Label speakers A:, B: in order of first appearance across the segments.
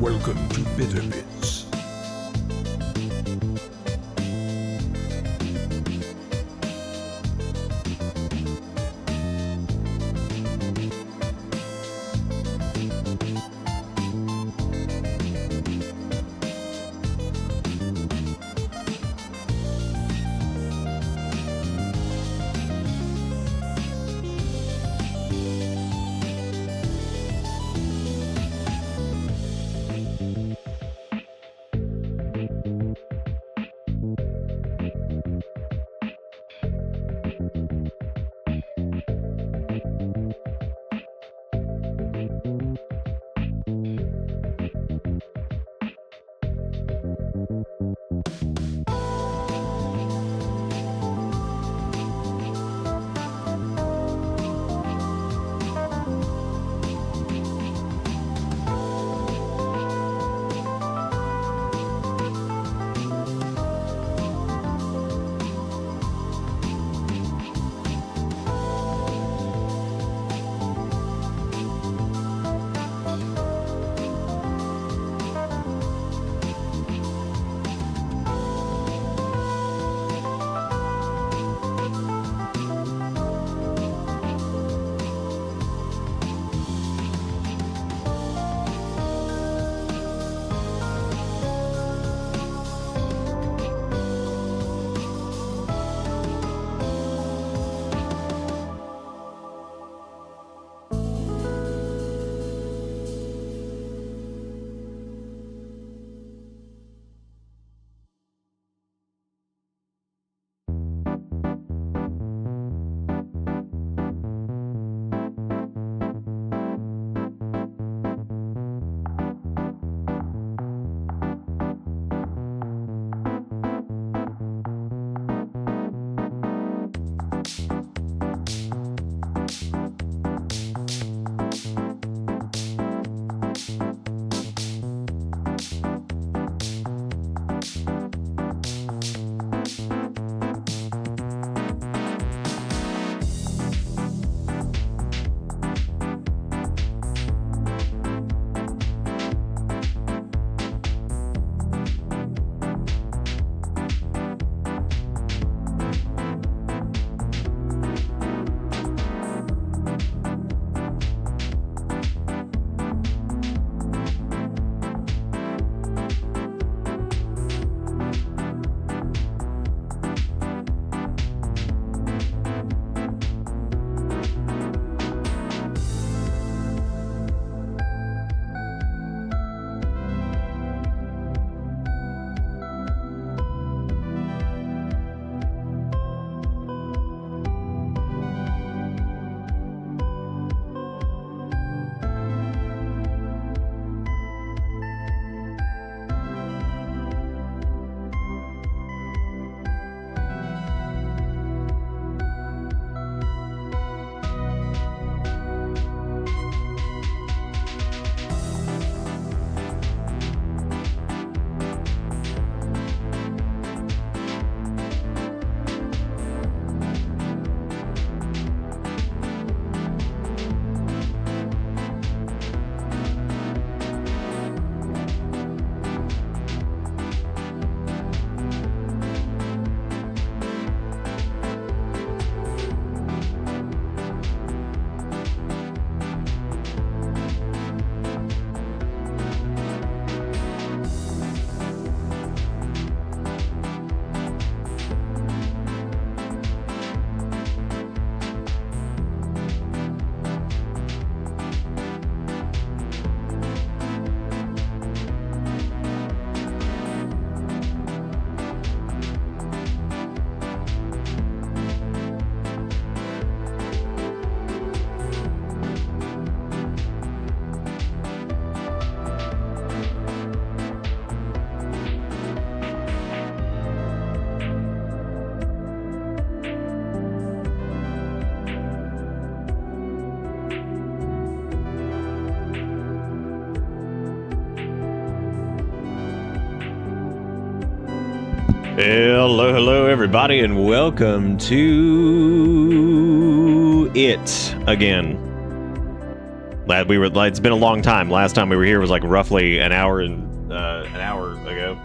A: Welcome to Bitter Bits.
B: Hello, everybody, and welcome to it again. It's been a long time. Last time we were here was like roughly an hour ago.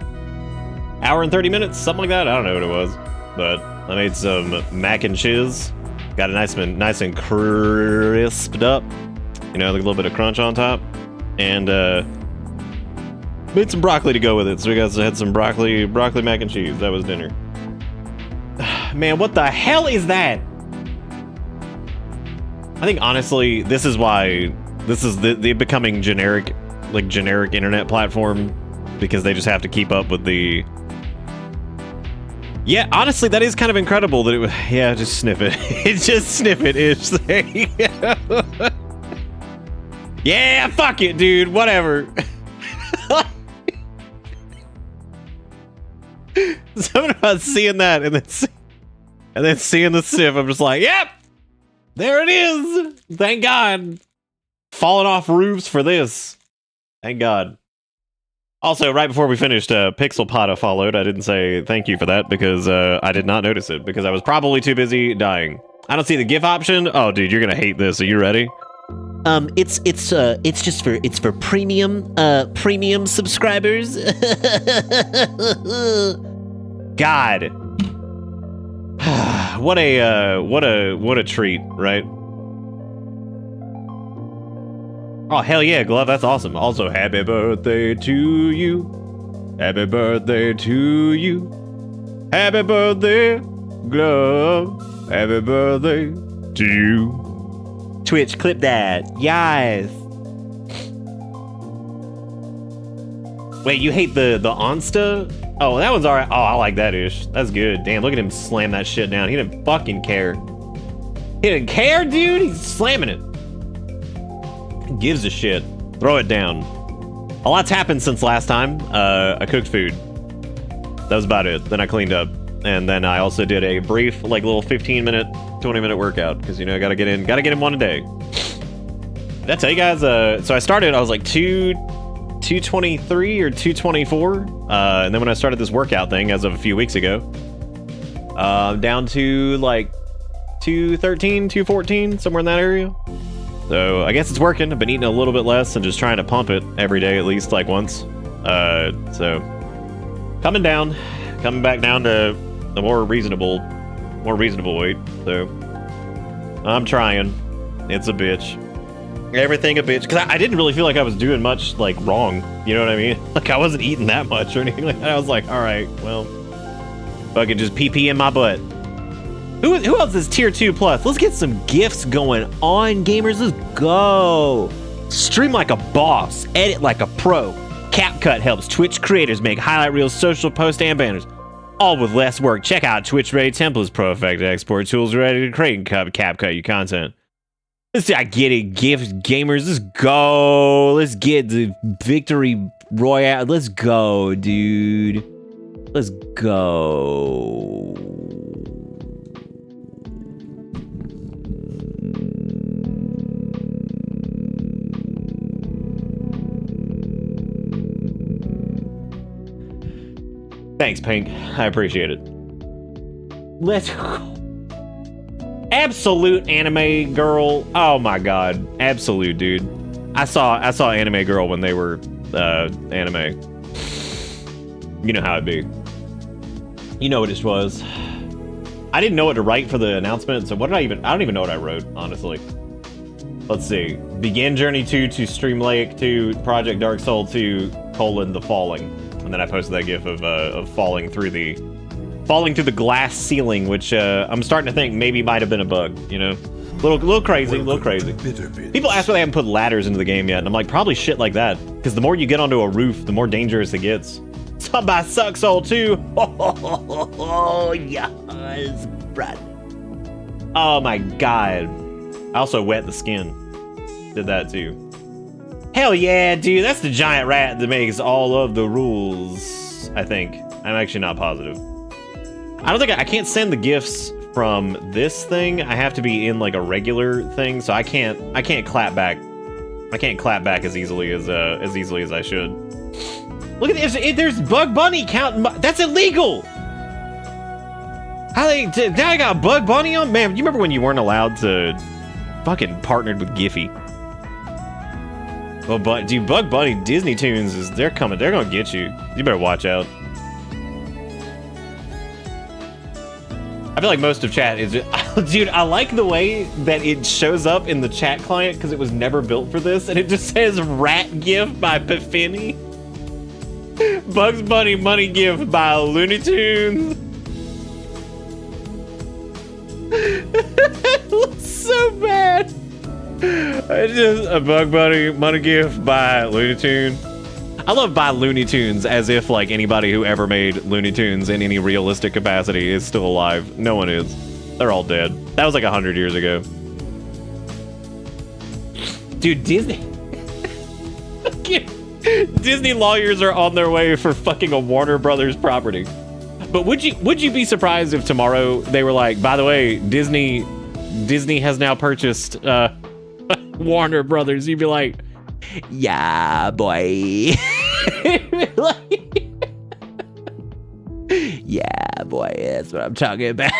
B: Hour and 30 minutes, something like that. I don't know what it was, but I made some mac and cheese. Got it nice and crisped up. You know, like a little bit of crunch on top, and made some broccoli to go with it. So we had some broccoli mac and cheese. That was dinner. Man, what the hell is that? I think honestly, this is why this is the becoming generic internet platform, because they just have to keep up with the. Yeah, honestly, that is kind of incredible that it was. Yeah, just sniff it. Just sniff it. Ish. There you go. Yeah, fuck it, dude. Whatever. Something about seeing that and then seeing the sniff, I'm just like, yep, there it is. Thank God. Falling off roofs for this. Thank God. Also, right before we finished, Pixel Pata followed. I didn't say thank you for that because I did not notice it because I was probably too busy dying. I don't see the GIF option. Oh, dude, you're gonna hate this. Are you ready?
C: It's just for premium subscribers.
B: God. What a treat, right? Oh, hell yeah, Glove, that's awesome. Also, happy birthday to you. Happy birthday to you. Happy birthday, Glove. Happy birthday to you.
C: Twitch, clip that. Yes.
B: Wait, you hate the Onsta? Oh, that one's alright. Oh, I like that ish. That's good. Damn, look at him slam that shit down. He didn't fucking care. He didn't care, dude. He's slamming it. Who gives a shit? Throw it down. A lot's happened since last time. I cooked food. That was about it. Then I cleaned up. And then I also did a brief, like, little 15-minute, 20-minute workout. Because, you know, gotta get in one a day. Did I tell you guys? So I started, I was like 223 or 224. And then when I started this workout thing as of a few weeks ago, down to like 213, 214, somewhere in that area. So I guess it's working. I've been eating a little bit less and just trying to pump it every day, at least like once. So coming back down to the more reasonable weight. So I'm trying. It's a bitch. Everything a bitch. Because I didn't really feel like I was doing much like wrong. You know what I mean? Like I wasn't eating that much or anything like that. I was like, all right, well, fucking just pee in my butt. Who else is tier 2 plus? Let's get some gifts going on, gamers. Let's go. Stream like a boss. Edit like a pro. CapCut helps Twitch creators make highlight reels, social posts, and banners, all with less work. Check out Twitch Ready Templates, Pro Effect export tools ready to create and CapCut your content. I get it, gifts, gamers. Let's go. Let's get the victory royale. Let's go, dude. Let's go. Thanks, Pink. I appreciate it. Let's go. Absolute anime girl. Oh my god. Absolute, dude. I saw anime girl when they were anime. You know how it be. You know what it was. I didn't know what to write for the announcement, so I don't even know what I wrote, honestly. Let's see. Begin Journey 2 to Stream Lake 2, Project Dark Soul 2, the Falling. And then I posted that gif of falling through the glass ceiling, which I'm starting to think maybe might have been a bug, you know? Little crazy. People ask why they haven't put ladders into the game yet, and I'm like, probably shit like that. Because the more you get onto a roof, the more dangerous it gets. Somebody sucks Soul 2. Oh, yes, brother. Oh my god. I also wet the skin. Did that too. Hell yeah, dude. That's the giant rat that makes all of the rules, I think. I'm actually not positive. I don't think I can't send the gifts from this thing. I have to be in like a regular thing, so I can't clap back. I can't clap back as easily as I should. Look at this. There's Bug Bunny counting. That's illegal. How they now I got Bug Bunny on? Man, you remember when you weren't allowed to fucking partnered with Giphy? Well, but dude, Bug Bunny, Disney Tunes they're coming. They're gonna get you. You better watch out. I feel like most of chat is dude, I like the way that it shows up in the chat client because it was never built for this, and it just says Rat GIF by Buffini. Bugs Bunny Money GIF by Looney Tunes. It looks so bad. It's just a Bug Bunny Money GIF by Looney Tunes. I love by Looney Tunes as if like anybody who ever made Looney Tunes in any realistic capacity is still alive. No one is. They're all dead. That was like 100 years ago. Dude, Disney. Disney lawyers are on their way for fucking a Warner Brothers property. But would you be surprised if tomorrow they were like, by the way, Disney has now purchased Warner Brothers? You'd be like,
C: Yeah, boy. Yeah, boy, that's what I'm talking about.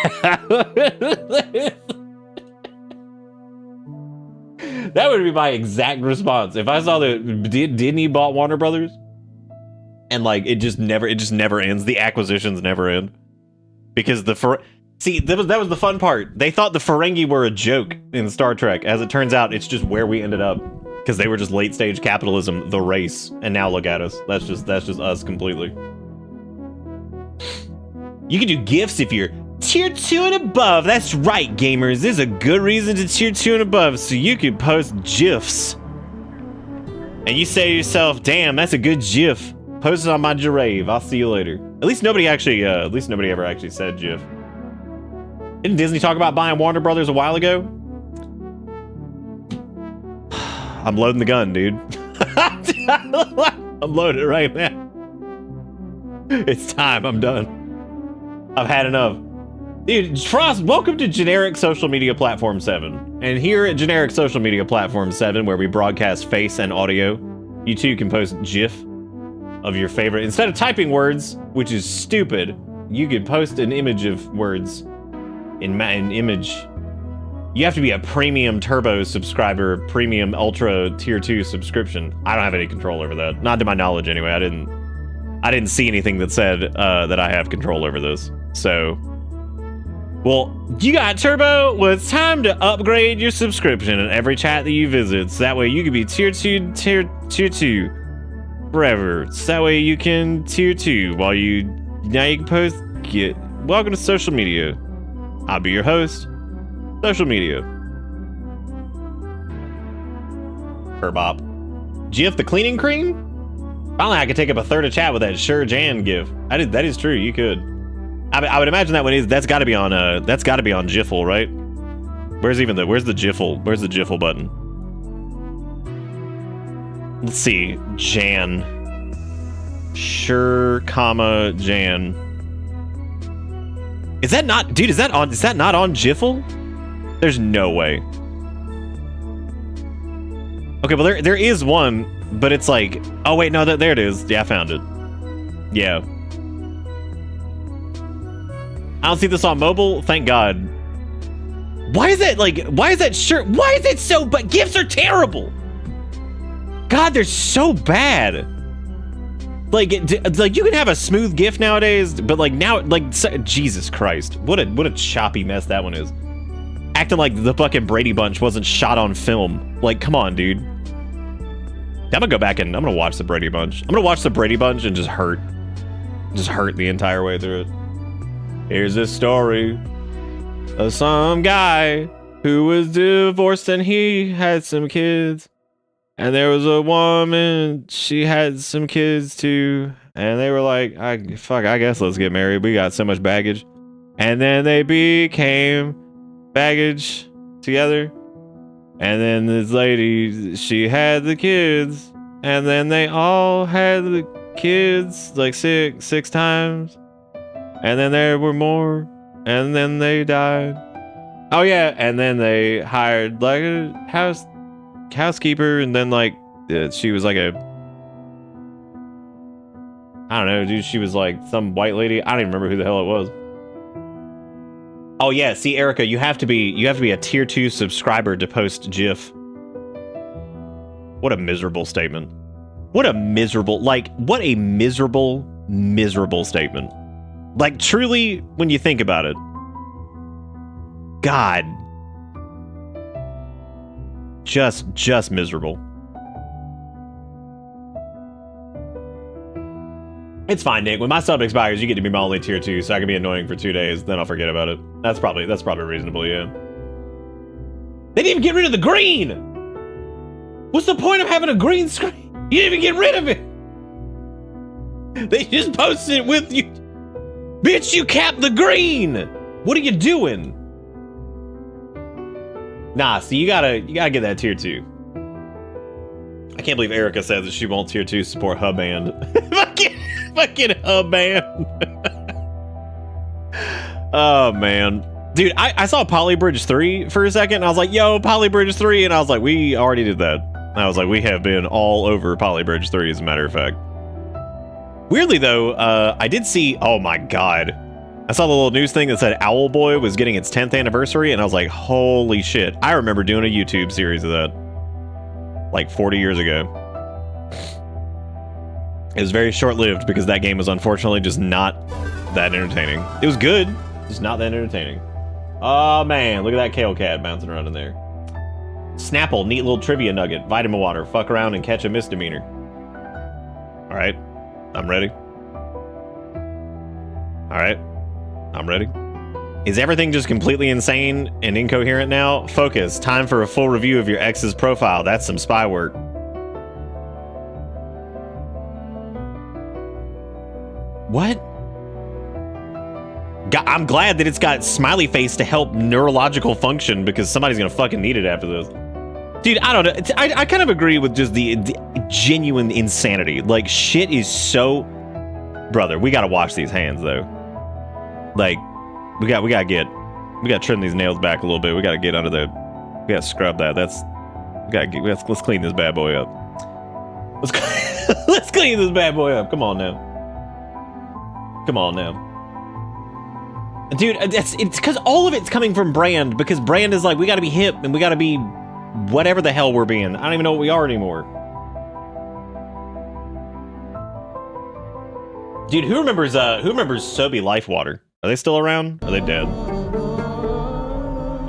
B: That would be my exact response if I saw that Disney bought Warner Brothers, and like it just never ends. The acquisitions never end because that was the fun part. They thought the Ferengi were a joke in Star Trek. As it turns out, it's just where we ended up because they were just late stage capitalism, the race, and now look at us. That's just us completely. You can do GIFs if you're tier 2 and above. That's right, gamers. There's a good reason to tier 2 and above, so you can post GIFs. And you say to yourself, damn, that's a good GIF. Post it on my giraffe. I'll see you later. At least nobody ever actually said GIF. Didn't Disney talk about buying Warner Brothers a while ago? I'm loading the gun, dude. I'm loaded right now. It's time. I'm done. I've had enough. Dude, Frost, welcome to Generic Social Media Platform 7. And here at Generic Social Media Platform 7, where we broadcast face and audio, you too can post GIF of your favorite. Instead of typing words, which is stupid, you can post an image of words in image. You have to be a premium turbo subscriber, premium ultra tier 2 subscription. I don't have any control over that. Not to my knowledge anyway. I didn't see anything that said that I have control over this. So, well, you got turbo? Well, it's time to upgrade your subscription in every chat that you visit. So that way you can be tier 2 forever. So that way you can tier 2 while now you can post. Welcome to social media. I'll be your host. Social media. Herbop. GIF the cleaning cream? Finally, I could take up a third of chat with that Sure Jan GIF. That is true. You could. I would imagine that one is. That's got to be on. That's got to be on Jiffle, right? Where's the Jiffle? Where's the Jiffle button? Let's see. Jan. Sure, comma Jan. Is that not, dude? Is that not on Jiffle? There's no way. Okay, well there is one. But it's like, oh wait, no, there it is. Yeah, I found it. Yeah. I don't see this on mobile. Thank God. Why is that shirt? Why is it so, but GIFs are terrible. God, they're so bad. Like you can have a smooth GIF nowadays, but like now, Jesus Christ. What a choppy mess that one is. Acting like the fucking Brady Bunch wasn't shot on film. Like, come on, dude. I'm gonna go back and I'm gonna watch the Brady Bunch. I'm gonna watch the Brady Bunch and just hurt the entire way through it. Here's this story of some guy who was divorced and he had some kids. And there was a woman, she had some kids too. And they were like, I guess let's get married. We got so much baggage. And then they became baggage together. And then this lady, she had the kids, and then they all had the kids like six times, and then there were more, and then they died. Oh yeah, and then they hired like a housekeeper, and then like she was like I don't know, dude. She was like some white lady. I don't even remember who the hell it was. Oh yeah, see Erica, you have to be a tier 2 subscriber to post GIF. What a miserable statement. What a miserable, like, what a miserable, miserable statement. Like, truly, when you think about it. God. Just miserable. It's fine, Nick. When my sub expires, you get to be my only tier 2, so I can be annoying for 2 days, then I'll forget about it. That's probably reasonable, yeah. They didn't even get rid of the green! What's the point of having a green screen? You didn't even get rid of it! They just posted it with you. Bitch, you capped the green! What are you doing? Nah, so you gotta get that tier 2. I can't believe Erica says that she won't tier 2 support hub band. fucking hub band. Oh man. Dude, I saw Polybridge 3 for a second and I was like, yo, Polybridge 3, and I was like, we already did that. And I was like, we have been all over Polybridge 3 as a matter of fact. Weirdly though, I did see, oh my god. I saw the little news thing that said Owlboy was getting its 10th anniversary, and I was like, holy shit. I remember doing a YouTube series of that. Like 40 years ago. It was very short-lived because that game was unfortunately just not that entertaining. It was good, just not that entertaining. Oh man, look at that Kale Cat bouncing around in there. Snapple, neat little trivia nugget. Vitamin water, fuck around and catch a misdemeanor. Alright, I'm ready. Alright, I'm ready. Is everything just completely insane and incoherent now? Focus, time for a full review of your ex's profile. That's some spy work. What? I'm glad that it's got smiley face to help neurological function because somebody's gonna fucking need it after this. Dude, I don't know. I kind of agree with just the genuine insanity. Like, shit is so... Brother, we gotta wash these hands, though. Like, we gotta trim these nails back a little bit. We gotta get under the... We gotta scrub that. Let's clean this bad boy up. Let's clean this bad boy up. Come on now. Come on now. Dude, it's because all of it's coming from Brand, because Brand is like, we gotta be hip and we gotta be whatever the hell we're being. I don't even know what we are anymore. Dude, who remembers Sobe Life Water? Are they still around? Are they dead?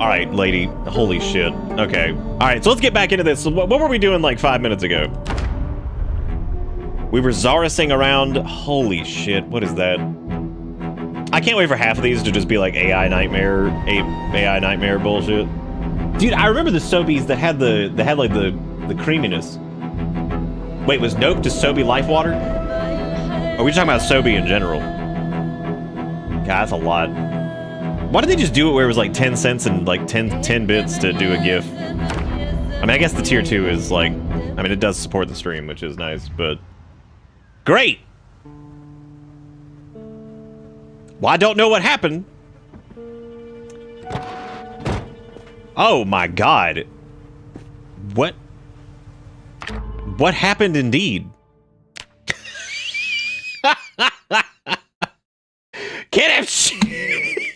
B: All right, lady. Holy shit. Okay. All right, so let's get back into this. So what were we doing like 5 minutes ago? We were Zarasing around. Holy shit, what is that? I can't wait for half of these to just be like AI nightmare bullshit. Dude, I remember the Sobies that had like the creaminess. Wait, was Nope to Sobe Life Water? Are we talking about Sobe in general? God, that's a lot. Why did they just do it where it was like 10 cents and like 10 bits to do a GIF? I mean, I guess the tier 2 is like, I mean, it does support the stream, which is nice, but great. Well, I don't know what happened. Oh my god. What happened indeed? Can't have shit.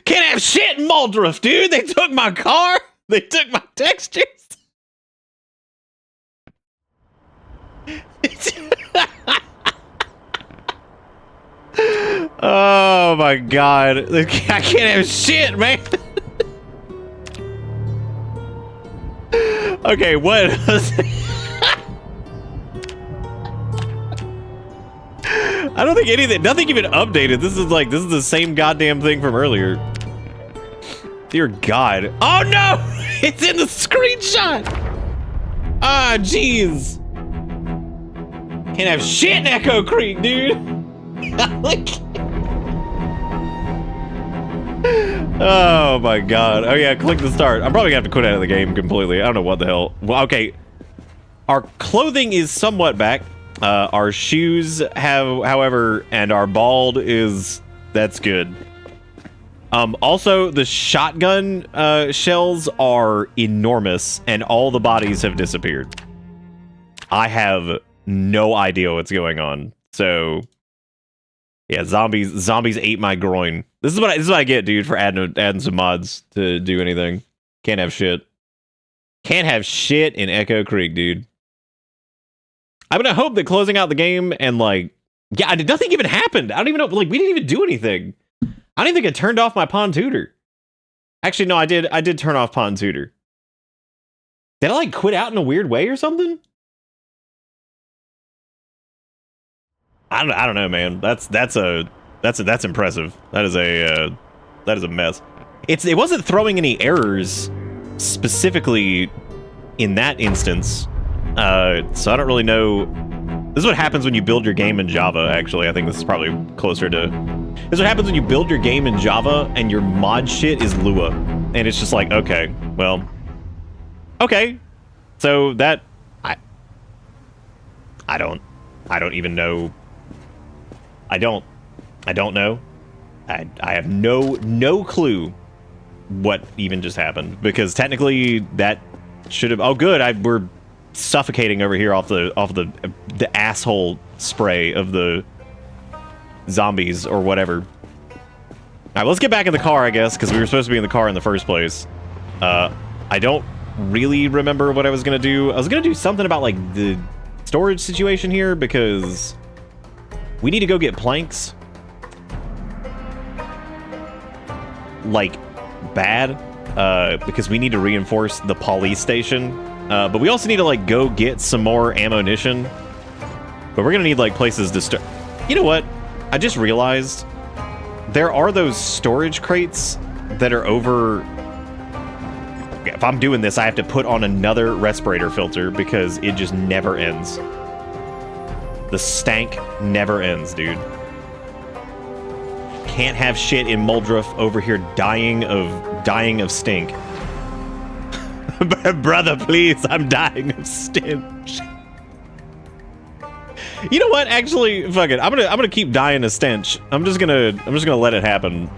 B: Can't have shit in Muldriff, dude. They took my car. They took my textures. Oh my god. I can't have shit, man. Okay, what? I don't think anything, nothing even updated. This is the same goddamn thing from earlier. Dear God. Oh no! It's in the screenshot! Ah, jeez. Can't have shit in Echo Creek, dude. Like, oh my god. Oh yeah, click the start. I'm probably gonna have to quit out of the game completely. I don't know what the hell. Well, okay. Our clothing is somewhat back. Our shoes have, however, and our bald is, that's good. Also, the shotgun shells are enormous, and all the bodies have disappeared. I have no idea what's going on. So, yeah, zombies ate my groin. This is what I get, dude, for adding some mods to do anything. Can't have shit. Can't have shit in Echo Creek, dude. I'm gonna hope that closing out the game and like, yeah, nothing even happened. I don't even know. Like, we didn't even do anything. I don't even think I turned off my pawn tutor. Actually, no, I did. I did turn off pawn tutor. Did I like quit out in a weird way or something? I don't know, man. That's impressive. That is a mess. It wasn't throwing any errors specifically in that instance. So I don't really know. This is what happens when you build your game in Java, actually. I think this is probably closer to... This is what happens when you build your game in Java and your mod shit is Lua. And it's just like, okay, well... Okay. So that... I don't even know... I don't know. I have no clue what even just happened, because technically that should have... Oh, good. We're suffocating over here off the asshole spray of the zombies or whatever. All right, let's get back in the car, I guess, because we were supposed to be in the car in the first place. I don't really remember what I was gonna do. I was gonna do something about like the storage situation here, because we need to go get planks. Like, bad. Because we need to reinforce the police station. But we also need to, like, go get some more ammunition. But we're gonna need, like, places to start. You know what? I just realized there are those storage crates that are over... If I'm doing this, I have to put on another respirator filter because it just never ends. The stank never ends, dude. Can't have shit in Muldruff over here dying of stink. Brother, please, I'm dying of stench. You know what? Actually, fuck it. I'm gonna keep dying of stench. I'm just gonna let it happen.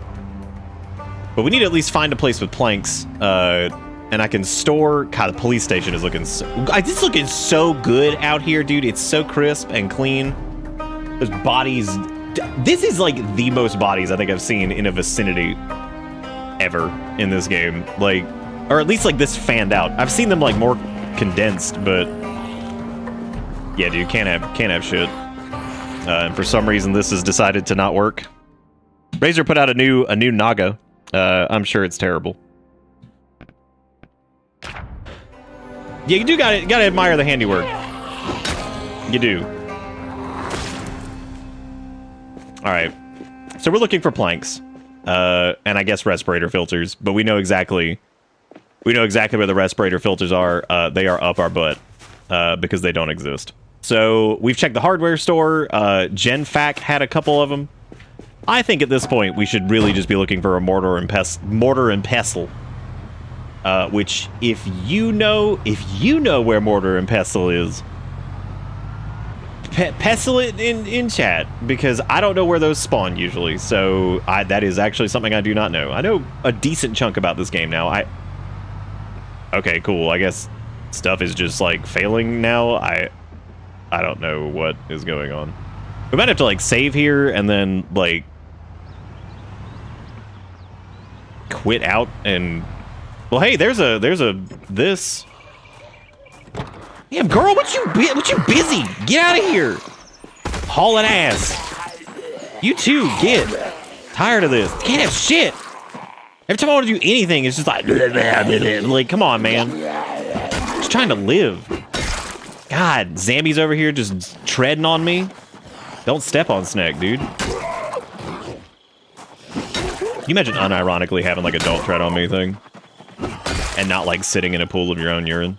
B: But we need to at least find a place with planks. And I can store... God, the police station is looking so... It's looking so good out here, dude. It's so crisp and clean. There's bodies... This is, like, the most bodies I think I've seen in a vicinity ever in this game. Like... Or at least, like, this fanned out. I've seen them, like, more condensed, but... Yeah, dude, can't have shit. And for some reason, this has decided to not work. Razer put out a new Naga. I'm sure it's terrible. Yeah, you do gotta admire the handiwork. You do. Alright. So we're looking for planks. And I guess respirator filters, but we know exactly where the respirator filters are. They are up our butt. Because they don't exist. So we've checked the hardware store. GenFac had a couple of them. I think at this point we should really just be looking for a mortar and pestle. Which, if you know where mortar and pestle is, pestle it in chat, because I don't know where those spawn usually. So that is actually something I do not know. I know a decent chunk about this game now. Okay, cool. I guess stuff is just like failing now. I don't know what is going on. We might have to like save here and then like quit out and... Well, hey, there's this. Damn, girl, what you busy? Get out of here. Hauling ass. You too, get. Tired of this. Can't have shit. Every time I want to do anything, it's just like, like, come on, man. Just trying to live. God, Zambi's over here just treading on me. Don't step on Snack, dude. Can you imagine unironically having like a don't tread on me thing? And not like sitting in a pool of your own urine.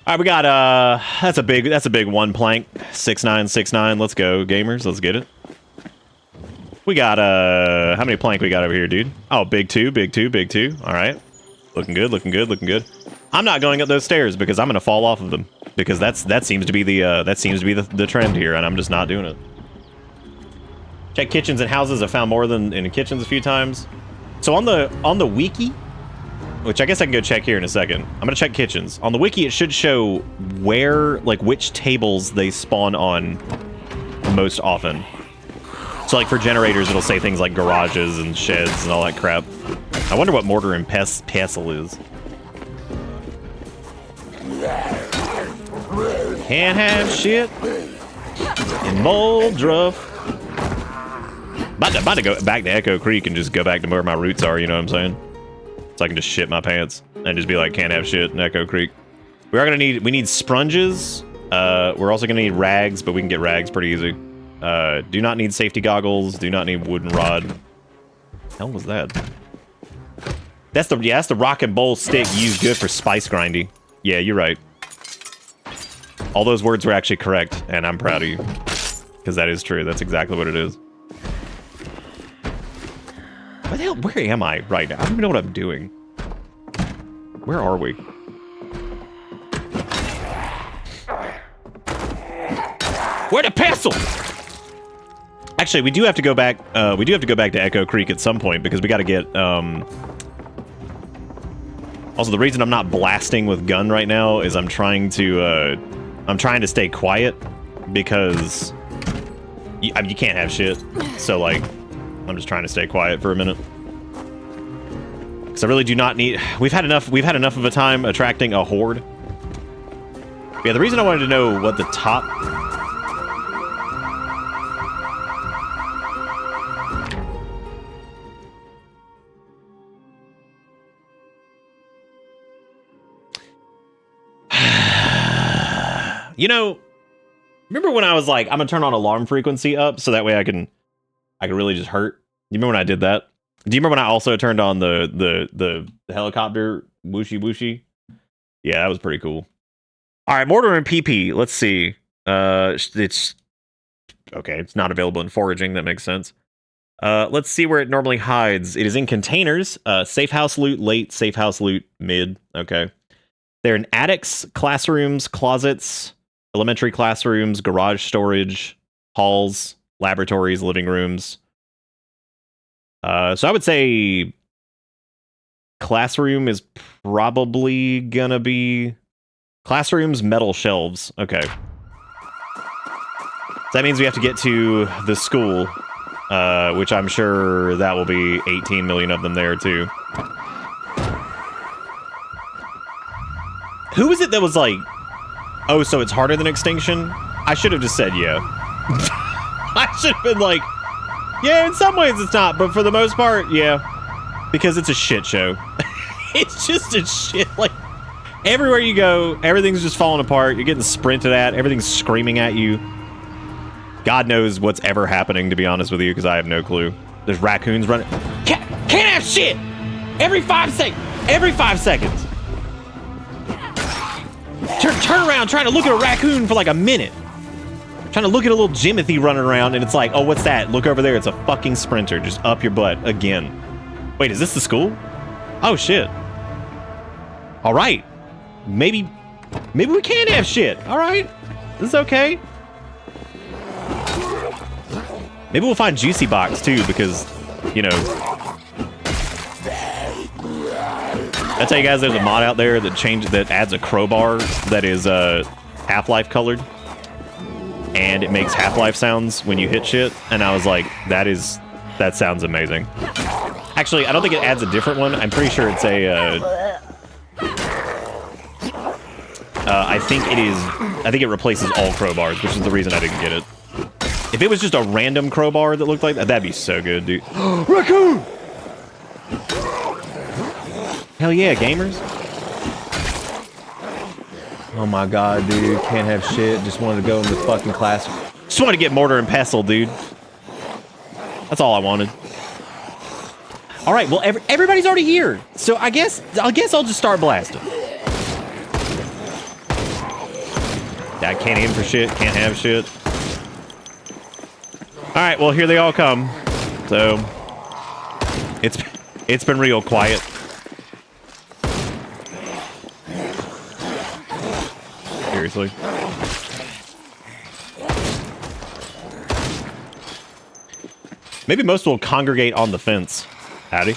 B: Alright, we got that's a big one plank. 6969. Let's go, gamers. Let's get it. We got how many plank we got over here, dude? Oh, big two. Alright. Looking good. I'm not going up those stairs because I'm gonna fall off of them. Because that seems to be the trend here, and I'm just not doing it. Check kitchens and houses. I found more than in kitchens a few times. So on the wiki, which I guess I can go check here in a second. I'm gonna check kitchens. On the wiki, it should show where, like, which tables they spawn on most often. So like for generators, it'll say things like garages and sheds and all that crap. I wonder what mortar and pestle is. Can't have shit in Moldruff. About to go back to Echo Creek and just go back to where my roots are, you know what I'm saying? So I can just shit my pants and just be like, can't have shit in Echo Creek. We need sponges. We're also gonna need rags, but we can get rags pretty easy. Do not need safety goggles, do not need wooden rod. The hell was that? That's the rock and bowl stick used good for spice grinding. Yeah, you're right. All those words were actually correct, and I'm proud of you. Because that is true, that's exactly what it is. What the hell, where am I right now? I don't even know what I'm doing. Where are we? Where the pestle? Actually, we do have to go back. We do have to go back to Echo Creek at some point because we got to get. Also, the reason I'm not blasting with gun right now is I'm trying to stay quiet because you can't have shit. So like, I'm just trying to stay quiet for a minute because I really do not need. We've had enough of a time attracting a horde. Yeah, the reason I wanted to know what the top. You know, remember when I was like, I'm gonna turn on alarm frequency up so that way I can really just hurt? You remember when I did that? Do you remember when I also turned on the helicopter whooshy whooshy? Yeah, that was pretty cool. All right, mortar and PP. Let's see. It's okay. It's not available in foraging. That makes sense. Let's see where it normally hides. It is in containers. Safe house loot late. Safe house loot mid. Okay. They're in attics, classrooms, closets, elementary classrooms, garage storage, halls, laboratories, living rooms. So I would say classroom is probably gonna be classrooms, metal shelves. Okay. So that means we have to get to the school, which I'm sure that will be 18 million of them there too. Who was it that was like, oh, so it's harder than Extinction? I should have just said yeah. I should have been like, yeah, in some ways it's not, but for the most part, yeah. Because it's a shit show. It's just a shit, like, everywhere you go, everything's just falling apart. You're getting sprinted at, everything's screaming at you. God knows what's ever happening, to be honest with you, because I have no clue. There's raccoons running. Can't have shit! Every 5 seconds. Turn around trying to look at a raccoon for like a minute. Trying to look at a little Jimothy running around and it's like, oh, what's that? Look over there. It's a fucking sprinter just up your butt again. Wait, is this the school? Oh, shit. All right. Maybe we can have shit. All right. This is okay. Maybe we'll find Juicy Box too because, you know, I tell you guys, there's a mod out there that adds a crowbar that is Half-Life colored, and it makes Half-Life sounds when you hit shit. And I was like, that sounds amazing. Actually, I don't think it adds a different one. I'm pretty sure it's a. I think it replaces all crowbars, which is the reason I didn't get it. If it was just a random crowbar that looked like that, that'd be so good, dude. Raccoon! Hell yeah, gamers. Oh my god, dude. Can't have shit. Just wanted to go into the fucking class. Just wanted to get mortar and pestle, dude. That's all I wanted. Alright, well, everybody's already here. So I guess I'll just start blasting. I can't aim for shit. Can't have shit. Alright, well, here they all come. So, it's been real quiet. Seriously. Maybe most will congregate on the fence. Howdy.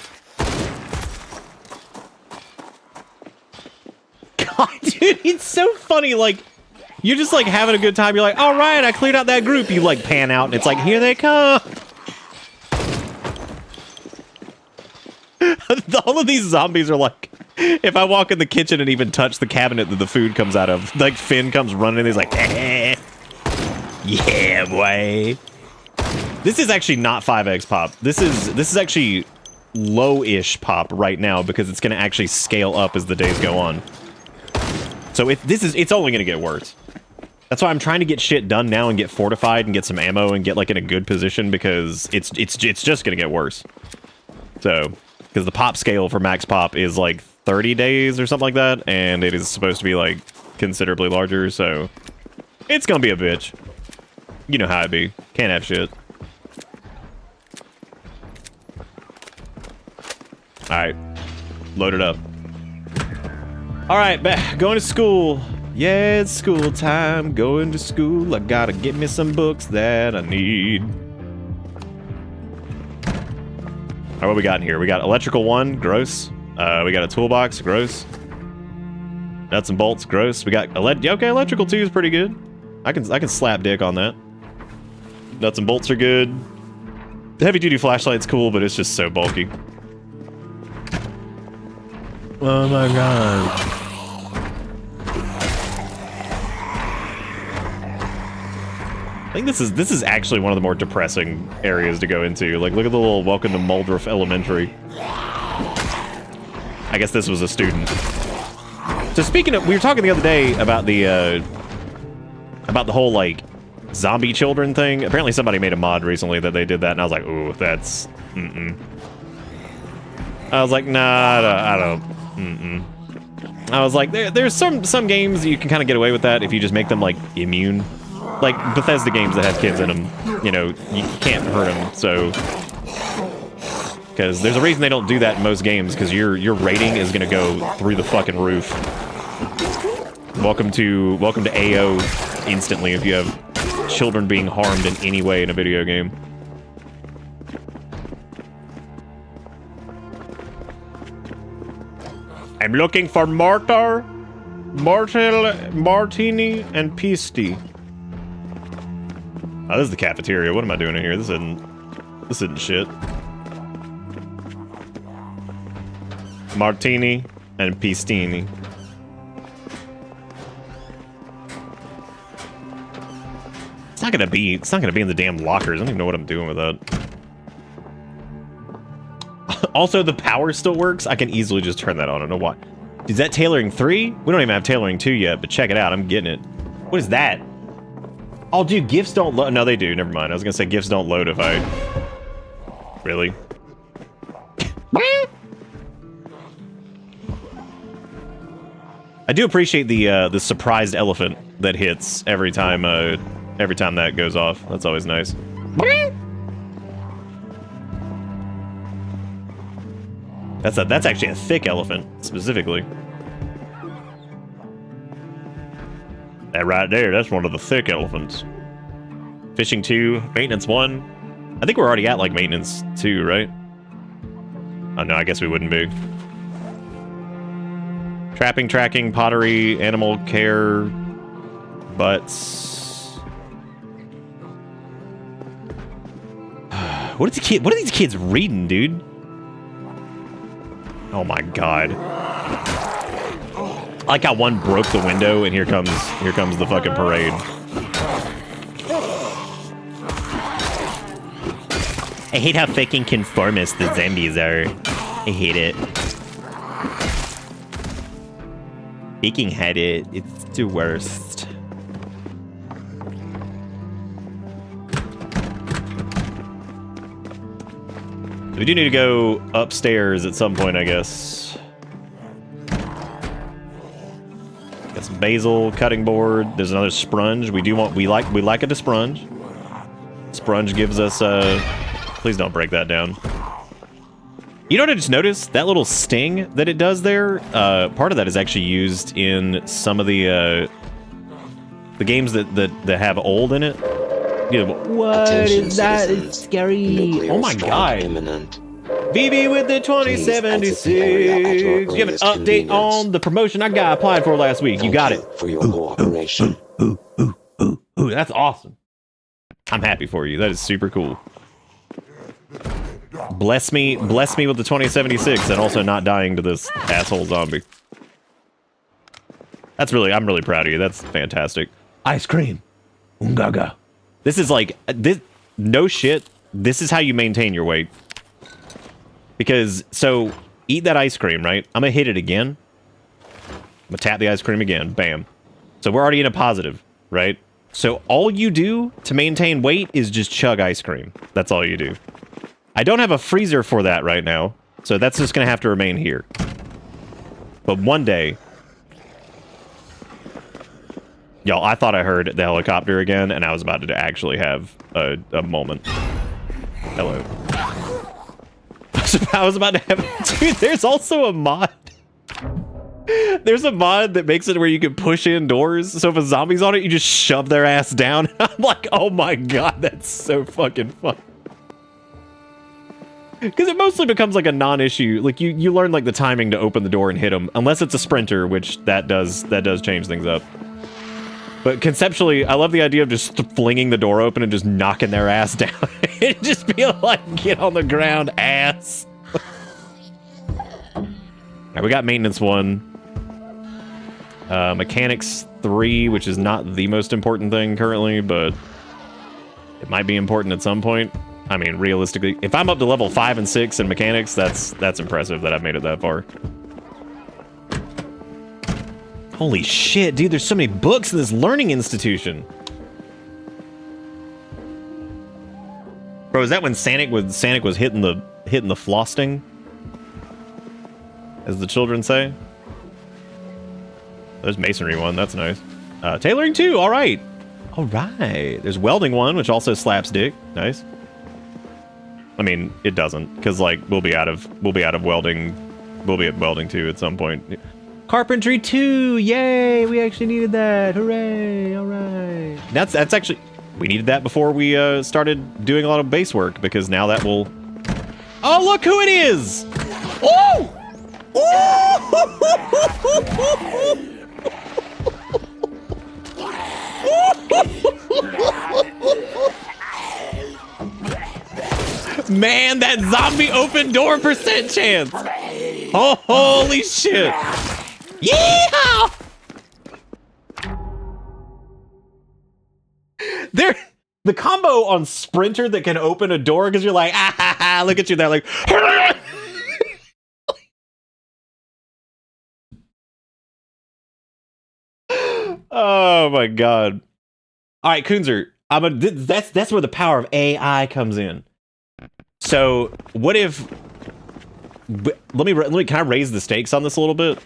B: God, dude, it's so funny. Like, you're just like having a good time. You're like, all right, I cleared out that group. You like pan out and it's like, here they come. All of these zombies are like, if I walk in the kitchen and even touch the cabinet that the food comes out of, like Finn comes running and he's like, eh, yeah, boy. This is actually not 5x pop. This is actually low-ish pop right now because it's going to actually scale up as the days go on. So it's only going to get worse. That's why I'm trying to get shit done now and get fortified and get some ammo and get like in a good position because it's just going to get worse. So, because the pop scale for max pop is like 30 days or something like that, and it is supposed to be like considerably larger, so it's going to be a bitch. You know how it be. Can't have shit. Alright. Load it up. Alright, going to school. Yeah, it's school time. Going to school. I gotta get me some books that I need. Alright, what we got in here? We got electrical 1, gross. We got a toolbox, gross. Nuts and bolts, gross. We got okay, electrical 2 is pretty good. I can slap dick on that. Nuts and bolts are good. The heavy duty flashlight's cool, but it's just so bulky. Oh my god. I think this is actually one of the more depressing areas to go into. Like, look at the little welcome to Muldruff Elementary. I guess this was a student. So speaking of, we were talking the other day about the whole like zombie children thing. Apparently somebody made a mod recently that they did that, and I was like, ooh, that's I was like, nah, I don't. I was like, there's some games you can kind of get away with that if you just make them like immune. Like Bethesda games that have kids in them, you know, you can't hurt them. So, because there's a reason they don't do that in most games, because your rating is gonna go through the fucking roof. Welcome to AO instantly if you have children being harmed in any way in a video game. I'm looking for Martini, and Pisti. Oh, this is the cafeteria. What am I doing in here? This isn't shit. Martini and Pistini. It's not gonna be in the damn lockers. I don't even know what I'm doing with that. Also, the power still works. I can easily just turn that on. I don't know why. Is that tailoring 3? We don't even have tailoring 2 yet, but check it out. I'm getting it. What is that? Oh, dude, gifts don't load. No, they do. Never mind. I was gonna say gifts don't load if I... Really? I do appreciate the surprised elephant that hits every time that goes off. That's always nice. That's actually a thick elephant, specifically. That right there, that's one of the thick elephants. Fishing 2, maintenance 1. I think we're already at like maintenance 2, right? Oh no, I guess we wouldn't be. Trapping, tracking, pottery, animal care, butts. What are these kids reading, dude? Oh my god. I like how one broke the window and here comes the fucking parade. I hate how fucking conformist the zombies are. I hate it. Fucking hate it. It's the worst. We do need to go upstairs at some point, I guess. Got some basil, cutting board. There's another sponge. We like it a sponge. Sponge gives us please don't break that down. You know what I just noticed? That little sting that it does there, part of that is actually used in some of the games that have old in it. Yeah, what is that? It's scary. Oh my god. Imminent. BB with the 2076. Give an update on the promotion I got applied for last week. You got it.
D: For your cooperation.
B: That's awesome. I'm happy for you. That is super cool. Bless me with the 2076 and also not dying to this asshole zombie. I'm really proud of you. That's fantastic. Ice cream. Ungaga. This is like, no shit. This is how you maintain your weight. Because, so, eat that ice cream, right? I'm gonna hit it again. I'm gonna tap the ice cream again. Bam. So we're already in a positive, right? So all you do to maintain weight is just chug ice cream. That's all you do. I don't have a freezer for that right now, so that's just gonna have to remain here. But one day... Y'all, I thought I heard the helicopter again, and I was about to actually have a moment. Hello. I was about to have... Dude, there's also a mod. There's a mod that makes it where you can push in doors, so if a zombie's on it, you just shove their ass down. I'm like, oh my god, that's so fucking fun. Because it mostly becomes like a non-issue. Like you learn like the timing to open the door and hit them, unless it's a sprinter, which that does change things up. But conceptually, I love the idea of just flinging the door open and just knocking their ass down. It'd just be like, get on the ground, ass. Alright, we got maintenance 1. Mechanics 3, which is not the most important thing currently, but it might be important at some point. I mean, realistically, if I'm up to level 5 and 6 in mechanics, that's impressive that I've made it that far. Holy shit, dude, there's so many books in this learning institution. Bro, is that when Sanic was hitting the flossing? As the children say? There's masonry 1, that's nice. Tailoring 2, alright. Alright. There's welding 1, which also slaps dick. Nice. I mean, it doesn't, because like we'll be out of welding. We'll be at welding 2 at some point. Carpentry 2! Yay! We actually needed that. Hooray! Alright. That's actually... We needed that before we started doing a lot of base work, because now that will... Oh, look who it is! Oh! Man, that zombie open door percent chance! Oh, holy shit! Yeehaw! The combo on Sprinter that can open a door because you're like, ah ha ha, look at you there, like, oh my god. All right, Kunzer, that's where the power of AI comes in. So, what if... Let me kind of raise the stakes on this a little bit.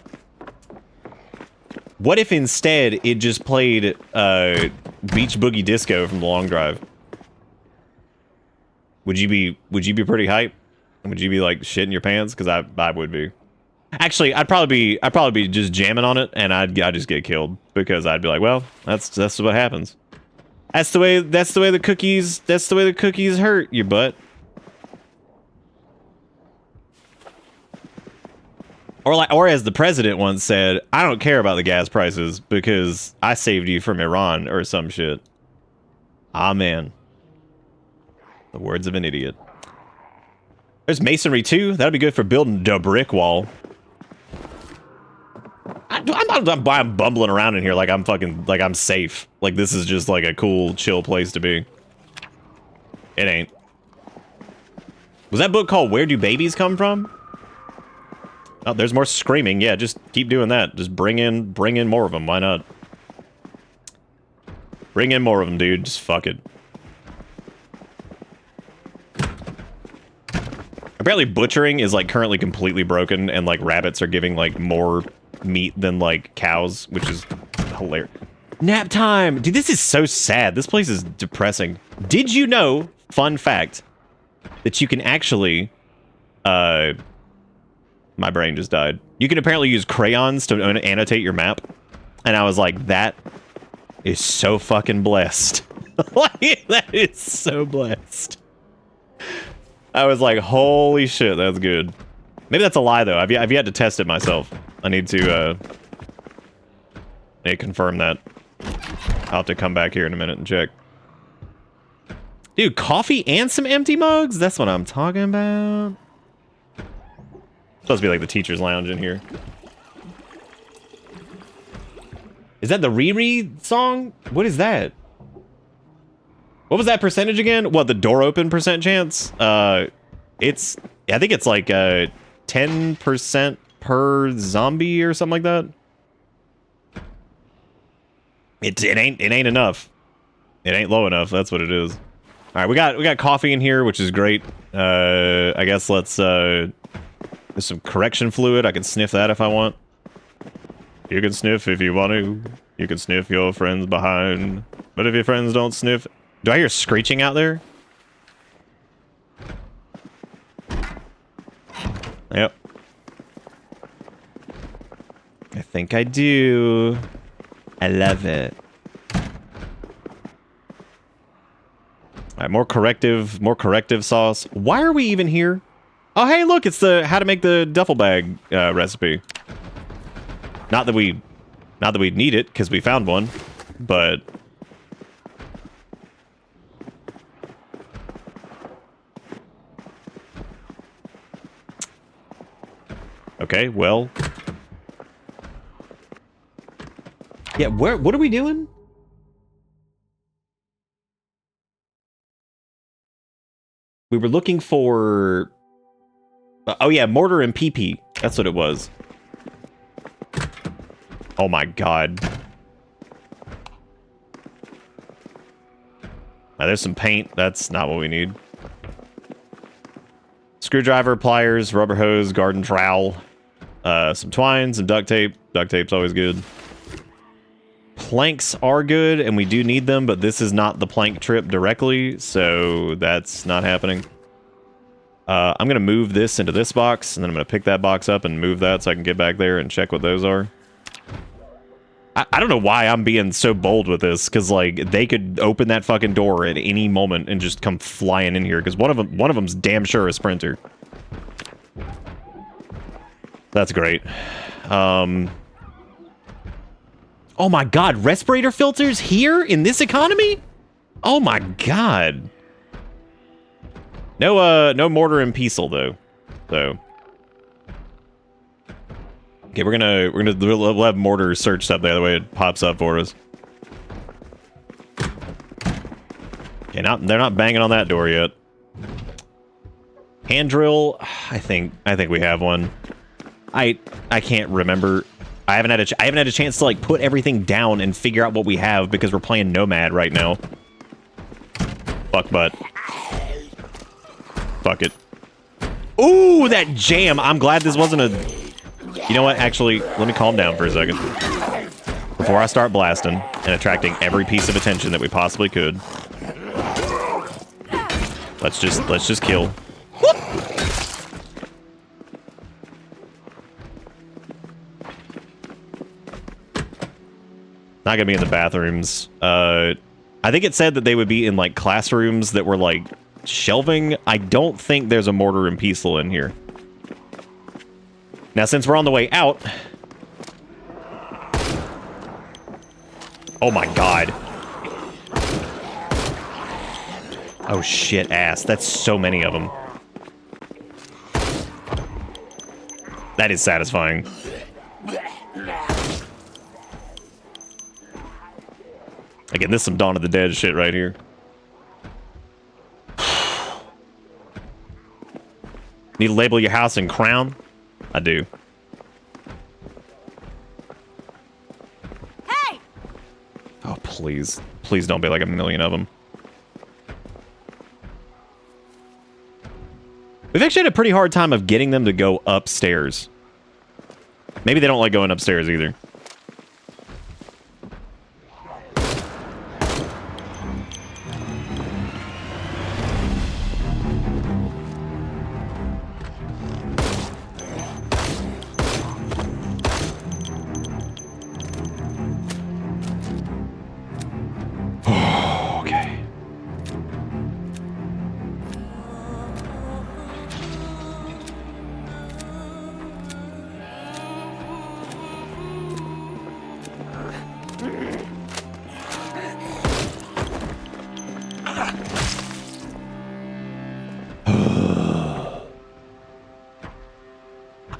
B: What if instead it just played Beach Boogie Disco from the Long Drive? Would you be pretty hype? Would you be like shitting your pants? Because I would be. Actually, I'd probably be just jamming on it, and I'd just get killed because I'd be like, well, that's what happens. That's the way the cookies hurt your butt. Or as the president once said, I don't care about the gas prices because I saved you from Iran or some shit. Amen. The words of an idiot. There's masonry too. That'd be good for building a brick wall. I'm bumbling around in here like I'm safe. Like this is just like a cool, chill place to be. It ain't. Was that book called Where Do Babies Come From? Oh, there's more screaming. Yeah, just keep doing that. Just bring in more of them. Why not? Bring in more of them, dude. Just fuck it. Apparently butchering is like currently completely broken and like rabbits are giving like more meat than like cows, which is hilarious. Nap time! Dude, this is so sad. This place is depressing. Did you know, fun fact, that you can actually, my brain just died. You can apparently use crayons to annotate your map. And I was like, that is so fucking blessed. Like, that is so blessed. I was like, holy shit, that's good. Maybe that's a lie, though. I've yet to test it myself. I need to confirm that. I'll have to come back here in a minute and check. Dude, coffee and some empty mugs? That's what I'm talking about. Supposed to be like the teacher's lounge in here. Is that the Riri song? What is that? What was that percentage again? What, the door open percent chance? I think it's like 10% per zombie or something like that. It ain't enough. It ain't low enough. That's what it is. All right, we got coffee in here, which is great. I guess let's there's some correction fluid. I can sniff that if I want. You can sniff if you want to. You can sniff your friends behind. But if your friends don't sniff... Do I hear screeching out there? Yep. I think I do. I love it. Alright, more corrective sauce. Why are we even here? Oh, hey, look, it's the how to make the duffel bag recipe. Not that we need it, because we found one, but... Okay, well... Yeah, what are we doing? We were looking for... oh yeah, mortar and PP. That's what it was. Oh my god. Now, there's some paint. That's not what we need. Screwdriver, pliers, rubber hose, garden trowel. Some twine, some duct tape. Duct tape's always good. Planks are good, and we do need them, but this is not the plank trip directly, so that's not happening. I'm going to move this into this box, and then I'm going to pick that box up and move that so I can get back there and check what those are. I don't know why I'm being so bold with this, because, like, they could open that fucking door at any moment and just come flying in here, because one of them's damn sure a sprinter. That's great. Oh my god, respirator filters here in this economy? Oh my god. No mortar and pestle though. So okay, we'll have mortar searched up there the way it pops up for us. Okay, they're not banging on that door yet. Hand drill, I think we have one. I can't remember. I haven't had a chance to like put everything down and figure out what we have because we're playing Nomad right now. Fuck butt. Fuck it. Ooh, that jam! I'm glad this wasn't a... You know what? Actually, let me calm down for a second. Before I start blasting and attracting every piece of attention that we possibly could. Let's just kill. Whoop! Not gonna be in the bathrooms. I think it said that they would be in like classrooms that were like shelving. I don't think there's a mortar and pestle in here. Now, since we're on the way out... Oh my god. Oh shit, ass. That's so many of them. That is satisfying. Again, this is some Dawn of the Dead shit right here. Need to label your house in crown? I do.
D: Hey!
B: Oh, please. Please don't be like a million of them. We've actually had a pretty hard time of getting them to go upstairs. Maybe they don't like going upstairs either.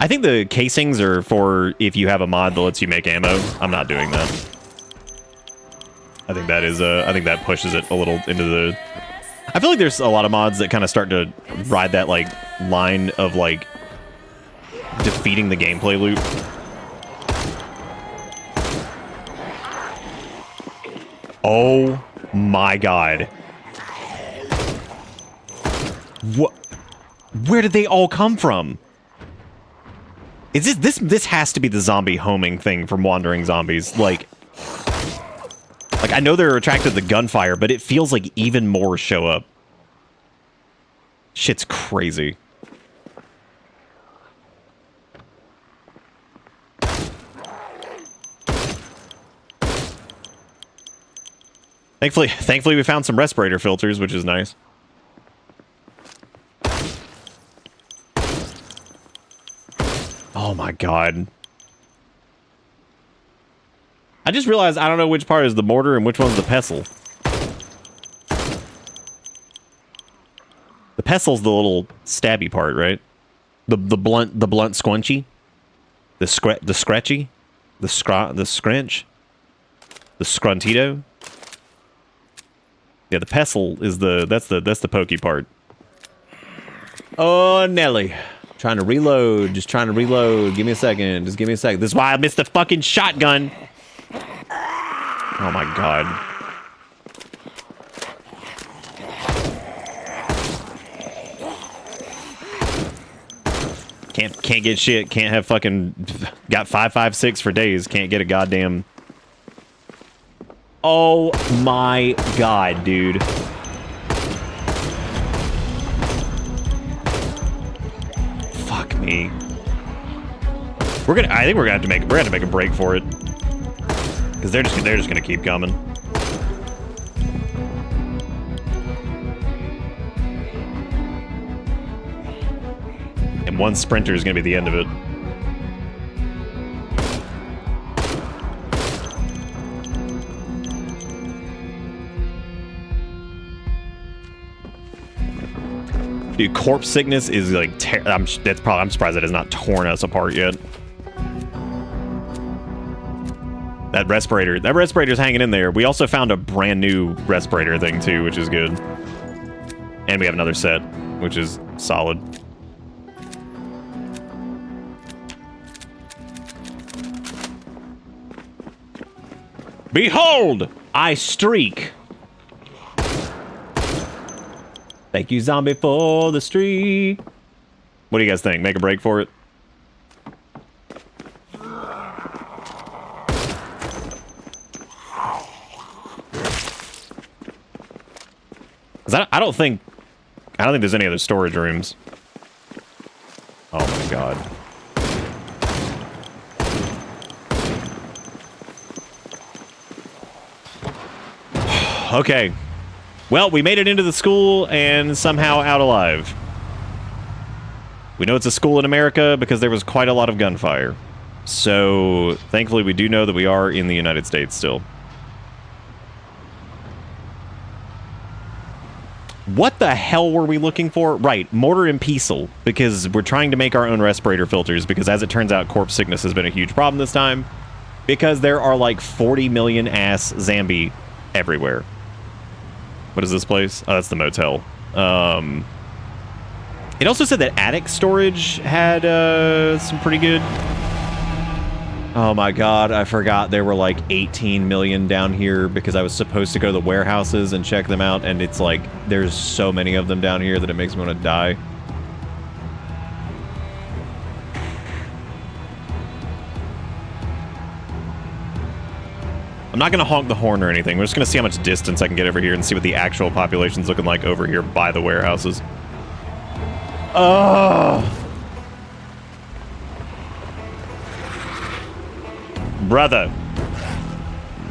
B: I think the casings are for if you have a mod that lets you make ammo. I'm not doing that. I think that is I think that pushes it a little into the... I feel like there's a lot of mods that kind of start to ride that like line of like defeating the gameplay loop. Oh my god. What? Where did they all come from? Is this has to be the zombie homing thing from Wandering Zombies. Like I know they're attracted to the gunfire, but it feels like even more show up. Shit's crazy. Thankfully we found some respirator filters, which is nice. Oh my god. I just realized I don't know which part is the mortar and which one's the pestle. The pestle's the little stabby part, right? The blunt squunchy? The scratchy? The scrunch? The scruntito? Yeah, the pestle is that's the pokey part. Oh, Nelly. Trying to reload. Just trying to reload. Give me a second. Just give me a second. This is why I missed the fucking shotgun. Oh my god. Can't get shit. Can't have fucking... Got 5.56 for days. Can't get a goddamn... Oh my god, dude. Fuck me. I think we're gonna have to make a break for it. Because they're just gonna keep coming. And one sprinter is gonna be the end of it. Dude, corpse sickness is like I'm surprised that has not torn us apart yet. That respirator's hanging in there. We also found a brand new respirator thing too, which is good. And we have another set, which is solid. Behold, I streak. Thank you, zombie, for the streak. What do you guys think? Make a break for it? I don't think there's any other storage rooms. Oh my god. Okay. Well, we made it into the school and somehow out alive. We know it's a school in America because there was quite a lot of gunfire. So, thankfully, we do know that we are in the United States still. What the hell were we looking for? Right, mortar and pestle, because we're trying to make our own respirator filters, because as it turns out, corpse sickness has been a huge problem this time, because there are like 40 million ass zombie everywhere. What is this place? Oh, that's the motel. It also said that attic storage had some pretty good... Oh my god, I forgot there were like 18 million down here because I was supposed to go to the warehouses and check them out, and it's like, there's so many of them down here that it makes me want to die. I'm not going to honk the horn or anything. We're just going to see how much distance I can get over here and see what the actual population's looking like over here by the warehouses. Oh! Brother,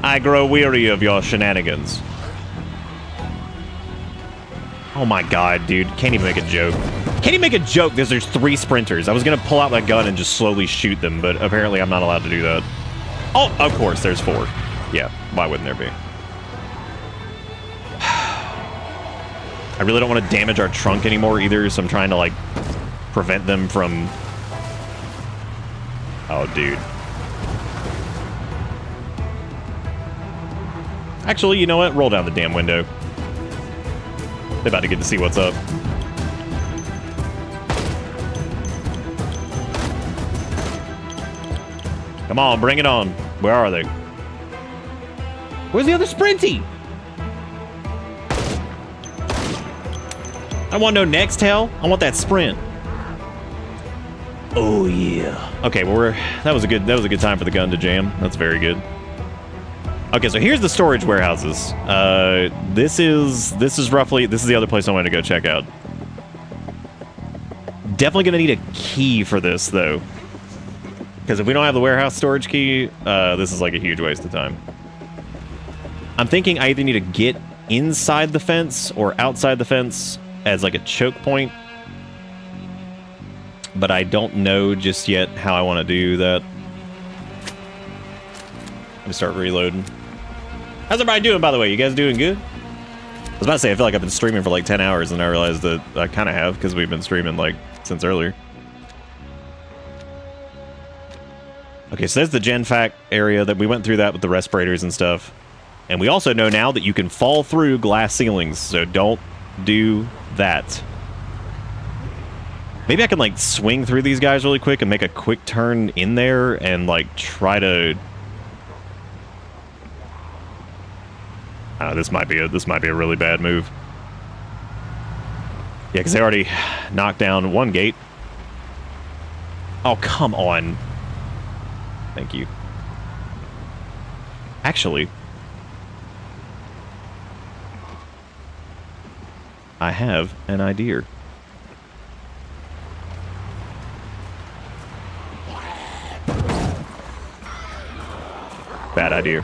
B: I grow weary of your shenanigans. Oh my god, dude. Can't even make a joke. Can't even make a joke because there's 3 sprinters. I was going to pull out my gun and just slowly shoot them, but apparently I'm not allowed to do that. Oh, of course, there's 4. Yeah, why wouldn't there be? I really don't want to damage our trunk anymore either, so I'm trying to, like, prevent them from Oh, dude. Actually, you know what? Roll down the damn window. They're about to get to see what's up. Come on, bring it on. Where are they? Where's the other Sprinty? I want no next tail. I want that sprint. Oh yeah. Okay, well that was a good time for the gun to jam. That's very good. Okay, so here's the storage warehouses. This is the other place I wanted to go check out. Definitely gonna need a key for this though. Because if we don't have the warehouse storage key, this is like a huge waste of time. I'm thinking I either need to get inside the fence or outside the fence as like a choke point. But I don't know just yet how I want to do that. Let me start reloading. How's everybody doing, by the way? You guys doing good? I was about to say, I feel like I've been streaming for like 10 hours, and I realized that I kind of have, because we've been streaming like since earlier. Okay, so there's the Gen Fac area that we went through that with the respirators and stuff. And we also know now that you can fall through glass ceilings, so don't do that. Maybe I can like swing through these guys really quick and make a quick turn in there and like try to... this might be a really bad move. Yeah, because they already knocked down one gate. Oh, come on. Thank you. Actually, I have an idea. Bad idea.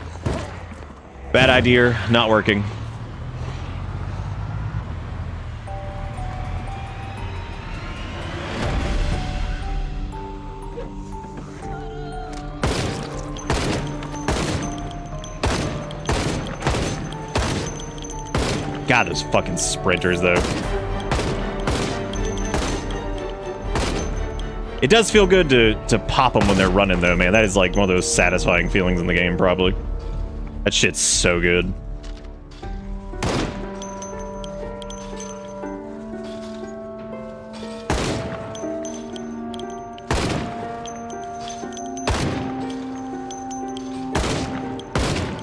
B: Bad idea, not working. God, those fucking sprinters, though. It does feel good to pop them when they're running, though, man. That is like one of those satisfying feelings in the game, probably. That shit's so good.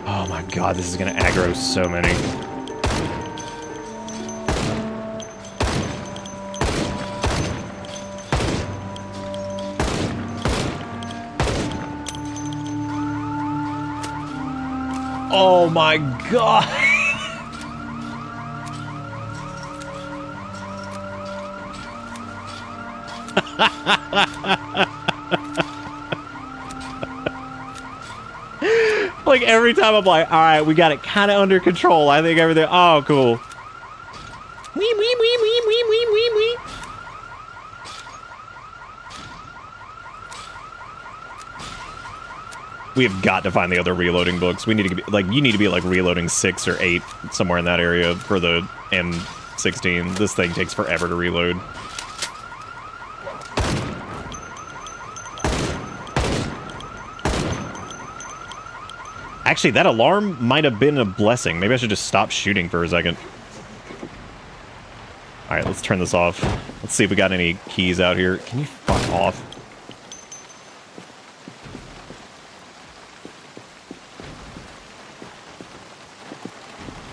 B: Oh my god, this is gonna aggro so many. Oh my god! Like every time I'm like, all right, we got it kind of under control. I think everything. Oh, cool. Wee wee wee wee wee wee wee wee. We have got to find the other reloading books. We need to be like, you need to be like reloading 6 or 8 somewhere in that area for the M16. This thing takes forever to reload. Actually, that alarm might have been a blessing. Maybe I should just stop shooting for a second. All right, let's turn this off. Let's see if we got any keys out here. Can you fuck off?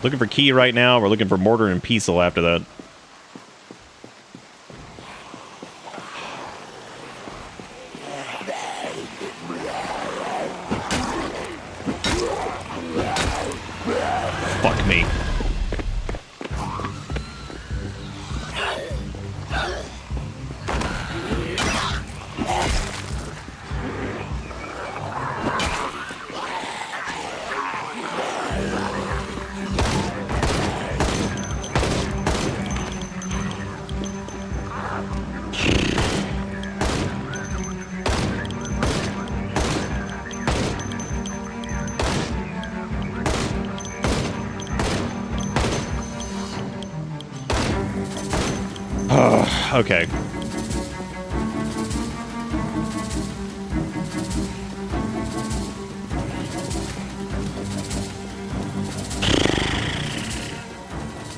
B: Looking for key right now. We're looking for mortar and pestle after that. Fuck me. Okay.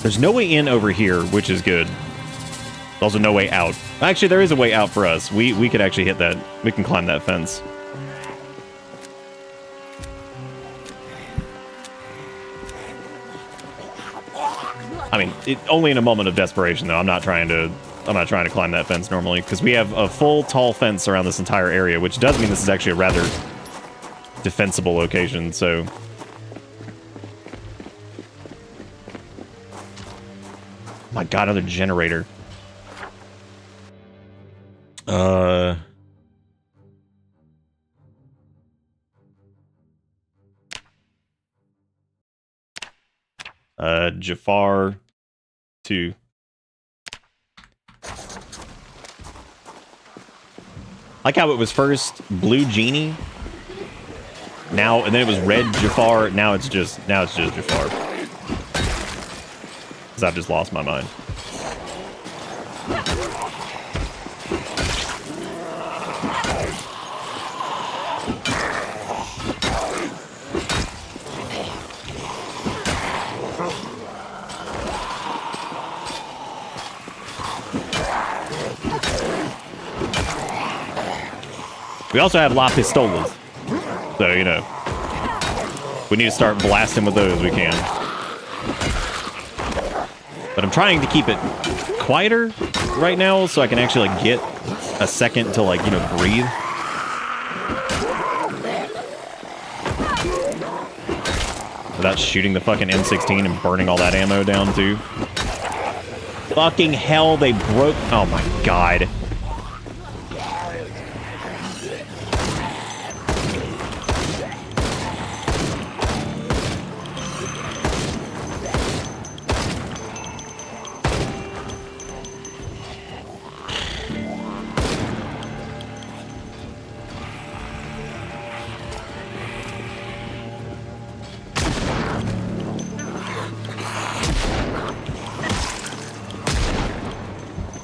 B: There's no way in over here, which is good. There's also no way out. Actually, there is a way out for us. We could actually hit that. We can climb that fence. I mean, only in a moment of desperation, though. I'm not trying to climb that fence normally, because we have a full tall fence around this entire area, which does mean this is actually a rather defensible location, so... My god, another generator. Jafar 2. Like how it was first blue genie, now, and then it was red Jafar. Now it's just Jafar. Because I've just lost my mind. We also have La Pistolas. So, you know, we need to start blasting with those, we can. But I'm trying to keep it quieter right now so I can actually, like, get a second to, like, you know, breathe. Without shooting the fucking M16 and burning all that ammo down, too. Fucking hell, they broke... Oh, my God.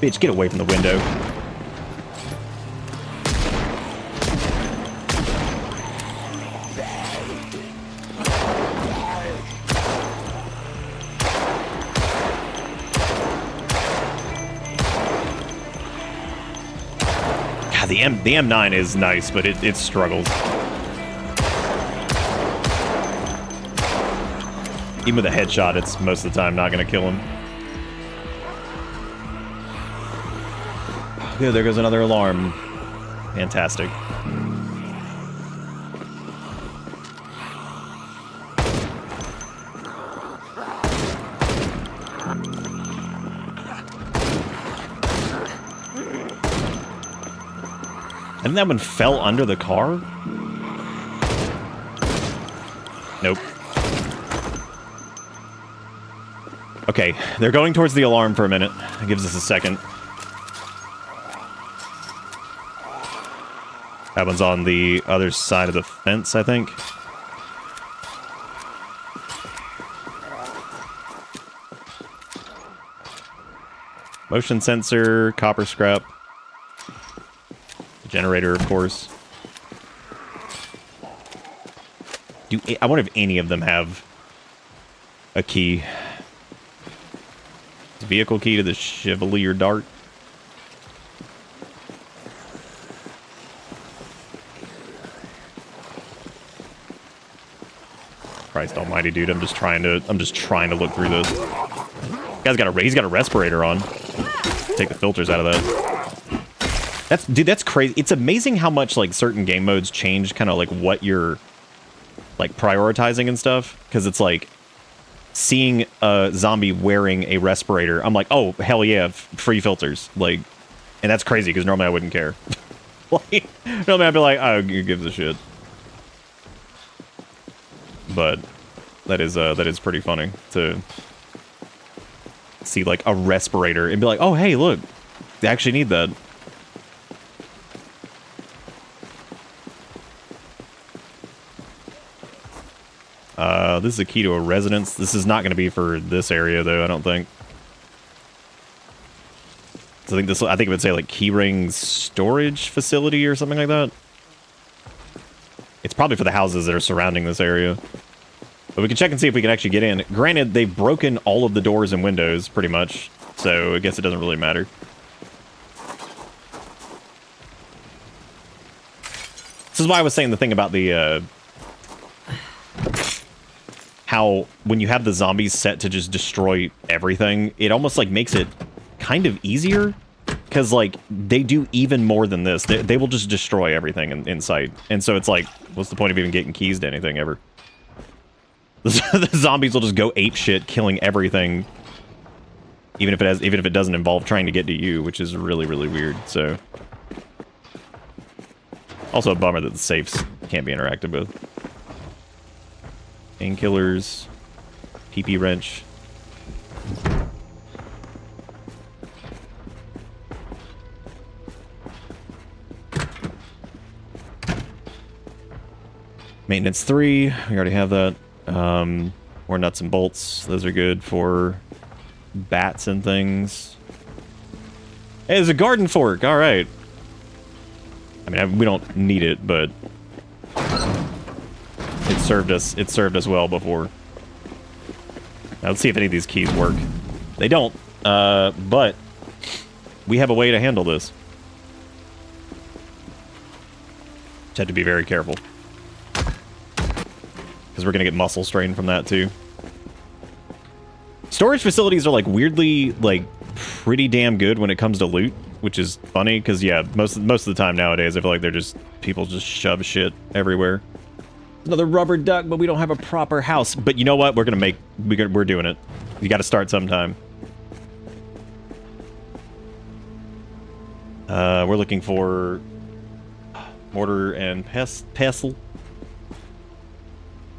B: Bitch, get away from the window. God, the M9 is nice, but it struggles. Even with a headshot, it's most of the time not going to kill him. Yeah, there goes another alarm. Fantastic. And that one fell under the car? Nope. Okay, they're going towards the alarm for a minute. It gives us a second. That one's on the other side of the fence, I think. Motion sensor, copper scrap. Generator, of course. I wonder if any of them have a key. Vehicle key to the Chevalier Dart. Christ almighty, dude, I'm just trying to look through this. He's got a respirator on. Take the filters out of that. That's crazy. It's amazing how much, like, certain game modes change kind of like what you're, like, prioritizing and stuff. Because it's like seeing a zombie wearing a respirator, I'm like, oh, hell yeah, free filters. Like, and that's crazy because normally I wouldn't care. Like, normally I'd be like, oh, who gives a shit. But that is pretty funny to see, like, a respirator and be like, oh, hey, look, they actually need that. This is a key to a residence. This is not going to be for this area, though, I don't think. So I think it would say, like, keyring storage facility or something like that. It's probably for the houses that are surrounding this area. But we can check and see if we can actually get in. Granted, they've broken all of the doors and windows, pretty much. So I guess it doesn't really matter. This is why I was saying the thing about the, how when you have the zombies set to just destroy everything, it almost like makes it kind of easier. Because, like, they do even more than this. They will just destroy everything in sight. And so it's like, what's the point of even getting keys to anything ever? The zombies will just go ape shit, killing everything. Even if it doesn't involve trying to get to you, which is really, really weird, so. Also a bummer that the safes can't be interacted with. Painkillers. PP wrench. Maintenance 3, we already have that. More nuts and bolts. Those are good for bats and things. Hey, there's a garden fork. All right. I mean, we don't need it, but it served us. It served us well before. Now, let's see if any of these keys work. They don't. But we have a way to handle this. Just have to be very careful. Because we're going to get muscle strain from that, too. Storage facilities are, like, weirdly, like, pretty damn good when it comes to loot. Which is funny, because, yeah, most of the time nowadays, I feel like they're just... People just shove shit everywhere. Another rubber duck, but we don't have a proper house. But you know what? We're going to make... We're doing it. You got to start sometime. We're looking for... mortar and pestle.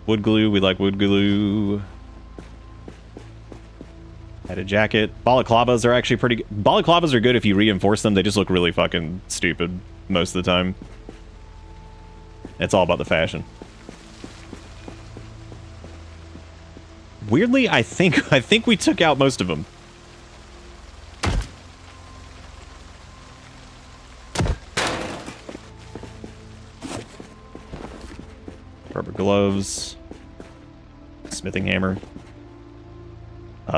B: Wood glue, we like wood glue. Had a jacket. Balaclavas are actually pretty good. Balaclavas are good if you reinforce them. They just look really fucking stupid most of the time. It's all about the fashion. Weirdly, I think we took out most of them. Rubber gloves. Smithing hammer.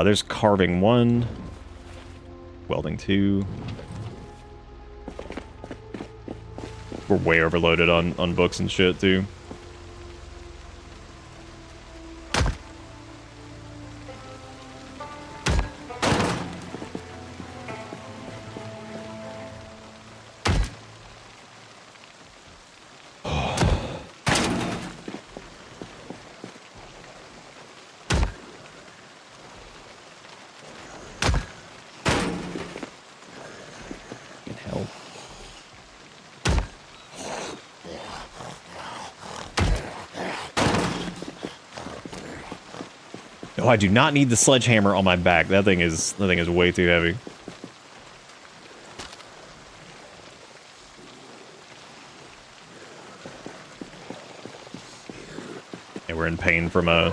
B: There's carving 1. Welding 2. We're way overloaded on books and shit, too. Oh, I do not need the sledgehammer on my back. That thing is way too heavy. And we're in pain from a...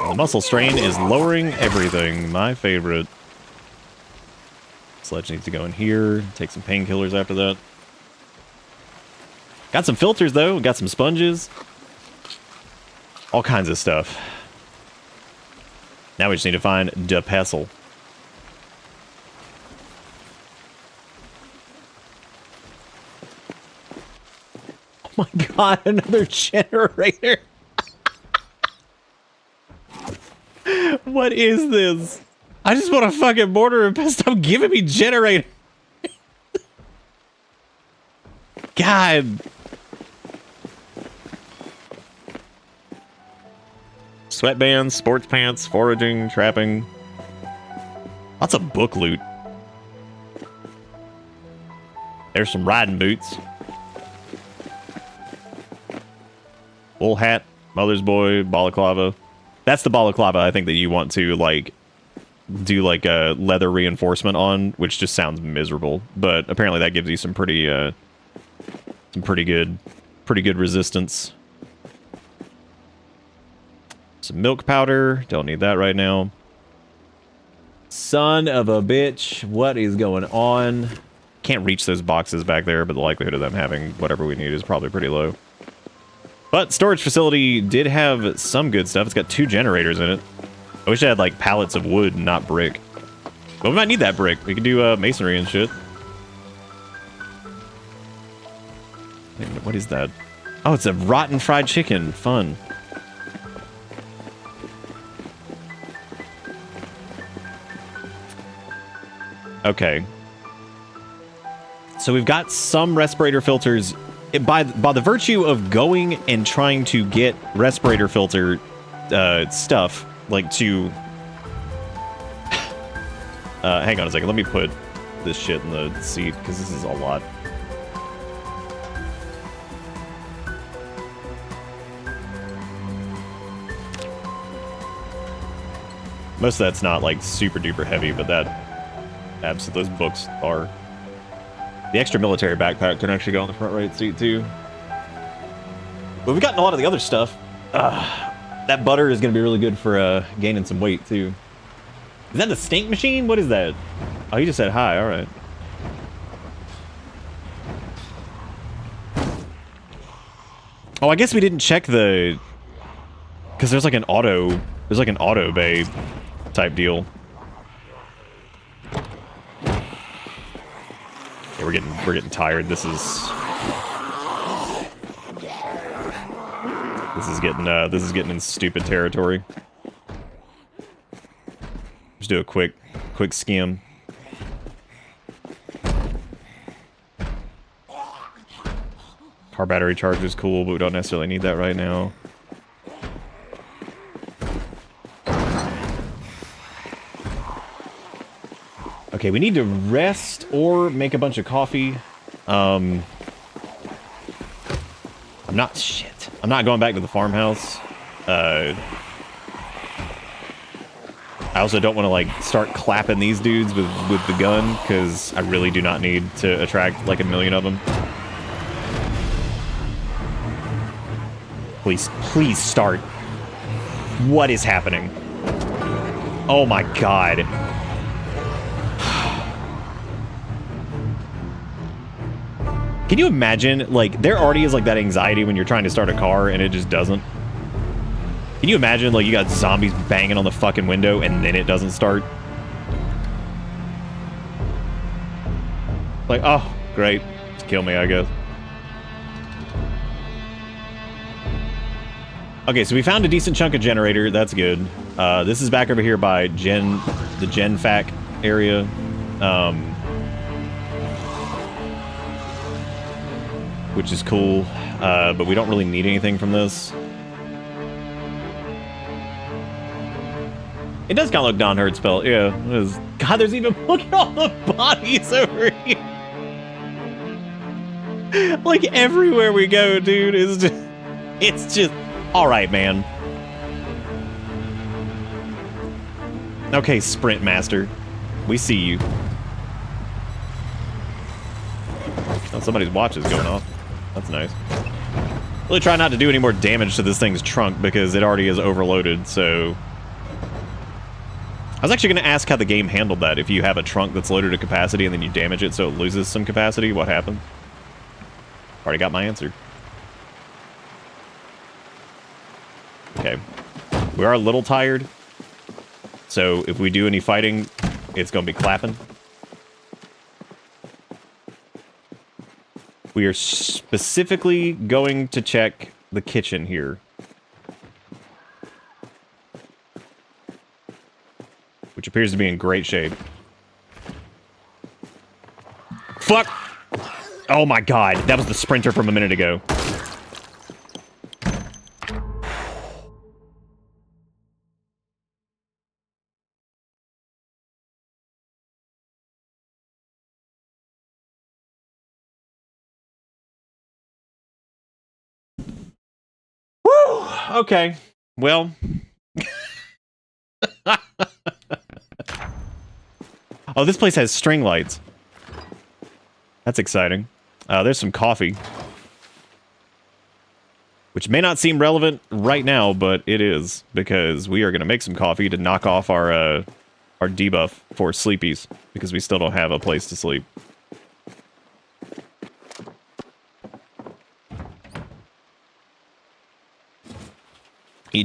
B: The muscle strain is lowering everything. My favorite. Sledge needs to go in here. Take some painkillers after that. Got some filters, though. Got some sponges. All kinds of stuff. Now we just need to find the pestle. Oh my god, another generator. What is this? I just want a fucking mortar and pestle. Stop giving me generator. God. Sweatbands, sports pants, foraging, trapping. Lots of book loot. There's some riding boots. Wool hat, mother's boy, balaclava. That's the balaclava I think that you want to, like, do, like, a leather reinforcement on, which just sounds miserable. But apparently that gives you some pretty good resistance. Some milk powder. Don't need that right now. Son of a bitch. What is going on? Can't reach those boxes back there, but the likelihood of them having whatever we need is probably pretty low. But storage facility did have some good stuff. It's got 2 generators in it. I wish I had like pallets of wood and not brick. But we might need that brick. We can do masonry and shit. What is that? Oh, it's a rotten fried chicken. Fun. Okay. So we've got some respirator filters. By the virtue of going and trying to get respirator filter stuff, like to... hang on a second. Let me put this shit in the seat, because this is a lot. Most of that's not, like, super duper heavy, but those books are. The extra military backpack can actually go on the front right seat, too. But we've gotten a lot of the other stuff. That butter is going to be really good for gaining some weight, too. Is that the stink machine? What is that? Oh, you just said hi. All right. Oh, I guess we didn't check the... Because there's like an auto... There's like an auto bay type deal. Yeah, we're getting tired. This is getting in stupid territory. Just do a quick skim. Car battery charger is cool, but we don't necessarily need that right now. Okay, we need to rest or make a bunch of coffee. I'm not going back to the farmhouse. I also don't want to like start clapping these dudes with the gun, because I really do not need to attract like 1 million of them. Please start. What is happening? Oh my god. Can you imagine, like, there already is, like, that anxiety when you're trying to start a car and it just doesn't? Can you imagine, like, you got zombies banging on the fucking window and then it doesn't start? Like, oh, great. Just kill me, I guess. Okay, so we found a decent chunk of generator. That's good. This is back over here by the GenFac area. Which is cool, but we don't really need anything from this. It does kind of look Don Hurt spell, yeah. It is. God, there's even, look at all the bodies over here. Like everywhere we go, dude, it's just, all right, man. Okay, Sprint Master, we see you. Oh, somebody's watch is going off. That's nice. Really try not to do any more damage to this thing's trunk because it already is overloaded, so... I was actually going to ask how the game handled that. If you have a trunk that's loaded to capacity and then you damage it so it loses some capacity, what happens? Already got my answer. Okay. We are a little tired, so if we do any fighting, it's going to be clapping. We are specifically going to check the kitchen here. Which appears to be in great shape. Fuck! Oh my god, that was the sprinter from a minute ago. Woo! Okay, well... Oh, this place has string lights. That's exciting. There's some coffee. Which may not seem relevant right now, but it is. Because we are going to make some coffee to knock off our debuff for sleepies. Because we still don't have a place to sleep.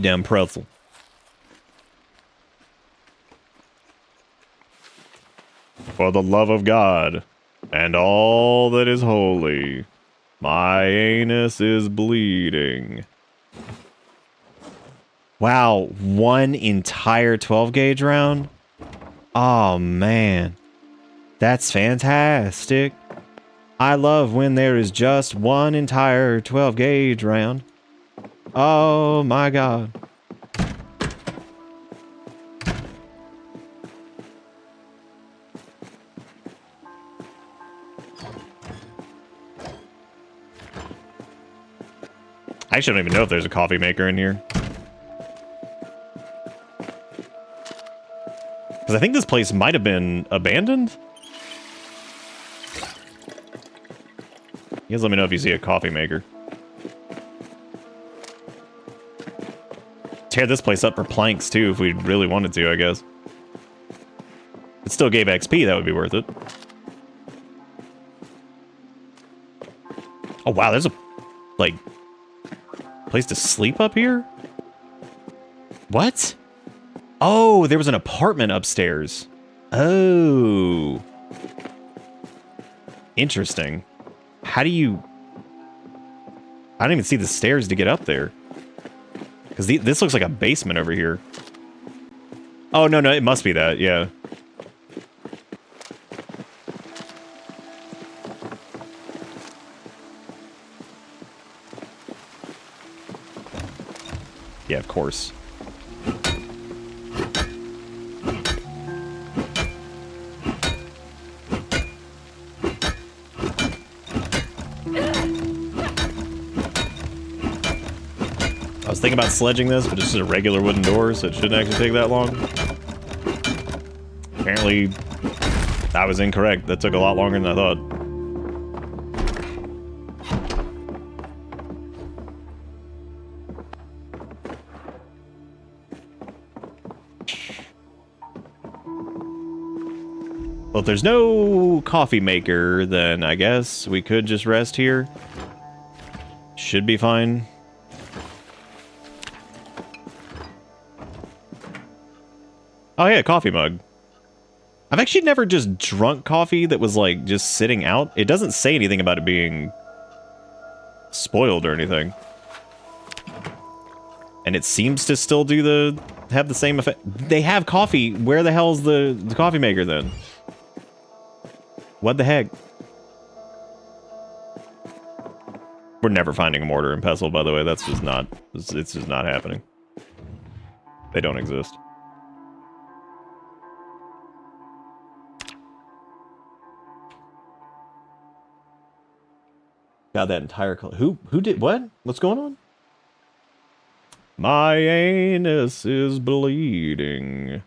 B: Eat damn pretzel. For the love of God and all that is holy, my anus is bleeding. Wow, one entire 12 gauge round? Oh man, that's fantastic. I love when there is just one entire 12 gauge round. Oh my God. I actually don't even know if there's a coffee maker in here. Because I think this place might have been abandoned. You guys let me know if you see a coffee maker. Tear this place up for planks too if we really wanted to, I guess. If it still gave XP, that would be worth it. Oh wow, there's a, like, place to sleep up here? What? Oh, there was an apartment upstairs. Oh. Interesting. How do you... I don't even see the stairs to get up there. Because this looks like a basement over here. Oh, no, it must be that, yeah. Yeah, of course. I was thinking about sledging this, but this is a regular wooden door, so it shouldn't actually take that long. Apparently, I was incorrect. That took a lot longer than I thought. Well, if there's no coffee maker, then I guess we could just rest here. Should be fine. Oh yeah, coffee mug. I've actually never just drunk coffee that was like just sitting out. It doesn't say anything about it being spoiled or anything. And it seems to still have the same effect. They have coffee. Where the hell's the coffee maker then? What the heck? We're never finding a mortar and pestle, by the way. That's just not, it's just not happening. They don't exist. Got that entire color. Who did what? What's going on? My anus is bleeding.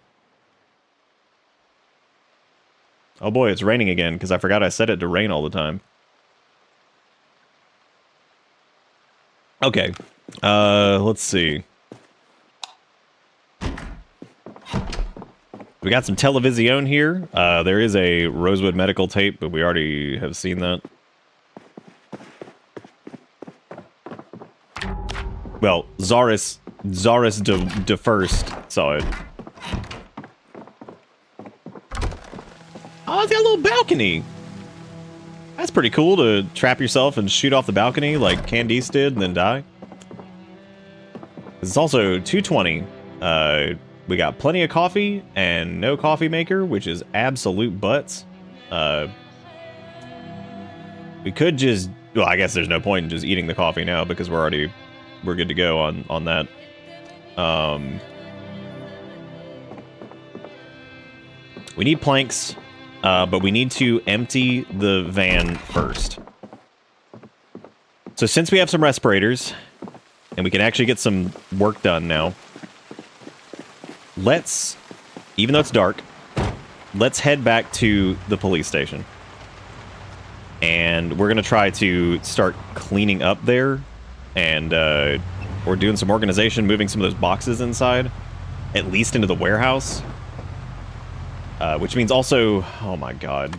B: Oh boy, it's raining again because I forgot I set it to rain all the time. Okay. Let's see. We got some television here. There is a Rosewood medical tape, but we already have seen that. Well, Zaris de First saw it. Oh, it's got a little balcony. That's pretty cool to trap yourself and shoot off the balcony like Candice did and then die. It's also 2:20. We got plenty of coffee and no coffee maker, which is absolute butts. We could just... Well, I guess there's no point in just eating the coffee now because we're good to go on that. We need planks, but we need to empty the van first. So since we have some respirators, and we can actually get some work done now, let's, even though it's dark, let's head back to the police station. And we're going to try to start cleaning up there. And we're doing some organization, moving some of those boxes inside, at least into the warehouse. Which means also, oh my god.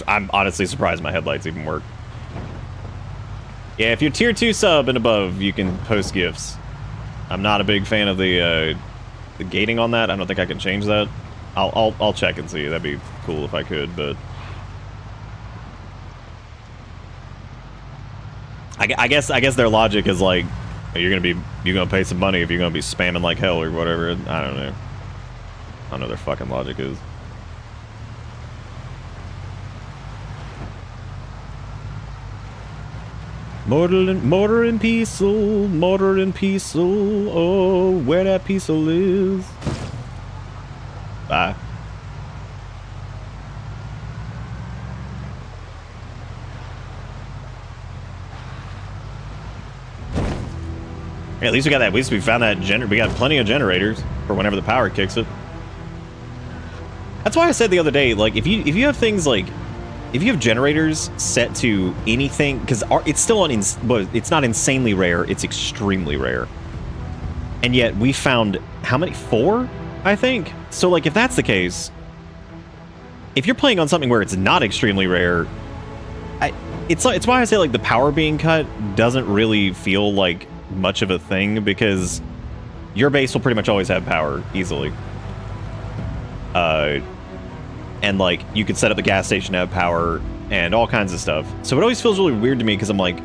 B: I'm honestly surprised my headlights even work. Yeah, if you're tier 2 sub and above, you can post gifts. I'm not a big fan of the gating on that. I don't think I can change that. I'll check and see. That'd be cool if I could, but I guess their logic is like you're gonna pay some money if you're gonna be spamming like hell or whatever. I don't know. I don't know what their fucking logic is. Mortar and Peaceful, Mortar and Peaceful, oh, where that Peaceful is. Bye. Yeah, at least we got that. At least we found that we got plenty of generators for whenever the power kicks it. That's why I said the other day, like, if you have things like, if you have generators set to anything, because it's still it's not insanely rare, it's extremely rare. And yet we found how many? 4, I think. So like, if that's the case, if you're playing on something where it's not extremely rare, it's why I say like the power being cut doesn't really feel like much of a thing, because your base will pretty much always have power easily. And like you could set up the gas station to have power and all kinds of stuff. So it always feels really weird to me because I'm like,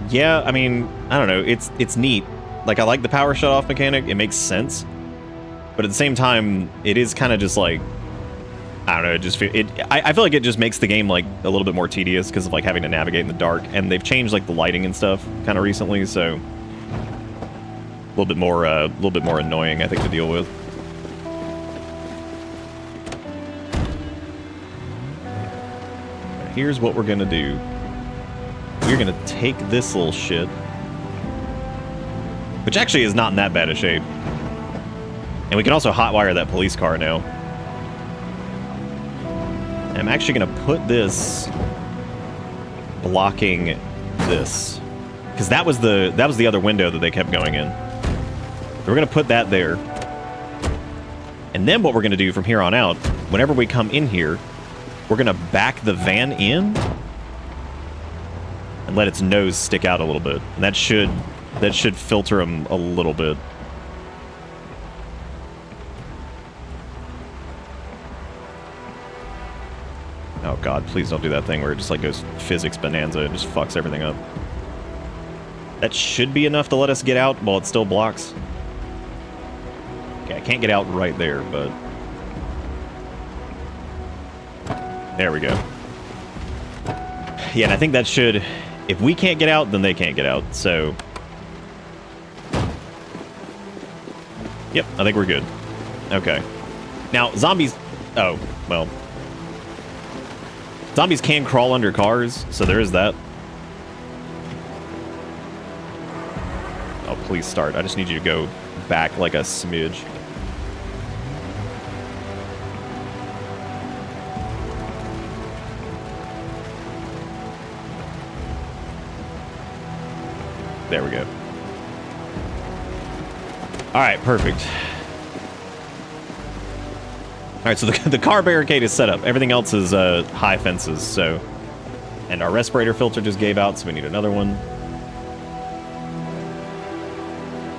B: yeah, I mean, I don't know, it's neat. Like I like the power shut off mechanic, it makes sense. But at the same time, it is kind of just like, I don't know, I feel like it just makes the game like a little bit more tedious because of like having to navigate in the dark, and they've changed like the lighting and stuff kind of recently, so a little bit more annoying, I think, to deal with. Here's what we're gonna do. We're gonna take this little shit, which actually is not in that bad a shape, and we can also hotwire that police car now. I'm actually gonna put this blocking this, because that was the other window that they kept going in. We're gonna put that there, and then what we're gonna do from here on out, whenever we come in here, we're gonna back the van in and let its nose stick out a little bit, and that should filter them a little bit. Oh god, please don't do that thing where it just like goes physics bonanza and just fucks everything up. That should be enough to let us get out while it still blocks. Okay, I can't get out right there, but there we go. Yeah, and I think that should, if we can't get out, then they can't get out, so yep, I think we're good. Okay. Now, zombies, oh, well, zombies can crawl under cars, so there is that. Oh, please start. I just need you to go back like a smidge. There we go. All right, perfect. All right, so the car barricade is set up. Everything else is high fences, so. And our respirator filter just gave out, so we need another one.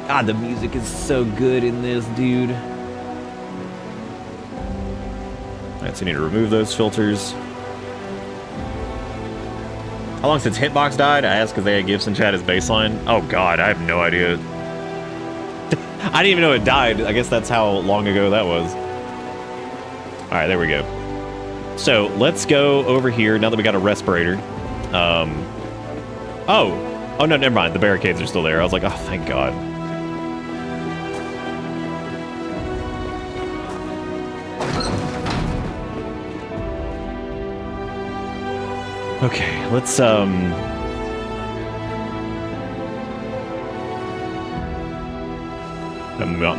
C: God, the music is so good in this, dude.
B: All right, so we need to remove those filters. How long since Hitbox died? I asked because they had Gibson chat as baseline. Oh god, I have no idea. I didn't even know it died. I guess that's how long ago that was. Alright, there we go. So, let's go over here now that we got a respirator. Oh, no, never mind. The barricades are still there. I was like, oh, thank god. Okay, let's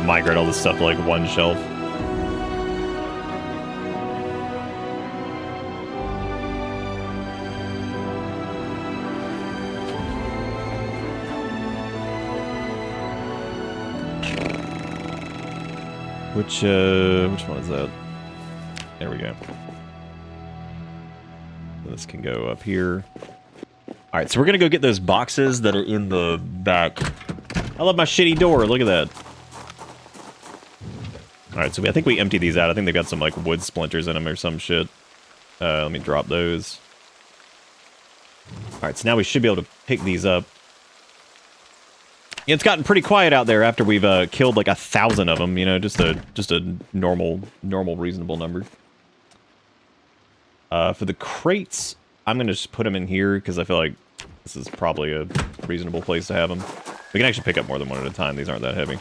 B: migrate all this stuff to like one shelf. Which one is that? There we go. This can go up here. All right, so we're gonna go get those boxes that are in the back I love my shitty door. Look at that. All right, so I think we empty these out. I think they've got some like wood splinters in them or some shit. Let me drop those. All right, so now we should be able to pick these up. It's gotten pretty quiet out there after we've killed like 1,000 of them. You know, just a normal reasonable number. For the crates, I'm gonna just put them in here because I feel like this is probably a reasonable place to have them. We can actually pick up more than one at a time. These aren't that heavy.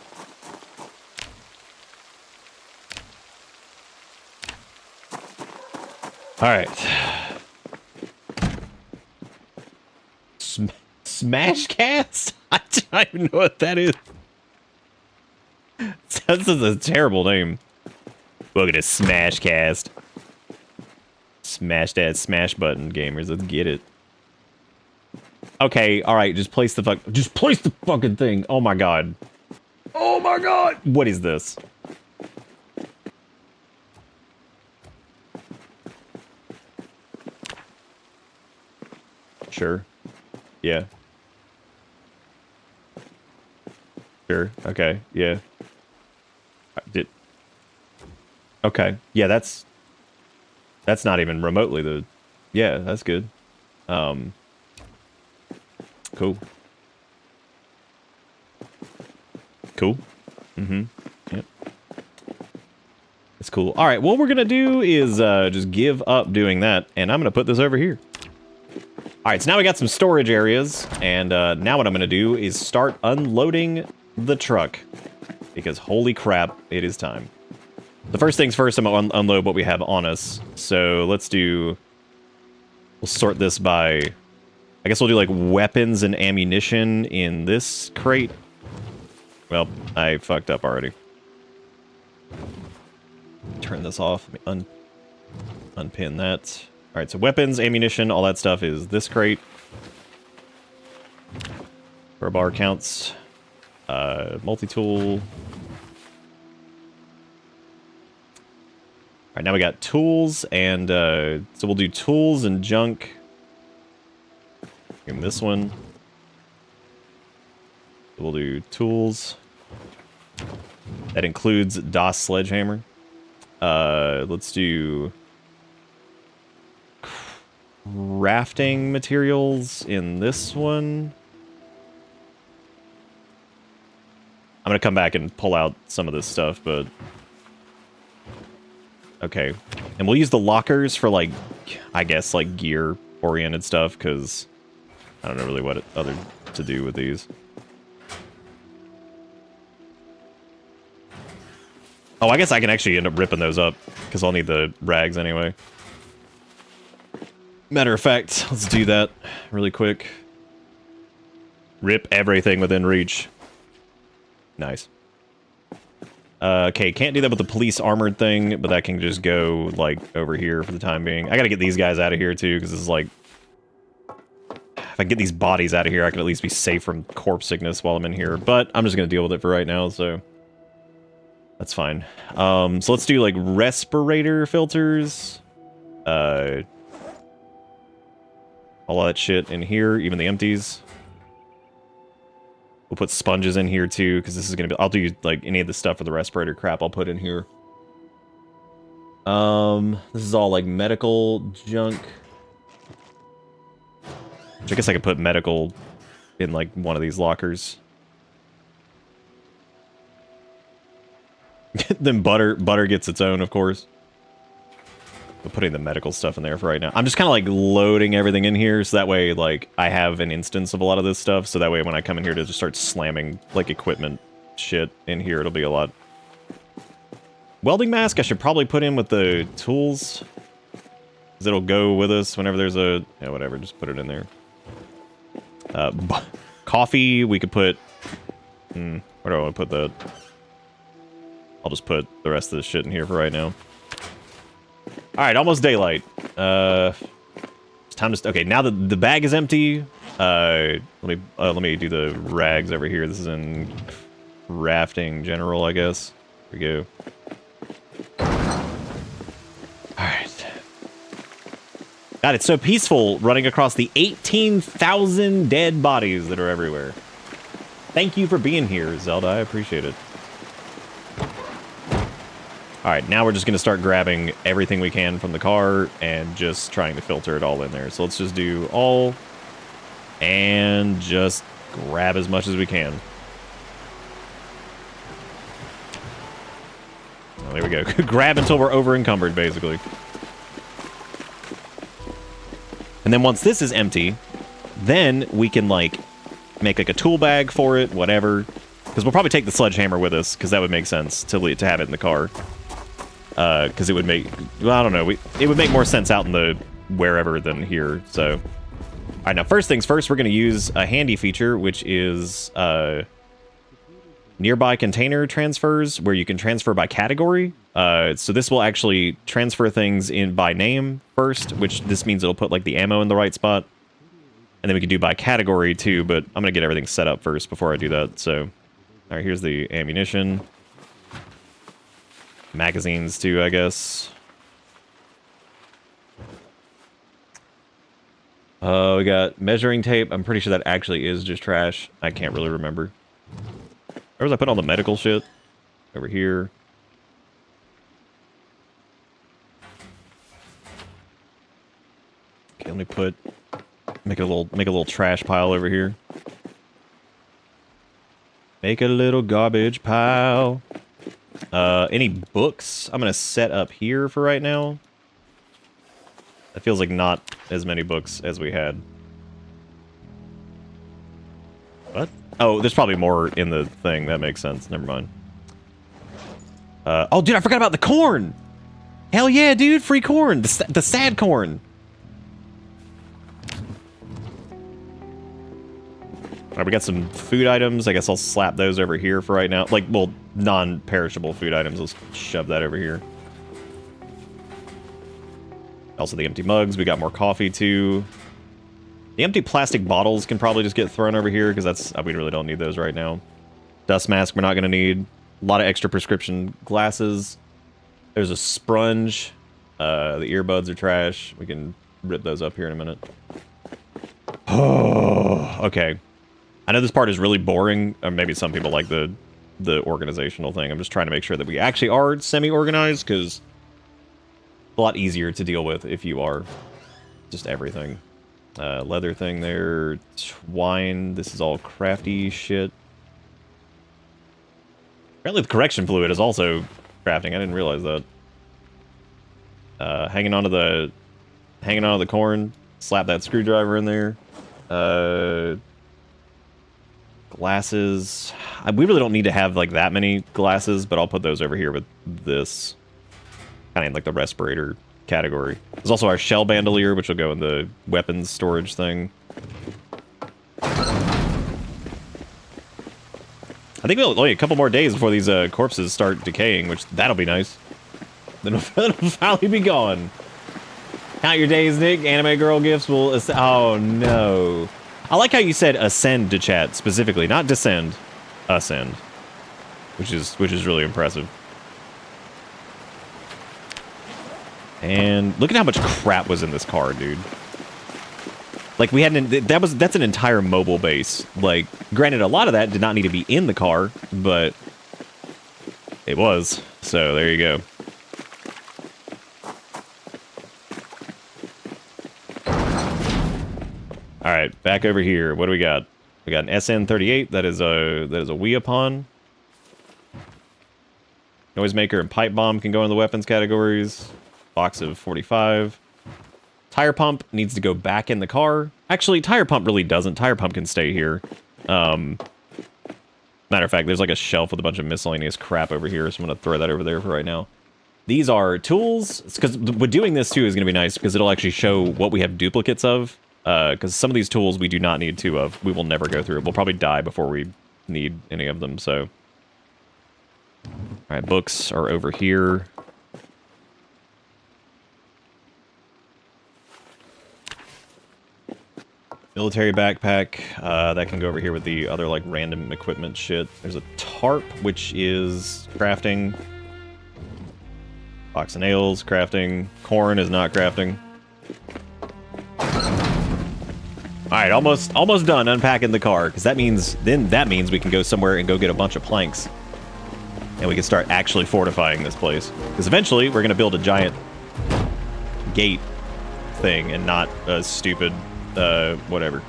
B: All right. Smash cast? I don't even know what that is. This is a terrible name. Look at this smash cast. Smash that smash button, gamers. Let's get it. Okay, all right. Just place the fucking thing. Oh my god. Oh my god. What is this? Sure. Yeah. Sure. Okay. Yeah. Okay. Yeah, that's not even remotely the... Yeah, that's good. Cool. Cool. Mm-hmm. Yep. It's cool. All right, what we're gonna do is just give up doing that, and I'm gonna put this over here. All right, so now we got some storage areas, and now what I'm gonna do is start unloading the truck, because holy crap, it is time. The first things first, I'm gonna unload what we have on us. So let's do... We'll sort this by... I guess we'll do like weapons and ammunition in this crate. Well, I fucked up already. Turn this off. Let me unpin that. All right, so weapons, ammunition, all that stuff is this crate. Crowbar counts. Multi-tool. All right, now we got tools, and so we'll do tools and junk in this one. We'll do tools. That includes DOS sledgehammer. Let's do crafting materials in this one. I'm gonna come back and pull out some of this stuff, but... Okay. And we'll use the lockers for, like, I guess, like, gear-oriented stuff, because I don't know really what other to do with these. Oh, I guess I can actually end up ripping those up, because I'll need the rags anyway. Matter of fact, let's do that really quick. Rip everything within reach. Nice. Okay, can't do that with the police armored thing, but that can just go, like, over here for the time being. I gotta get these guys out of here, too, because this is, like... If I get these bodies out of here, I can at least be safe from corpse sickness while I'm in here. But I'm just gonna deal with it for right now, so... That's fine. So let's do, like, respirator filters. All that shit in here, even the empties. We'll put sponges in here too, because this is gonna be... I'll do, like, any of the stuff for the respirator crap I'll put in here. This is all, like, medical junk. Which I guess I could put medical in, like, one of these lockers. Then butter gets its own, of course. We're putting the medical stuff in there for right now. I'm just kind of like loading everything in here, so that way, like, I have an instance of a lot of this stuff, so that way when I come in here to just start slamming, like, equipment shit in here, it'll be a lot. Welding mask I should probably put in with the tools, because it'll go with us whenever there's a... Yeah, whatever, just put it in there. Coffee, we could put... where do I want to put that? I'll just put the rest of this shit in here for right now. Alright, almost daylight. It's time to... Okay, now that the bag is empty, let me do the rags over here. This is in rafting general, I guess. Here we go. Alright. God, it's so peaceful running across the 18,000 dead bodies that are everywhere. Thank you for being here, Zelda. I appreciate it. All right, now we're just going to start grabbing everything we can from the car and just trying to filter it all in there. So let's just do all and just grab as much as we can. Oh, there we go. Grab until we're over encumbered, basically. And then once this is empty, then we can like make like a tool bag for it, whatever. Because we'll probably take the sledgehammer with us, because that would make sense to have it in the car. Because it would make, well, I don't know, it would make more sense out in the wherever than here. So, all right, now first things first, we're going to use a handy feature, which is nearby container transfers, where you can transfer by category. So this will actually transfer things in by name first, which this means it'll put like the ammo in the right spot. And then we can do by category too, but I'm going to get everything set up first before I do that. So, all right, here's the ammunition. Magazines too, I guess. We got measuring tape. I'm pretty sure that actually is just trash. I can't really remember. Where was I putting all the medical shit? Over here. Okay, let me make a little trash pile over here. Make a little garbage pile. Any books I'm gonna set up here for right now. It feels like not as many books as we had. What? Oh, there's probably more in the thing. That makes sense. Never mind. Oh, dude, I forgot about the corn! Hell yeah, dude! Free corn! The sad corn! Alright, we got some food items. I guess I'll slap those over here for right now. Like, well, non-perishable food items. Let's shove that over here. Also the empty mugs. We got more coffee, too. The empty plastic bottles can probably just get thrown over here, because we really don't need those right now. Dust mask we're not going to need. A lot of extra prescription glasses. There's a sponge. The earbuds are trash. We can rip those up here in a minute. Oh, okay. I know this part is really boring, or maybe some people like the organizational thing. I'm just trying to make sure that we actually are semi-organized, because it's a lot easier to deal with if you are just everything. Leather thing there, twine, this is all crafty shit. Apparently the correction fluid is also crafting, I didn't realize that. Hanging onto the corn, slap that screwdriver in there. Glasses. We really don't need to have like that many glasses, but I'll put those over here with this. Kind of in like the respirator category. There's also our shell bandolier, which will go in the weapons storage thing. I think we'll only a couple more days before these corpses start decaying, which that'll be nice. Then it'll finally be gone. Count your days, Nick. Anime girl gifts will. Oh no. I like how you said ascend to chat specifically, not descend, ascend, which is really impressive. And look at how much crap was in this car, dude. Like we had that's an entire mobile base. Like, granted, a lot of that did not need to be in the car, but it was. So there you go. All right, back over here. What do we got? We got an SN38. That is a Weapon. Noisemaker and pipe bomb can go in the weapons categories. Box of 45. Tire pump needs to go back in the car. Actually, tire pump really doesn't. Tire pump can stay here. Matter of fact, there's like a shelf with a bunch of miscellaneous crap over here, so I'm gonna throw that over there for right now. These are tools, because doing this too is gonna be nice because it'll actually show what we have duplicates of. Because some of these tools we do not need two of. We will never go through. We'll probably die before we need any of them, so. Alright, books are over here. Military backpack. That can go over here with the other, like, random equipment shit. There's a tarp, which is crafting. Box of nails, crafting. Corn is not crafting. All right, almost done unpacking the car, because that means we can go somewhere and go get a bunch of planks, and we can start actually fortifying this place. Because eventually we're gonna build a giant gate thing and not a stupid whatever.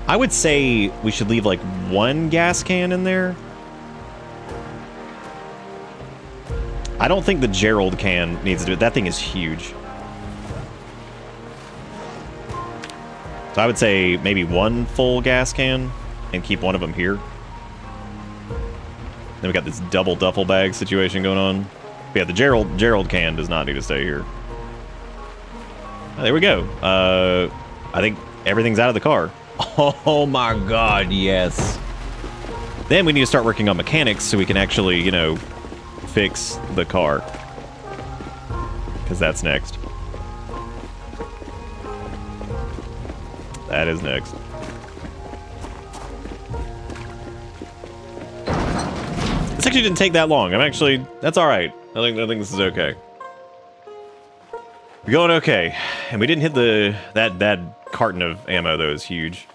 B: I would say we should leave like one gas can in there. I don't think the Gerald can needs to do it. That thing is huge. So I would say maybe one full gas can and keep one of them here. Then we got this double duffel bag situation going on. But yeah, the Gerald can does not need to stay here. Oh, there we go. I think everything's out of the car. Oh my god, yes. Then we need to start working on mechanics so we can actually, you know, fix the car. Because that's next. That is next. This actually didn't take that long. That's all right. I think this is okay. We're going okay. And we didn't hit that carton of ammo that was huge.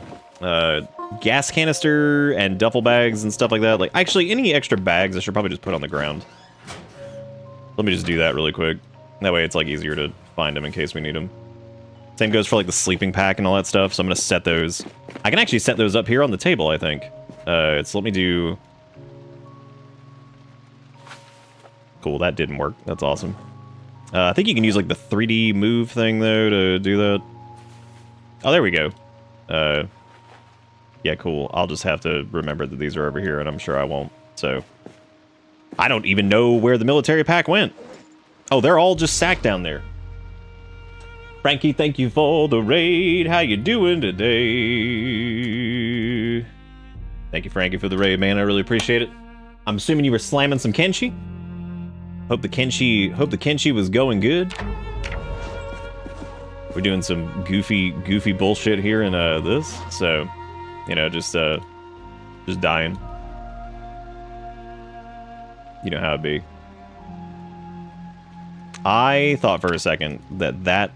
B: Gas canister and duffel bags and stuff like that. Like, actually, any extra bags I should probably just put on the ground. Let me just do that really quick. That way it's like easier to find them in case we need them. Same goes for like the sleeping pack and all that stuff. So I'm gonna set those. I can actually set those up here on the table, I think. So let me do. Cool, that didn't work. That's awesome. I think you can use like the 3D move thing though to do that. Oh, there we go. Yeah, cool. I'll just have to remember that these are over here, and I'm sure I won't. So I don't even know where the military pack went. Oh, they're all just sacked down there. Frankie, thank you for the raid. How you doing today? Thank you, Frankie, for the raid, man. I really appreciate it. I'm assuming you were slamming some Kenshi. Hope the Kenshi was going good. We're doing some goofy bullshit here in this, so you know, just dying. You know how it be. I thought for a second that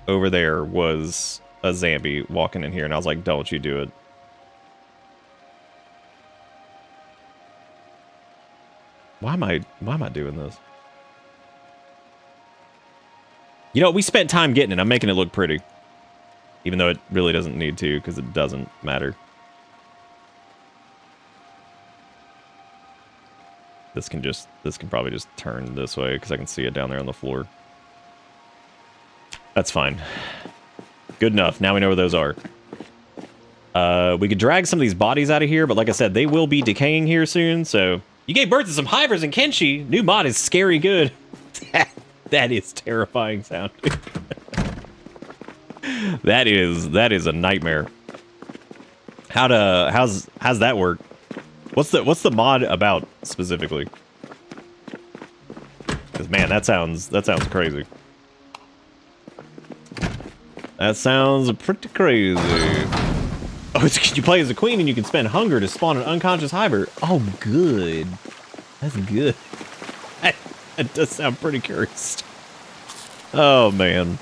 B: over there was a zombie walking in here, and I was like, don't you do it. Why am I doing this? You know, we spent time getting it. I'm making it look pretty. Even though it really doesn't need to, because it doesn't matter. This can probably just turn this way, because I can see it down there on the floor. That's fine. Good enough. Now we know where those are. We could drag some of these bodies out of here, but like I said, they will be decaying here soon, so... You gave birth to some hivers in Kenshi. New mod is scary good. That is terrifying sounding. That is a nightmare. How's that work? What's the mod about specifically? Because man, that sounds crazy. That sounds pretty crazy. Oh, you play as a queen and you can spend hunger to spawn an unconscious hiver. Oh, good. That's good. That does sound pretty curious. Oh, man.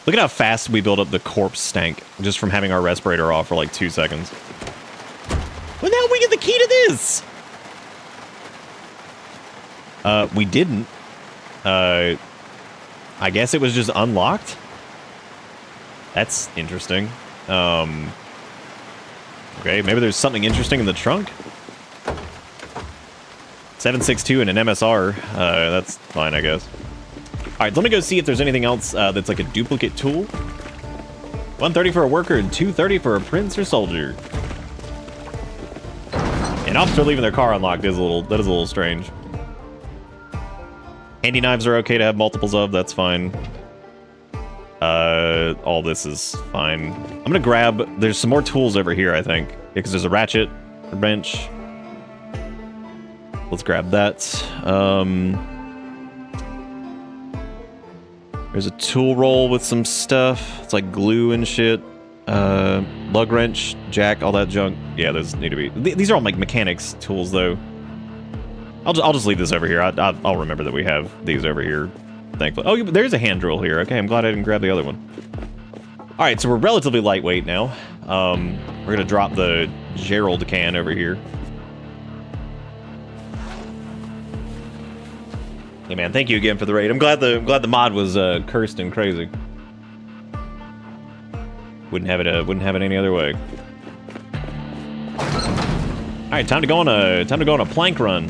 B: Look at how fast we build up the corpse stank just from having our respirator off for like 2 seconds. When the hell did we get the key to this? We didn't. I guess it was just unlocked. That's interesting. Okay, maybe there's something interesting in the trunk. 7.62 and an MSR. That's fine, I guess. All right, let me go see if there's anything else that's like a duplicate tool. 130 for a worker and 230 for a prince or soldier. An officer leaving their car unlocked that is a little strange. Handy knives are okay to have multiples of. That's fine. All this is fine. I'm gonna grab... There's some more tools over here, I think. Because there's a ratchet, a wrench. Let's grab that. There's a tool roll with some stuff. It's like glue and shit. Lug wrench, jack, all that junk. Yeah, those need to be... These are all like mechanics tools, though. I'll just leave this over here. I'll remember that we have these over here. thankfully. Oh, there's a hand drill here. Okay, I'm glad I didn't grab the other one. All right, so we're relatively lightweight now. We're gonna drop the Gerald can over here. Hey man, thank you again for the raid. I'm glad the mod was cursed and crazy. Wouldn't have it any other way. All right, time to go on a plank run.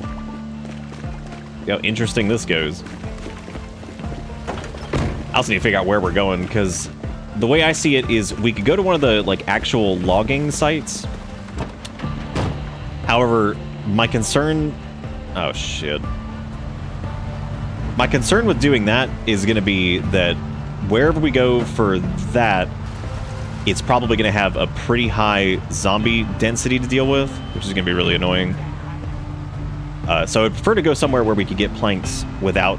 B: See how interesting this goes. I also need to figure out where we're going, because the way I see it is we could go to one of the like actual logging sites. However, my concern... Oh, shit. My concern with doing that is going to be that wherever we go for that, it's probably going to have a pretty high zombie density to deal with, which is going to be really annoying. So I'd prefer to go somewhere where we could get planks without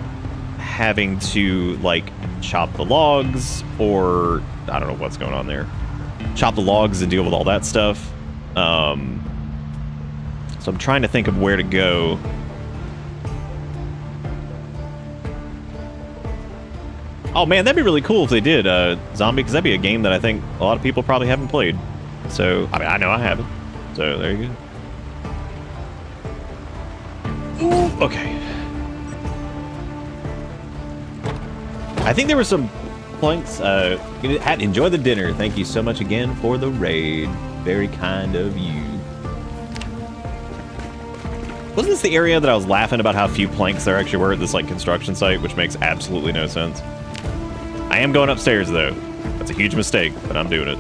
B: having to, like, chop the logs, or... I don't know what's going on there. Chop the logs and deal with all that stuff. So I'm trying to think of where to go. Oh man, that'd be really cool if they did Zombie, because that'd be a game that I think a lot of people probably haven't played. So, I mean, I know I haven't. So, there you go. Ooh, okay. I think there were some planks. Enjoy the dinner. Thank you so much again for the raid. Very kind of you. Wasn't this the area that I was laughing about how few planks there actually were at this like construction site, which makes absolutely no sense? I am going upstairs though. That's a huge mistake, but I'm doing it.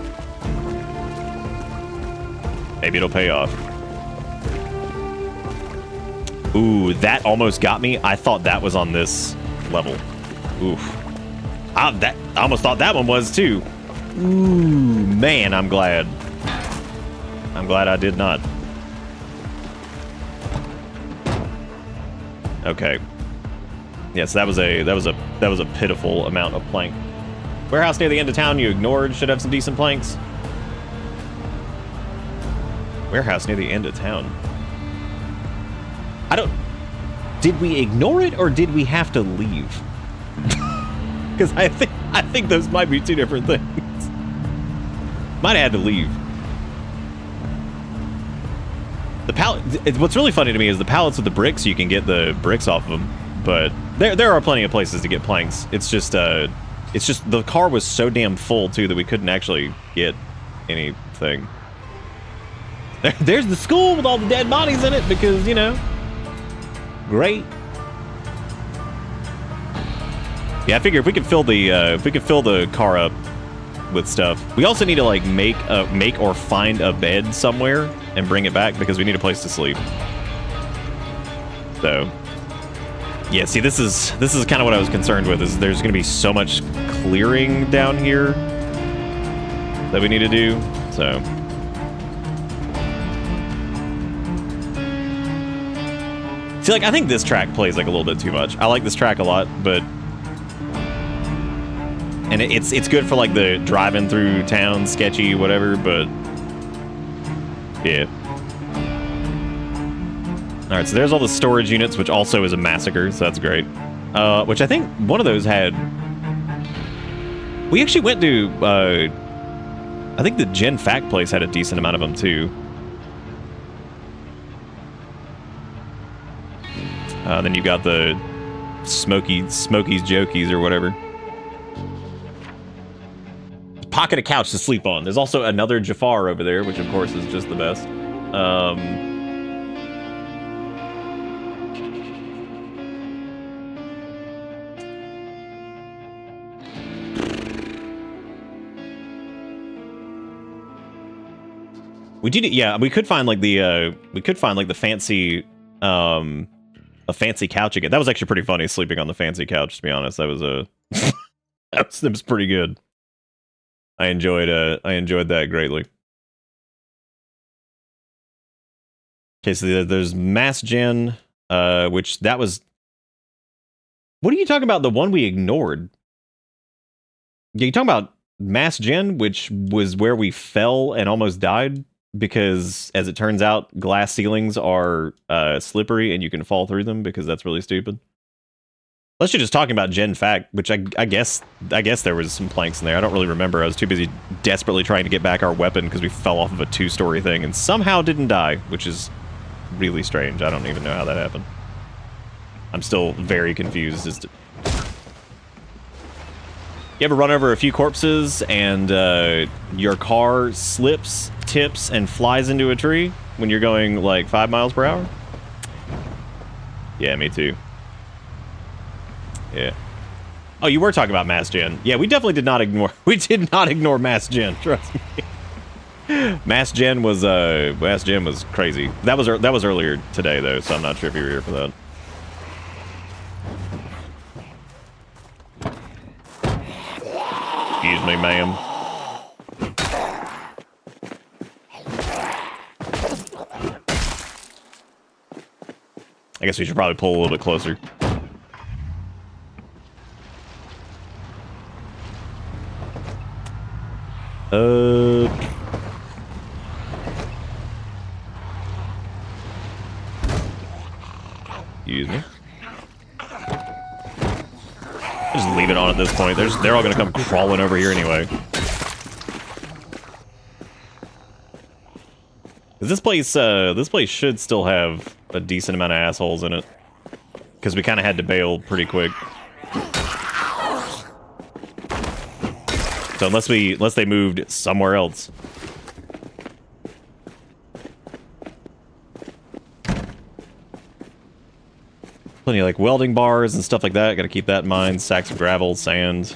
B: Maybe it'll pay off. Ooh, that almost got me. I thought that was on this level. Oof. I almost thought that one was too. Ooh, man, I'm glad. I'm glad I did not. Okay. Yes, that was a pitiful amount of plank. Warehouse near the end of town you ignored should have some decent planks. Warehouse near the end of town. Did we ignore it or did we have to leave? Because I think those might be two different things. Might have had to leave. The pallet. What's really funny to me is the pallets with the bricks. You can get the bricks off of them, but there are plenty of places to get planks. It's just the car was so damn full too that we couldn't actually get anything. There's the school with all the dead bodies in it because, you know, great. Yeah, I figure if we could fill the car up with stuff, we also need to like make or find a bed somewhere and bring it back because we need a place to sleep. So, yeah, see, this is kind of what I was concerned with. Is there's going to be so much clearing down here that we need to do. So. See, like, I think this track plays like a little bit too much. I like this track a lot, but... And it's good for like the driving through town, sketchy, whatever, but... Yeah. Alright, so there's all the storage units, which also is a massacre, so that's great. Which I think one of those had... We actually went to... I think the Gen Fact place had a decent amount of them, too. Then you got the Smokey's Jokies or whatever. Pocket a couch to sleep on. There's also another Jafar over there, which of course is just the best. We did, yeah. We could find like the fancy. A fancy couch again. That was actually pretty funny, sleeping on the fancy couch, to be honest. That was that was pretty good. I enjoyed that greatly. Okay, so there's Mass Gen, which that was... What are you talking about? The one we ignored? Yeah, you talking about Mass Gen, which was where we fell and almost died? Because, as it turns out, glass ceilings are slippery and you can fall through them because that's really stupid. Unless you're just talking about Gen Fact, which I guess there was some planks in there. I don't really remember. I was too busy desperately trying to get back our weapon because we fell off of a 2-story thing and somehow didn't die, which is really strange. I don't even know how that happened. I'm still very confused as to... You ever run over a few corpses and your car slips, tips, and flies into a tree when you're going like 5 miles per hour? Yeah, me too. Yeah. Oh, you were talking about Mass Gen. Yeah, we definitely did not ignore. We did not ignore Mass Gen. Trust me. Mass Gen was crazy. That was earlier today though, so I'm not sure if you were here for that. Excuse me, ma'am. I guess we should probably pull a little bit closer. Excuse me. Just leave it on at this point. They're all gonna come crawling over here anyway. This place should still have a decent amount of assholes in it, because we kind of had to bail pretty quick. So unless they moved somewhere else. Plenty of like welding bars and stuff like that. Got to keep that in mind. Sacks of gravel, sand.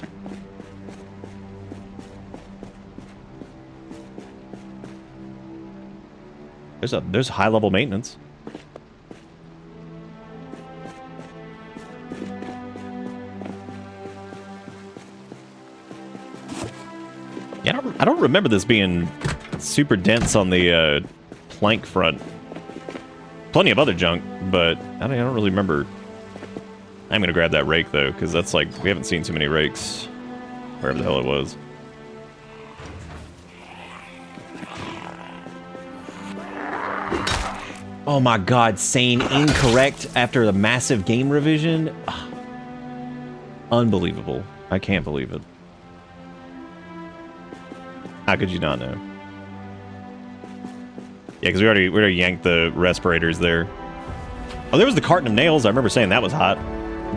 B: There's high level maintenance. Yeah, I don't remember this being super dense on the plank front. Plenty of other junk, but I don't really remember. I'm gonna grab that rake though, because that's like, we haven't seen too many rakes wherever the hell it was. Oh my god, saying incorrect after the massive game revision? Ugh. Unbelievable. I can't believe it. How could you not know? Yeah, because we already yanked the respirators there. Oh, there was the carton of nails. I remember saying that was hot.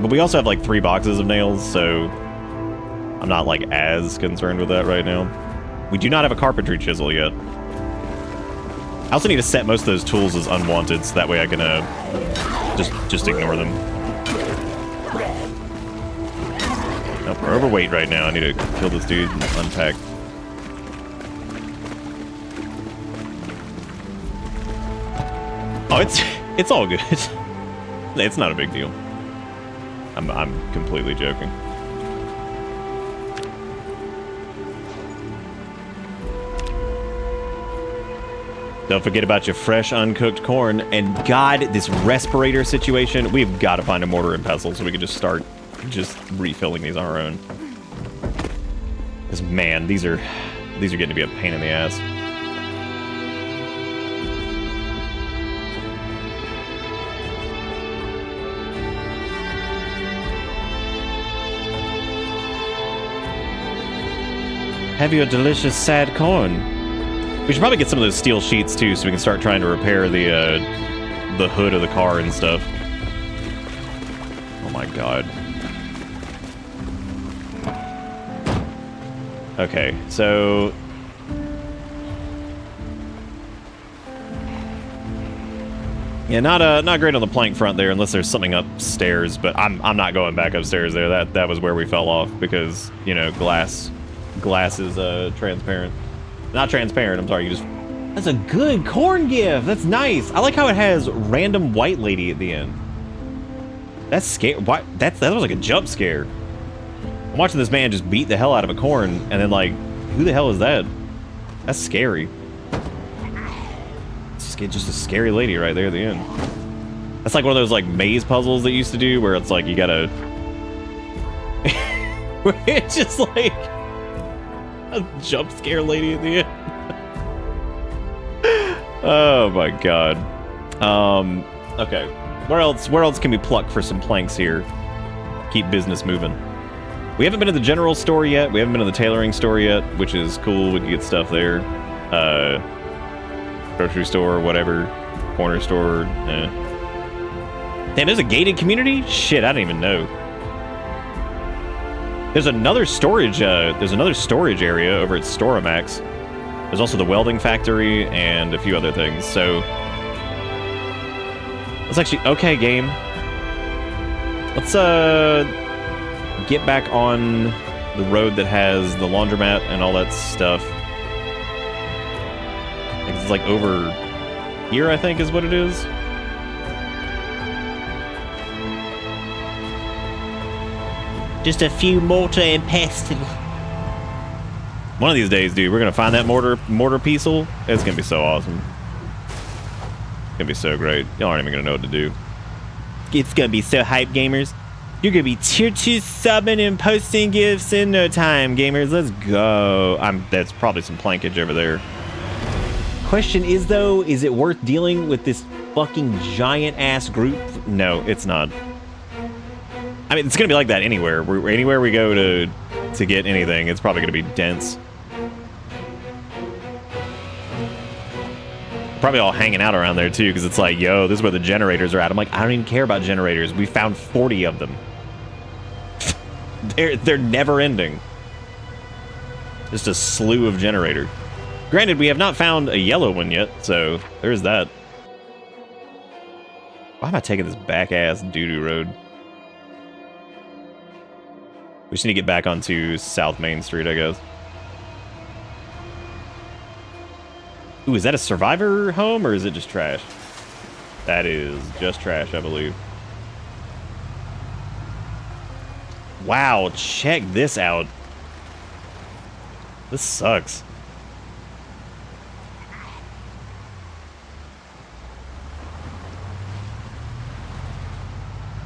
B: But we also have like 3 boxes of nails, so I'm not like as concerned with that right now. We do not have a carpentry chisel yet. I also need to set most of those tools as unwanted, so that way I can just ignore them. Nope, we're overweight right now. I need to kill this dude and unpack. Oh, it's all good. It's not a big deal. I'm completely joking. Don't forget about your fresh, uncooked corn. And God, this respirator situation, we've got to find a mortar and pestle so we can just start just refilling these on our own. Because man, these are getting to be a pain in the ass. Have your delicious sad corn. We should probably get some of those steel sheets too, so we can start trying to repair the hood of the car and stuff. Oh my god. Okay, so yeah, not great on the plank front there, unless there's something upstairs. But I'm not going back upstairs there. That was where we fell off because, you know, glass is transparent. Not transparent, I'm sorry, you just... That's a good corn gift! That's nice! I like how it has random white lady at the end. That's scary. Why? That was like a jump scare. I'm watching this man just beat the hell out of a corn, and then like, who the hell is that? That's scary. It's just a scary lady right there at the end. That's like one of those like maze puzzles they used to do, where it's like you gotta... it's just like... a jump scare lady at the end. Oh my god. Okay. Where else can we pluck for some planks here? keep business moving. We haven't been to the general store yet. We haven't been to the tailoring store yet, which is cool. We can get stuff there. Grocery store, whatever. Corner store. Damn, there's a gated community? Shit, I didn't even know. There's another storage. There's another storage area over at Storamax. There's also the welding factory and a few other things. So let's actually okay, game. Let's get back on the road that has the laundromat and all that stuff. I think it's like over here, I think is what it is.
C: Just a few mortar and pestle.
B: One of these days, dude, we're gonna find that mortar piecel. It's gonna be so awesome. It's gonna be so great. Y'all aren't even gonna know what to do.
C: It's gonna be so hype, gamers. You're gonna be tier 2 subbing and posting gifts in no time, gamers. Let's go.
B: That's probably some plankage over there.
C: Question is, though, is it worth dealing with this fucking giant ass group?
B: No, it's not. I mean, it's gonna be like that anywhere. Anywhere we go to get anything, it's probably gonna be dense. Probably all hanging out around there too, because it's like, yo, this is where the generators are at. I'm like, I don't even care about generators. We found 40 of them. They're never ending. Just a slew of generator. Granted, we have not found a yellow one yet, so there's that. Why am I taking this back ass doo-doo road? We just need to get back onto South Main Street, I guess. Ooh, is that a survivor home or is it just trash? That is just trash, I believe. Wow, check this out. This sucks.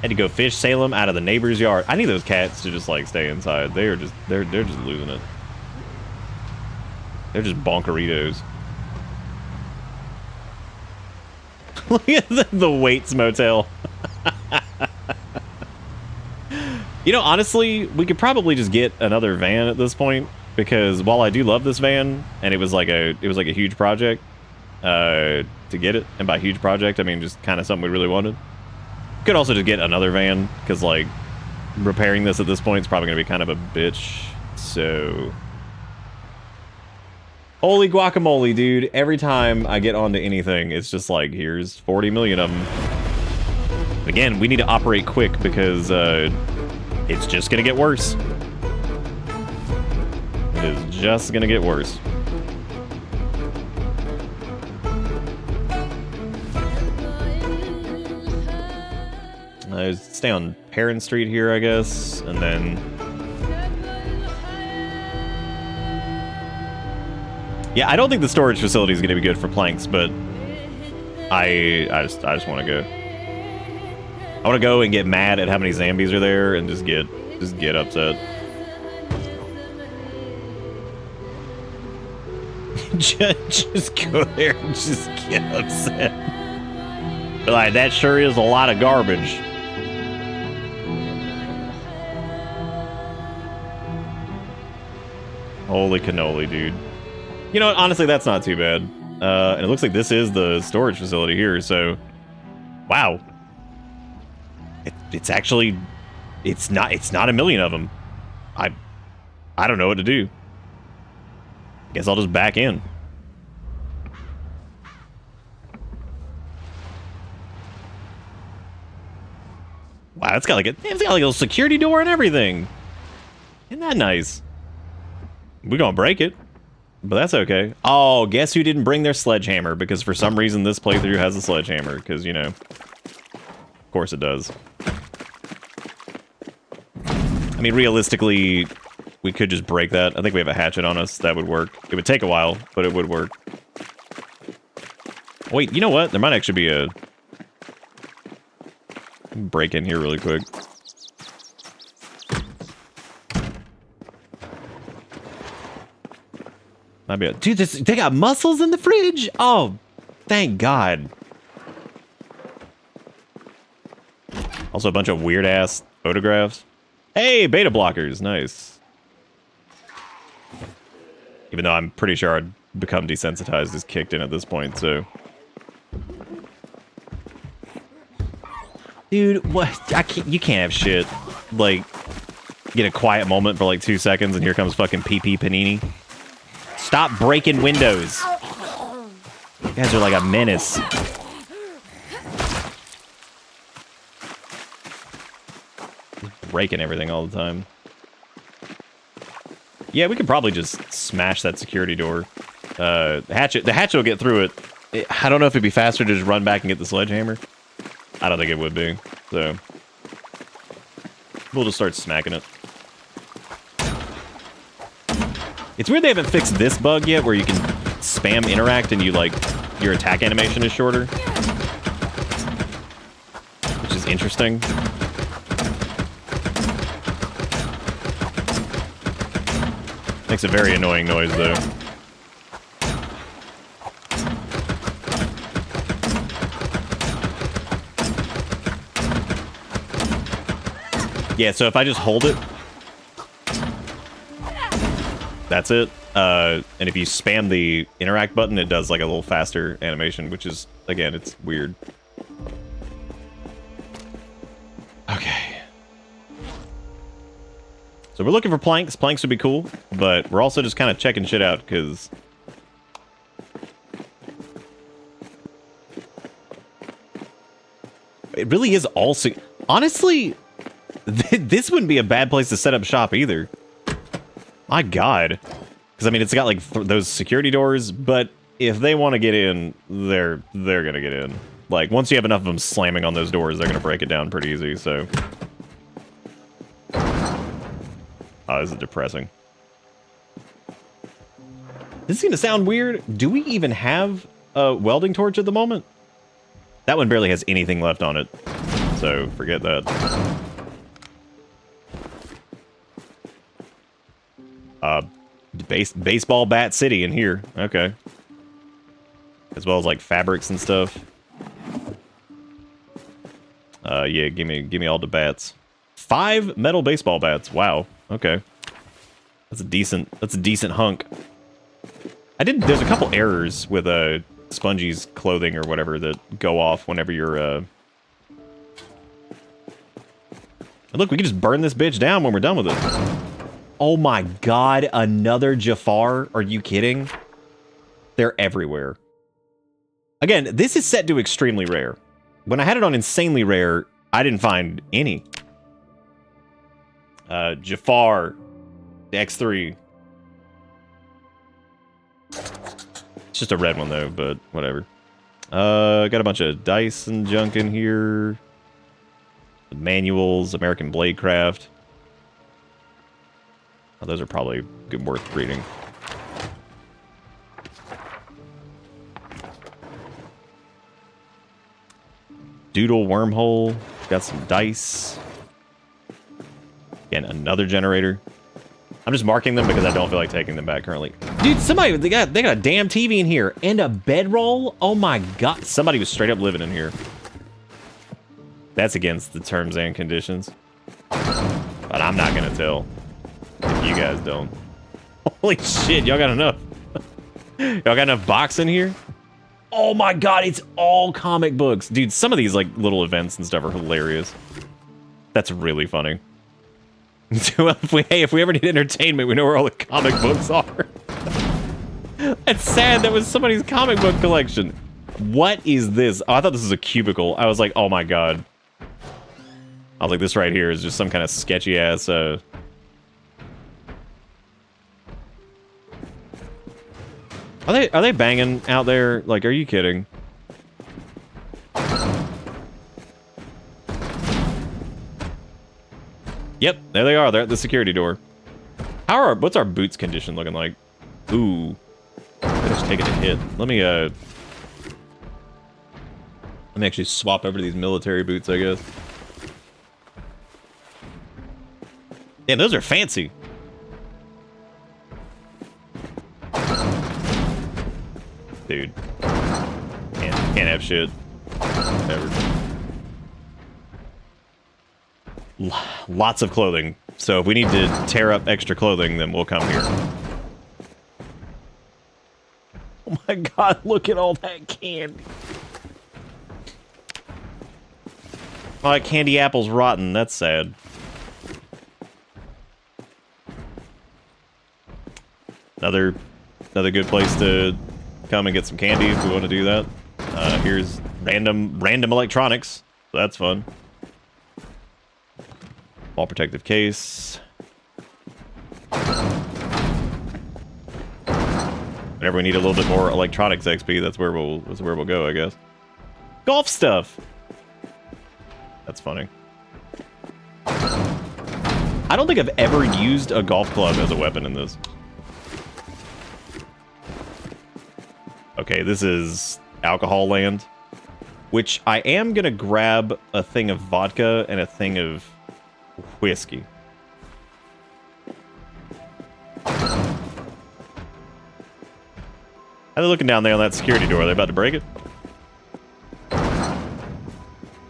B: Had to go fish Salem out of the neighbor's yard. I need those cats to just like stay inside. They're just losing it. They're just bonkeritos. Look at the Waits Motel. You know, honestly, we could probably just get another van at this point, because while I do love this van, and it was like a huge project to get it, and by huge project I mean just kind of something we really wanted. Could also just get another van, because like repairing this at this point is probably gonna be kind of a bitch. So holy guacamole, dude. Every time I get onto anything, it's just like, here's 40 million of them. Again, we need to operate quick, because it's just gonna get worse. It is just gonna get worse. Stay on Perrin Street here, I guess, and then yeah, I don't think the storage facility is going to be good for planks, but I just want to go. I want to go and get mad at how many zombies are there and just get upset. just go there and just get upset. But like, that sure is a lot of garbage. Holy cannoli, dude. You know what? Honestly, that's not too bad. And it looks like this is the storage facility here, so wow. It's actually it's not a million of them. I don't know what to do. Guess I'll just back in. Wow, it's got like a little security door and everything. Isn't that nice? We're gonna break it, but that's okay. Oh, guess who didn't bring their sledgehammer? Because for some reason this playthrough has a sledgehammer, because, you know, of course it does. I mean, realistically, we could just break that. I think we have a hatchet on us. That would work. It would take a while, but it would work. Wait, you know what? There might actually be a break in here really quick. Might be dude, they got mussels in the fridge. Oh, thank God. Also a bunch of weird ass photographs. Hey, beta blockers, nice. Even though I'm pretty sure I'd become desensitized is kicked in at this point, so. Dude, what? You can't have shit. Like, get a quiet moment for like 2 seconds and here comes fucking PP Panini. Stop breaking windows. You guys are like a menace. Breaking everything all the time. Yeah, we could probably just smash that security door. The hatchet will get through it. I don't know if it'd be faster to just run back and get the sledgehammer. I don't think it would be. So we'll just start smacking it. It's weird they haven't fixed this bug yet, where you can spam interact and your attack animation is shorter, which is interesting. Makes a very annoying noise, though. Yeah, so if I just hold it, that's it. And if you spam the interact button, it does like a little faster animation, which is, again, it's weird. Okay. So we're looking for planks. Planks would be cool, but we're also just kind of checking shit out, because it really is all... Honestly, this wouldn't be a bad place to set up shop either. My God. Because, I mean, it's got, like, those security doors, but if they want to get in, they're going to get in. Like, once you have enough of them slamming on those doors, they're going to break it down pretty easy, so... Oh, this is depressing. This is going to sound weird. Do we even have a welding torch at the moment? That one barely has anything left on it, so forget that. Baseball bat city in here. Okay. As well as like fabrics and stuff. Yeah, give me all the bats. 5 metal baseball bats. Wow. Okay. That's a decent hunk. There's a couple errors with Spongey's clothing or whatever that go off whenever you're And look, we can just burn this bitch down when we're done with it. Oh my God, another Jafar? Are you kidding? They're everywhere. Again, this is set to extremely rare. When I had it on insanely rare, I didn't find any. Jafar, X3. It's just a red one though, but whatever. Got a bunch of dice and junk in here. Manuals, American Bladecraft. Oh, those are probably worth reading. Doodle wormhole. Got some dice. Again, another generator. I'm just marking them because I don't feel like taking them back currently. Dude, they got a damn TV in here and a bedroll. Oh my God, somebody was straight up living in here. That's against the terms and conditions. But I'm not gonna tell if you guys don't. Holy shit, y'all got enough. Y'all got enough box in here? Oh my God, it's all comic books. Dude, some of these like little events and stuff are hilarious. That's really funny. If we ever need entertainment, we know where all the comic books are. That's sad. That was somebody's comic book collection. What is this? Oh, I thought this was a cubicle. I was like, oh my God. I was like, this right here is just some kind of sketchy ass. Are they banging out there? Like, are you kidding? Yep, there they are. They're at the security door. What's our boots condition looking like? Ooh, they're just taking a hit. Let me actually swap over to these military boots, I guess. Damn, those are fancy. Dude, can't have shit. Ever. Lots of clothing. So if we need to tear up extra clothing, then we'll come here. Oh my god, look at all that candy. Oh, that candy apple's rotten. That's sad. Another good place to come and get some candy if we want to do that. Here's random electronics. So that's fun. Ball protective case. Whenever we need a little bit more electronics XP, that's where we'll go, I guess. Golf stuff. That's funny. I don't think I've ever used a golf club as a weapon in this. Okay, this is alcohol land, which I am gonna grab a thing of vodka and a thing of whiskey. How are they looking down there on that security door? Are they about to break it?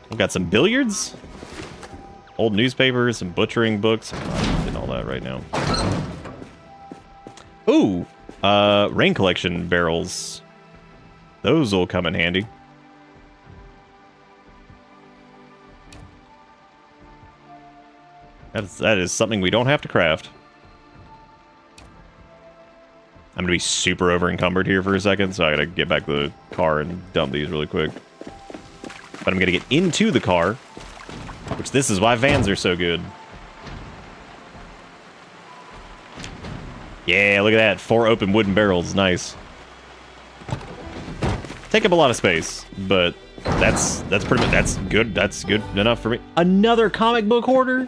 B: We've got some billiards, old newspapers, some butchering books. I'm not getting all that right now. Ooh, rain collection barrels. Those will come in handy. That is something we don't have to craft. I'm gonna be super over encumbered here for a second, so I gotta get back to the car and dump these really quick. But I'm gonna get into the car, which this is why vans are so good. Yeah, look at that. 4 open wooden barrels. Nice. Take up a lot of space, but that's pretty much, that's good enough for me. Another comic book hoarder?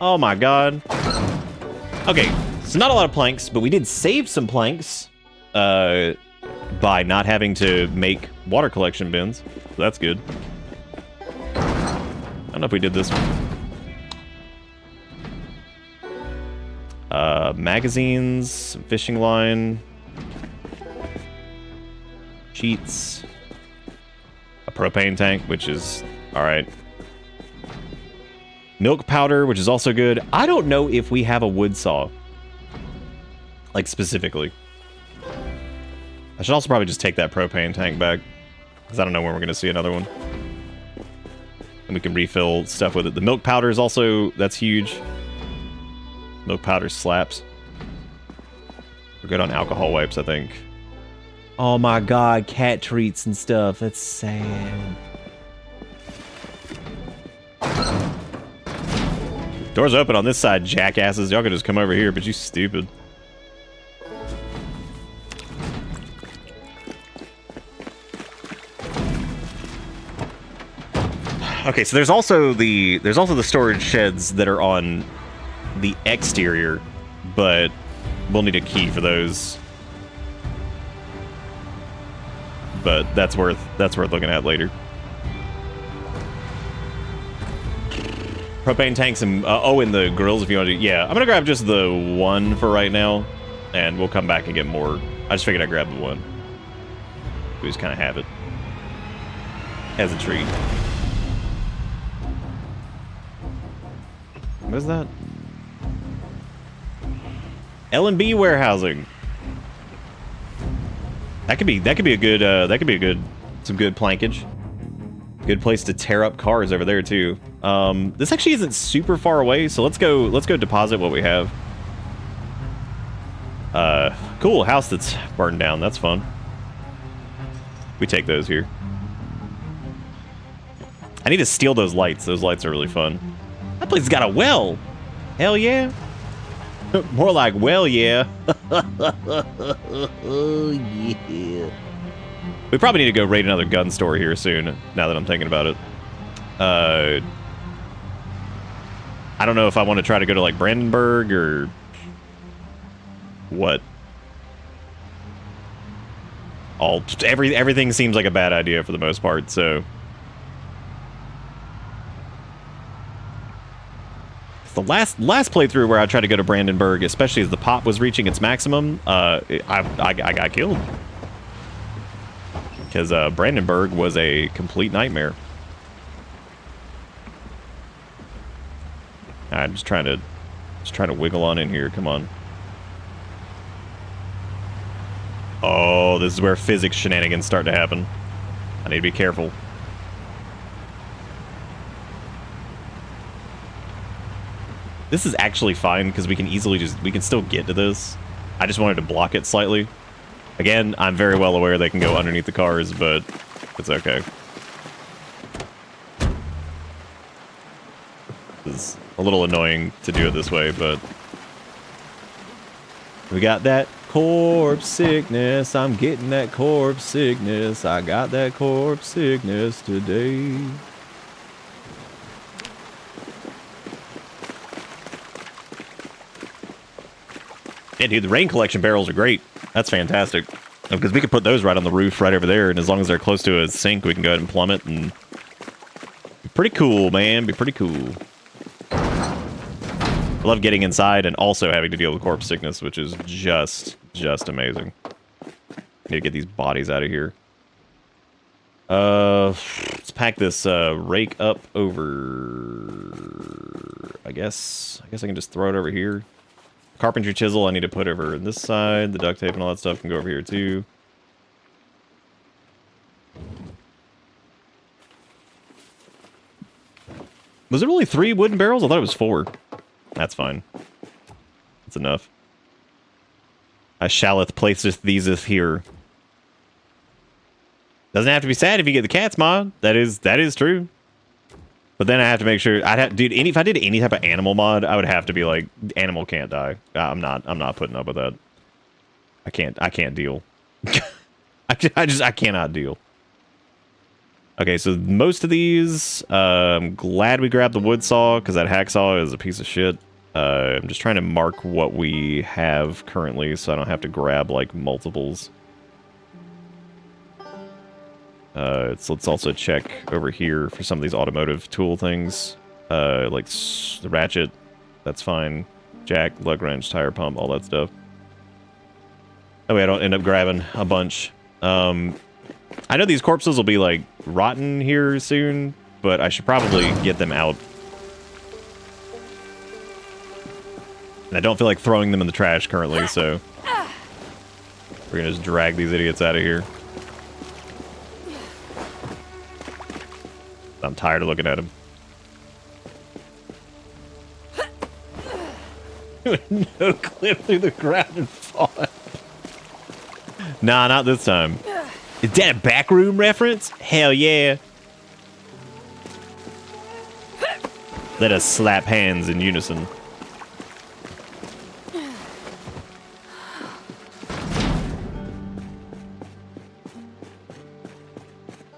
B: Oh my god. Okay, so not a lot of planks, but we did save some planks by not having to make water collection bins. So that's good. I don't know if we did this one. Magazines, fishing line, cheats, a propane tank, which is all right. Milk powder, which is also good. I don't know if we have a wood saw, like specifically. I should also probably just take that propane tank back, because I don't know when we're going to see another one. And we can refill stuff with it. The milk powder is also, that's huge. Milk powder slaps. We're good on alcohol wipes, I think. Oh my god, cat treats and stuff. That's sad. Doors open on this side, jackasses. Y'all could just come over here, but you stupid. Okay, so there's also the storage sheds that are on the exterior, but we'll need a key for those. But that's worth looking at later. Propane tanks and and the grills if you want to. Yeah, I'm gonna grab just the one for right now, and we'll come back and get more. I just figured I'd grab the one. We just kind of have it as a treat. What is that? L&B warehousing. That could be a good some good plankage. Good place to tear up cars over there too. This actually isn't super far away, so let's go deposit what we have. Cool house that's burned down. That's fun. We take those here. I need to steal those lights. Those lights are really fun. That place has got a well. Hell yeah. More like, well, yeah. Oh, yeah. We probably need to go raid another gun store here soon, now that I'm thinking about it. I don't know if I want to try to go to, like, Brandenburg or what. Everything seems like a bad idea for the most part, so... The last playthrough where I tried to go to Brandenburg, especially as the pop was reaching its maximum, I got killed. Because Brandenburg was a complete nightmare. I'm just trying to Just trying to wiggle on in here. Come on. Oh, this is where physics shenanigans start to happen. I need to be careful. This is actually fine because we can easily we can still get to this. I just wanted to block it slightly. Again, I'm very well aware they can go underneath the cars, but it's okay. It's a little annoying to do it this way, but we got that corpse sickness. I'm getting that corpse sickness. I got that corpse sickness today. Yeah, dude, the rain collection barrels are great. That's fantastic. Because we could put those right on the roof right over there, and as long as they're close to a sink, we can go ahead and plumb it, and be pretty cool, man. Be pretty cool. I love getting inside and also having to deal with corpse sickness, which is just amazing. Need to get these bodies out of here. Let's pack this rake up over. I guess I can just throw it over here. Carpentry chisel I need to put over on this side. The duct tape and all that stuff can go over here too. Was it really 3 wooden barrels? I thought it was 4. That's fine. That's enough. I shalleth placeth theseth here. Doesn't have to be sad if you get the cats mod. That is true. But then I have to make sure dude, if I did any type of animal mod, I would have to be like, animal can't die. I'm not putting up with that. I can't deal. I cannot deal. Okay, so most of these, I'm glad we grabbed the wood saw because that hacksaw is a piece of shit. I'm just trying to mark what we have currently so I don't have to grab like multiples. Let's also check over here for some of these automotive tool things. Like the ratchet, that's fine. Jack, lug wrench, tire pump, all that stuff. That way I don't end up grabbing a bunch. I know these corpses will be like rotten here soon, but I should probably get them out. And I don't feel like throwing them in the trash currently, so we're gonna just drag these idiots out of here. I'm tired of looking at him. No clip through the ground and fall. Nah, not this time. Is that a backroom reference? Hell yeah. Let us slap hands in unison.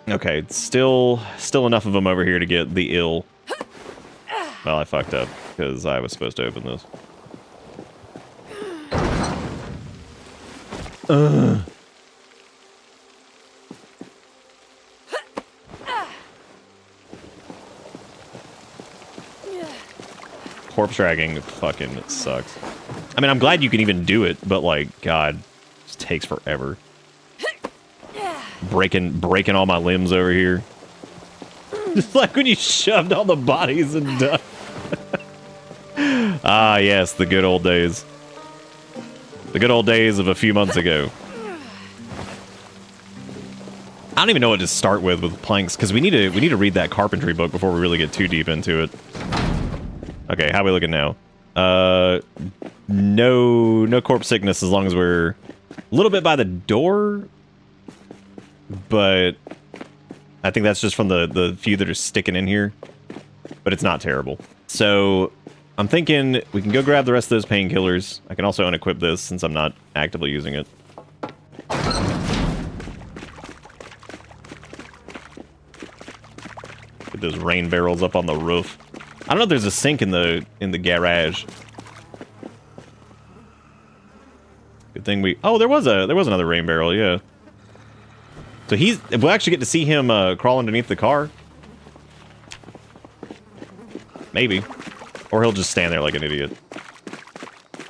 B: Okay, still enough of them over here to get the ill. Well, I fucked up because I was supposed to open this. Corpse dragging fucking sucks. I mean, I'm glad you can even do it, but like, God, it just takes forever. Breaking all my limbs over here. Just like when you shoved all the bodies and done. Ah, yes, the good old days. The good old days of a few months ago. I don't even know what to start with planks, because we need to read that carpentry book before we really get too deep into it. Okay, how are we looking now? No corpse sickness as long as we're a little bit by the door. But I think that's just from the few that are sticking in here. But it's not terrible. So I'm thinking we can go grab the rest of those painkillers. I can also unequip this since I'm not actively using it. Get those rain barrels up on the roof. I don't know if there's a sink in the garage. Good thing we... Oh, there was another rain barrel, yeah. So we'll actually get to see him crawl underneath the car. Maybe. Or he'll just stand there like an idiot.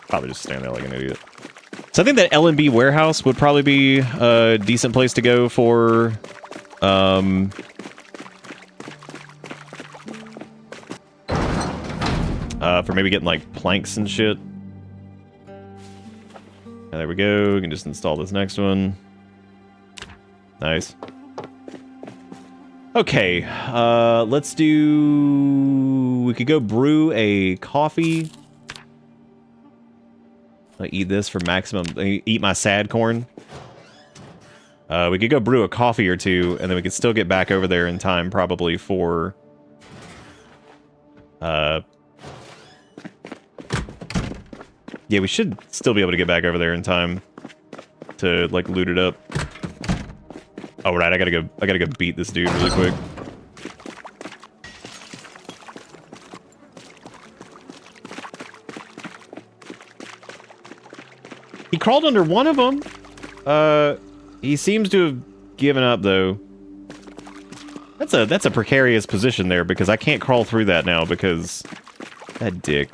B: Probably just stand there like an idiot. So I think that L&B warehouse would probably be a decent place to go for... for maybe getting like planks and shit. There we go. We can just install this next one. Nice. Okay, let's do... We could go brew a coffee. I eat this for maximum... Eat my sad corn. We could go brew a coffee or two, and then we could still get back over there in time, probably for... Yeah, we should still be able to get back over there in time to, like, loot it up. Oh, right, I gotta go beat this dude really quick. He crawled under one of them. He seems to have given up, though. That's a precarious position there, because I can't crawl through that now, because... That dick.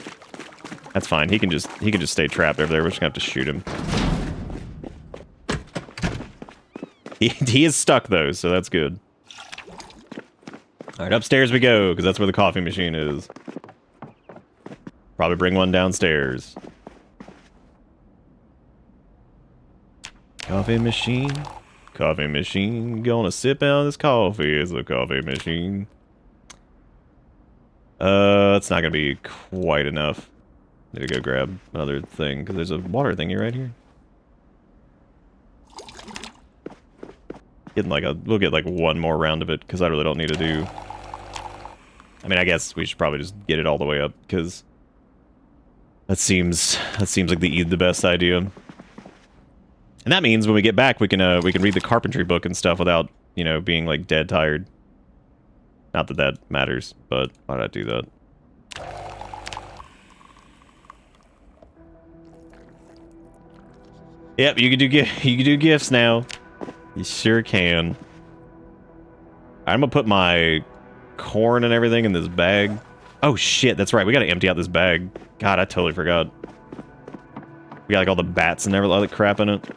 B: That's fine, he can just stay trapped over there, we're just gonna have to shoot him. He is stuck, though, so that's good. Alright, upstairs we go, because that's where the coffee machine is. Probably bring one downstairs. Coffee machine. Coffee machine. Gonna sip on this coffee as a coffee machine. It's not gonna be quite enough. Need to go grab another thing, because there's a water thingy right here. We'll get like one more round of it, because I really don't need to do... I mean, I guess we should probably just get it all the way up, because that seems like the best idea. And that means when we get back, we can read the carpentry book and stuff without, you know, being like dead tired. Not that that matters, but why did I do that? Yep, you can do gifts now. You sure can. I'm gonna put my corn and everything in this bag. Oh shit, that's right. We gotta empty out this bag. God, I totally forgot. We got like all the bats and all that crap in it.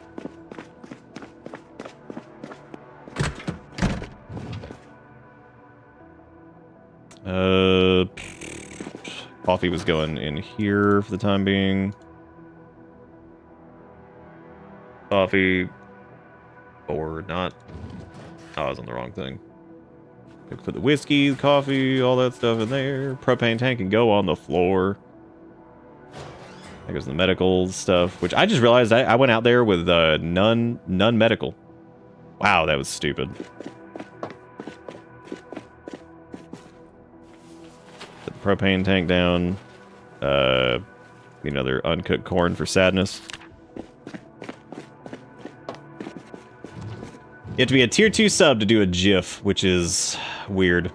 B: Coffee was going in here for the time being. Coffee. Or not. Oh, I was on the wrong thing. Put the whiskey, the coffee, all that stuff in there. Propane tank can go on the floor. There goes the medical stuff, which I just realized I went out there with none medical. Wow, that was stupid. Put the propane tank down. Another uncooked corn for sadness. You have to be a tier 2 sub to do a GIF, which is weird.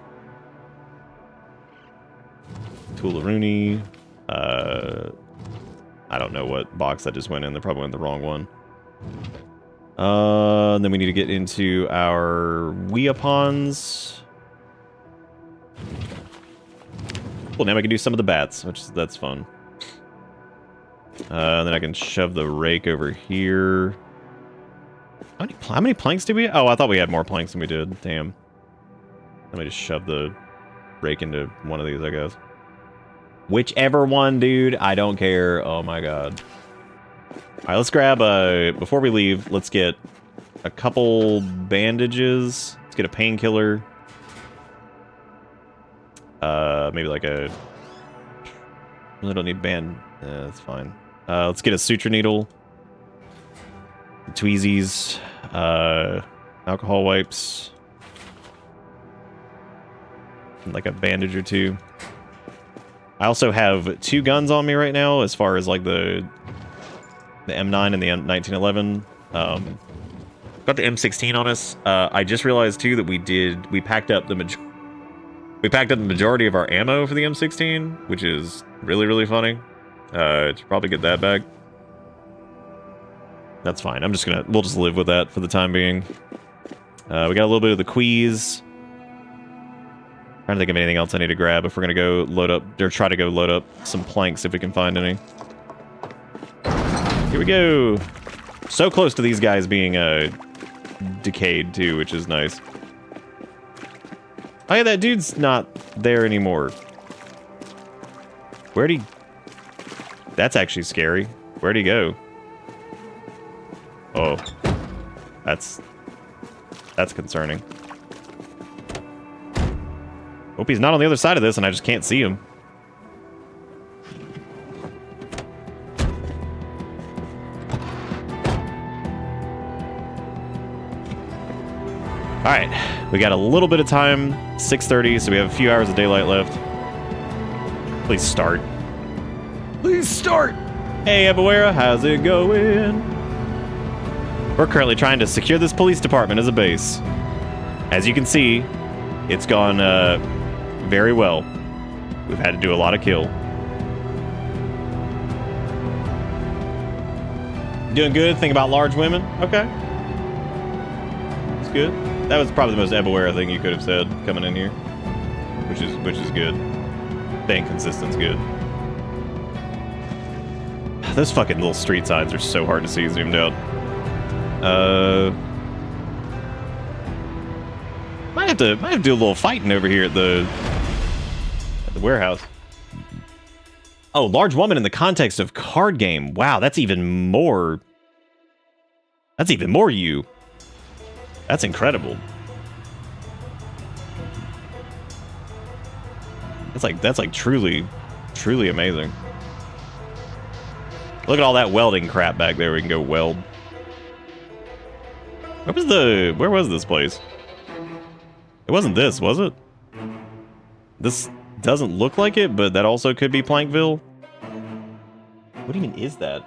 B: Toolaroonie. I don't know what box that just went in. They probably went in the wrong one. And then we need to get into our Weapons. Well, now I can do some of the bats, that's fun. And then I can shove the rake over here. How many planks did we... Oh, I thought we had more planks than we did. Damn. Let me just shove the rake into one of these, I guess. Whichever one, dude. I don't care. Oh, my God. All right, let's grab... before we leave, let's get a couple bandages. Let's get a painkiller. Maybe like a... Really don't need band... that's fine. Let's get a suture needle. Tweezies, alcohol wipes, and like a bandage or two. I also have 2 guns on me right now, as far as like the M9 and the M1911. Got the M16 on us. I just realized too that we packed up the majority of our ammo for the M16, which is really funny. Should probably get that back. That's fine. We'll just live with that for the time being. We got a little bit of the queeze. Trying to think of anything else I need to grab if we're gonna go load up, or try to go load up some planks if we can find any. Here we go. So close to these guys being decayed too, which is nice. Oh yeah, that dude's not there anymore. Where'd he... That's actually scary. Where'd he go? Oh. That's concerning. Hope he's not on the other side of this and I just can't see him. Alright, we got a little bit of time, 6:30, so we have a few hours of daylight left. Please start.
A: Please start!
B: Hey, Ebuera, how's it going? We're currently trying to secure this police department as a base. As you can see, it's gone very well. We've had to do a lot of kill. Doing good? Think about large women? Okay. It's good. That was probably the most Ebuera thing you could have said coming in here. Which is good. Staying consistent's good. Those fucking little street signs are so hard to see zoomed out. Might have to do a little fighting over here at the warehouse. Oh, large woman in the context of card game. Wow, that's even more. That's even more you. That's incredible. That's like truly amazing. Look at all that welding crap back there. We can go weld. Where was this place? It wasn't this, was it? This doesn't look like it, but that also could be Plankville. What even is that?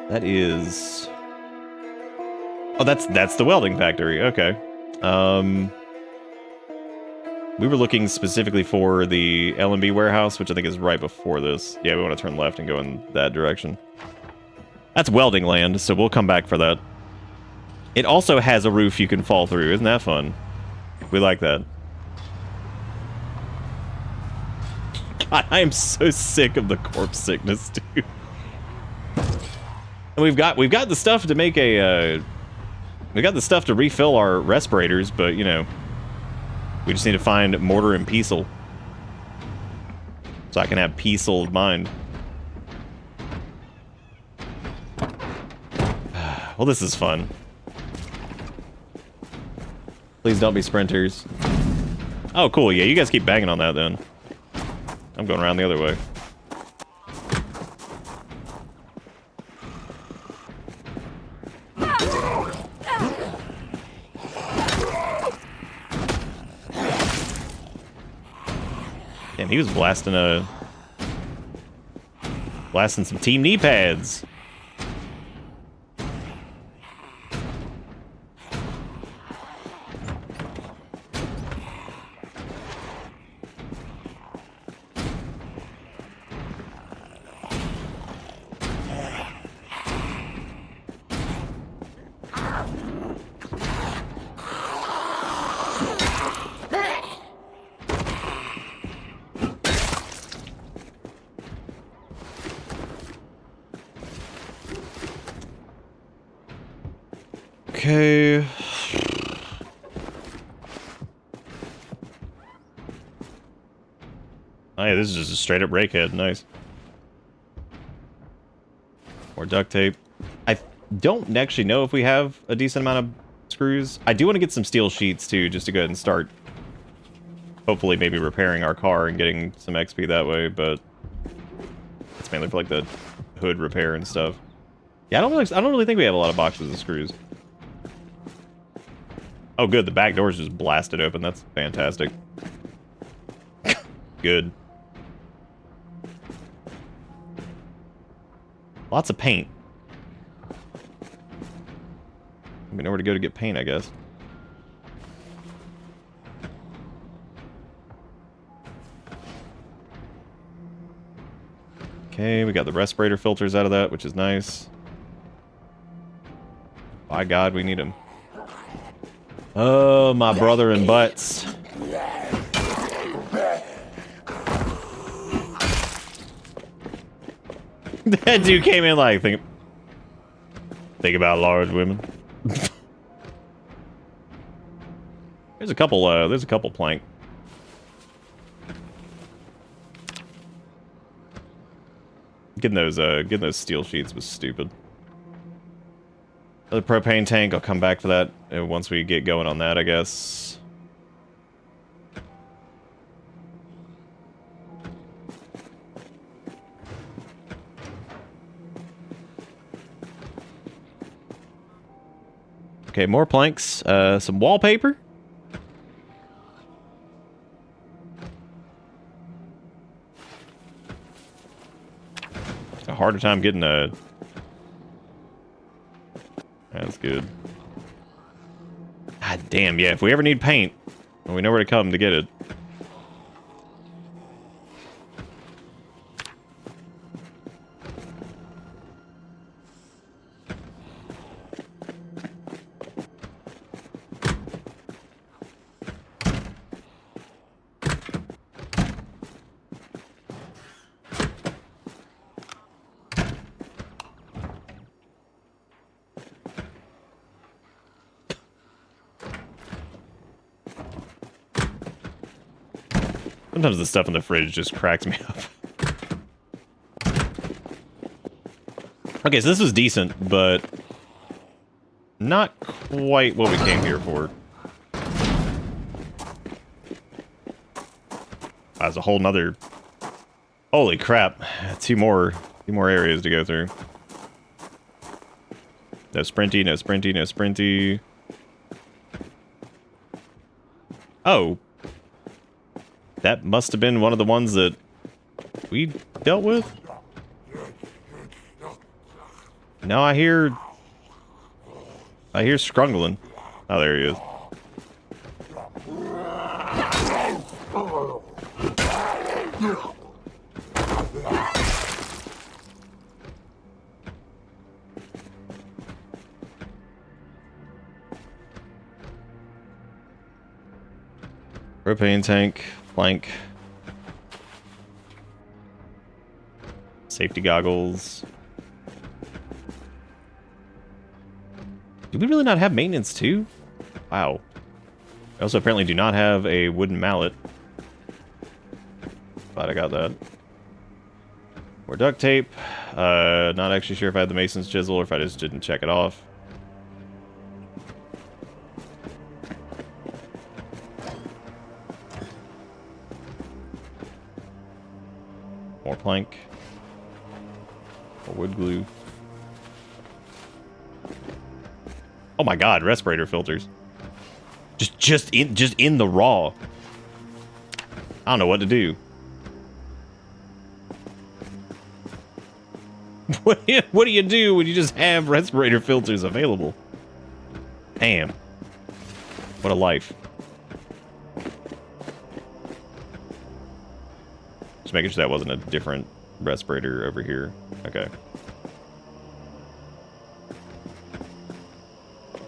B: That is... Oh, that's the welding factory. Okay. We were looking specifically for the L&B warehouse, which I think is right before this. Yeah, we want to turn left and go in that direction. That's welding land, so we'll come back for that. It also has a roof you can fall through. Isn't that fun? We like that. God, I am so sick of the corpse sickness, dude. And we've got the stuff to make a we got the stuff to refill our respirators, but you know, we just need to find mortar and pestle so I can have peaceful mind. Well, this is fun. Please don't be sprinters. Oh, cool. Yeah, you guys keep banging on that then. I'm going around the other way. Damn, he was blasting some team knee pads. Okay. Oh yeah, this is just a straight up rakehead. Nice. More duct tape. I don't actually know if we have a decent amount of screws. I do want to get some steel sheets too, just to go ahead and start hopefully maybe repairing our car and getting some XP that way, but it's mainly for like the hood repair and stuff. Yeah, I don't really think we have a lot of boxes of screws. Oh, good. The back door's just blasted open. That's fantastic. Good. Lots of paint. We know where to go to get paint, I guess. Okay, we got the respirator filters out of that, which is nice. By God, we need them. Oh, my brother in butts. That dude came in like, think about large women. There's a couple plank. Getting those steel sheets was stupid. The propane tank, I'll come back for that once we get going on that, I guess. Okay, more planks, some wallpaper. A harder time getting a... That's good. God damn, yeah, if we ever need paint, well, we know where to come to get it. Sometimes the stuff in the fridge just cracks me up. Okay, so this was decent, but not quite what we came here for. That's a whole nother... Holy crap. Two more areas to go through. No sprinty, no sprinty, no sprinty. Oh. That must have been one of the ones that we dealt with? No, I hear Scrungling. Oh, there he is. Propane tank, plank, safety goggles. Do we really not have maintenance too? Wow. I also apparently do not have a wooden mallet. Glad I got that. More duct tape. Not actually sure if I had the mason's chisel or if I just didn't check it off. More plank. More wood glue. Oh my god, respirator filters. Just in the raw. I don't know what to do. What do you do when you just have respirator filters available? Damn. What a life. Just making sure that wasn't a different respirator over here. Okay.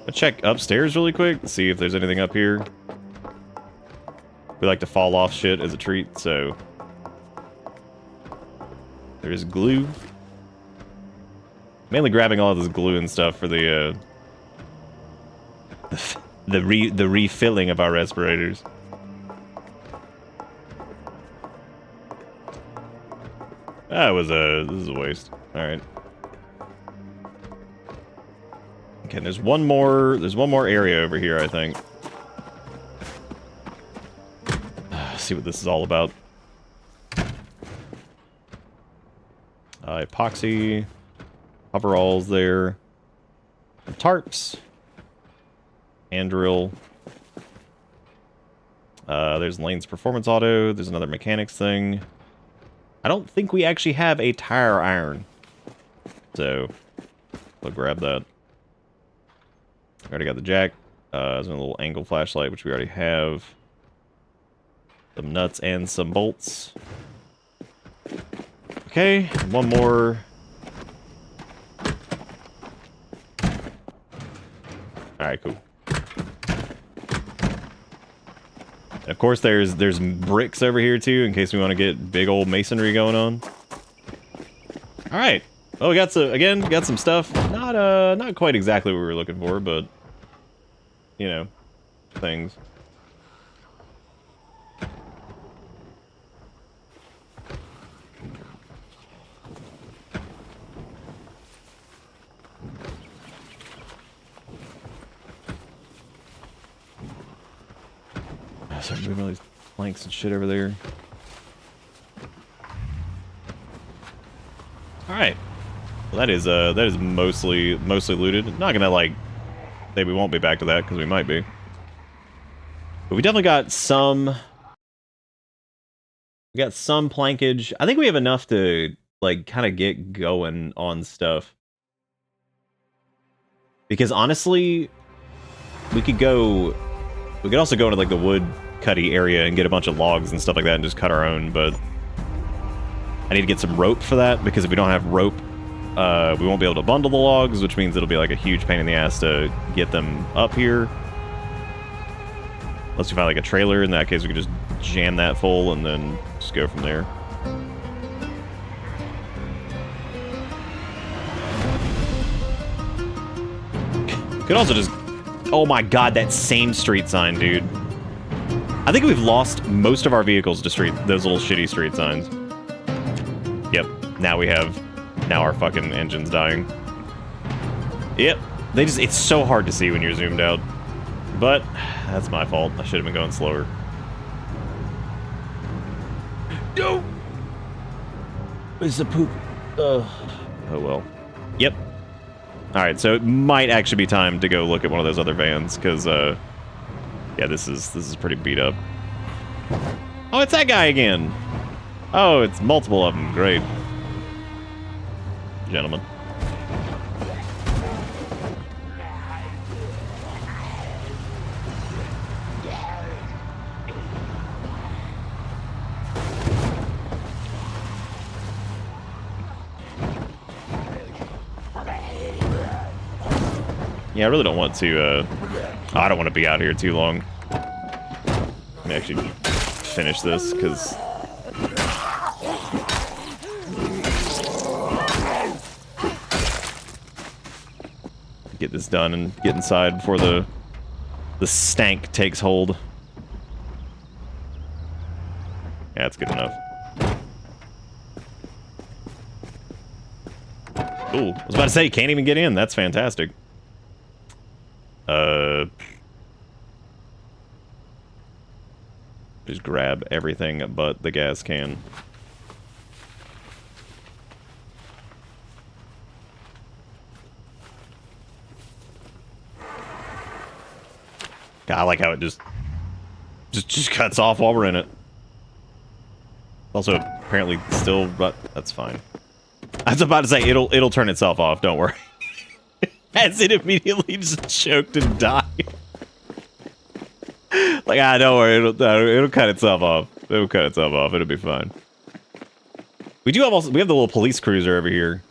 B: I'll check upstairs really quick, see if there's anything up here. We like to fall off shit as a treat, so... There's glue. Mainly grabbing all of this glue and stuff for the refilling of our respirators. This is a waste. Alright. Okay, there's one more area over here, I think. See what this is all about. Epoxy. Coveralls there. Tarps. Hand drill. There's Lane's Performance Auto. There's another mechanics thing. I don't think we actually have a tire iron. So, we'll grab that. Already got the jack. There's a little angle flashlight, which we already have. Some nuts and some bolts. Okay, one more. Alright, cool. And of course, there's bricks over here too, in case we want to get big old masonry going on. Alright. Well, we got some stuff. Not quite exactly what we were looking for, but you know, things. Start moving all these planks and shit over there. All right. Well, that is mostly looted. Not gonna like say we won't be back to that because we might be. But we definitely got some. We got some plankage. I think we have enough to like kind of get going on stuff. Because honestly, we could also go into like the wood cutty area and get a bunch of logs and stuff like that and just cut our own, but I need to get some rope for that because if we don't have rope, we won't be able to bundle the logs, which means it'll be like a huge pain in the ass to get them up here. Unless we find like a trailer, in that case we can just jam that full and then just go from there. Could also just... Oh my god, that same street sign, dude. I think we've lost most of our vehicles to those little shitty street signs. Yep, now our fucking engine's dying. Yep, it's so hard to see when you're zoomed out. But, that's my fault. I should have been going slower.
A: No! Where's the poop?
B: Oh well. Yep. Alright, so it might actually be time to go look at one of those other vans, because, yeah, this is pretty beat up. Oh, it's that guy again! Oh, it's multiple of them. Great. Gentlemen. Yeah, I really don't want to, I don't want to be out here too long. Let me actually finish this, because... Get this done and get inside before the stank takes hold. Yeah, that's good enough. Ooh, I was about to say, you can't even get in. That's fantastic. Just grab everything but the gas can. God, I like how it just cuts off while we're in it. Also, apparently still, but that's fine. I was about to say it'll turn itself off. Don't worry. As it immediately just choked and died. Like, don't worry, it'll cut itself off. It'll cut itself off. It'll be fine. We have the little police cruiser over here.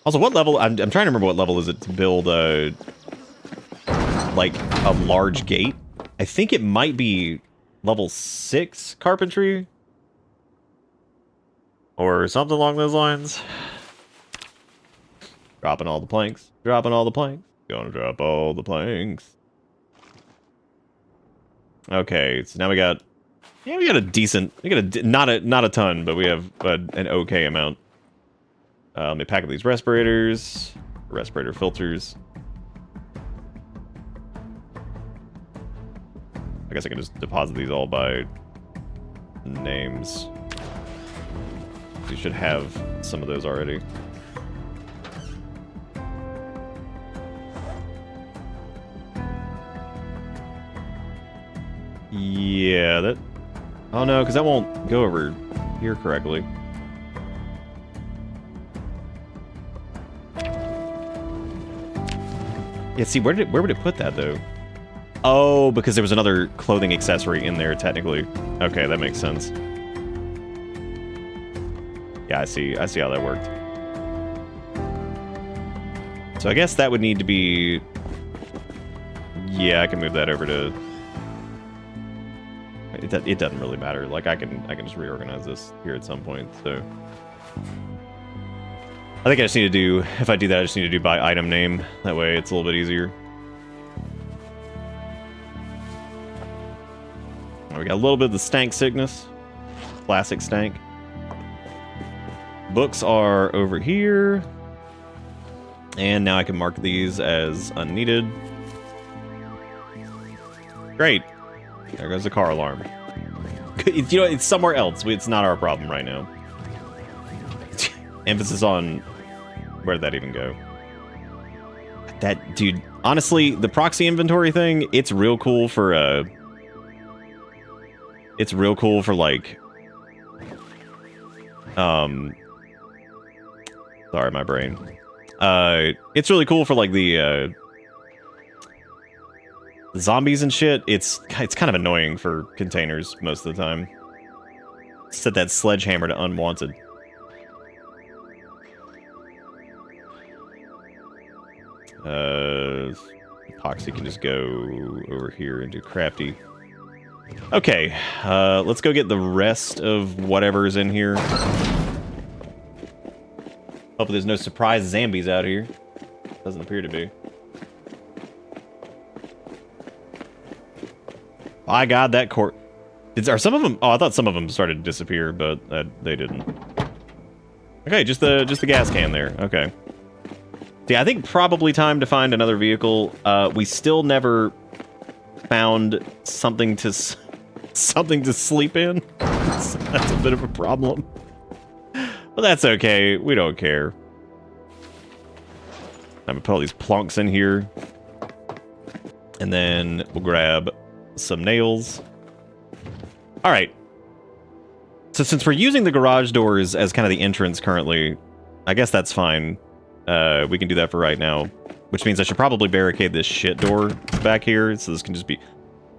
B: Also, what level? I'm trying to remember what level is it to build like a large gate. I think it might be level 6 carpentry or something along those lines. Dropping all the planks. Dropping all the planks. Gonna drop all the planks. Okay, so now we got a decent, not a ton, but we have an okay amount. Let me pack up these respirators, respirator filters. I guess I can just deposit these all by names. We should have some of those already. Yeah, that... Oh no, because that won't go over here correctly. Yeah, see, where would it put that, though? Oh, because there was another clothing accessory in there, technically. Okay, that makes sense. Yeah, I see how that worked. So I guess that would need to be... Yeah, I can move that over to... It doesn't really matter. Like, I can just reorganize this here at some point, so... I think I just need to do... If I do that, I just need to do by item name. That way it's a little bit easier. We got a little bit of the stank sickness. Classic stank. Books are over here. And now I can mark these as unneeded. Great. There goes the car alarm. You know, it's somewhere else. It's not our problem right now. Emphasis on... Where did that even go? That, dude, honestly, the proxy inventory thing, it's real cool for, it's real cool for, like... Sorry, my brain. It's really cool for, like, the, zombies and shit. It's kind of annoying for containers most of the time. Set that sledgehammer to unwanted. Epoxy can just go over here and do crafty. Okay, let's go get the rest of whatever's in here. Hopefully there's no surprise zombies out here. Doesn't appear to be. My God, that court... Are some of them... Oh, I thought some of them started to disappear, but they didn't. Okay, just the gas can there. Okay. Yeah, I think probably time to find another vehicle. We still never found something to sleep in. That's a bit of a problem. But that's okay. We don't care. I'm gonna put all these plunks in here. And then we'll grab some nails. All right. So since we're using the garage doors as kind of the entrance currently, I guess that's fine. We can do that for right now, which means I should probably barricade this shit door back here, so this can just be...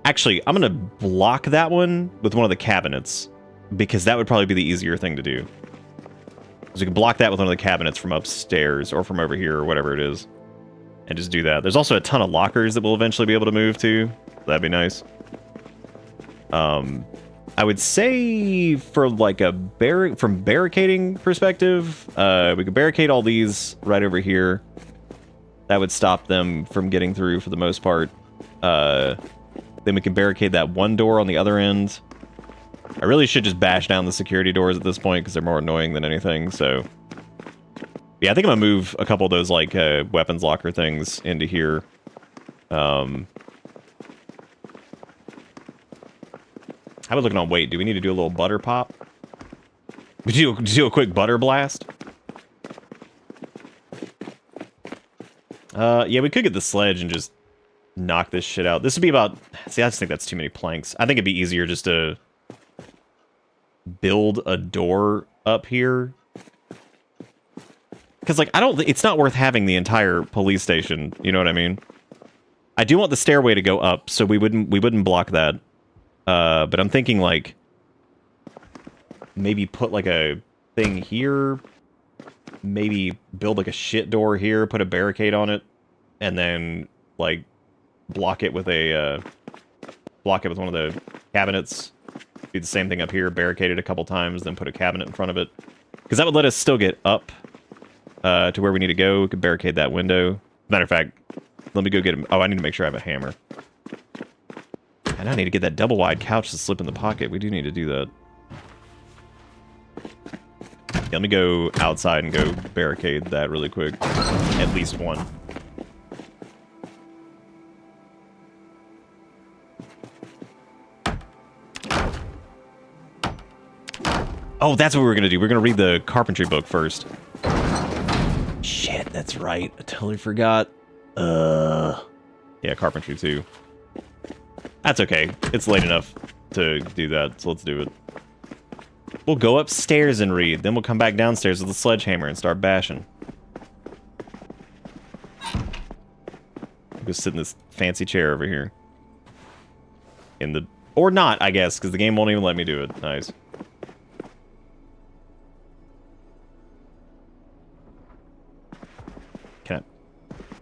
B: Actually, I'm gonna block that one with one of the cabinets, because that would probably be the easier thing to do. So we can block that with one of the cabinets from upstairs, or from over here, or whatever it is, and just do that. There's also a ton of lockers that we'll eventually be able to move to. That'd be nice. I would say for like a from barricading perspective, we could barricade all these right over here. That would stop them from getting through for the most part. Then we can barricade that one door on the other end. I really should just bash down the security doors at this point because they're more annoying than anything. So yeah, I think I'm gonna move a couple of those like weapons locker things into here. How about looking on weight? Do we need to do a little butter pop? We do a quick butter blast? Yeah, we could get the sledge and just knock this shit out. This would be about... See, I just think that's too many planks. I think it'd be easier just to build a door up here. Because, like, it's not worth having the entire police station. You know what I mean? I do want the stairway to go up, so we wouldn't block that. But I'm thinking, like, maybe put, like, a thing here. Maybe build, like, a shit door here, put a barricade on it, and then, like, block it with one of the cabinets. Do the same thing up here, barricade it a couple times, then put a cabinet in front of it. Because that would let us still get up to where we need to go. We could barricade that window. Matter of fact, let me go get him. Oh, I need to make sure I have a hammer. And I need to get that double-wide couch to slip in the pocket. We do need to do that. Yeah, let me go outside and go barricade that really quick. At least one. Oh, that's what we're going to do. We're going to read the carpentry book first. Shit, that's right. I totally forgot. Yeah, carpentry too. That's okay. It's late enough to do that, so let's do it. We'll go upstairs and read, then we'll come back downstairs with a sledgehammer and start bashing. We'll go sit in this fancy chair over here. Or not, I guess, because the game won't even let me do it. Nice.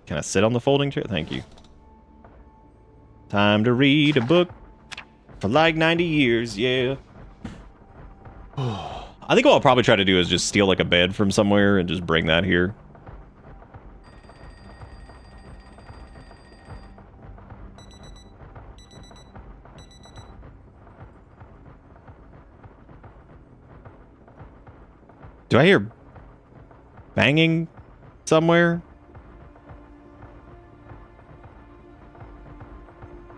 B: Can I sit on the folding chair? Thank you. Time to read a book for like 90 years, yeah. I think what I'll probably try to do is just steal like a bed from somewhere and just bring that here. Do I hear banging somewhere?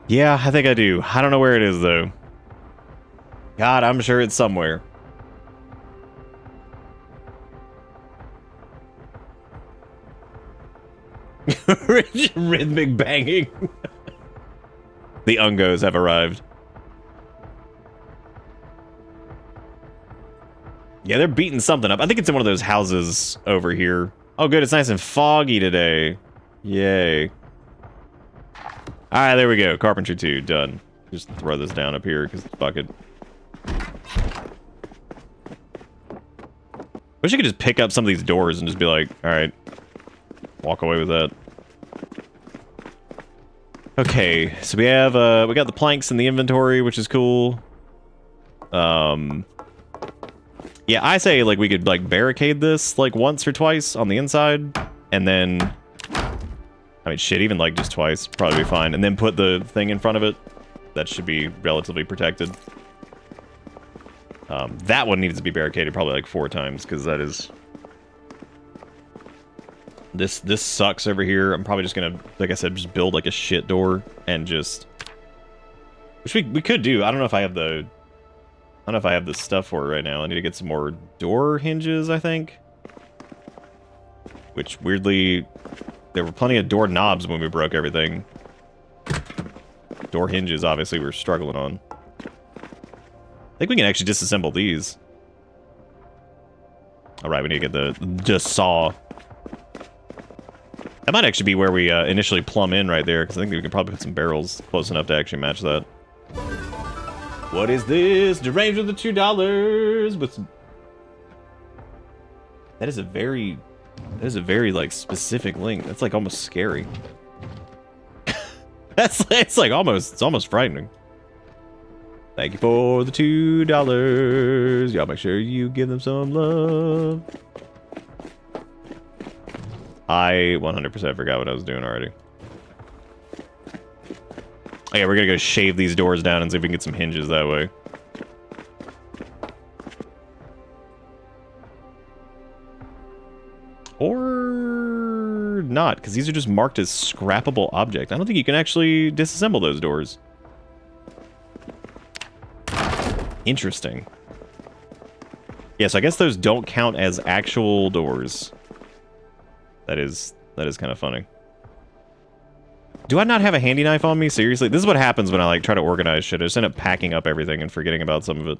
B: Yeah, I think I do. I don't know where it is, though. God, I'm sure it's somewhere. Rhythmic banging. The Ungos have arrived. Yeah, they're beating something up. I think it's in one of those houses over here. Oh, good. It's nice and foggy today. Yay. All right, there we go. Carpentry 2, done. Just throw this down up here because fuck it. Wish I could just pick up some of these doors and just be like, all right, walk away with that. Okay, so we have we got the planks in the inventory, which is cool. Yeah, I say like we could like barricade this like once or twice on the inside, and then I mean shit, even like just twice probably be fine, and then put the thing in front of it. That should be relatively protected. That one needs to be barricaded probably like 4 times because that is. This sucks over here. I'm probably just gonna, like I said, just build like a shit door and just, which we could do. I don't know if I have the. I don't know if I have the stuff for it right now. I need to get some more door hinges, I think. Which, weirdly, there were plenty of door knobs when we broke everything. Door hinges, obviously, we're struggling on. I think we can actually disassemble these. Alright, we need to get the saw. That might actually be where we initially plumb in right there, because I think we can probably put some barrels close enough to actually match that. What is this? Deranged with the $2 with some... That is a very like specific link. That's like almost scary. It's like it's almost frightening. Thank you for the $2. Y'all make sure you give them some love. I 100% forgot what I was doing already. Oh yeah, we're gonna go shave these doors down and see if we can get some hinges that way. Or not, because these are just marked as scrappable object. I don't think you can actually disassemble those doors. Interesting. Yeah, so I guess those don't count as actual doors. That is kind of funny. Do I not have a handy knife on me? Seriously? This is what happens when I like try to organize shit. I just end up packing up everything and forgetting about some of it.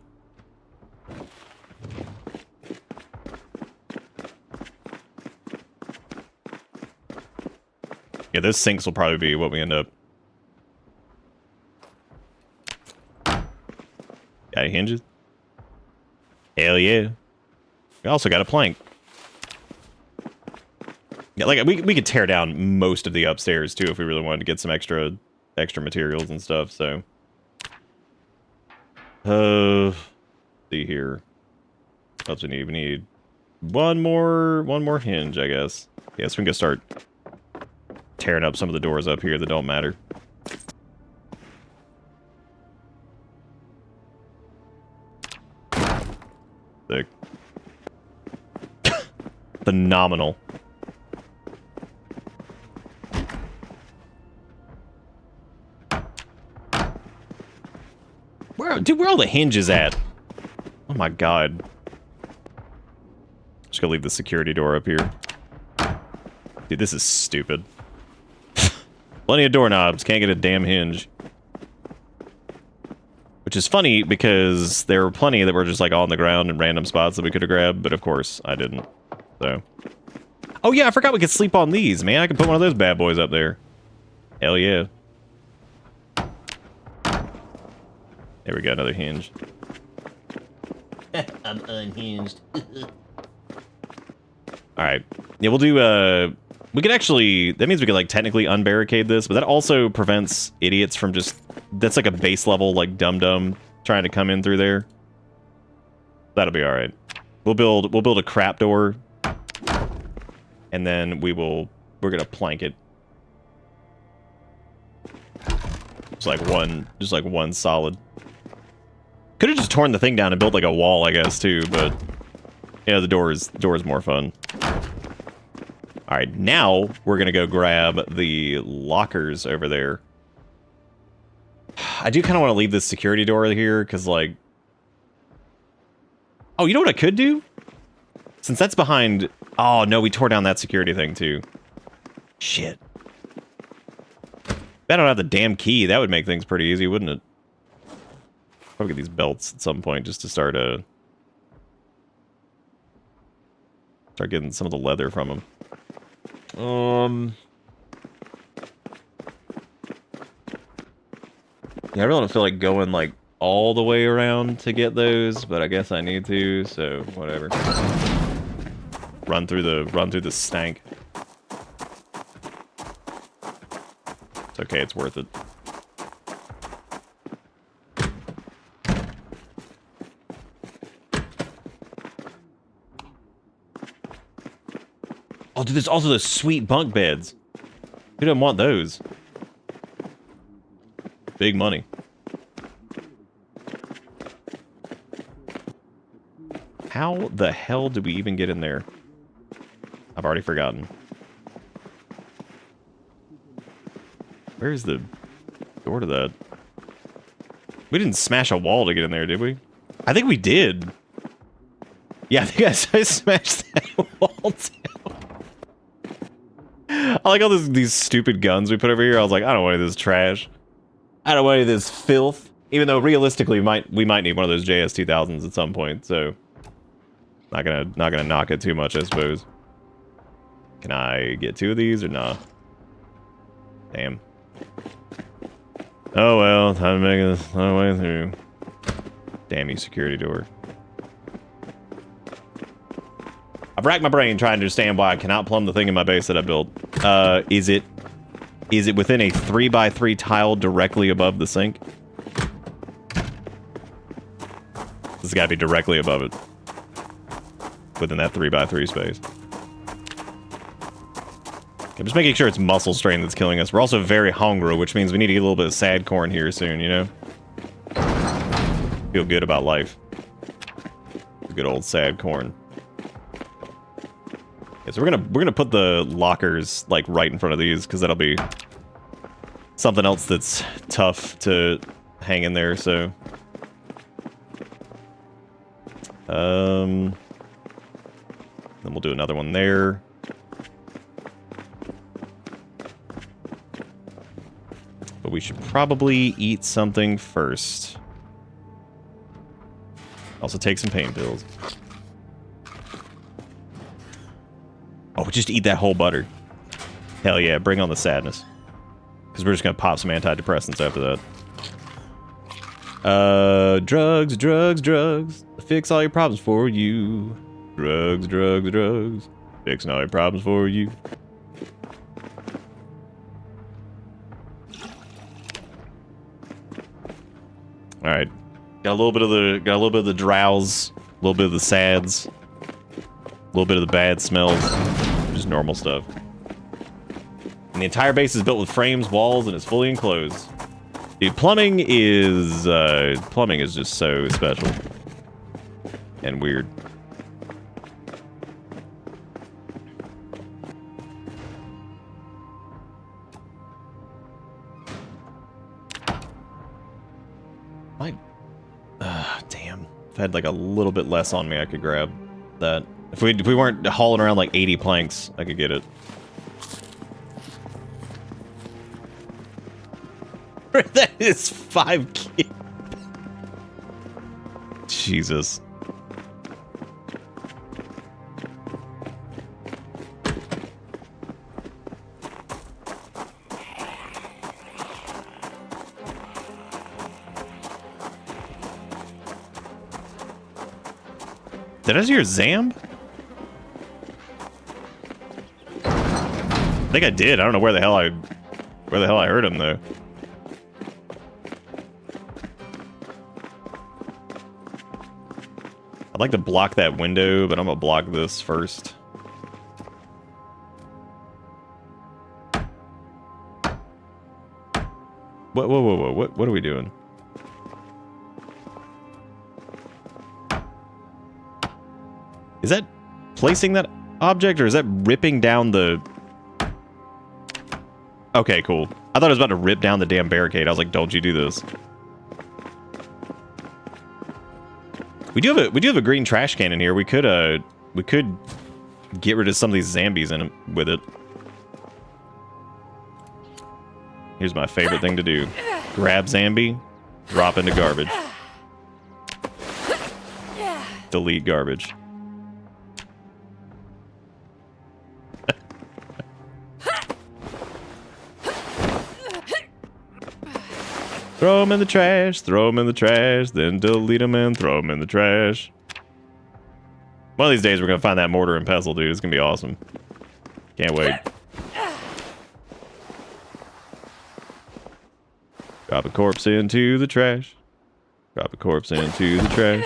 B: Yeah, those sinks will probably be what we end up. Got hinges? Hell yeah. We also got a plank. Yeah, like we could tear down most of the upstairs too if we really wanted to get some extra materials and stuff. So, see here. What else we need? We need one more hinge, I guess. Yeah, so we can go start tearing up some of the doors up here that don't matter. Sick. Phenomenal. Dude, where are all the hinges at? Oh my god. Just gonna leave the security door up here. Dude, this is stupid. Plenty of doorknobs, can't get a damn hinge. Which is funny because there were plenty that were just like on the ground in random spots that we could have grabbed, but of course I didn't. So. Oh yeah, I forgot we could sleep on these, man. I could put one of those bad boys up there. Hell yeah. There we go, another hinge.
A: I'm unhinged.
B: Alright. Yeah, we'll do, we could actually... That means we could, like, technically unbarricade this, but that also prevents idiots from just... That's like a base level, like, dum-dum trying to come in through there. That'll be alright. We'll build a crap door. And then we're gonna plank it. Just like one solid. Could have just torn the thing down and built like a wall, I guess, too, but yeah, the door is more fun. All right, now we're gonna go grab the lockers over there. I do kind of want to leave this security door here because, like, Oh, you know what I could do? Since that's behind... Oh, no, we tore down that security thing, too. Shit. I don't have the damn key. That would make things pretty easy, wouldn't it? Probably get these belts at some point just to start getting some of the leather from them. Yeah, I really don't feel like going, like, all the way around to get those, but I guess I need to, so whatever. Run through the stank. It's okay, it's worth it. Oh, dude, there's also those sweet bunk beds. Who doesn't want those? Big money. How the hell did we even get in there? I've already forgotten. Where's the door to that? We didn't smash a wall to get in there, did we? I think we did. Yeah, I think I smashed that wall down. I like all these stupid guns we put over here. I was like, I don't want any of this trash. I don't want any of this filth. Even though realistically, we might need one of those JS2000s at some point. So, not gonna knock it too much, I suppose. Can I get 2 of these or not? Damn. Oh well, time to make this another way through. Damn you, security door. I've racked my brain trying to understand why I cannot plumb the thing in my base that I built. Is it within a 3x3 tile directly above the sink? This has got to be directly above it. Within that 3x3 space. I'm just making sure it's muscle strain that's killing us. We're also very hungry, which means we need to get a little bit of sad corn here soon, you know? Feel good about life. Good old sad corn. Okay, so we're gonna put the lockers like right in front of these because that'll be something else that's tough to hang in there. So, then we'll do another one there. But we should probably eat something first. Also take some pain pills. Oh, just eat that whole butter. Hell yeah, bring on the sadness. Because we're just going to pop some antidepressants after that. Drugs, drugs, drugs. Fix all your problems for you. Drugs, drugs, drugs. Fixing all your problems for you. All right, got a little bit of the drowse, a little bit of the sads, a little bit of the bad smells, just normal stuff. And the entire base is built with frames, walls, and it's fully enclosed. Dude, plumbing is just so special and weird. Damn. If I had like a little bit less on me, I could grab that. If we weren't hauling around like 80 planks, I could get it. That is 5 kills. Jesus. Did I just hear Zamb? I think I did. I don't know where the hell I heard him though. I'd like to block that window, but I'm gonna block this first. Whoa, whoa, whoa, whoa! What are we doing? Is that placing that object, or is that ripping down the... Okay, cool. I thought I was about to rip down the damn barricade. I was like, don't you do this. We do have a green trash can in here. We could get rid of some of these zombies in with it. Here's my favorite thing to do. Grab zombie, drop into garbage. Delete garbage. Throw them in the trash, throw them in the trash, then delete them and throw them in the trash. One of these days we're going to find that mortar and pestle, dude. It's going to be awesome. Can't wait. Drop a corpse into the trash. Drop a corpse into the trash.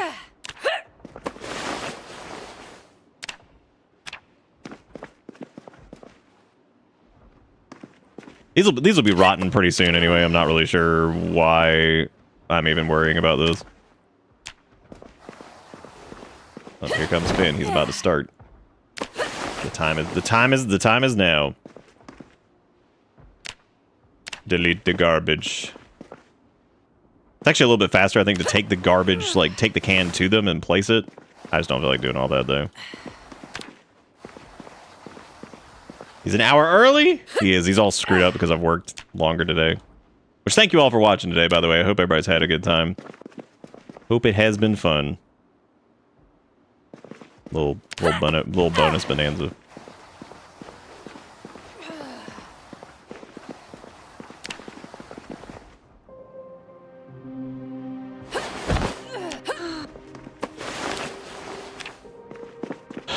B: These will be rotten pretty soon anyway. I'm not really sure why I'm even worrying about this. Oh, here comes Finn. He's about to start. The time is now. Delete the garbage. It's actually a little bit faster, I think, to take the garbage, like take the can to them and place it. I just don't feel like doing all that though. He's an hour early? He is. He's all screwed up because I've worked longer today. Which, thank you all for watching today, by the way. I hope everybody's had a good time. Hope it has been fun. Little bonus bonanza.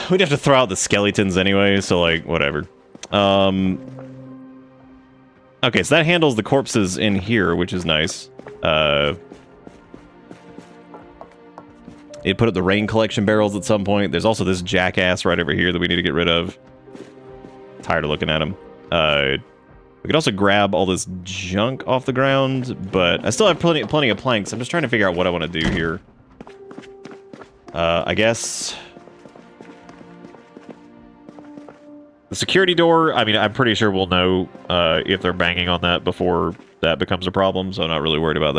B: We'd have to throw out the skeletons anyway, so like, whatever. Okay, so that handles the corpses in here, which is nice. It put up the rain collection barrels at some point. There's also this jackass right over here that we need to get rid of. Tired of looking at him. We could also grab all this junk off the ground, but I still have plenty of planks. I'm just trying to figure out what I want to do here. I guess... The security door, I mean, I'm pretty sure we'll know if they're banging on that before that becomes a problem, so I'm not really worried about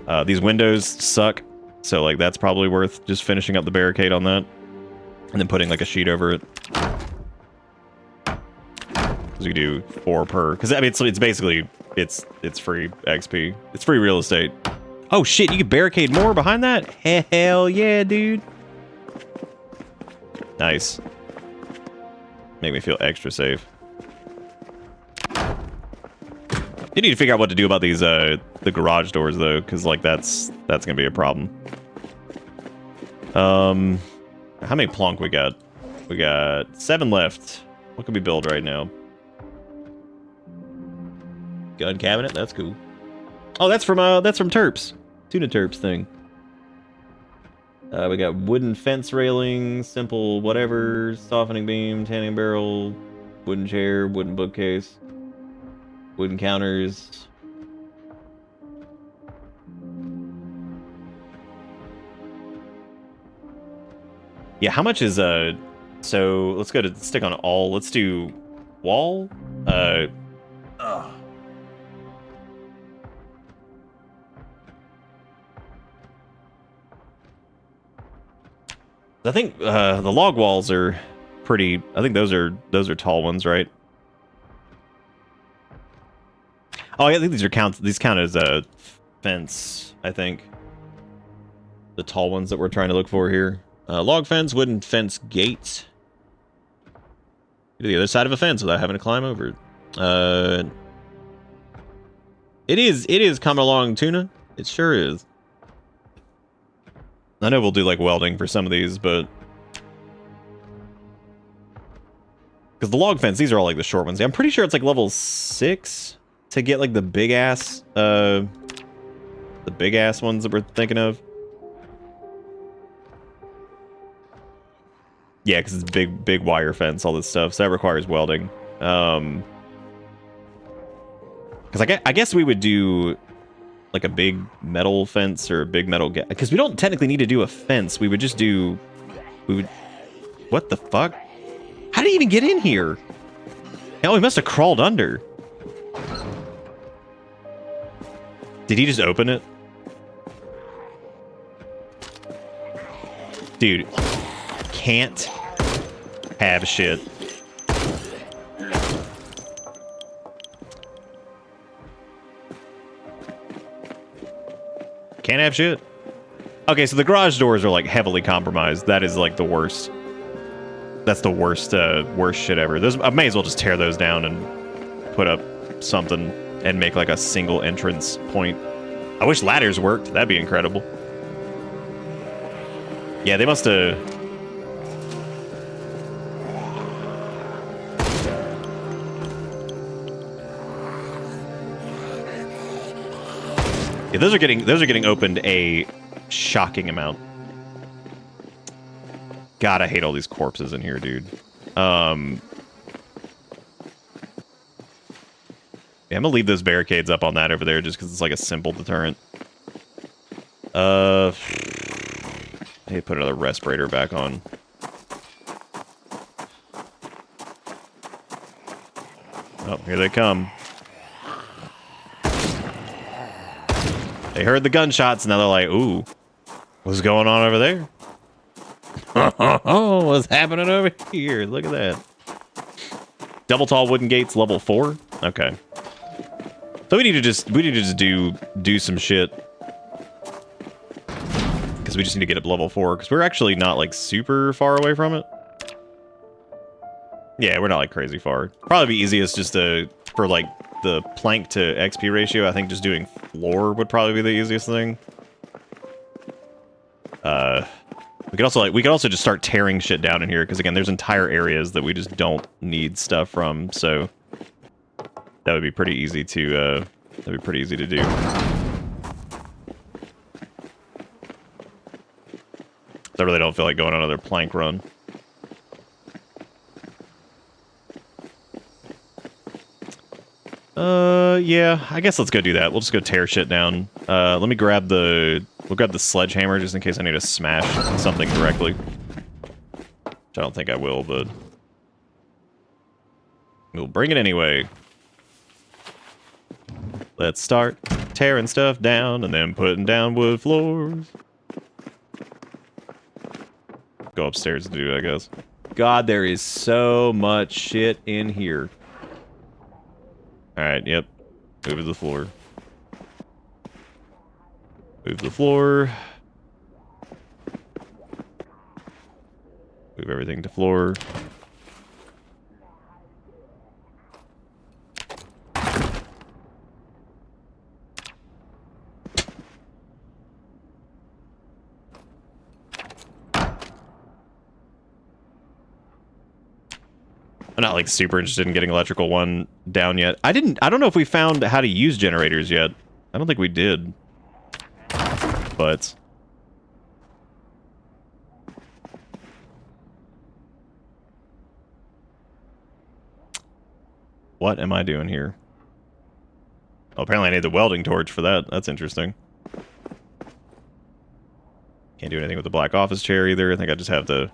B: that. These windows suck, so like that's probably worth just finishing up the barricade on that. And then putting like a sheet over it. Because we do 4 per, because I mean, it's basically, it's free XP. It's free real estate. Oh shit, you can barricade more behind that? Hell yeah, dude. Nice. Make me feel extra safe. You need to figure out what to do about these the garage doors though, because like that's gonna be a problem. How many plonk we got? We got 7 left. What can we build right now? Gun cabinet, that's cool. Oh, that's from Terps. Tuna Terps thing. We got wooden fence railing, simple whatever, softening beam, tanning barrel, wooden chair, wooden bookcase, wooden counters. Yeah, how much is so let's go to stick on all. Let's do wall. I think the log walls are pretty. I think those are tall ones, right? Oh, yeah, I think these count as a fence. I think the tall ones that we're trying to look for here. Log fence, wooden fence gate. To the other side of a fence without having to climb over it. It is coming along, Tuna. It sure is. I know we'll do like welding for some of these, but because the log fence, these are all like the short ones. I'm pretty sure it's like level 6 to get like the big ass ones that we're thinking of. Yeah, because it's big wire fence, all this stuff, so that requires welding. Because I guess we would do like a big metal fence or a big metal gate, because we don't technically need to do a fence. We would just do, what the fuck? How did he even get in here? Oh, he must have crawled under. Did he just open it? Dude, can't have shit. Can't have shit. Okay, so the garage doors are like heavily compromised. That is like the worst. That's the worst, worst shit ever. I may as well just tear those down and put up something and make like a single entrance point. I wish ladders worked. That'd be incredible. Yeah, they must have... Yeah, those are getting opened a shocking amount. God, I hate all these corpses in here, dude. Yeah, I'm gonna leave those barricades up on that over there just because it's like a simple deterrent. I need to put another respirator back on. Oh, here they come. They heard the gunshots, and now they're like, ooh, what's going on over there? Oh, what's happening over here? Look at that. Double tall wooden gates, level 4? Okay. So we need to just do some shit. Because we just need to get up level 4, because we're actually not, like, super far away from it. Yeah, we're not, like, crazy far. Probably be easiest just to, for, like, the plank to XP ratio, I think just doing floor would probably be the easiest thing. We could also just start tearing shit down in here, because again, there's entire areas that we just don't need stuff from, so that would be pretty easy to do. I really don't feel like going on another plank run. Yeah, I guess let's go do that. We'll just go tear shit down. We'll grab the sledgehammer just in case I need to smash something directly. Which I don't think I will, but we'll bring it anyway. Let's start tearing stuff down and then putting down wood floors. Go upstairs to do it, I guess. God, there is so much shit in here. Alright, yep. Move to the floor. Move the floor. Move everything to floor. I'm not like super interested in getting electrical one down yet. I don't know if we found how to use generators yet. I don't think we did. But what am I doing here? Oh, apparently I need the welding torch for that. That's interesting. Can't do anything with the black office chair either. I think I just have to...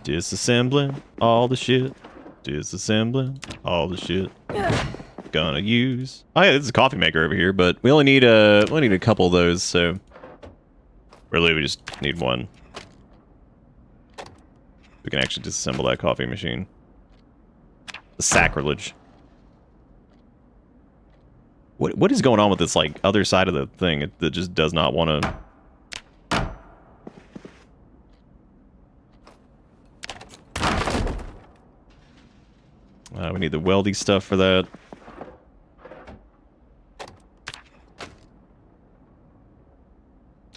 B: Disassembling all the shit. Disassembling all the shit. Gonna use... Oh yeah, this is a coffee maker over here, but we only need a couple of those, so... Really, we just need one. We can actually disassemble that coffee machine. Sacrilege. What is going on with this, like, other side of the thing that just does not want to... we need the weldy stuff for that.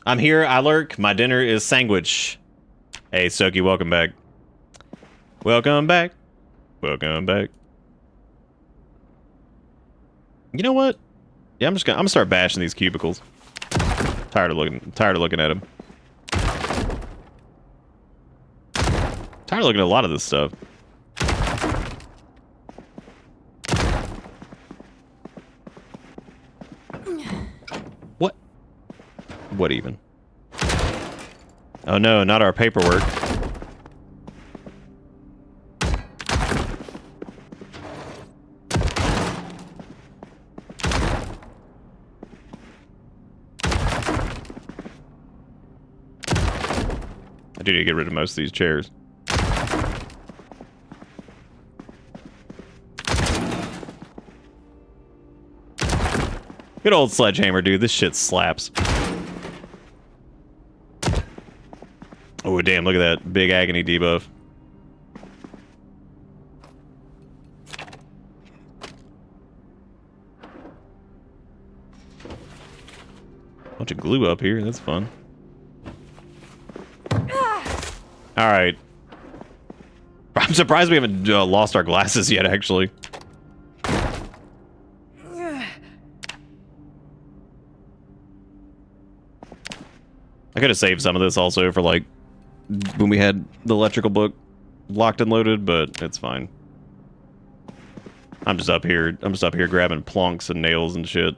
B: I'm here, I lurk. My dinner is sandwich. Hey, Soki, welcome back. Welcome back. Welcome back. You know what? Yeah, I'm gonna start bashing these cubicles. Tired of looking at them. Tired of looking at a lot of this stuff. What? What even? Oh no, not our paperwork. do need to get rid of most of these chairs. Good old sledgehammer, dude. This shit slaps. Oh, damn. Look at that big agony debuff. Bunch of glue up here. That's fun. Alright. I'm surprised we haven't lost our glasses yet, actually. I could have saved some of this also for, like, when we had the electrical book locked and loaded, but it's fine. I'm just up here grabbing plonks and nails and shit.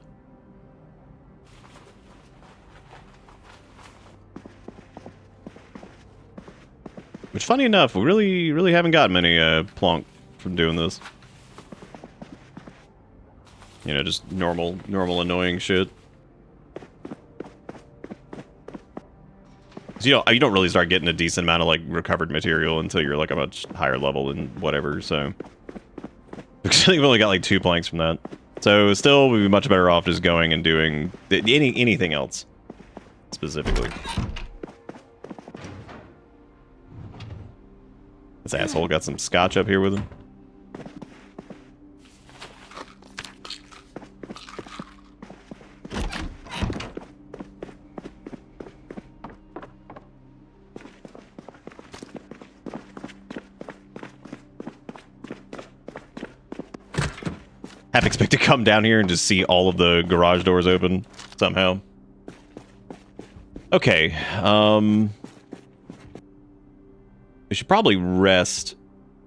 B: Which, funny enough, we really haven't got many plonk from doing this. You know, just normal annoying shit. So, you don't really start getting a decent amount of, like, recovered material until you're, like, a much higher level and whatever, so. We've only got, like, 2 planks from that. So, still, we'd be much better off just going and doing anything else, specifically. This asshole got some scotch up here with him. Half expect to come down here and just see all of the garage doors open somehow. Okay, we should probably rest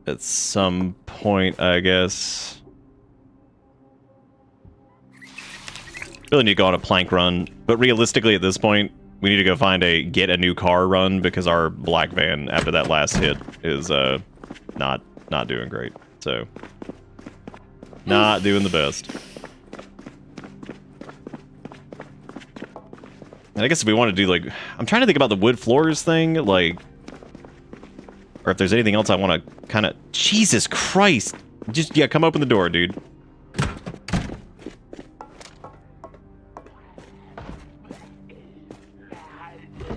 B: at some point, I guess. Really need to go on a plank run, but realistically at this point, we need to go find get a new car run because our black van after that last hit is not doing great. So not doing the best. And I guess if we want to do, like, I'm trying to think about the wood floors thing, like, or if there's anything else I want to kind of... Jesus Christ! Just, yeah, come open the door, dude.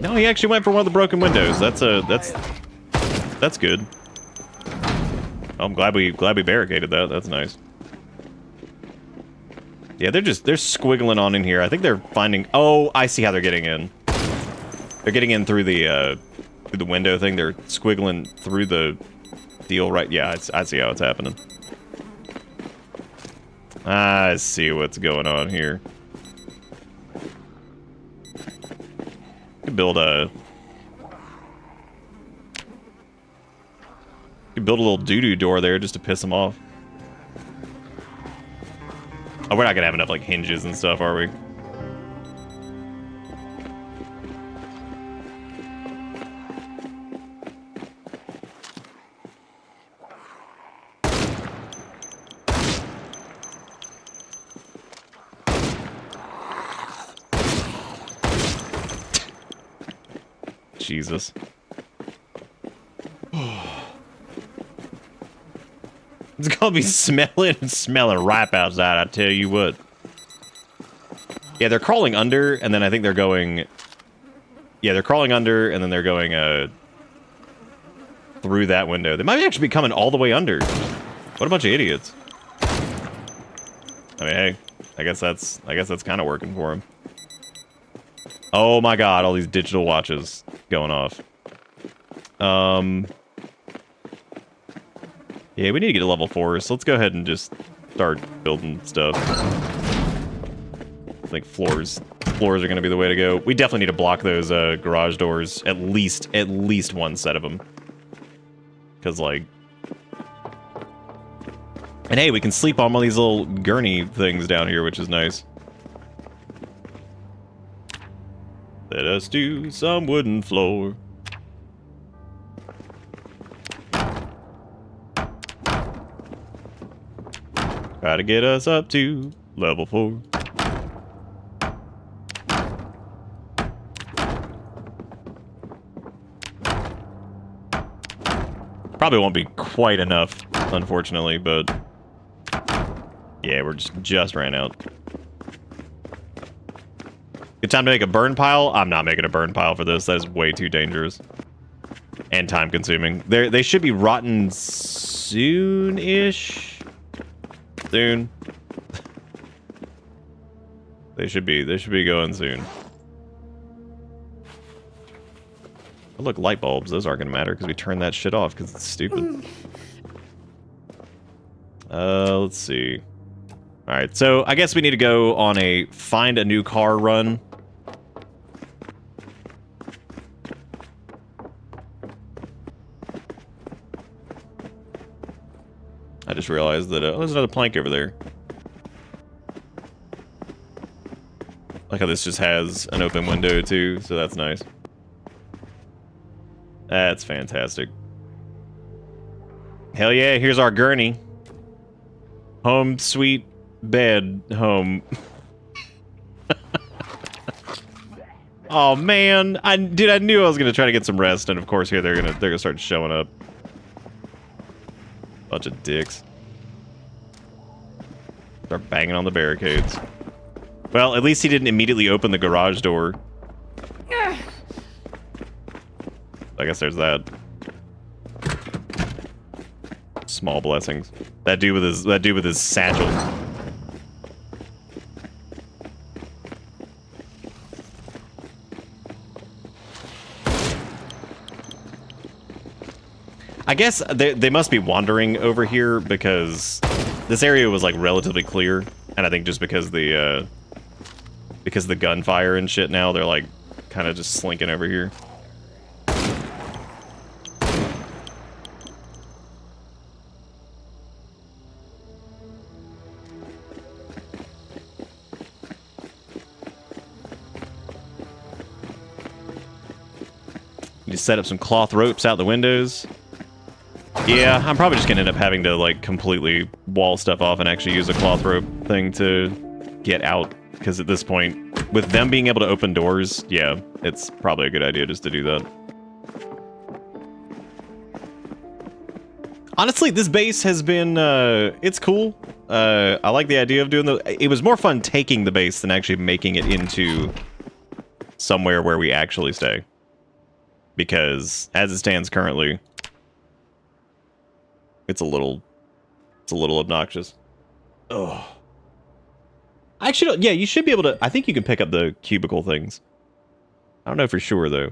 B: No, he actually went for one of the broken windows. That's good. Oh, I'm glad we barricaded that. That's nice. Yeah, they're squiggling on in here. I think they're finding... Oh, I see how they're getting in. They're getting in through the window thing. They're squiggling through the deal, right? Yeah, I see how it's happening. I see what's going on here. Could build a little doo-doo door there just to piss them off. Oh, we're not gonna have enough, like, hinges and stuff, are we? Jesus. It's gonna be smelling ripe outside, I tell you what. Yeah, they're crawling under, and then I think they're going... Yeah, they're crawling under, and then they're going, through that window. They might actually be coming all the way under. What a bunch of idiots. I mean, hey, I guess that's kind of working for them. Oh my god, all these digital watches going off. Yeah, we need to get a level 4, so let's go ahead and just start building stuff. I think floors are going to be the way to go. We definitely need to block those garage doors, at least one set of them. Because, like... And hey, we can sleep on one of these little gurney things down here, which is nice. Let us do some wooden floor. Try to get us up to level 4. Probably won't be quite enough, unfortunately, but yeah, we're just ran out. Good time to make a burn pile? I'm not making a burn pile for this. That is way too dangerous. And time consuming. They should be rotten soon-ish. Soon. They should be going soon. Oh, look, light bulbs. Those aren't gonna matter because we turned that shit off because it's stupid. Let's see. All right, so I guess we need to go on a find a new car run. I just realized that there's another plank over there. Like how this just has an open window too, so that's nice. That's fantastic. Hell yeah, here's our gurney. Home sweet bed home. Oh man, dude, I knew I was gonna try to get some rest, and of course here they're gonna start showing up. Bunch of dicks. Start banging on the barricades. Well, at least he didn't immediately open the garage door. I guess there's that. Small blessings. That dude with his satchel. I guess they must be wandering over here because this area was like relatively clear, and I think just because the gunfire and shit now, they're like kind of just slinking over here. You set up some cloth ropes out the windows. Yeah, I'm probably just gonna end up having to like completely wall stuff off and actually use a cloth rope thing to get out. Because at this point, with them being able to open doors, yeah, it's probably a good idea just to do that. Honestly, this base has been, it's cool. I like the idea of doing it was more fun taking the base than actually making it into somewhere where we actually stay. Because as it stands currently, it's a little obnoxious. Oh. Actually, yeah, you should be able to. I think you can pick up the cubicle things. I don't know for sure though.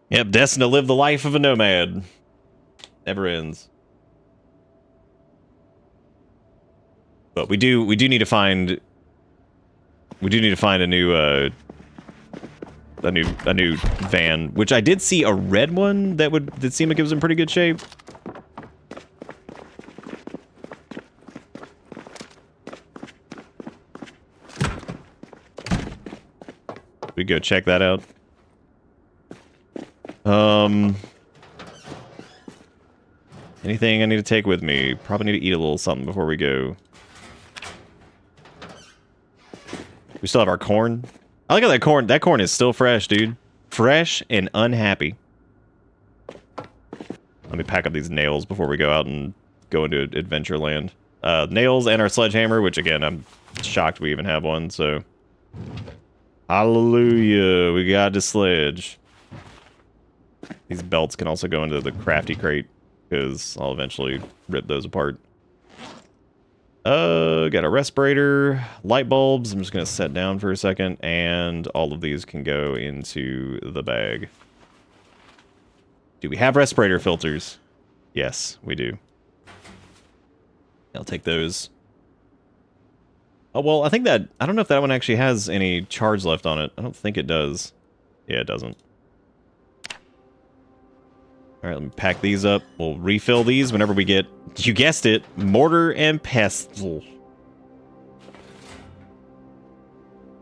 B: Yep, destined to live the life of a nomad. Never ends. But we do need to find. We do need to find a new van, which I did see a red one that seemed like it was in pretty good shape. We go check that out. Anything I need to take with me? Probably need to eat a little something before we go. We still have our corn. I like how that corn. That corn is still fresh, dude. Fresh and unhappy. Let me pack up these nails before we go out and go into Adventureland. Nails and our sledgehammer, which again, I'm shocked we even have one, so. Hallelujah, we got the sledge. These belts can also go into the crafty crate, because I'll eventually rip those apart. Got a respirator, light bulbs, I'm just gonna set down for a second, and all of these can go into the bag. Do we have respirator filters? Yes, we do. I'll take those. Oh, well, I think that... I don't know if that one actually has any charge left on it. I don't think it does. Yeah, it doesn't. Alright, let me pack these up. We'll refill these whenever we get... You guessed it! Mortar and pestle.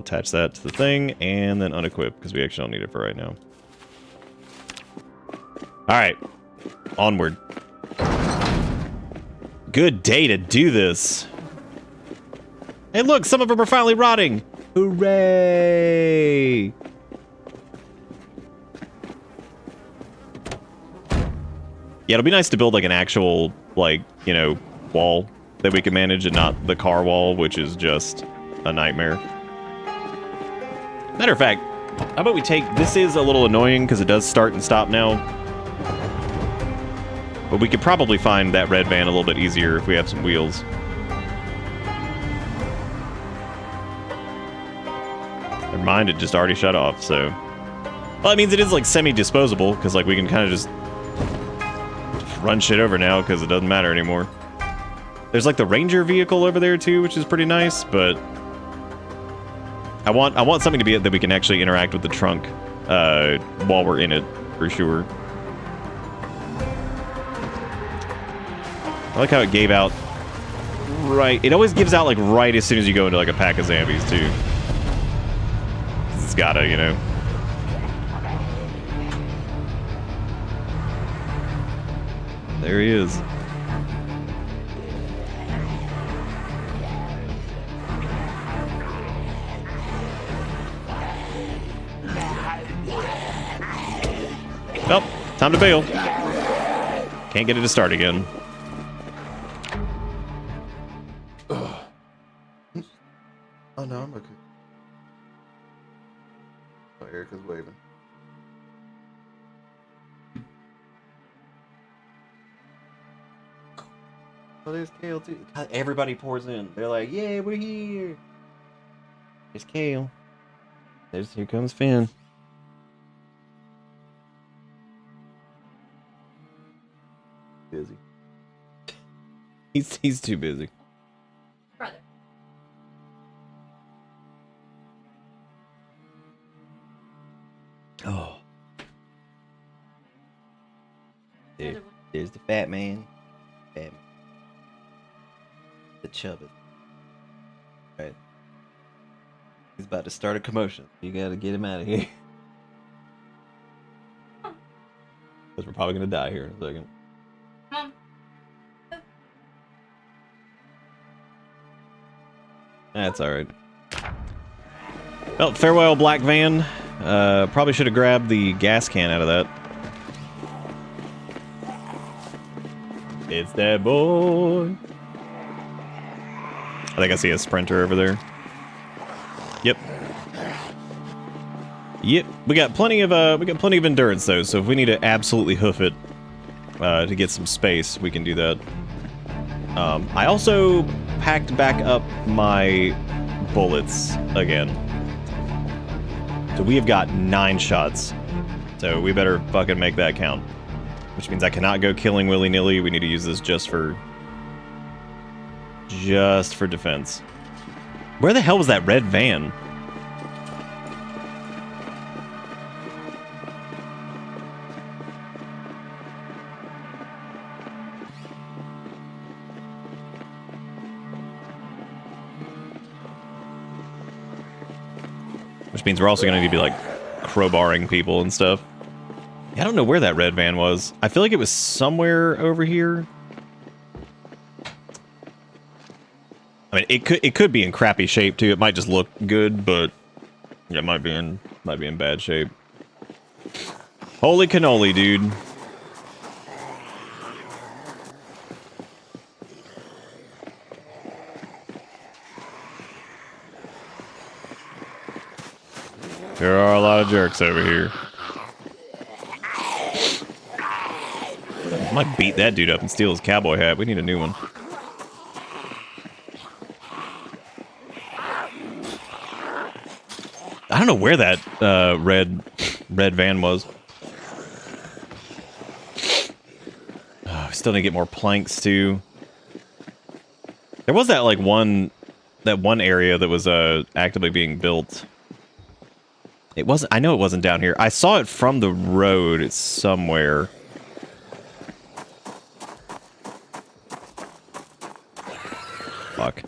B: Attach that to the thing, and then unequip, because we actually don't need it for right now. Alright. Onward. Good day to do this. Hey, look, some of them are finally rotting. Hooray! Yeah, it'll be nice to build like an actual, like, you know, wall that we can manage and not the car wall, which is just a nightmare. Matter of fact, how about we take... This is a little annoying because it does start and stop now. But we could probably find that red van a little bit easier if we have some wheels. Never mind, it just already shut off, so... Well, that means it is, like, semi-disposable, because, like, we can kind of just run shit over now, because it doesn't matter anymore. There's, like, the Ranger vehicle over there, too, which is pretty nice, but... I want something to be that we can actually interact with the trunk while we're in it, for sure. I like how it gave out right... It always gives out, like, right as soon as you go into, like, a pack of zombies, too. It's gotta, you know. There he is. Well, time to bail. Can't get it to start again.
D: Oh no, I'm okay. Oh, Erica's waving. Oh, there's Kale too. God, everybody pours in. They're like, "Yeah, we're here."
B: There's Kale. Here comes Finn.
D: Busy.
B: He's too busy.
E: Brother.
C: Oh.
E: Other one.
C: There's the fat man. Fat man. The chubby. Right. He's about to start a commotion. You gotta get him out of here.
B: Because we're probably gonna die here in a second.
E: Come
B: That's alright. Well, farewell, black van. Probably should have grabbed the gas can out of that. It's that boy. I think I see a sprinter over there. Yep. Yep. We got plenty of endurance though, so if we need to absolutely hoof it to get some space, we can do that. I also packed back up my bullets again. So we have got 9 shots. So we better fucking make that count. Which means I cannot go killing willy-nilly. We need to use this just for defense. Where the hell was that red van? Which means we're also going to need to be like crowbarring people and stuff. Yeah, I don't know where that red van was. I feel like it was somewhere over here. I mean, it could be in crappy shape too. It might just look good, but yeah, it might be in bad shape. Holy cannoli, dude. There are a lot of jerks over here. I might beat that dude up and steal his cowboy hat. We need a new one. I don't know where that red van was. Oh, we still need to get more planks too. There was that like one area that was actively being built. It wasn't. I know it wasn't down here. I saw it from the road. It's somewhere. Fuck.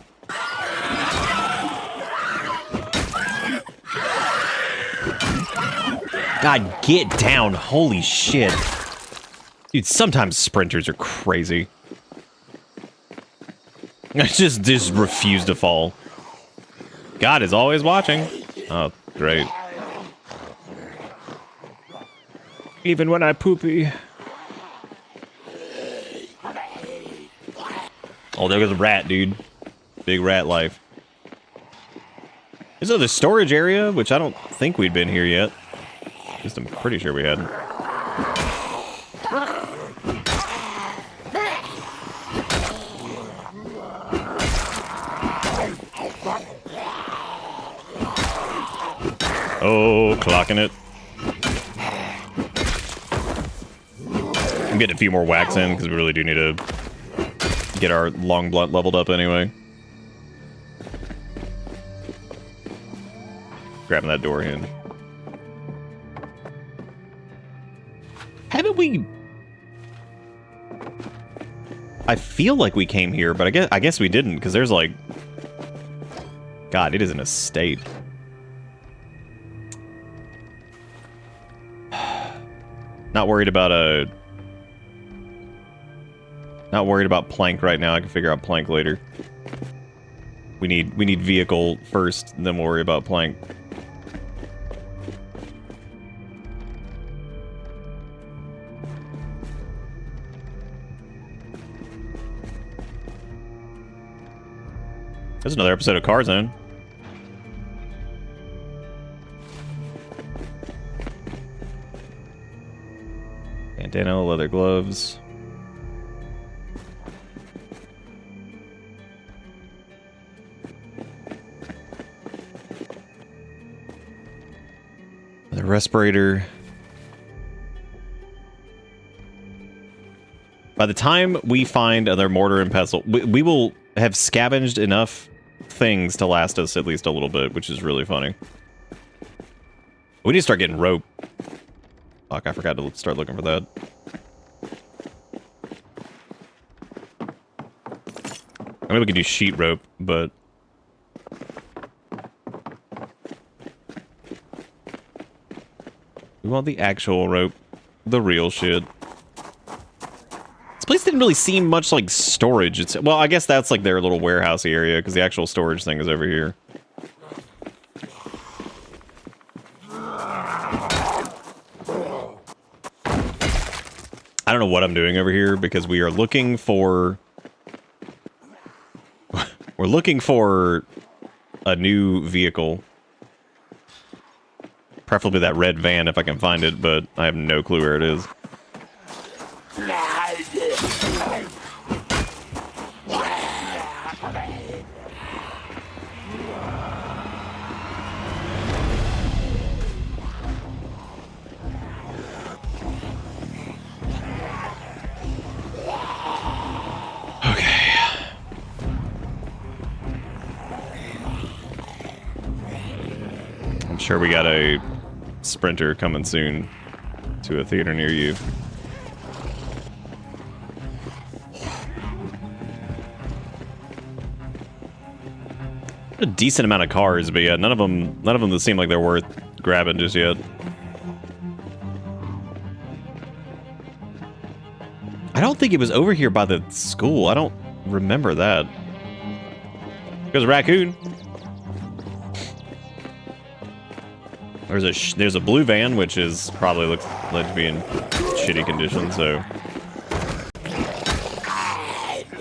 B: God, get down. Holy shit. Dude, sometimes sprinters are crazy. I just refuse to fall. God is always watching. Oh, great. Even when I poopy. Oh, there goes a rat, dude. Big rat life. There's another storage area, which I don't think we'd been here yet. At least I'm pretty sure we hadn't. Oh, clocking it. I'm getting a few more whacks in because we really do need to get our long blunt leveled up anyway. Grabbing that door in. Haven't we? I feel like we came here, but I guess we didn't because there's like, God, it is an estate. Not worried about Not worried about plank right now. I can figure out plank later. We need vehicle first, then we'll worry about plank. There's another episode of Car Zone. Bandana, leather gloves. The respirator. By the time we find other mortar and pestle, we will have scavenged enough things to last us at least a little bit, which is really funny. We need to start getting rope. Fuck, I forgot to start looking for that. I mean, we could do sheet rope, but... we want the actual rope. The real shit. This place didn't really seem much like storage. Well, I guess that's like their little warehouse area, because the actual storage thing is over here. I don't know what I'm doing over here, because we are looking for... we're looking for a new vehicle. Preferably that red van if I can find it, but I have no clue where it is. I'm sure we got a Sprinter coming soon to a theater near you. A decent amount of cars, but yeah, none of them seem like they're worth grabbing just yet. I don't think it was over here by the school. I don't remember that. There's a raccoon. There's a blue van, which is probably looks like to be in shitty condition, so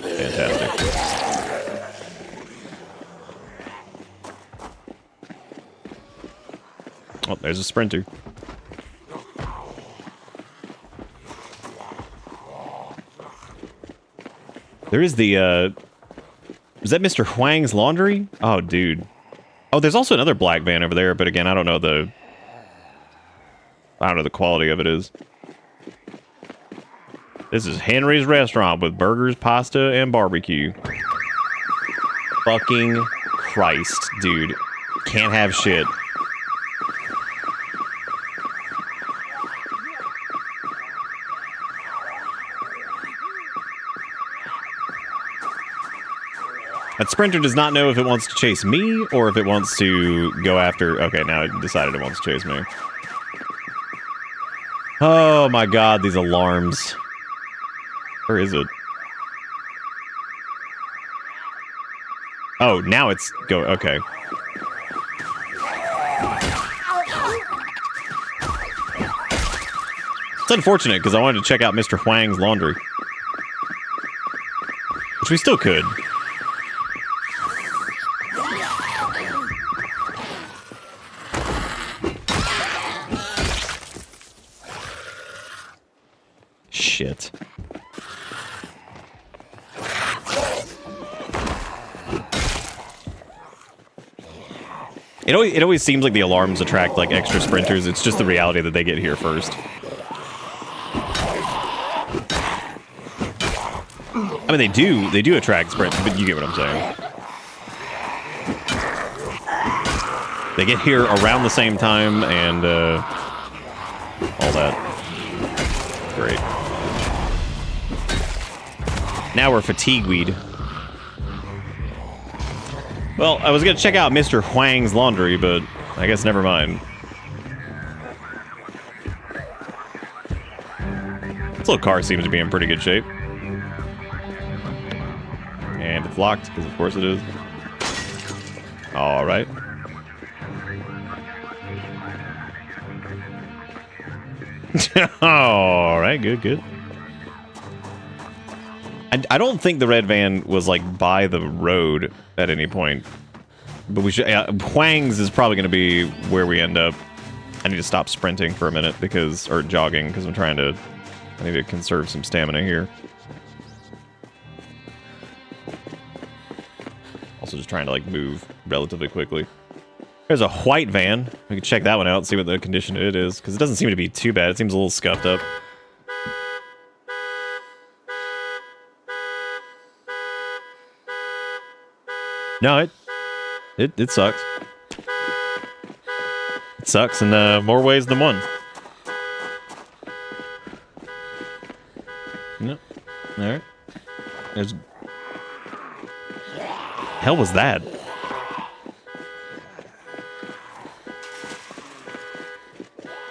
B: fantastic. Oh, there's a Sprinter. There is the is that Mr. Huang's laundry? Oh, dude. Oh, there's also another black van over there, but again, I don't know the quality of it is. This is Henry's Restaurant with burgers, pasta, and barbecue. Fucking Christ, dude. Can't have shit. That Sprinter does not know if it wants to chase me or if it wants to go after... Okay, now it decided it wants to chase me. Oh my god, these alarms. Where is it? Oh, now it's go. Okay. It's unfortunate because I wanted to check out Mr. Huang's laundry. Which we still could. Shit. It always seems like the alarms attract like extra sprinters. It's just the reality that they get here first. I mean, they do attract sprinters, but you get what I'm saying. They get here around the same time and all that. Great. Now we're fatigue weed. Well, I was gonna check out Mr. Huang's laundry, but I guess never mind. This little car seems to be in pretty good shape. And it's locked, because of course it is. Alright. Alright, good. I don't think the red van was, like, by the road at any point. But we should... Huang's is probably going to be where we end up. I need to stop sprinting for a minute, because... Or jogging, because I'm trying to... I need to conserve some stamina here. Also just trying to, like, move relatively quickly. There's a white van. We can check that one out and see what the condition it is, because it doesn't seem to be too bad. It seems a little scuffed up. No, it sucks. It sucks in more ways than one. No. Alright. There's... Hell was that?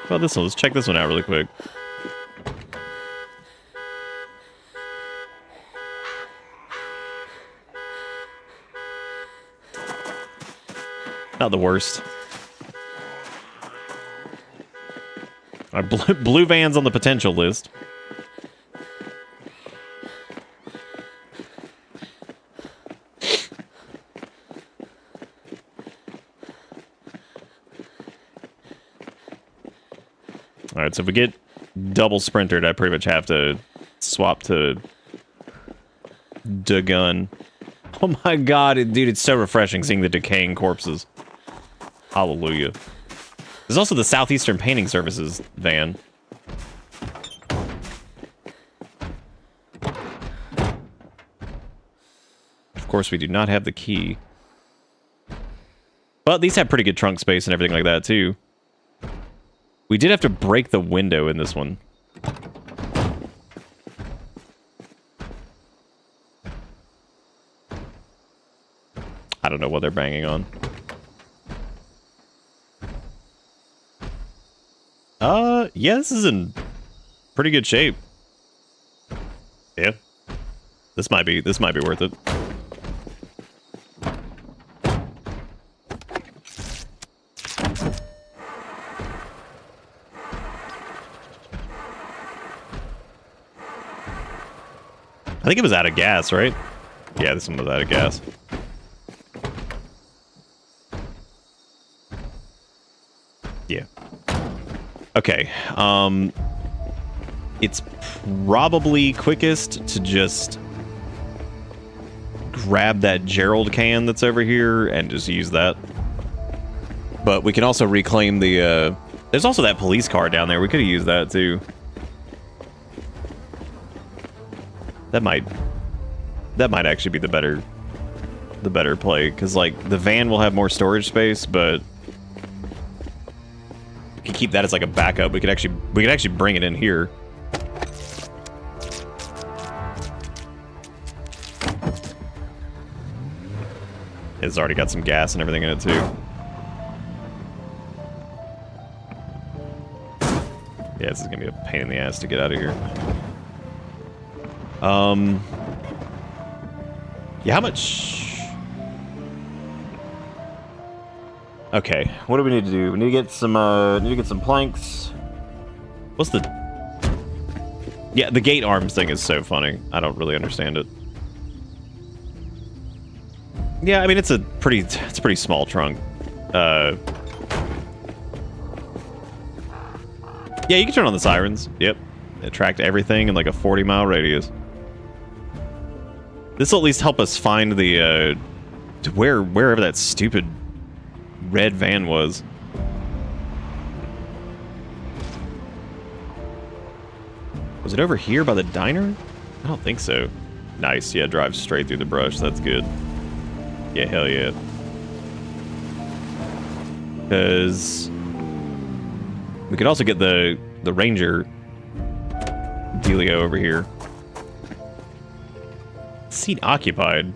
B: How about this one? Let's check this one out really quick. Not the worst. Our blue van's on the potential list. Alright, so if we get double sprintered, I pretty much have to swap to the gun. Oh my god, dude, it's so refreshing seeing the decaying corpses. Hallelujah. There's also the Southeastern Painting Services van. Of course, we do not have the key. But these have pretty good trunk space and everything like that, too. We did have to break the window in this one. I don't know what they're banging on. Yeah, this is in pretty good shape. Yeah. This might be worth it. I think it was out of gas, right? Yeah, this one was out of gas. Yeah. Okay. It's probably quickest to just grab that Gerald can that's over here and just use that. But we can also reclaim the, there's also that police car down there. We could have used that too. That might actually be the better play, because like the van will have more storage space, but we could keep that as like a backup. We could actually bring it in here. It's already got some gas and everything in it too. Yeah, this is gonna be a pain in the ass to get out of here. Yeah, how much? Okay, what do we need to do? We need to get some planks. What's the? Yeah, the gate arms thing is so funny. I don't really understand it. Yeah, I mean it's a pretty small trunk. Yeah, you can turn on the sirens. Yep. Attract everything in like a 40-mile radius. This will at least help us find the wherever that stupid red van was. Was it over here by the diner? I don't think so. Nice, yeah, drive straight through the brush. That's good. Yeah, hell yeah. Because we could also get the Ranger dealio over here. Seat occupied.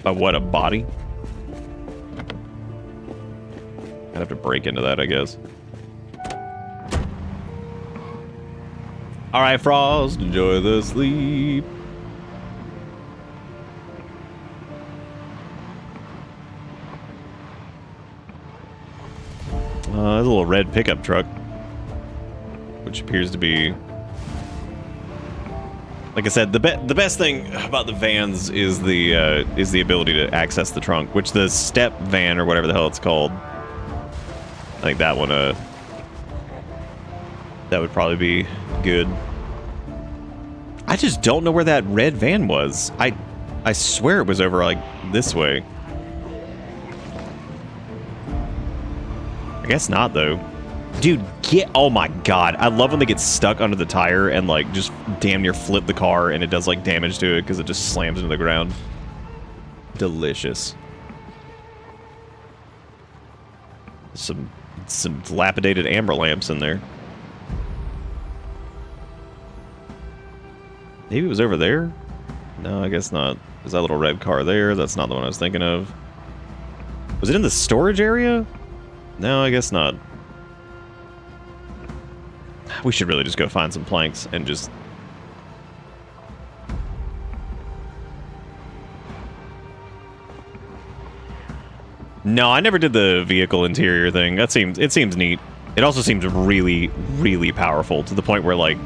B: By what, a body? I'd have to break into that, I guess. Alright, Frost, enjoy the sleep. There's a little red pickup truck, which appears to be, like I said, the best thing about the vans is the ability to access the trunk, which the step van or whatever the hell it's called, I think that one that would probably be good. I just don't know where that red van was. I swear it was over like this way. I guess not, though. Dude, oh my god. I love when they get stuck under the tire and, like, just damn near flip the car and it does, like, damage to it because it just slams into the ground. Delicious. Some dilapidated amber lamps in there. Maybe it was over there? No, I guess not. There's that little red car there. That's not the one I was thinking of. Was it in the storage area? No, I guess not. We should really just go find some planks and just... No, I never did the vehicle interior thing. It seems neat. It also seems really, really powerful to the point where, like,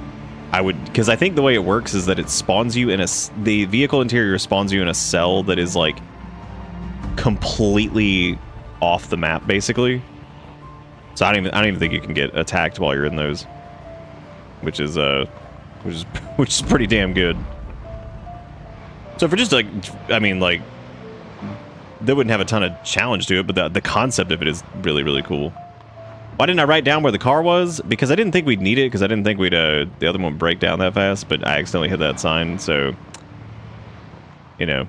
B: I would... Because I think the way it works is that it spawns you in a... The vehicle interior spawns you in a cell that is, like, completely off the map, basically. So I don't even think you can get attacked while you're in those, which is pretty damn good. So for just like, I mean, like, they wouldn't have a ton of challenge to it, but the concept of it is really, really cool. Why didn't I write down where the car was? Because I didn't think we'd need it, because I didn't think we'd the other one would break down that fast, but I accidentally hit that sign, so you know,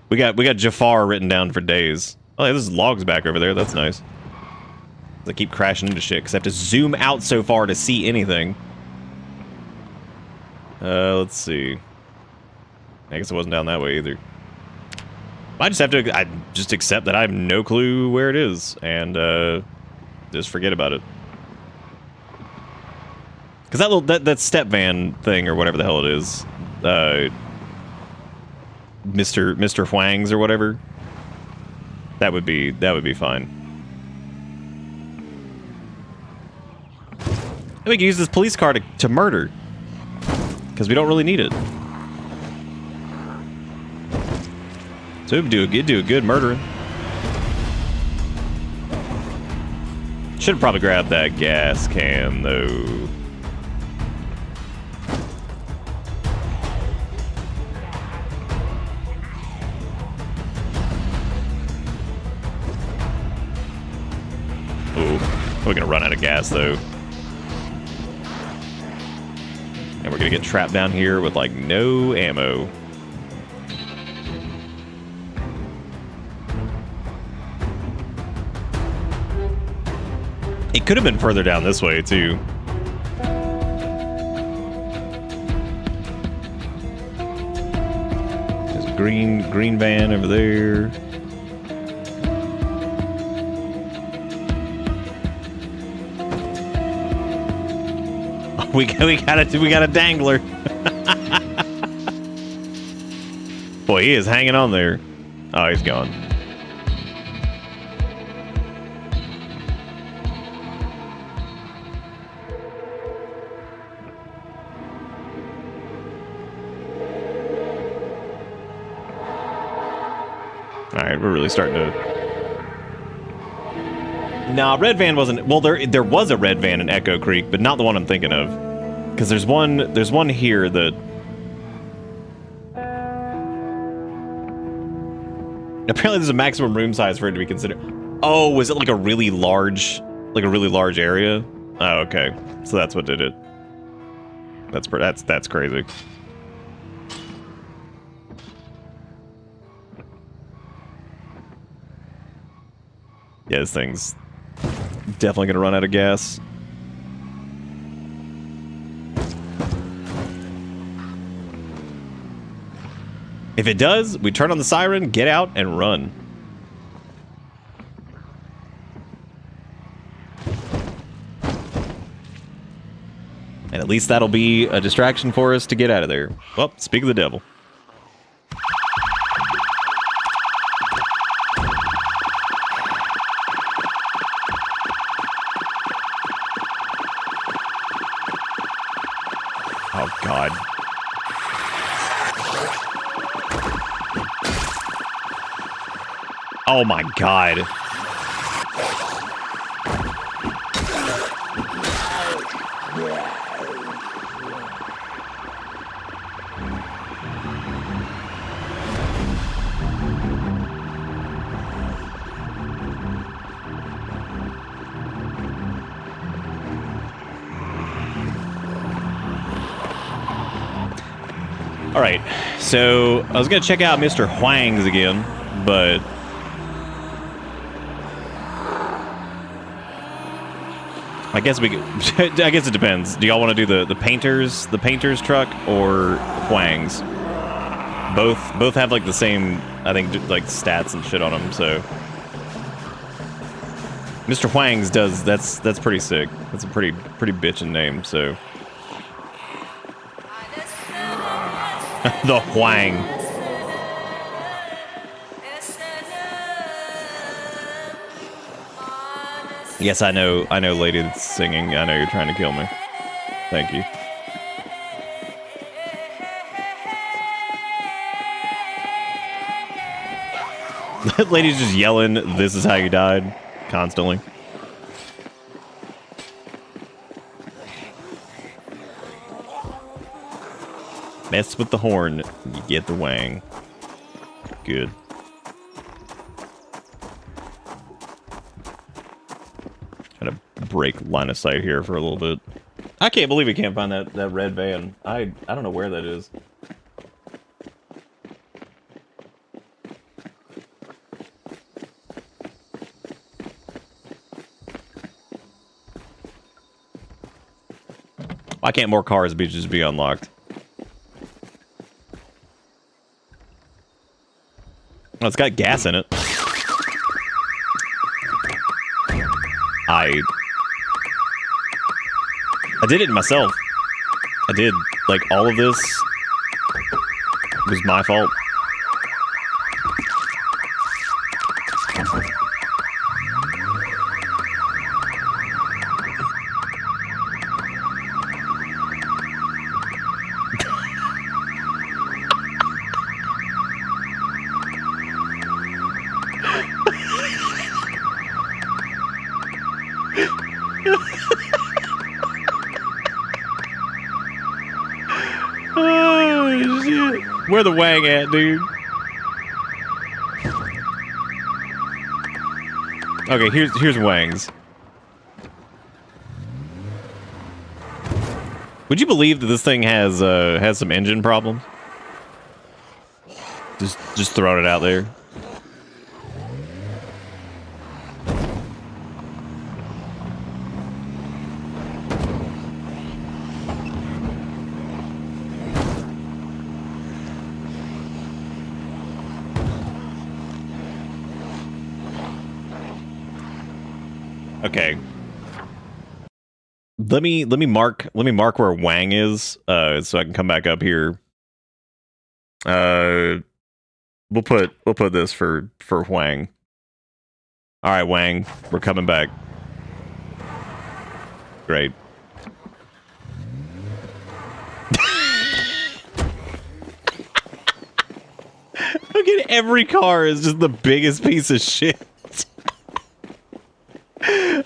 B: we got Jafar written down for days. Oh, yeah, there's logs back over there. That's nice. I keep crashing into shit because I have to zoom out so far to see anything. Let's see. I guess it wasn't down that way either. I just have to, I just accept that I have no clue where it is and just forget about it. Because that little that step van thing or whatever the hell it is, Mr. Huang's or whatever, that would be fine. And we can use this police car to murder. Because we don't really need it. So it'd do a good murdering. Should probably grab that gas can, though. Oh, we're gonna run out of gas, though. And we're gonna get trapped down here with, like, no ammo. It could have been further down this way, too. There's a green van over there. We got a dangler. Boy, he is hanging on there. Oh, he's gone. right, we're really starting to. Nah, red van wasn't. Well, there was a red van in Echo Creek, but not the one I'm thinking of. Because there's one here that. Apparently, there's a maximum room size for it to be considered. Oh, was it like a really large area? Oh, okay. So that's what did it. That's crazy. Yeah, this thing's definitely gonna run out of gas. If it does, we turn on the siren, get out, and run. And at least that'll be a distraction for us to get out of there. Well, speak of the devil. Oh, God. Oh, my God. All right, so I was gonna check out Mr. Huang's again, but I guess we could, I guess it depends. Do y'all want to do the painter's truck or Huang's? Both have like the same, I think, like stats and shit on them. So Mr. Huang's does that's pretty sick. That's a pretty bitchin' name. So. The Huang. Yes, I know, lady that's singing. I know you're trying to kill me. Thank you. That lady's just yelling, "This is how you died," constantly. Mess with the horn, you get the wang. Good. Trying to break line of sight here for a little bit. I can't believe we can't find that red van. I don't know where that is. Why can't more cars just be unlocked? Oh, it's got gas in it. I did it myself. I did. Like, all of this was my fault. Oh, shit. Where the wang at, dude? Okay, here's Wang's. Would you believe that this thing has some engine problems? Just throwing it out there. Okay. Let me mark where Wang is, so I can come back up here. We'll put this for Wang. All right, Wang, we're coming back. Great. Okay, Dude, every car is just the biggest piece of shit.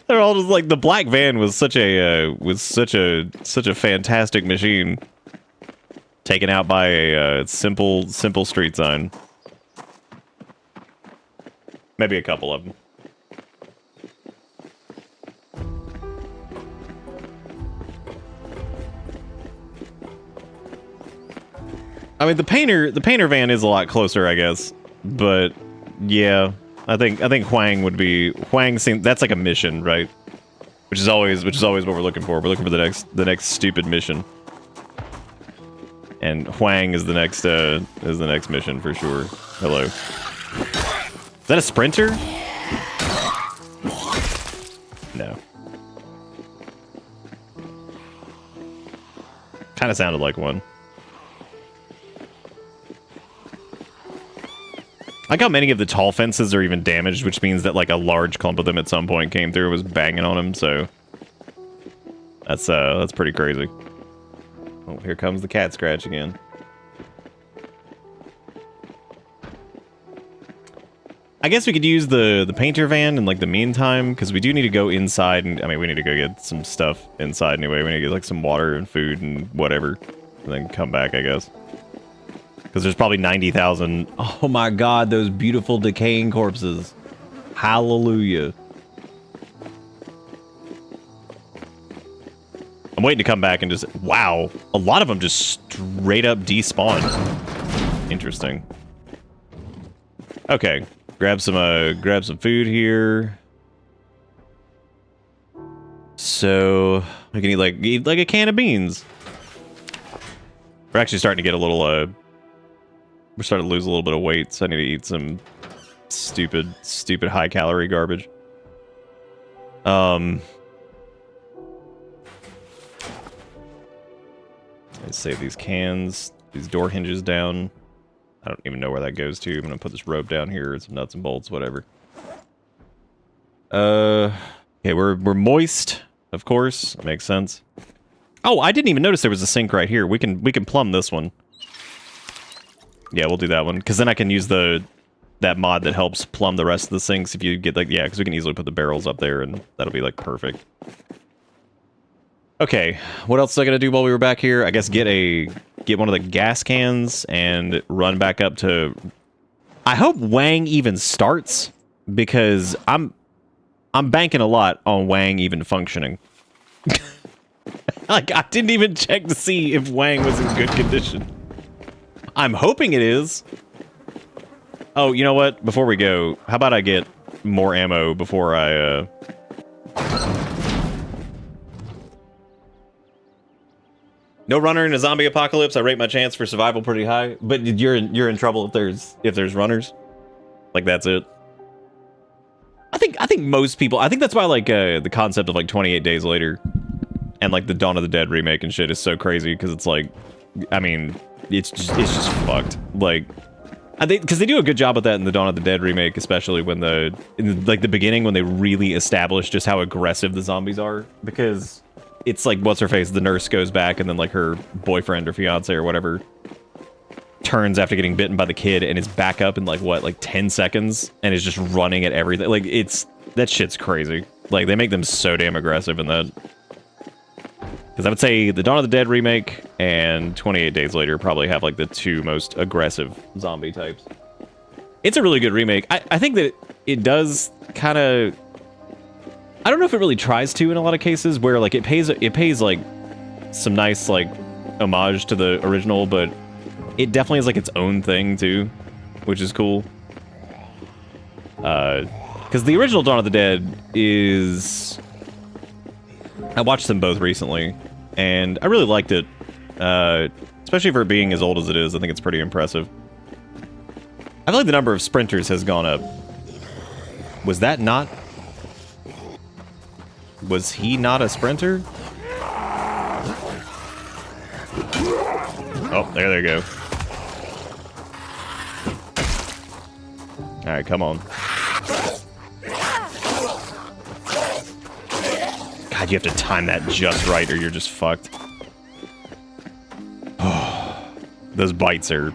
B: They're all just like, the black van was such a fantastic machine, taken out by a simple street sign. Maybe a couple of them. I mean, the painter van is a lot closer, I guess, but yeah, I think Huang would be that's like a mission, right? Which is always what we're looking for. We're looking for the next stupid mission, and Huang is the next mission for sure. Hello, is that a sprinter? No, kind of sounded like one. I like how many of the tall fences are even damaged, which means that like a large clump of them at some point came through and was banging on them, so that's pretty crazy. Oh, here comes the cat scratch again. I guess we could use the painter van in like the meantime, because we do need to go inside, and I mean we need to go get some stuff inside anyway. We need to get like some water and food and whatever, and then come back, I guess. Because there's probably 90,000. Oh my god, those beautiful decaying corpses. Hallelujah. I'm waiting to come back and just... Wow. A lot of them just straight up despawn. Interesting. Okay. Grab some food here. So... I can eat like a can of beans. We're actually starting to get a little... We're starting to lose a little bit of weight, so I need to eat some stupid high-calorie garbage. Let's save these cans, these door hinges down. I don't even know where that goes to. I'm gonna put this rope down here, some nuts and bolts, whatever. Okay, we're moist, of course. Makes sense. Oh, I didn't even notice there was a sink right here. We can plumb this one. Yeah, we'll do that one, because then I can use that mod that helps plumb the rest of the sinks if you get, like, yeah, because we can easily put the barrels up there, and that'll be, like, perfect. Okay, what else was I gonna do while we were back here? I guess get one of the gas cans and run back up to... I hope Wang even starts, because I'm banking a lot on Wang even functioning. Like, I didn't even check to see if Wang was in good condition. I'm hoping it is. Oh, you know what? Before we go, how about I get more ammo before I, No runner in a zombie apocalypse. I rate my chance for survival pretty high, but you're in trouble if there's runners. Like, that's it. I think most people... I think that's why, like, the concept of, like, 28 Days Later and, like, the Dawn of the Dead remake and shit is so crazy, because it's like... I mean... It's just fucked. Like, because they do a good job with that in the Dawn of the Dead remake, especially when in the beginning, when they really establish just how aggressive the zombies are. Because it's like, what's her face? The nurse goes back, and then like her boyfriend or fiance or whatever turns after getting bitten by the kid and is back up in like what, like 10 seconds, and is just running at everything. Like, that shit's crazy. Like, they make them so damn aggressive in that. Because I would say the Dawn of the Dead remake and 28 Days Later probably have like the two most aggressive zombie types. It's a really good remake. I think that it does kind of... I don't know if it really tries to in a lot of cases, where like it pays like some nice like homage to the original, but it definitely is like its own thing too, which is cool. Because the original Dawn of the Dead is... I watched them both recently, and I really liked it. Especially for being as old as it is, I think it's pretty impressive. I feel like the number of sprinters has gone up. Was that not... Was he not a sprinter? Oh, there they go. Alright, come on. God, you have to time that just right or you're just fucked. Oh, those bites are...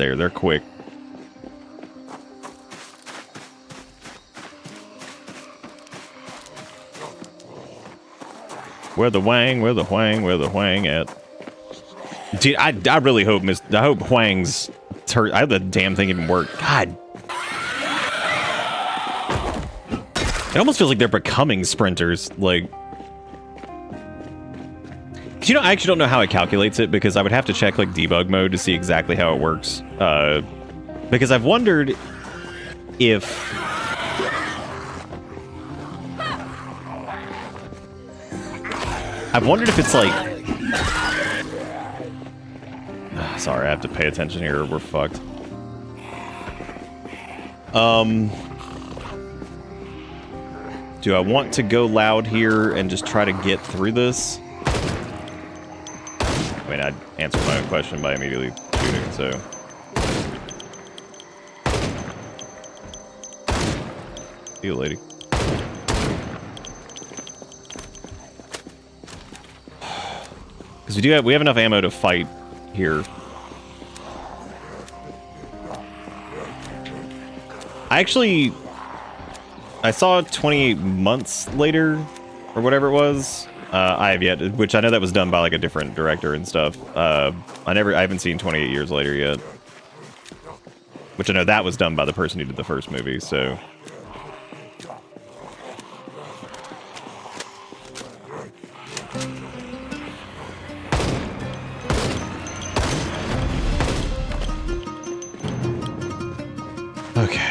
B: They're quick. Where the Wang? Where the Wang? Where the Wang at? Dude, I really hope I hope Huang's I hope the damn thing even worked. God. It almost feels like they're becoming sprinters. Like, you know, I actually don't know how it calculates it because I would have to check like debug mode to see exactly how it works. Because I've wondered if it's like. Sorry, I have to pay attention here or we're fucked. Do I want to go loud here and just try to get through this? I mean, I'd answer my own question by immediately shooting, so. See you, lady. Because we have enough ammo to fight here. I saw 28 months later, or whatever it was. I have yet, which I know that was done by like a different director and stuff. I haven't seen 28 years later yet. Which I know that was done by the person who did the first movie, so. Okay.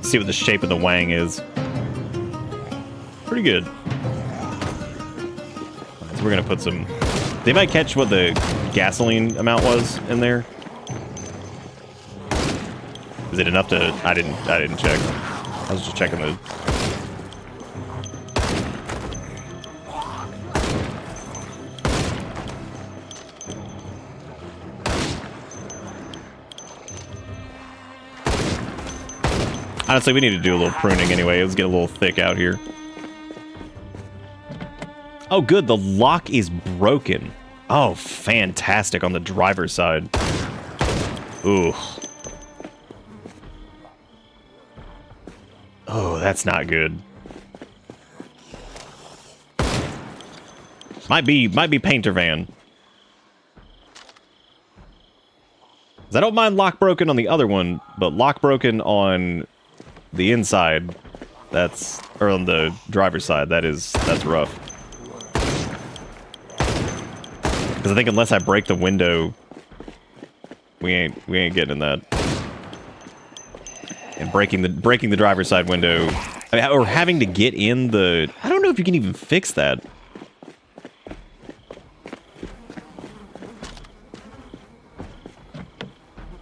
B: See what the shape of the Wang is. Pretty good. So we're gonna put some. They might catch what the gasoline amount was in there. Is it enough to? I didn't check. I was just checking the. Honestly, we need to do a little pruning anyway. Let's get a little thick out here. Oh, good. The lock is broken. Oh, fantastic on the driver's side. Ooh. Oh, that's not good. Might be painter van. 'Cause I don't mind lock broken on the other one, but lock broken on the inside, or on the driver's side, that's rough. Because I think unless I break the window, we ain't getting in that. And breaking the driver's side window, or having to get in the. I don't know if you can even fix that.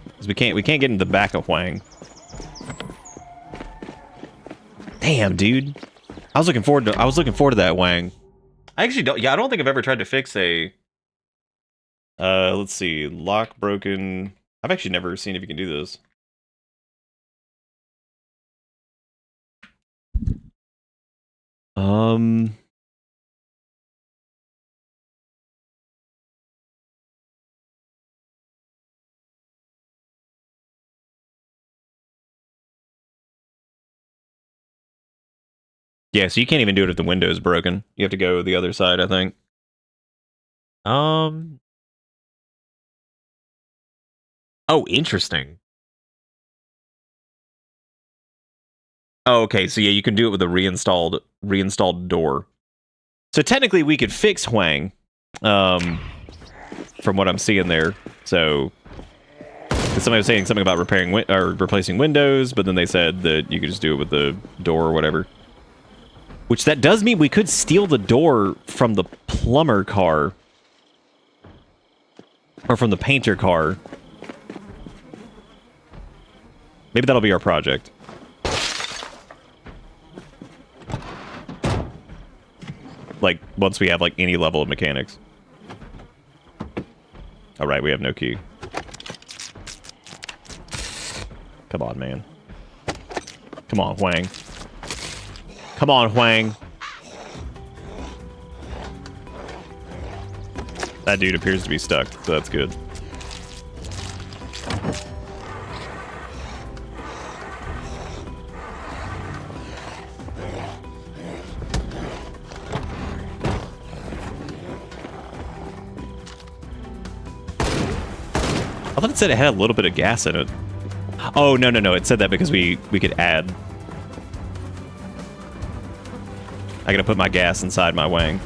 B: Because we can't get in the back of Huang. Damn, dude. I was looking forward to that Wang. I actually don't. Yeah, I don't think I've ever tried to fix a. Let's see, lock broken. I've actually never seen if you can do this. Yeah, so you can't even do it if the window is broken. You have to go the other side, I think. Oh, interesting. Oh, okay, so yeah, you can do it with a reinstalled door. So technically we could fix Huang, from what I'm seeing there. So somebody was saying something about replacing windows, but then they said that you could just do it with the door or whatever. Which that does mean we could steal the door from the plumber car. Or from the painter car. Maybe that'll be our project. Like, once we have, like, any level of mechanics. Alright, we have no key. Come on, man. Come on, Huang. Come on, Huang. That dude appears to be stuck, so that's good. I thought it said it had a little bit of gas in it. Oh, no, no, no. It said that because we could add. I gotta put my gas inside my wang.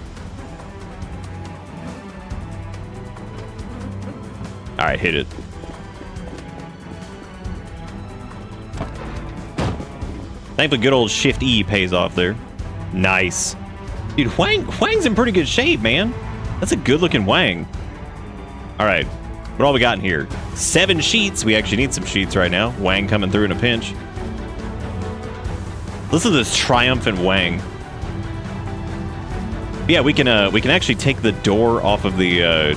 B: Alright, hit it. Thankfully, good old Shift E pays off there. Nice. Dude, Wang's in pretty good shape, man. That's a good looking Wang. Alright. What all we got in here? 7 sheets. We actually need some sheets right now. Wang coming through in a pinch. Listen to this triumphant Wang. Yeah, we can actually take the door off of the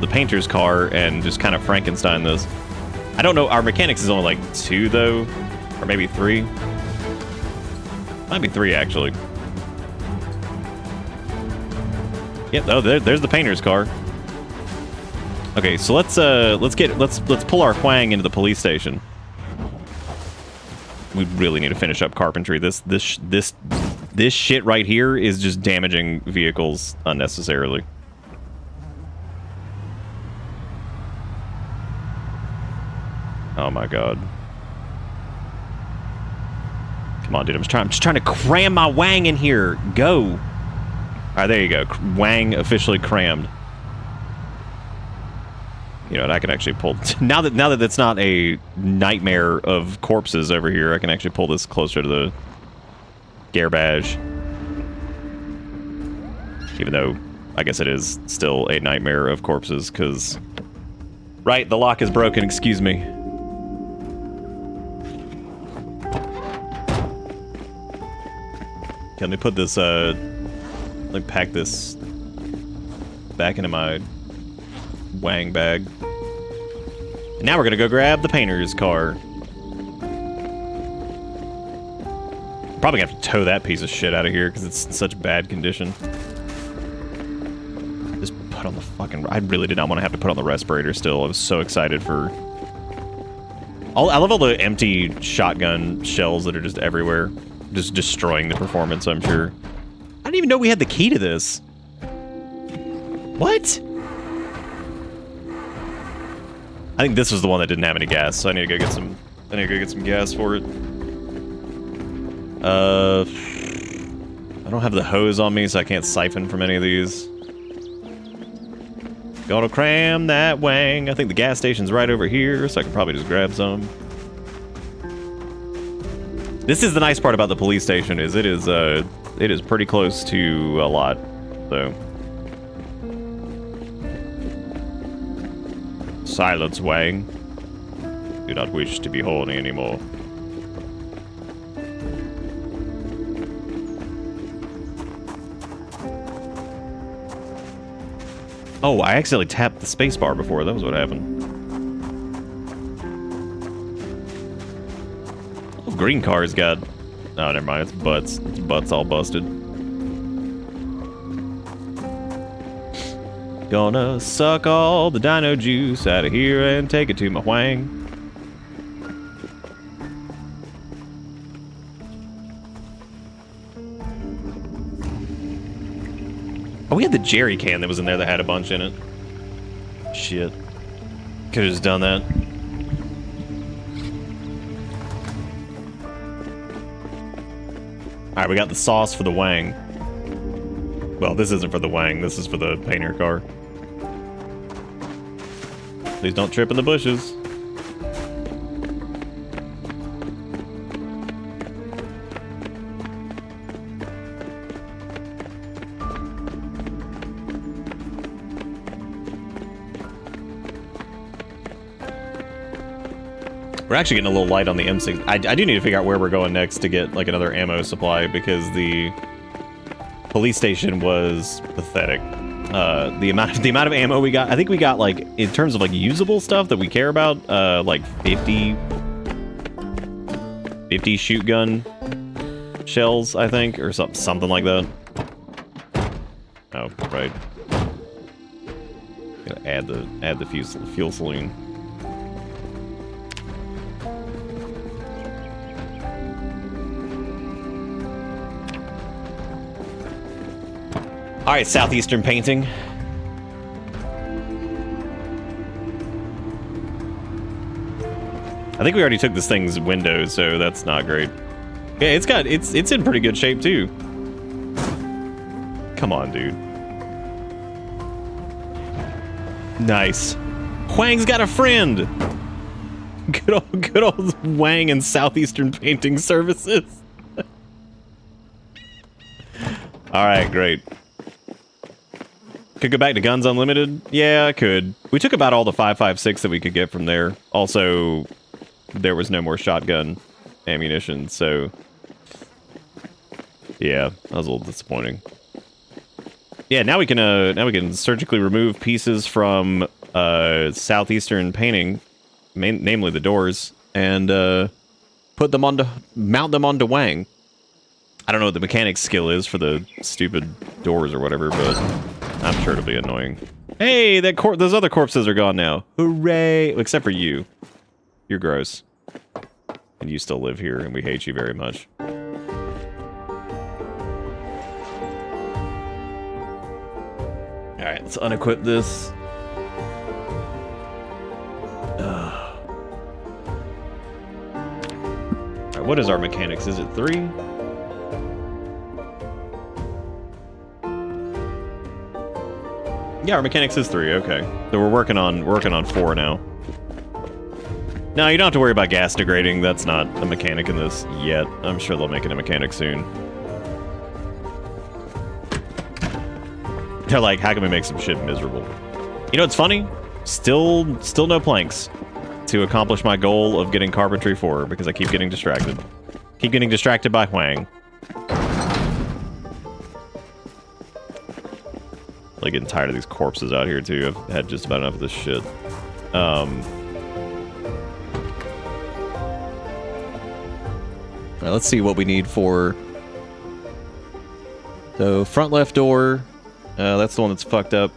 B: painter's car and just kind of Frankenstein this. I don't know. Our mechanics is only like 2 though, or maybe 3. Might be 3 actually. Yep. Oh, there's the painter's car. Okay, so let's pull our Hwang into the police station. We really need to finish up carpentry. This shit right here is just damaging vehicles unnecessarily. Oh my god. Come on, dude. I'm just trying to cram my Wang in here. Go. All right, there you go. Wang officially crammed. You know, and I can actually pull now that it's not a nightmare of corpses over here. I can actually pull this closer to the garbage. Even though I guess it is still a nightmare of corpses, because right, the lock is broken. Excuse me. Okay, let me put this. Let me pack this back into my Wang bag. And now we're gonna go grab the painter's car. Probably gonna have to tow that piece of shit out of here because it's in such bad condition. Just put on the fucking... I really did not want to have to put on the respirator still. I was so excited for... I love all the empty shotgun shells that are just everywhere. Just destroying the performance, I'm sure. I didn't even know we had the key to this. What? I think this was the one that didn't have any gas, so I need to go get some. I need to go get some gas for it. I don't have the hose on me, so I can't siphon from any of these. Gonna cram that Wang. I think the gas station's right over here, so I can probably just grab some. This is the nice part about the police station, is it is pretty close to a lot, so. Silence, Wang. Do not wish to be horny anymore. Oh, I accidentally tapped the spacebar before. That was what happened. Oh, green car's got... Oh, never mind. It's butts. Its butts all busted. Gonna suck all the dino juice out of here and take it to my Wang. Oh, we had the jerry can that was in there that had a bunch in it. Shit. Could've just done that. Alright, we got the sauce for the Wang. Well, this isn't for the Wang, this is for the painter car. Please don't trip in the bushes. We're actually getting a little light on the M6. I do need to figure out where we're going next to get like another ammo supply, because the police station was pathetic. The amount of ammo we got, I think we got like, in terms of like usable stuff that we care about, like 50 shoot gun shells, I think, or something like that. Oh, right. add the fuel saloon. All right, southeastern painting. I think we already took this thing's window, so that's not great. Yeah, it's in pretty good shape too. Come on, dude. Nice. Huang's got a friend. Good old Wang and Southeastern Painting Services. All right, great. Could go back to Guns Unlimited. Yeah, I could. We took about all the 5.56 that we could get from there. Also, there was no more shotgun ammunition, so yeah, that was a little disappointing. Yeah, now we can surgically remove pieces from Southeastern Painting, namely the doors, and mount them onto Wang. I don't know what the mechanics skill is for the stupid doors or whatever, but I'm sure it'll be annoying. Hey, those other corpses are gone now. Hooray! Except for you. You're gross. And you still live here, and we hate you very much. Alright, let's unequip this. Alright, what is our mechanics? Is it 3? Yeah, our mechanics is 3, okay. So we're working on 4 now. No, you don't have to worry about gas degrading. That's not a mechanic in this yet. I'm sure they'll make it a mechanic soon. They're like, how can we make some shit miserable? You know what's funny? Still no planks to accomplish my goal of getting carpentry 4 because I keep getting distracted. Keep getting distracted by Huang. Like, getting tired of these corpses out here, too. I've had just about enough of this shit. Let's see what we need for... So, front left door. That's the one that's fucked up.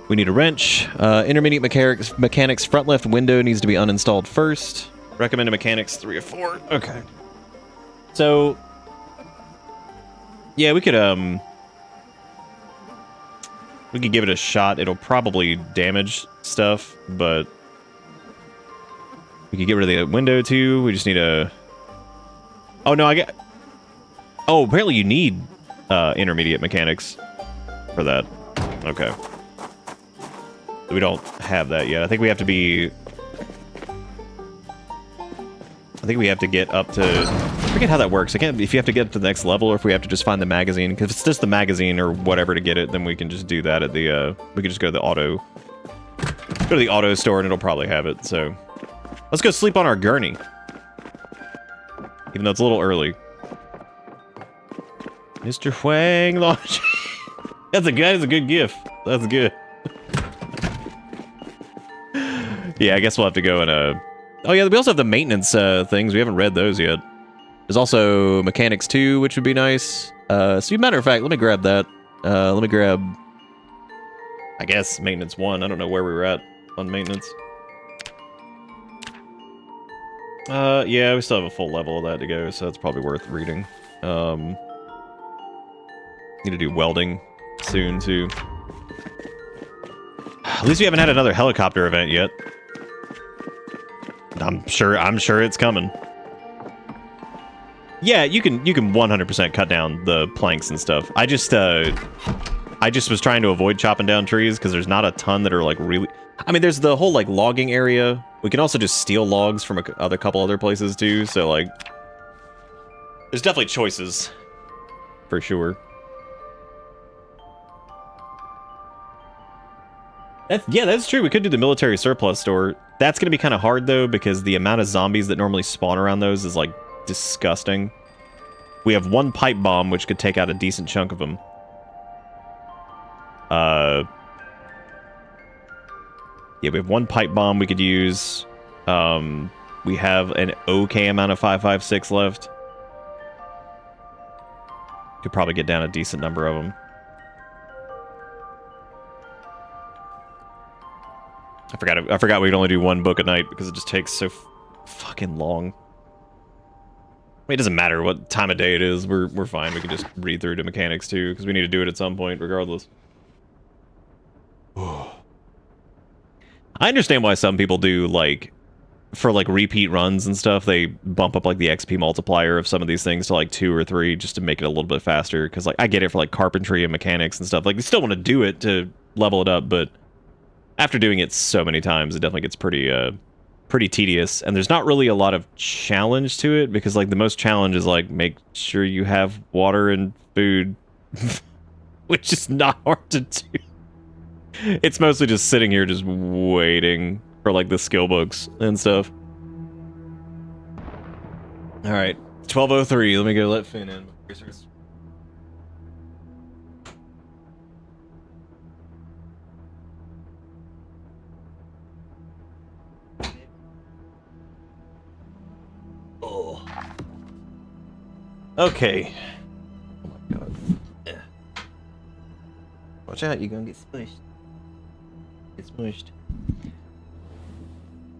B: We need a wrench. Intermediate mechanics front left window needs to be uninstalled first. Recommended mechanics 3 of 4. Okay. So... Yeah, we could give it a shot. It'll probably damage stuff, but... We could get rid of the window, too. We just need a... Oh, no, Oh, apparently you need intermediate mechanics for that. Okay. We don't have that yet. I think we have to be... I think we have to get up to... I forget how that works. I can't... If you have to get to the next level or if we have to just find the magazine. Because if it's just the magazine or whatever to get it, then we can just do that at the... We can just go to the auto... Go to the auto store and it'll probably have it, so... Let's go sleep on our gurney. Even though it's a little early. Mr. Huang launch. That's a good gift. That's good. Yeah, I guess we'll have to go and Oh yeah, we also have the maintenance things. We haven't read those yet. There's also mechanics 2, which would be nice. So matter of fact, let me grab that. Let me grab... I guess maintenance 1. I don't know where we were at on maintenance. Yeah, we still have a full level of that to go, so that's probably worth reading. Need to do welding soon, too. At least we haven't had another helicopter event yet. I'm sure it's coming. Yeah, you can 100% cut down the planks and stuff. I just was trying to avoid chopping down trees because there's not a ton that are like really... I mean, there's the whole like logging area. We can also just steal logs from a couple other places too. So like, there's definitely choices for sure. That's true. We could do the military surplus store. That's going to be kind of hard, though, because the amount of zombies that normally spawn around those is, like, disgusting. We have 1 pipe bomb, which could take out a decent chunk of them. Yeah, we have 1 pipe bomb we could use. We have an okay amount of 5.56 left. Could probably get down a decent number of them. I forgot we could only do one book a night because it just takes so fucking long. I mean, it doesn't matter what time of day it is. We're fine. We can just read through to mechanics too because we need to do it at some point regardless. I understand why some people do, like, for like repeat runs and stuff, they bump up like the XP multiplier of some of these things to like 2 or 3 just to make it a little bit faster. Because like I get it for like carpentry and mechanics and stuff. Like you still want to do it to level it up, but after doing it so many times, it definitely gets pretty tedious. And there's not really a lot of challenge to it because like the most challenge is like make sure you have water and food, which is not hard to do. It's mostly just sitting here just waiting for like the skill books and stuff. All right, 12:03. Let me go let Finn in. Oh. Okay. Oh my god. Yeah. Watch out, you're gonna get smushed. Get smushed.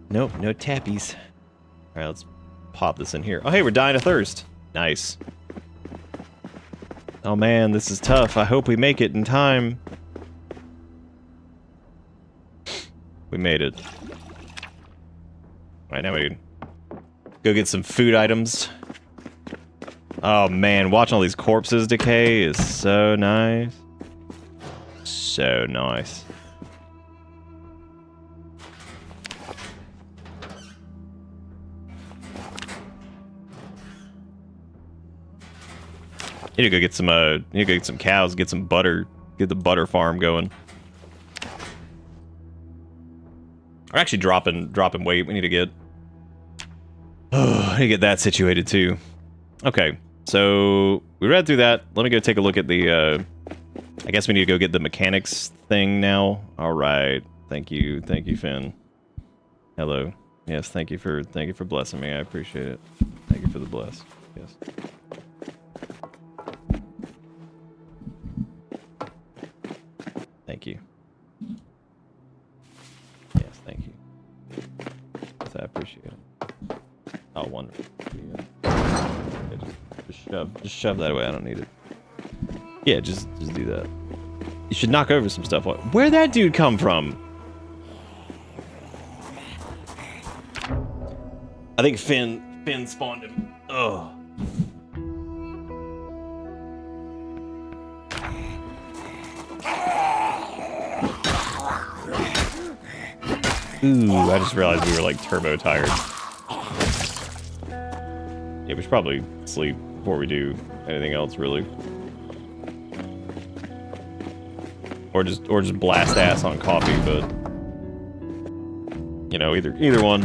B: Nope, no tappies. Alright, let's pop this in here. Oh, hey, we're dying of thirst. Nice. Oh man, this is tough. I hope we make it in time. We made it. Alright, now we can go get some food items. Oh man, watching all these corpses decay is so nice. So nice. Need to go get some need to go get some cows, get some butter, get the butter farm going. We're actually dropping weight. We need to get I need to get that situated too. Okay, so we read through that. Let me go take a look at the I guess we need to go get the mechanics thing now. All right. Thank you, Finn. Hello. Yes, thank you for blessing me. I appreciate it. Thank you for the bless. Yes. Thank you. Yes, thank you. Yes, I appreciate it. Oh, wonderful. Yeah, just shove that away. I don't need it. Yeah, just do that. You should knock over some stuff. Where'd that dude come from? I think Finn spawned him. Ugh. Ooh, I just realized we were like turbo tired. Yeah, we should probably sleep before we do anything else, really. Or just blast ass on coffee, but you know, either one.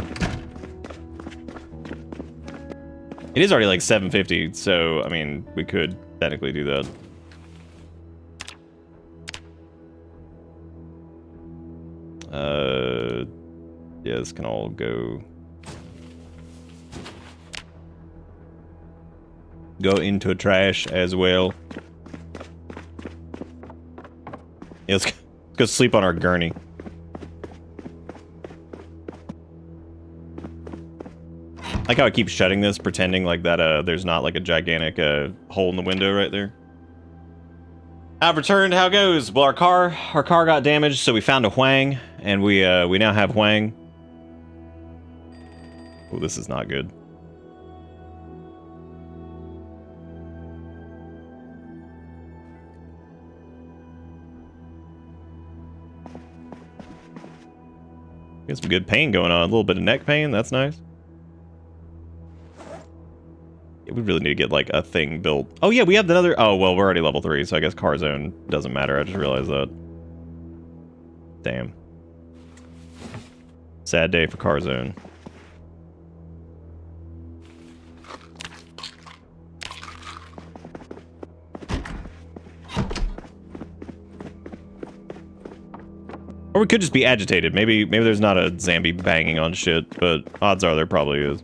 B: It is already like 7:50, so I mean, we could technically do that. Yeah, this can all go into trash as well. Yeah, let's go sleep on our gurney. I like how I keep shutting this, pretending like that there's not like a gigantic hole in the window right there. I've returned. How goes? Well, our car got damaged, so we found a Huang, and we now have Huang. Oh, this is not good. Got some good pain going on. A little bit of neck pain. That's nice. Yeah, we really need to get like a thing built. Oh yeah, we have another. Oh well, we're already level 3, so I guess car zone doesn't matter. I just realized that. Damn. Sad day for car zone. Or we could just be agitated. Maybe there's not a zombie banging on shit, but odds are there probably is.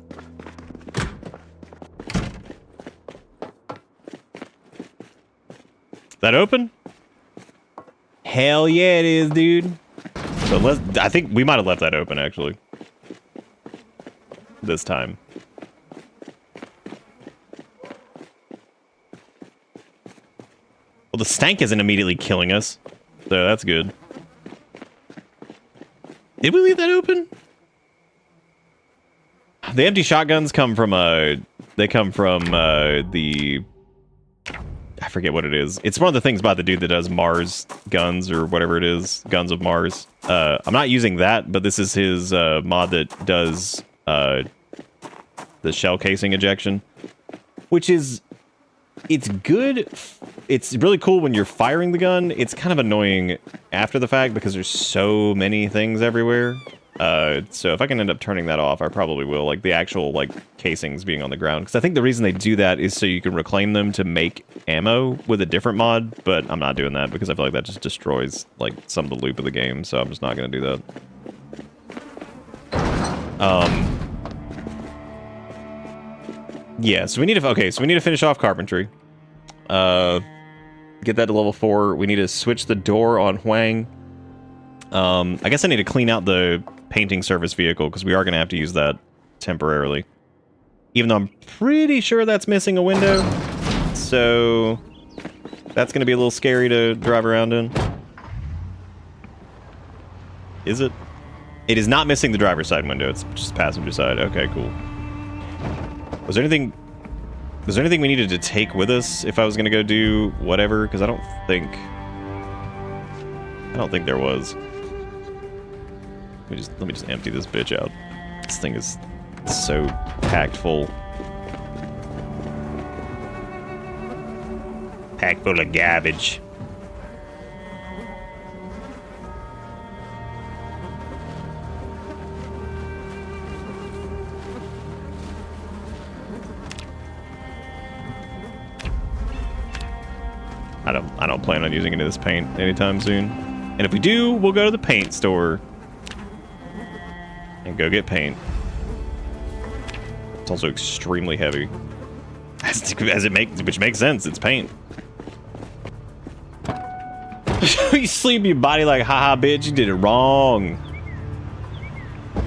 B: Is that open? Hell yeah, it is, dude. So I think we might have left that open, actually. This time. Well, the stank isn't immediately killing us, so that's good. Did we leave that open? The empty shotguns come from the I forget what it is. It's one of the things about the dude that does Mars guns or whatever it is, Guns of Mars. I'm not using that, but this is his mod that does the shell casing ejection, which is it's good. It's really cool when you're firing the gun. It's kind of annoying after the fact because there's so many things everywhere. So if I can end up turning that off, I probably will. Like the actual like casings being on the ground, because I think the reason they do that is so you can reclaim them to make ammo with a different mod. But I'm not doing that because I feel like that just destroys like some of the loop of the game. So I'm just not going to do that. Yeah. So we need to So we need to finish off carpentry. Get that to level 4. We need to switch the door on Huang. I guess I need to clean out the painting service vehicle because we are going to have to use that temporarily. Even though I'm pretty sure that's missing a window. So that's going to be a little scary to drive around in. Is it? It is not missing the driver's side window. It's just passenger side. Okay, cool. Was there anything we needed to take with us if I was going to go do whatever? Because I don't think there was. Let me just empty this bitch out. This thing is so packed full. Packed full of garbage. I don't plan on using any of this paint anytime soon. And if we do, we'll go to the paint store and go get paint. It's also extremely heavy, which makes sense. It's paint. You sleep your body like, haha, bitch, you did it wrong. All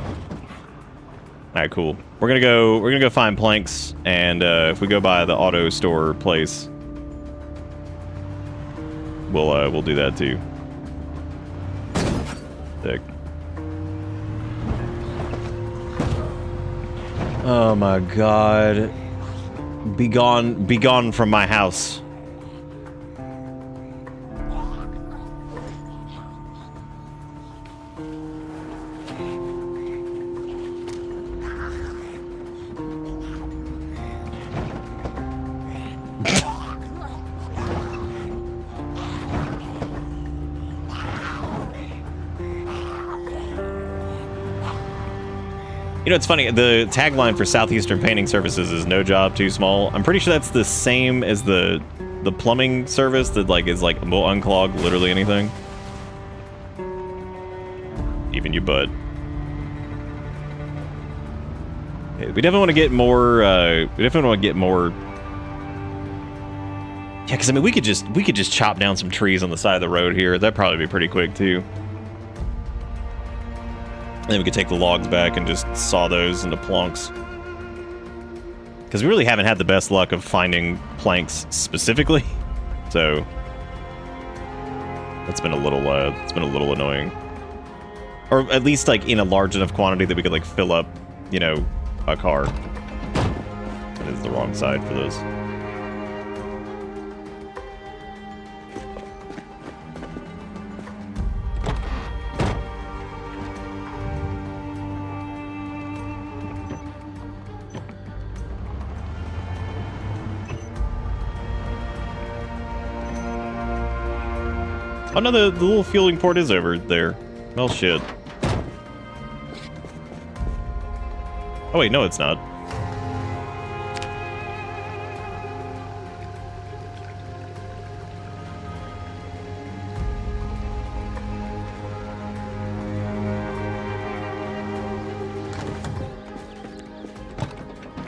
B: right, cool. We're gonna go find planks, and if we go by the auto store place, we'll do that too. Sick. Oh my god. Be gone from my house. You know, it's funny, the tagline for Southeastern Painting Services is no job too small. I'm pretty sure that's the same as the plumbing service that like is like will unclog literally anything. Even your butt. Okay, we definitely want to get more yeah, because I mean we could just chop down some trees on the side of the road here. That'd probably be pretty quick too. And then we could take the logs back and just saw those into planks. Because we really haven't had the best luck of finding planks specifically. So it's been a little annoying. Or at least like in a large enough quantity that we could like fill up, you know, a car. That is the wrong side for this. Oh no, the little fueling port is over there. Well, shit. Oh wait, no it's not.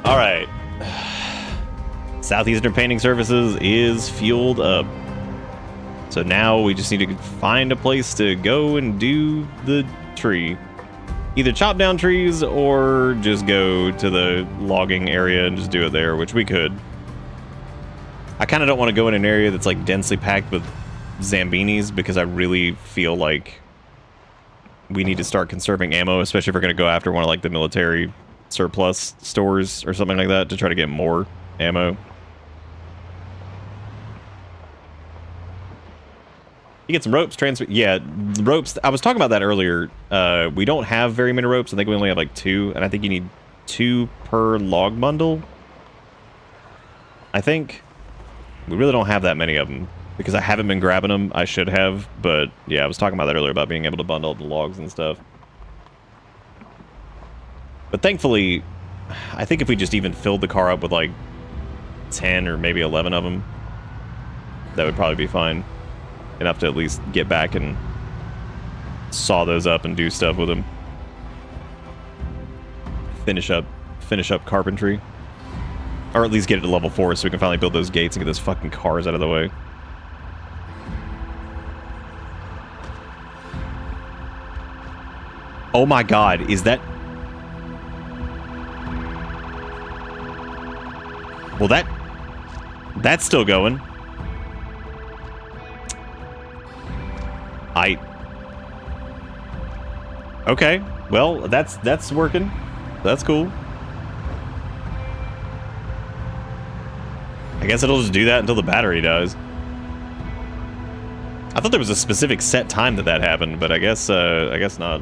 B: Alright. Southeastern Painting Services is fueled up. So now we just need to find a place to go and do the tree. Either chop down trees or just go to the logging area and just do it there, which we could. I kind of don't want to go in an area that's like densely packed with Zambinis because I really feel like we need to start conserving ammo, especially if we're going to go after one of like the military surplus stores or something like that to try to get more ammo. You get some ropes, yeah, ropes. I was talking about that earlier. We don't have very many ropes. I think we only have like 2, and I think you need 2 per log bundle. I think we really don't have that many of them because I haven't been grabbing them. I should have, but yeah, I was talking about that earlier about being able to bundle up the logs and stuff. But thankfully, I think if we just even filled the car up with like 10 or maybe 11 of them, that would probably be fine. Enough to at least get back and saw those up and do stuff with them. Finish up carpentry. Or at least get it to level 4 so we can finally build those gates and get those fucking cars out of the way. Oh my god, is that... Well, that's still going. Okay, well, that's working. That's cool. I guess it'll just do that until the battery dies. I thought there was a specific set time that happened, but I guess not.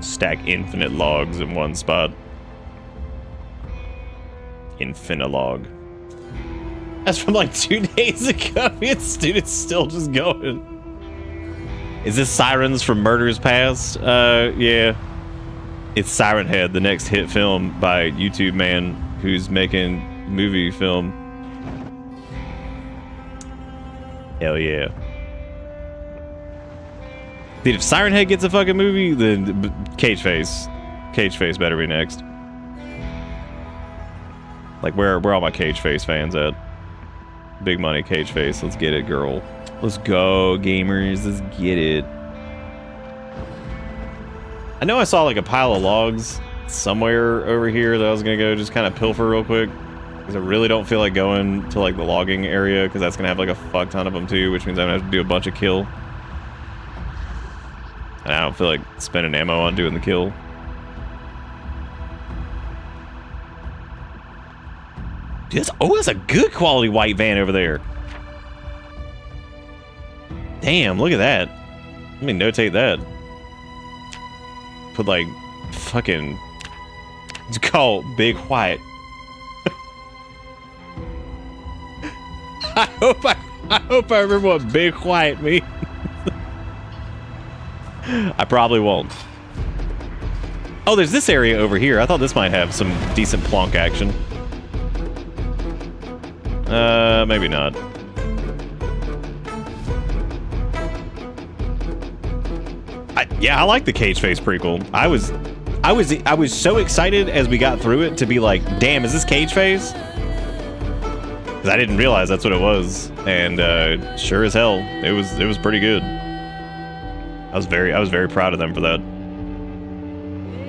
B: Stack infinite logs in one spot. Infinilog. That's from like 2 days ago. It's still just going. Is this Sirens from Murders Past? Yeah. It's Siren Head, the next hit film by YouTube man who's making movie film. Hell yeah. Dude, if Siren Head gets a fucking movie, then Cage Face better be next. Like, where all my Cage Face fans at? Big money Cage Face. Let's get it, girl. Let's go, gamers. Let's get it. I know I saw like a pile of logs somewhere over here that I was gonna go just kind of pilfer real quick. Because I really don't feel like going to like the logging area because that's gonna have like a fuck ton of them too, which means I'm gonna have to do a bunch of kill. And I don't feel like spending ammo on doing the kill. Dude, that's a good quality white van over there. Damn, look at that. Let me notate that. Put like fucking... It's called Big White. I hope I remember what Big White means. I probably won't. Oh, there's this area over here. I thought this might have some decent plonk action. Maybe not. Yeah, I like the Cage Face prequel. I was so excited as we got through it to be like, damn, is this Cage Face? Because I didn't realize that's what it was, and sure as hell, it was pretty good. I was very proud of them for that.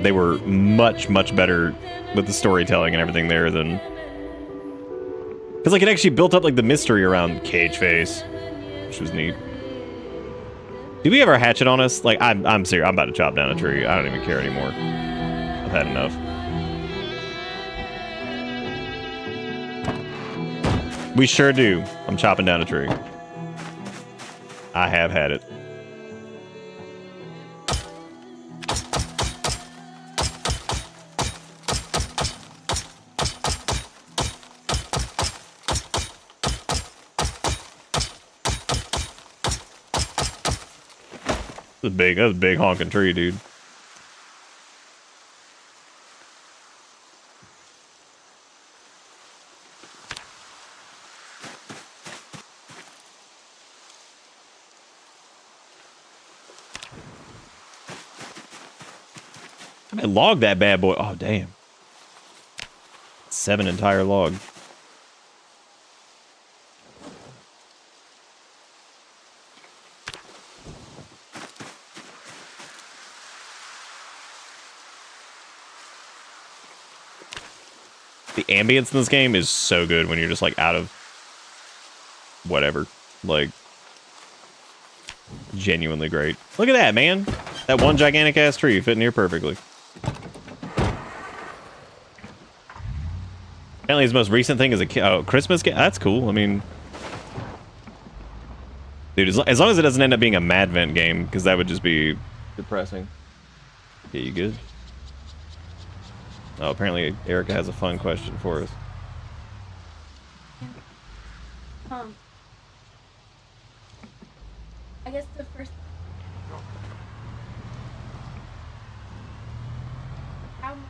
B: They were much better with the storytelling and everything there than. Because like it actually built up like the mystery around Cage Face, which was neat. Did we ever hatch it on us? Like I'm serious. I'm about to chop down a tree. I don't even care anymore. I've had enough. We sure do. I'm chopping down a tree. I have had it. That was a big honking tree, dude. I mean, log that bad boy. Oh, damn. 7 entire log. The ambience in this game is so good when you're just like out of whatever. Like, genuinely great. Look at that, man. That one gigantic ass tree fitting here perfectly. Apparently his most recent thing is a Christmas game. That's cool. I mean, dude, as long as it doesn't end up being a Madvent game, because that would just be depressing. Yeah, you good? Oh, apparently Erica has a fun question for us.
E: I guess the first. How much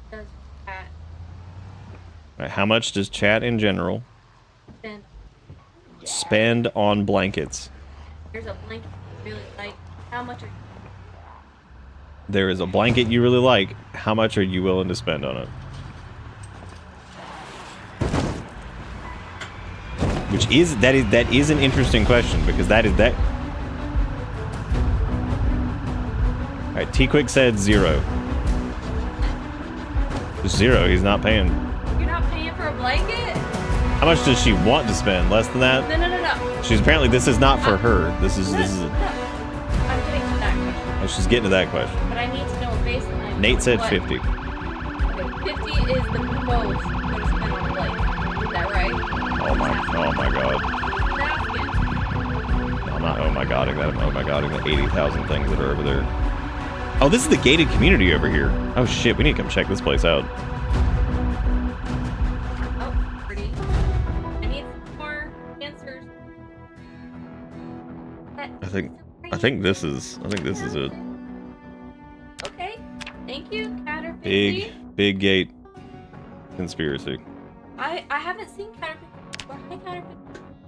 E: does chat
B: All right, how much does chat in general
E: spend?
B: spend on blankets?
E: There's a blanket you really like. How much are you?
B: There is a blanket you really like. How much are you willing to spend on it? That is an interesting question, because that. All right, T-Quick said 0. 0. He's not paying.
E: You're not paying for a blanket?
B: How much does she want to spend? Less than that?
E: No.
B: She's apparently, this is not for her. This is.
E: No. I'm getting to that question.
B: Oh, she's getting to that question.
E: But I need to know a baseline.
B: Nate said
E: What-
B: 50.
E: Okay, 50 is the most you're going to spend on a blanket. Is that right?
B: Oh my god. I'm not oh my godding that. I'm oh my godding the 80,000 things that are over there. Oh, this is the gated community over here. Oh shit, we need to come check this place out.
E: Oh, pretty. I need some more answers.
B: I think this is it.
E: Okay. Thank you, Caterpixie.
B: Big gate conspiracy.
E: I haven't seen Caterpixie before. Hi, Caterpixie.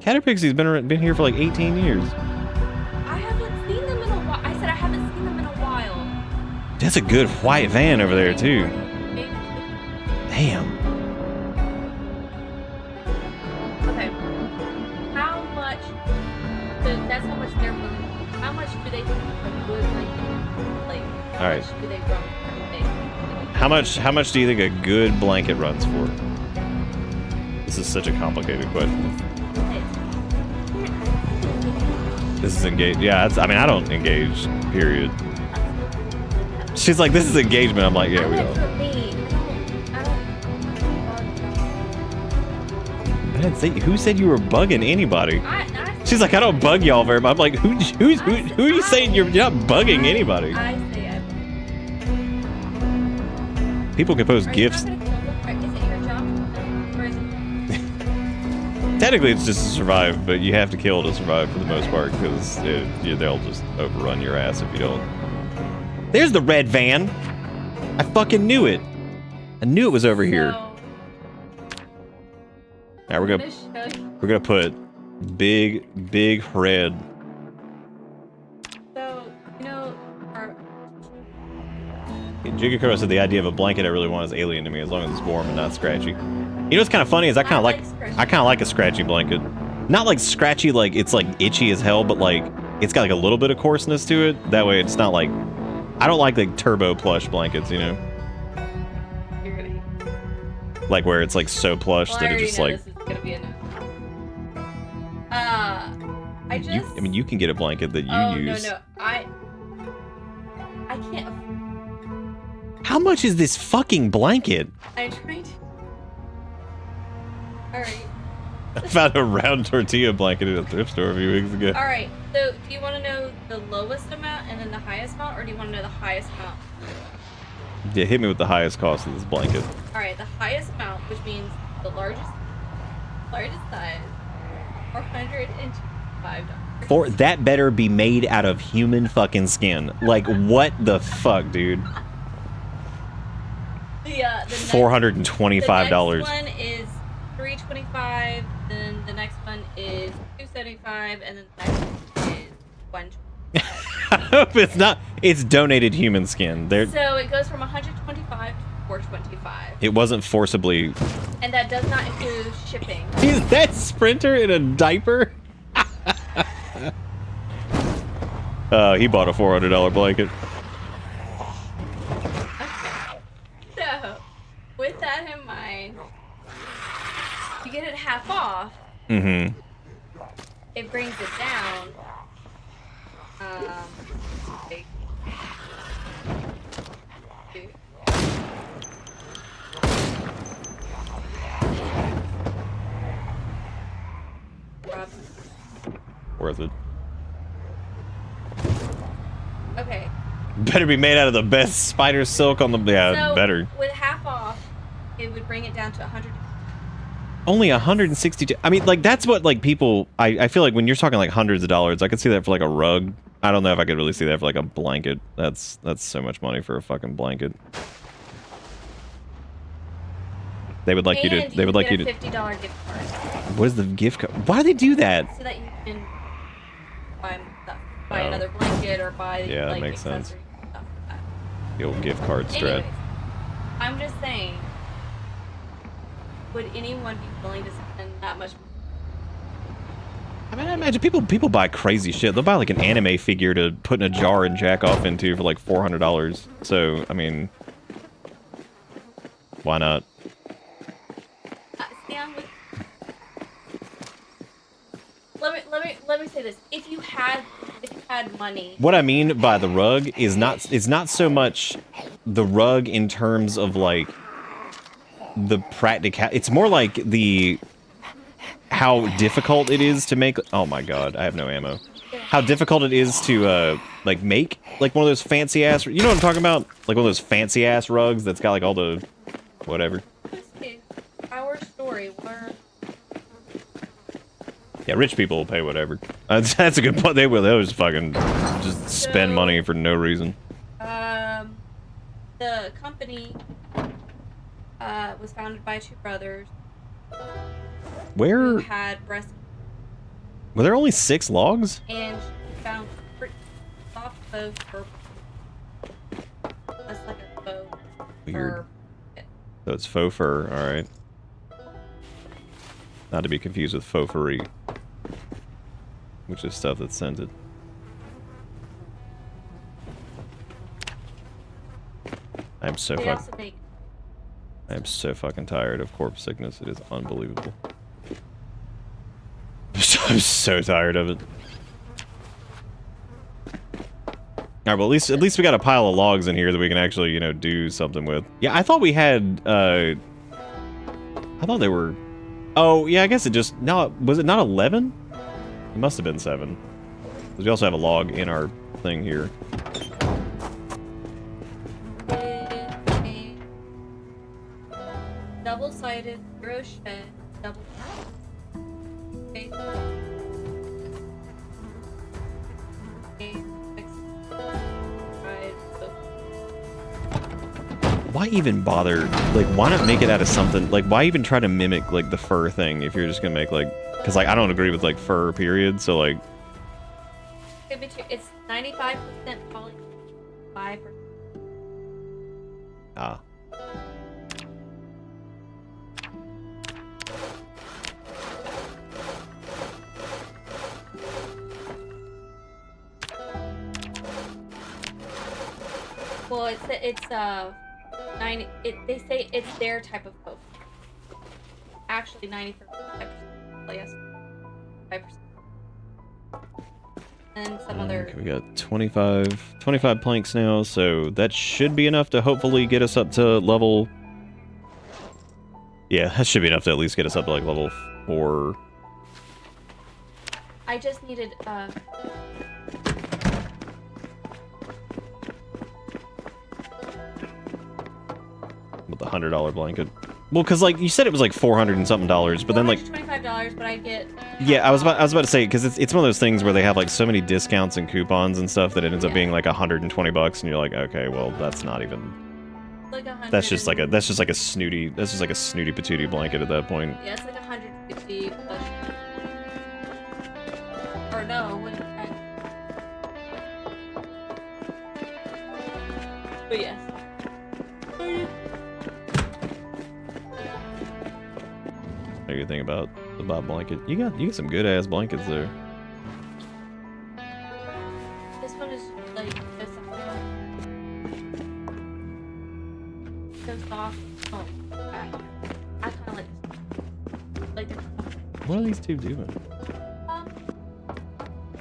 B: Caterpixie's been here for like 18 years.
E: I haven't seen them in a while. I said I haven't seen them in a while.
B: That's a good white van over there too.
E: Maybe.
B: Damn.
E: Okay. How much? So that's how much they're willing. How much do they think a good like? How
B: All right.
E: much do they run for?
B: How much do you think a good blanket runs for? This is such a complicated question. This is engaged. Yeah, I mean, I don't engage, period. She's like, this is engagement. I'm like, yeah, we don't. I didn't say, who said you were bugging anybody? She's like, I don't bug y'all very much. I'm like, who are you saying you're not bugging anybody?
E: I say I.
B: People can post gifts.
E: Is it your job? Or is it?
B: Technically, it's just to survive, but you have to kill to survive for the most part, because they'll just overrun your ass if you don't. There's the red van. I fucking knew it. I knew it was over here. Now we're gonna put big red.
E: So our
B: Jigakuro said the idea of a blanket I really want is alien to me, as long as it's warm and not scratchy. You know what's kind of funny is I kind of like a scratchy blanket. Not like scratchy, like it's like itchy as hell, but like it's got like a little bit of coarseness to it. That way it's not like, I don't like turbo plush blankets, you know?
E: you're gonna hate.
B: Like where it's like so plush
E: Well,
B: that
E: I
B: it
E: already
B: just
E: know
B: like.
E: this is gonna be a no.
B: I mean, you can get a blanket that you use.
E: No, I can't.
B: How much is this fucking blanket?
E: I'm trying to. All right.
B: I found a round tortilla blanket at a thrift store a few weeks ago.
E: All right. So, do you want to know the lowest amount and then the highest amount, or do you want to know the highest amount?
B: Yeah, hit me with the highest cost of this blanket.
E: All right. The highest amount, which means the largest size, $425.
B: That better be made out of human fucking skin. Like, what the fuck, dude?
E: The
B: $425.
E: The next one is $325. Then the next one is $275, and then the next one is $125.
B: I hope it's not. It's donated human skin. There.
E: So it goes from $125 $425.
B: It wasn't forcibly.
E: And that does not include shipping.
B: Is that Sprinter in a diaper? He bought a $400 blanket.
E: Okay. So, with that in mind, you get it half off.
B: Mm-hmm.
E: It brings it down. Like,
B: Worth it.
E: okay.
B: Better be made out of the best spider silk on the. Yeah,
E: So,
B: better.
E: with half off, it would bring it down to 100.
B: Only 162. I mean, like, that's what, like, people. I feel like when you're talking, like, hundreds of dollars, I could see that for, like, a rug. I don't know if I could really see that for, like, a blanket. That's so much money for a fucking blanket. They would like you to. They would like you to.
E: $50 gift card.
B: What is the gift card? Why do they do that?
E: So that you can buy stuff. Buy another blanket or buy,
B: Yeah, that
E: like,
B: makes sense.
E: accessories and stuff like that.
B: The old gift card strat.
E: Anyways, I'm just saying, would anyone be willing to spend that much money?
B: I mean, I imagine people buy crazy shit. They'll buy like an anime figure to put in a jar and jack off into for like $400. So, I mean, why not?
E: See, let me say this: if you had money,
B: What I mean by the rug is not so much the rug in terms of like the practical. It's more like the how difficult it is to make. Oh my god, I have no ammo. How difficult it is to like make like one of those fancy ass. You know what I'm talking about? Like one of those fancy ass rugs that's got like all the whatever.
E: let's see, our story.
B: Yeah, rich people will pay whatever. That's a good point. They will. They'll just fucking just spend money for no reason.
E: The company was founded by two brothers who
B: Where
E: had breast,
B: were there only 6 logs?
E: and she found pretty soft faux fur. That's like a faux
B: Weird.
E: fur.
B: So it's faux fur. All right. Not to be confused with faux furry, which is stuff that's scented. I'm so
E: They
B: fuck.
E: also make
B: I'm so fucking tired of corpse sickness. It is unbelievable. I'm so tired of it. All right, well, at least we got a pile of logs in here that we can actually, you know, do something with. Yeah, I thought we had. I thought they were. Oh, yeah, I guess it just. No, was it not 11? It must have been 7. Because we also have a log in our thing here.
E: a double-sided zero shed double. Okay.
B: Why even bother? Like, why not make it out of something? Like, why even try to mimic, like, the fur thing if you're just gonna make, like... Because, like, I don't agree with, like, fur, period, so, like...
E: It's 95% poly, 5%.
B: Ah.
E: Well, it's 90. They say it's their type of faux. Actually, 95%. Yes, 5%. And some other.
B: Okay, we got 25 planks now, so that should be enough to hopefully get us up to level... Yeah, that should be enough to at least get us up to, like, level 4.
E: I just needed
B: With the $100 blanket. Well, because, like, you said it was, like, $400 and something dollars, but then, like...
E: $25, but I get...
B: Yeah, I was about to say, because it's one of those things where they have, like, so many discounts and coupons and stuff that it ends up being, like, $120, and you're like, okay, well, that's not even...
E: Like 100.
B: That's just like a snooty patootie blanket at that point.
E: Yeah, it's like 150 plus. Or no, what? But yes.
B: know anything about the Bob blanket. You got some good ass blankets there.
E: This one is like so soft. Oh, I kind of like this. Like they're soft.
B: What are these two doing?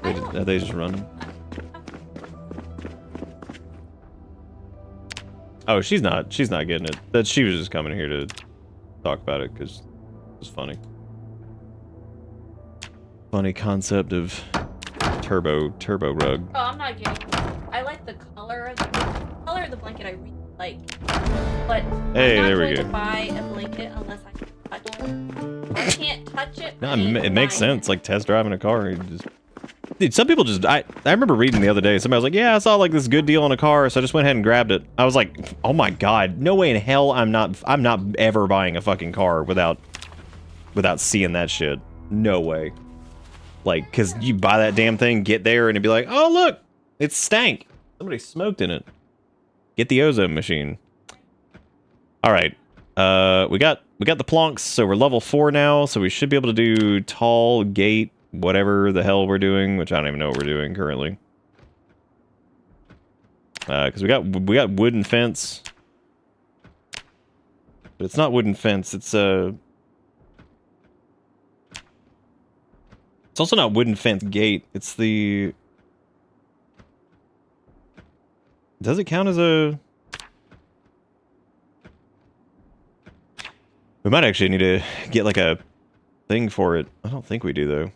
E: I don't.
B: Are they just running? Oh, she's not getting it. That she was just coming here to talk about it because it was funny. Funny concept of turbo rug.
E: Oh, I'm not getting it. I like the color of the blanket. I really like, but
B: Hey,
E: I'm not
B: there we
E: going
B: go.
E: to buy a blanket unless I can touch it. If I can't touch it.
B: No,
E: I ain't
B: it makes
E: buying
B: sense. Like test driving a car. You just, dude, some people just. I remember reading the other day. Somebody was like, "Yeah, I saw like this good deal on a car, so I just went ahead and grabbed it." I was like, "Oh my god, no way in hell! I'm not ever buying a fucking car without seeing that shit. No way." Like, cause you buy that damn thing, get there, and it'd be like, "Oh look, it's stank. Somebody smoked in it." Get the ozone machine. All right, we got the plonks, so we're level 4 now, so we should be able to do tall gate, whatever the hell we're doing, which I don't even know what we're doing currently. Because we got wooden fence, but it's not wooden fence. It's also not wooden fence gate. It's the. Does it count as a? We might actually need to get like a thing for it. I don't think we do though.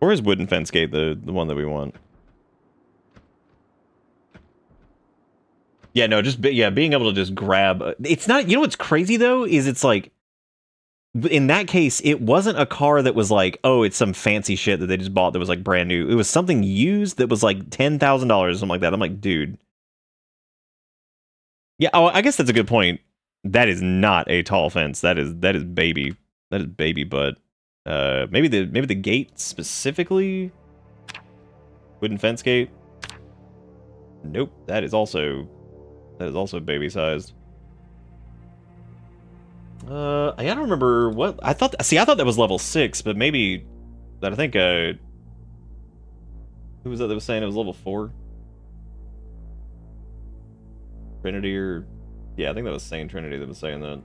B: Or is wooden fence gate the one that we want? Yeah, no, just being able to just grab. It's not. You know what's crazy though is it's like. In that case, it wasn't a car that was like, oh, it's some fancy shit that they just bought that was like brand new. It was something used that was like $10,000 or something like that. I'm like, dude. Yeah, oh, I guess that's a good point. That is not a tall fence. That is baby. That is baby butt. Maybe the gate specifically. Wooden fence gate. Nope, that is also baby sized. I don't remember what I thought. See, I thought that was level 6, but maybe that I think who was that was saying it was level 4? Trinity or yeah, I think that was saying Trinity that was saying that.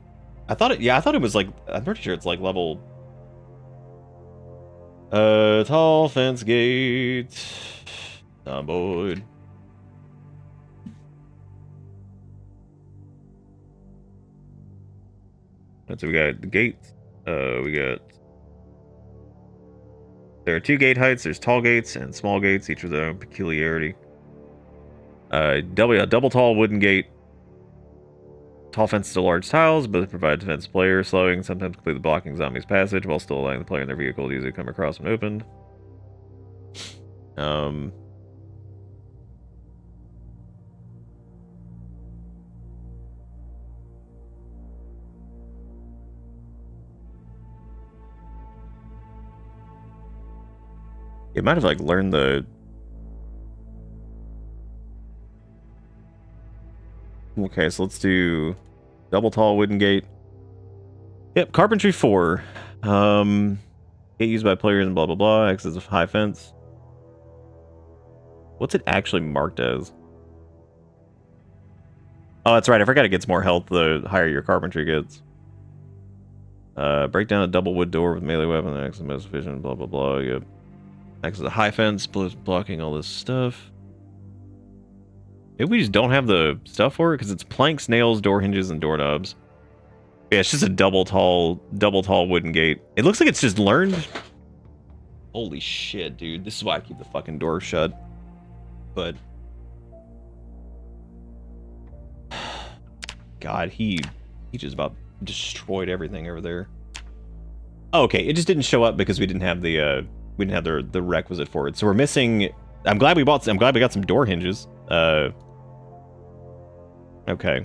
B: I thought it was like I'm pretty sure it's like level tall fence gate. Zomboid. So we got the gates. There are 2 gate heights. There's tall gates and small gates, each with their own peculiarity. Double tall wooden gate. Tall fences are large tiles, but they provide defense to players, slowing, sometimes completely blocking zombies' passage, while still allowing the player and their vehicle to easily come across when opened. It might have like learned the. Okay, so let's do double tall wooden gate. Yep, carpentry 4. Gate used by players and blah blah blah. Acts as a high fence. What's it actually marked as? Oh, that's right. I forgot it gets more health the higher your carpentry gets. Break down a double wood door with melee weapon. Acts as the most efficient. Blah blah blah. Yep. Acts as a high fence, blocking all this stuff. Maybe we just don't have the stuff for it because it's planks, nails, door hinges, and doorknobs. Yeah, it's just a double tall wooden gate. It looks like it's just learned. Holy shit, dude! This is why I keep the fucking door shut. But God, he just about destroyed everything over there. Oh, okay, it just didn't show up because we didn't have the requisite for it. So we're missing. I'm glad we got some door hinges. Okay.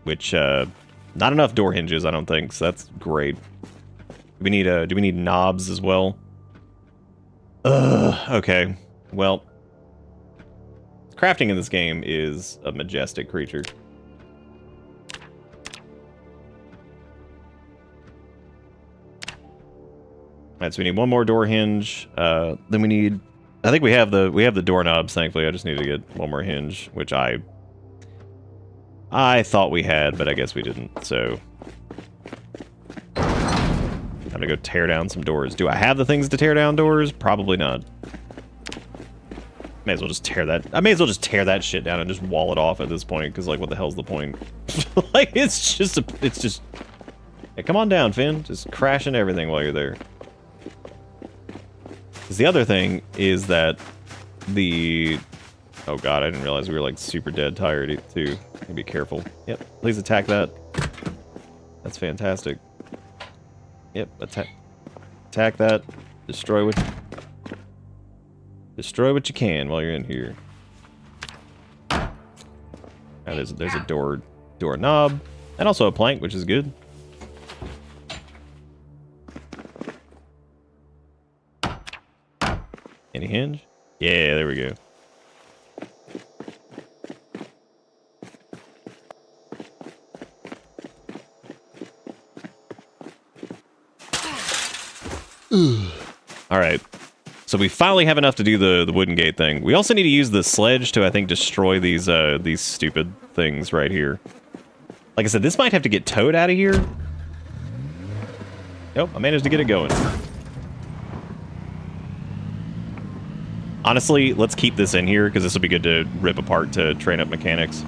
B: Which not enough door hinges, I don't think. So that's great. Do we need knobs as well? Okay. Well, Crafting in this game is a majestic creature. Alright, so we need one more door hinge. Then we need... I think we have the doorknobs, thankfully. I just need to get one more hinge, which I thought we had, but I guess we didn't, so... Time to go tear down some doors. Do I have the things to tear down doors? Probably not. May as well just tear that... I may as well just tear that shit down and just wall it off at this point, because, like, what the hell's the point? Like, it's just... Hey, come on down, Finn. Just crashing everything while you're there. Because the other thing is that the... Oh god, I didn't realize we were, like, super dead tired, too. Be careful. Yep, please attack that. That's fantastic. Yep, attack that. Destroy what you can while you're in here. Now there's a door knob, and also a plank, which is good. Any hinge? Yeah, there we go. Alright. So we finally have enough to do the wooden gate thing. We also need to use the sledge to, I think, destroy these stupid things right here. Like I said, this might have to get towed out of here. Nope, I managed to get it going. Honestly, let's keep this in here, because this will be good to rip apart to train up mechanics.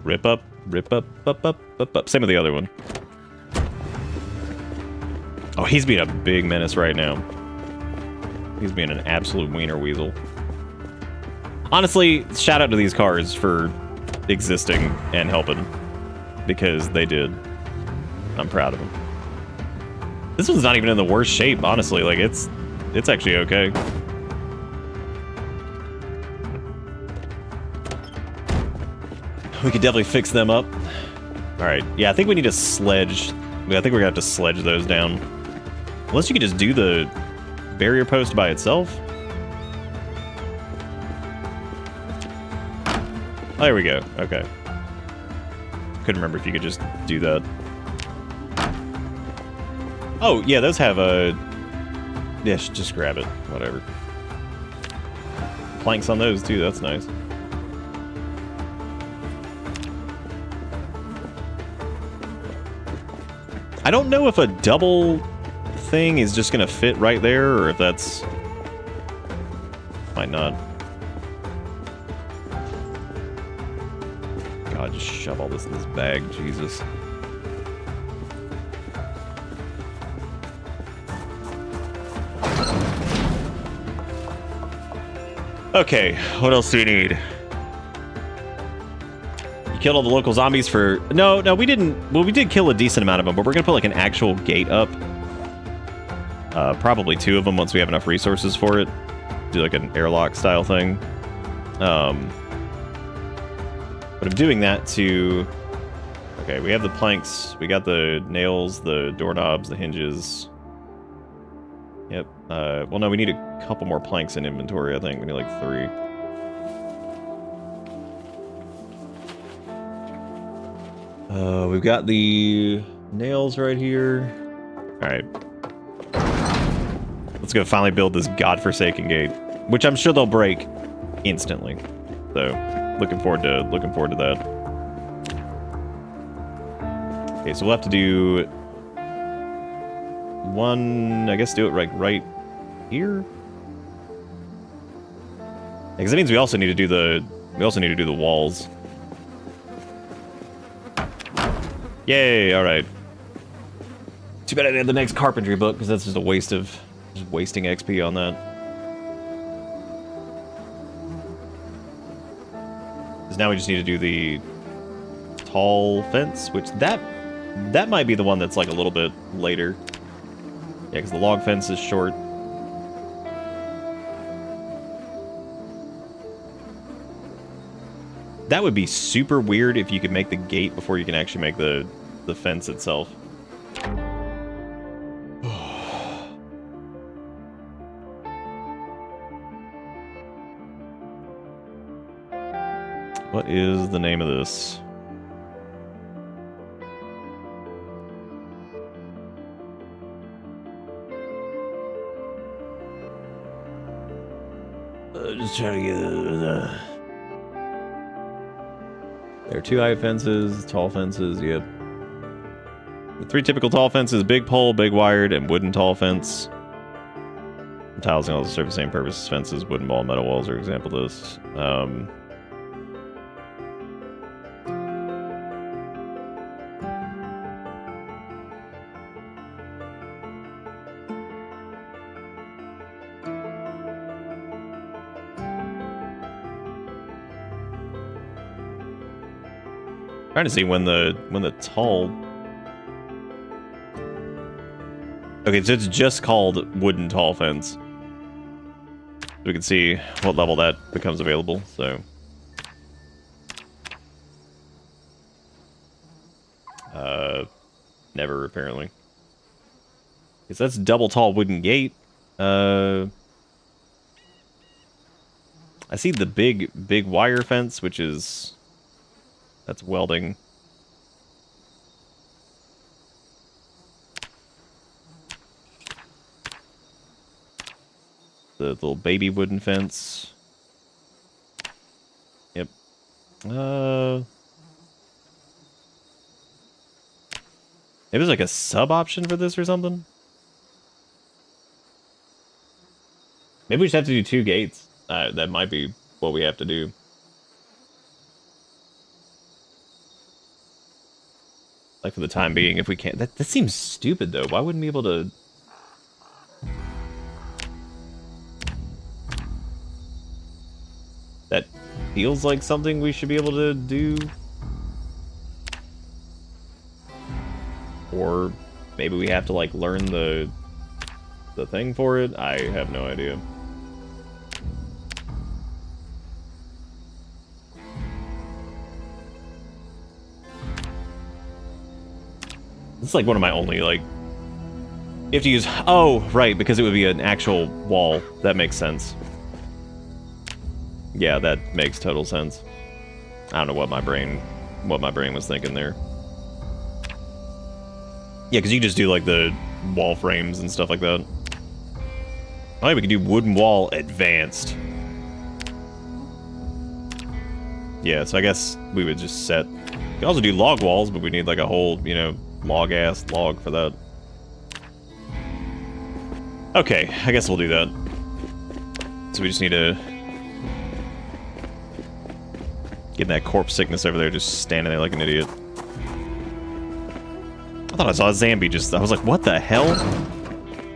B: Rip up, up. Same with the other one. Oh, he's being a big menace right now. He's being an absolute wiener weasel. Honestly, shout out to these cars for existing and helping, because they did. I'm proud of them. This one's not even in the worst shape, honestly. Like, it's actually okay. We could definitely fix them up. Alright, yeah, I think we need a sledge. I think we're gonna have to sledge those down. Unless you could just do the barrier post by itself. Oh, there we go. Okay. Couldn't remember if you could just do that. Oh, yeah, those have a... Yeah, just grab it. Whatever. Planks on those, too. That's nice. I don't know if a double thing is just going to fit right there, or if that's... Might not. God, just shove all this in this bag. Jesus. Okay, what else do we need? You killed all the local zombies for... No, we didn't... Well, we did kill a decent amount of them, but we're gonna put, like, an actual gate up. Probably 2 of them once we have enough resources for it. Do, like, an airlock style thing. But I'm doing that to... Okay, we have the planks. We got the nails, the doorknobs, the hinges. Yep. Well, no, we need a couple more planks in inventory, I think. We need, like, 3. We've got the nails right here. Alright. Let's go finally build this godforsaken gate, which I'm sure they'll break instantly. So, looking forward to that. Okay, so we'll have to do one, I guess do it right here. Because that means we also need to do the walls. Yay! All right. Too bad I didn't have the next carpentry book, because that's just a waste of wasting XP on that. Because now we just need to do the tall fence, which that might be the one that's like a little bit later. Yeah, because the log fence is short. That would be super weird if you could make the gate before you can actually make the fence itself. What is the name of this?
A: Just trying to get
B: There are 2 height fences, tall fences, yep. The 3 typical tall fences: big pole, big wired, and wooden tall fence. And tiles can also serve the same purpose as fences. Wooden wall, metal walls are example of this. Trying to see when the tall. Okay, so it's just called wooden tall fence. We can see what level that becomes available. So, never apparently. Because that's double tall wooden gate. I see the big wire fence, which is. That's welding. The little baby wooden fence. Yep. Maybe there's like a sub option for this or something. Maybe we just have to do 2 gates. That might be what we have to do. Like for the time being, if we can't. That seems stupid though. Why wouldn't we be able to? That feels like something we should be able to do. Or maybe we have to like learn the thing for it. I have no idea. It's like one of my only, like... You have to use... Oh, right, because it would be an actual wall. That makes sense. Yeah, that makes total sense. I don't know what my brain was thinking there. Yeah, because you just do, like, the wall frames and stuff like that. Oh, yeah, we could do wooden wall advanced. Yeah, so I guess we would just set... We could also do log walls, but we need, like, a whole, you know... log-ass log for that. Okay, I guess we'll do that. So we just need to... get that corpse sickness over there, just standing there like an idiot. I thought I saw a zombie just... I was like, what the hell?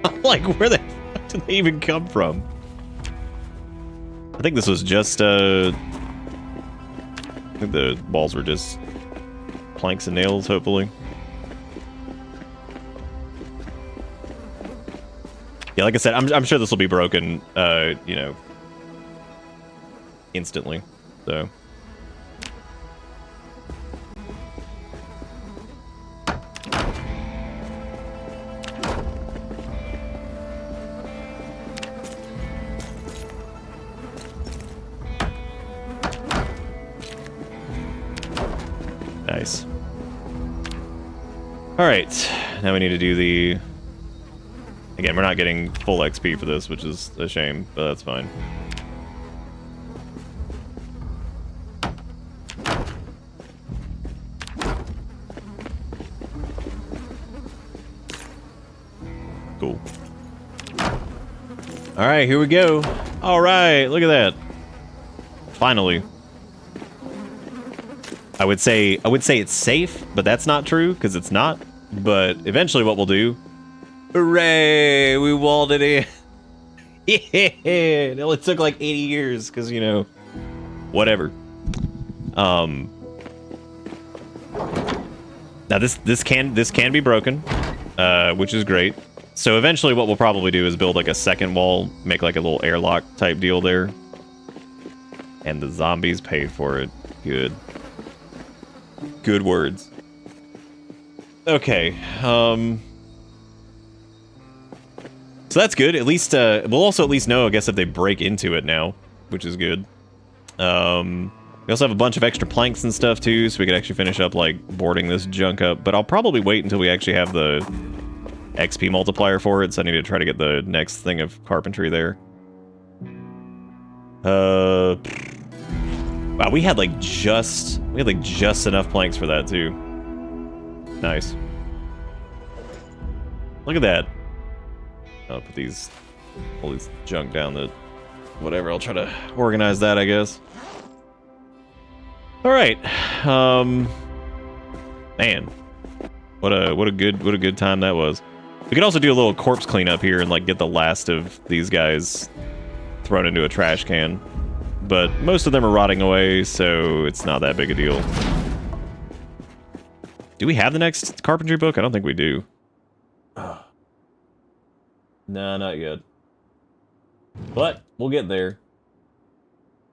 B: I'm like, where the fuck did they even come from? I think this was just, I think the walls were just planks and nails, hopefully. Yeah, like I said, I'm sure this will be broken, you know, instantly, so. Nice. All right, now we need to do the... Again, we're not getting full XP for this, which is a shame, but that's fine. Cool. All right, here we go. All right, look at that. Finally. I would say it's safe, but that's not true because it's not. But eventually what we'll do... Hooray! We walled it in. Yeah! It only took like 80 years because, you know, whatever. Now this can be broken, which is great. So eventually what we'll probably do is build like a second wall, make like a little airlock type deal there. And the zombies paid for it. Good. Good words. Okay, so that's good. At least, we'll also at least know, I guess, if they break into it now, which is good. We also have a bunch of extra planks and stuff too, so we could actually finish up like boarding this junk up. But I'll probably wait until we actually have the XP multiplier for it, so I need to try to get the next thing of carpentry there. Wow, we had like just enough planks for that too. Nice. Look at that. I'll put all these junk down the whatever. I'll try to organize that, I guess. All right. Man, what a good time that was. We could also do a little corpse cleanup here and like get the last of these guys thrown into a trash can. But most of them are rotting away, so it's not that big a deal. Do we have the next carpentry book? I don't think we do. Nah, not yet. But we'll get there.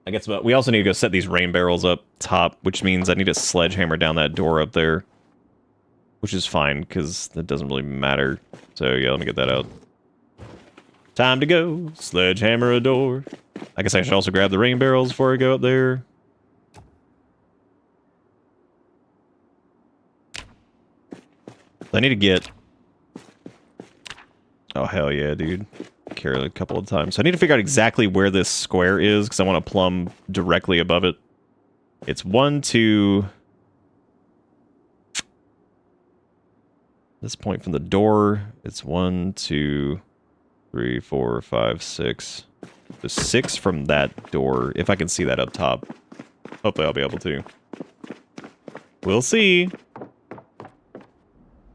B: I guess, but we also need to go set these rain barrels up top, which means I need to sledgehammer down that door up there. Which is fine, because that doesn't really matter. So yeah, let me get that out. Time to go. Sledgehammer a door. I guess I should also grab the rain barrels before I go up there. I need to get... Oh, hell yeah, dude. Carry it a couple of times. So I need to figure out exactly where this square is, because I want to plumb directly above it. It's 1, 2... This point from the door, it's 1, 2, 3, 4, 5, 6. There's 6 from that door, if I can see that up top. Hopefully I'll be able to. We'll see.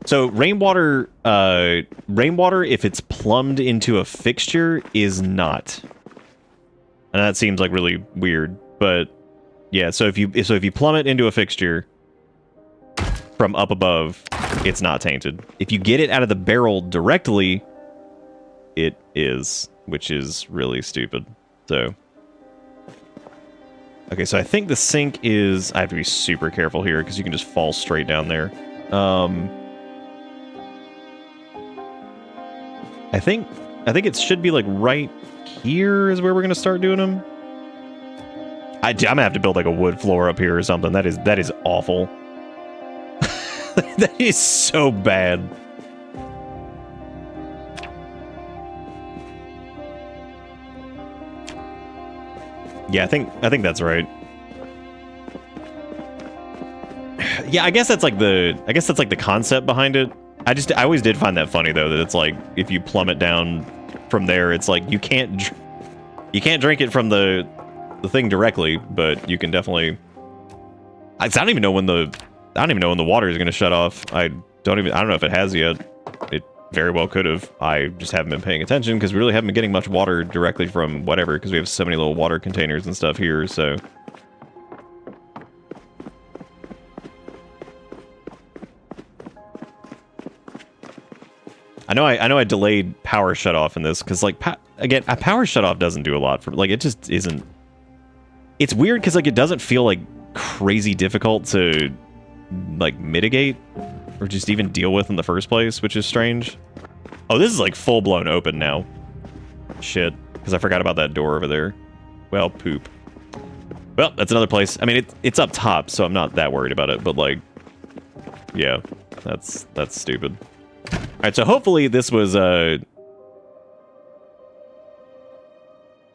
B: So rainwater, if it's plumbed into a fixture, is not. And that seems like really weird, but yeah. So if you plumb it into a fixture from up above, it's not tainted. If you get it out of the barrel directly, it is, which is really stupid. So, okay, so I think the sink is... I have to be super careful here because you can just fall straight down there. I think it should be like right here is where we're gonna start doing them. I'm gonna have to build like a wood floor up here or something. That is awful. That is so bad. Yeah, I think that's right. Yeah, I guess that's like the concept behind it. I always did find that funny though, that it's like if you plumb it down from there, it's like you can't drink it from the thing directly, but you can definitely. I don't even know when the water is going to shut off. I don't know if it has yet. It very well could have. I just haven't been paying attention because we really haven't been getting much water directly from whatever, because we have so many little water containers and stuff here, so. I know I delayed power shut off in this because, like, again, a power shut off doesn't do a lot for, like, it just isn't. It's weird because, like, it doesn't feel like crazy difficult to, like, mitigate or just even deal with in the first place, which is strange. Oh, this is like full blown open now. Shit, because I forgot about that door over there. Well, poop. Well, that's another place. I mean, it's up top, so I'm not that worried about it. But, like, yeah, that's stupid. All right, so hopefully this was yeah,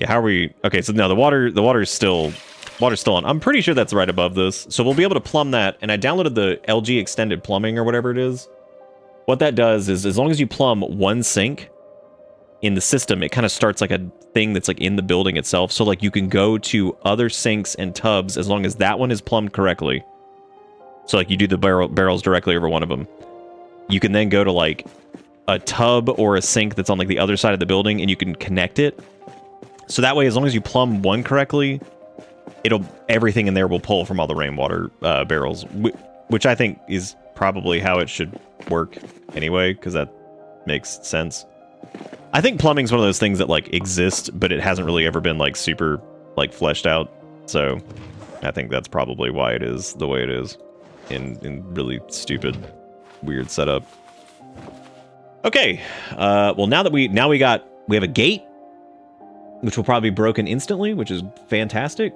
B: how are we? Okay, so no, the water's still on. I'm pretty sure that's right above this, so we'll be able to plumb that. And I downloaded the LG extended plumbing or whatever it is. What that does is, as long as you plumb one sink in the system, it kind of starts like a thing that's like in the building itself. So like you can go to other sinks and tubs as long as that one is plumbed correctly. So like you do the barrels directly over one of them. You can then go to like a tub or a sink that's on like the other side of the building, and you can connect it. So that way, as long as you plumb one correctly, everything in there will pull from all the rainwater barrels, which I think is probably how it should work anyway, because that makes sense. I think plumbing's one of those things that like exist, but it hasn't really ever been like super like fleshed out. So I think that's probably why it is the way it is in really stupid, weird setup. Okay, well now we have a gate, which will probably be broken instantly, which is fantastic.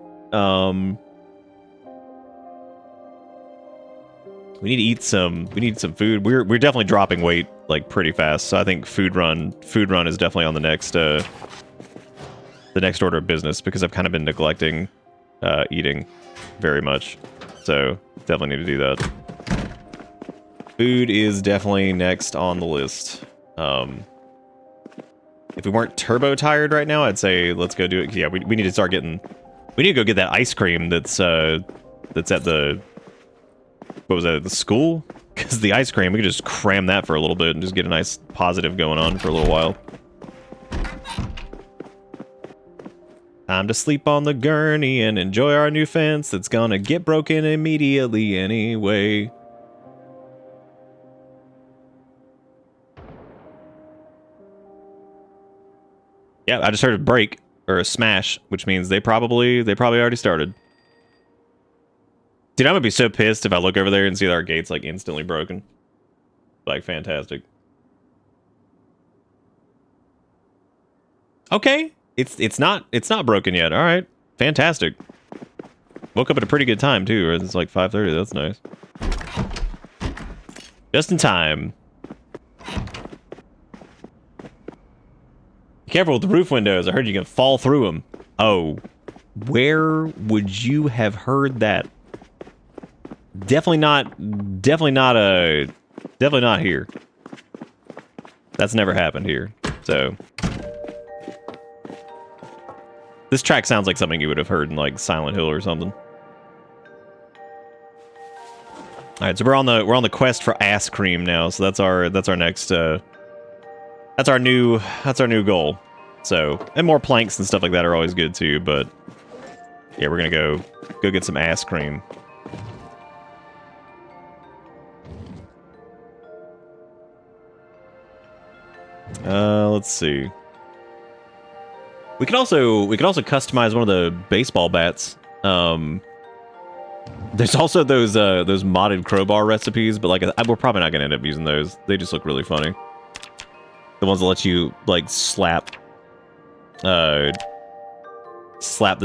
B: We need to eat some. We need some food. We're definitely dropping weight like pretty fast. So I think food run is definitely on the next order of business because I've kind of been neglecting eating very much. So definitely need to do that. Food is definitely next on the list. If we weren't turbo tired right now, I'd say let's go do it. Yeah, we need to start getting. We need to go get that ice cream that's at the. What was that, at the school? Because the ice cream, we could just cram that for a little bit and just get a nice positive going on for a little while. Time to sleep on the gurney and enjoy our new fence that's gonna get broken immediately anyway. Yeah, I just heard a break or a smash, which means they probably already started. Dude, I'm gonna be so pissed if I look over there and see that our gate's like instantly broken. Like, fantastic. Okay, it's not broken yet. All right, fantastic. Woke up at a pretty good time too. It's like 5:30. That's nice. Just in time. Be careful with the roof windows. I heard you can fall through them. Oh, where would you have heard that? Definitely not here. That's never happened here. So this track sounds like something you would have heard in like Silent Hill or something. All right, so we're on the quest for ass cream now. So that's our next that's our new goal. So, and more planks and stuff like that are always good too, but yeah, we're going to go get some ass cream. Let's see. We could also customize one of the baseball bats. There's also those modded crowbar recipes, but like we're probably not gonna end up using those. They just look really funny. The ones that let you like slap the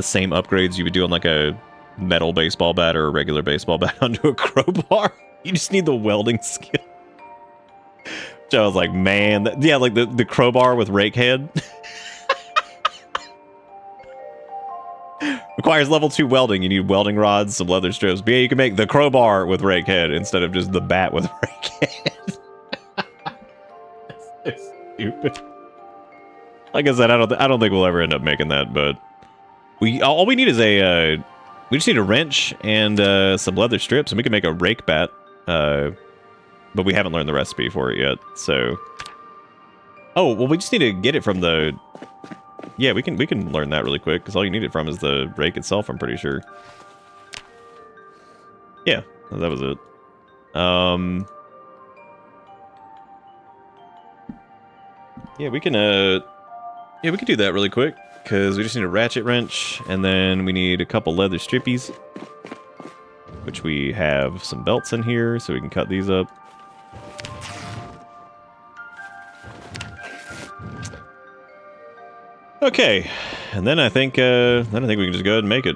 B: same upgrades you would do on like a metal baseball bat or a regular baseball bat onto a crowbar. You just need the welding skill. So I was like, man, yeah, like the crowbar with rake head. Requires level 2 welding. You need welding rods, some leather strips. But yeah, you can make the crowbar with rake head instead of just the bat with rake head. That's so stupid. Like I said, I don't think we'll ever end up making that, but all we need is we just need a wrench and some leather strips, and we can make a rake bat. But we haven't learned the recipe for it yet, so. Oh, well, we just need to get it from the. Yeah, we can learn that really quick, because all you need it from is the rake itself, I'm pretty sure. Yeah, that was it. Yeah, we can do that really quick, because we just need a ratchet wrench, and then we need a couple leather strippies, which we have some belts in here, so we can cut these up. Okay, and then I think we can just go ahead and make it.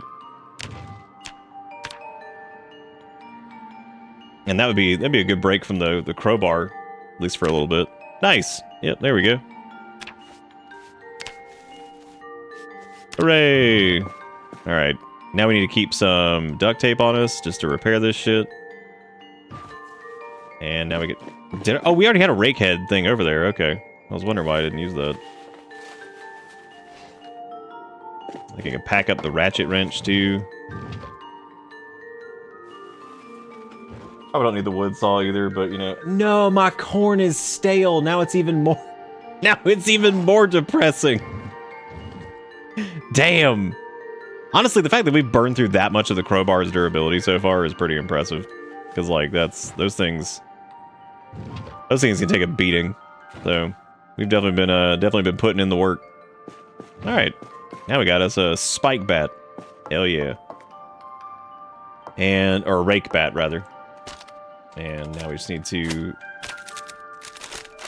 B: And that'd be a good break from the crowbar, at least for a little bit. Nice. Yep, there we go. Hooray! All right, now we need to keep some duct tape on us just to repair this shit. And now we get. Oh, we already had a rake head thing over there. Okay, I was wondering why I didn't use that. I think I can pack up the ratchet wrench too. Probably don't need the wood saw either, but you know. No, my corn is stale. Now it's even more. Now it's even more depressing. Damn. Honestly, the fact that we've burned through that much of the crowbar's durability so far is pretty impressive. Because like those things can take a beating. So we've definitely been putting in the work. All right. Now we got us a spike bat. Hell yeah. Or a rake bat, rather. And now we just need to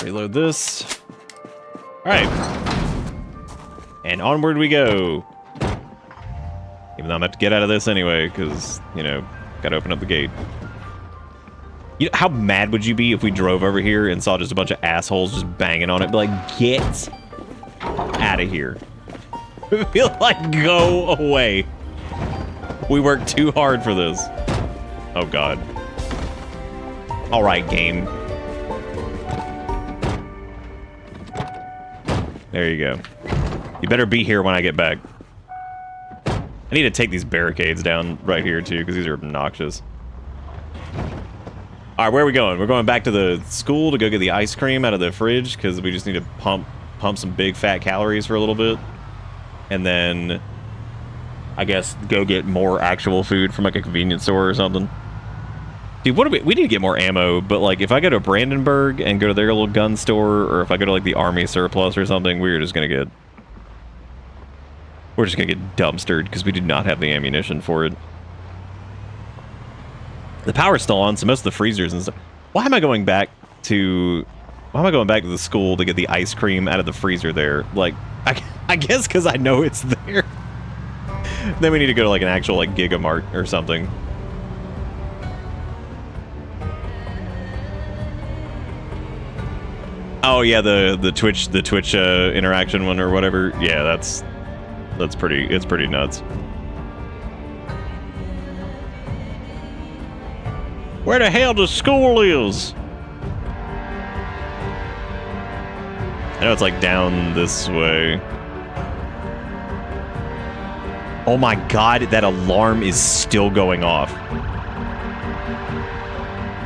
B: reload this. Alright. And onward we go. Even though I'm going to have to get out of this anyway, because, you know, gotta open up the gate. You know, how mad would you be if we drove over here and saw just a bunch of assholes just banging on it? Be like, get out of here. Be like, go away. We worked too hard for this. Oh, God. All right, game. There you go. You better be here when I get back. I need to take these barricades down right here, too, because these are obnoxious. All right, where are we going? We're going back to the school to go get the ice cream out of the fridge because we just need to pump some big fat calories for a little bit. And then, I guess, go get more actual food from like a convenience store or something. Dude, what do we need to get more ammo, but like if I go to Brandenburg and go to their little gun store, or if I go to like the army surplus or something, we're just gonna get dumpstered because we do not have the ammunition for it. The power's still on, so most of the freezers and stuff. Why am I going back to the school to get the ice cream out of the freezer there? Like, I guess because I know it's there. Then we need to go to like an actual like Gigamart or something. Oh yeah, the Twitch interaction one or whatever. Yeah, it's pretty nuts. Where the hell the school is? I know it's like down this way. Oh my God, that alarm is still going off.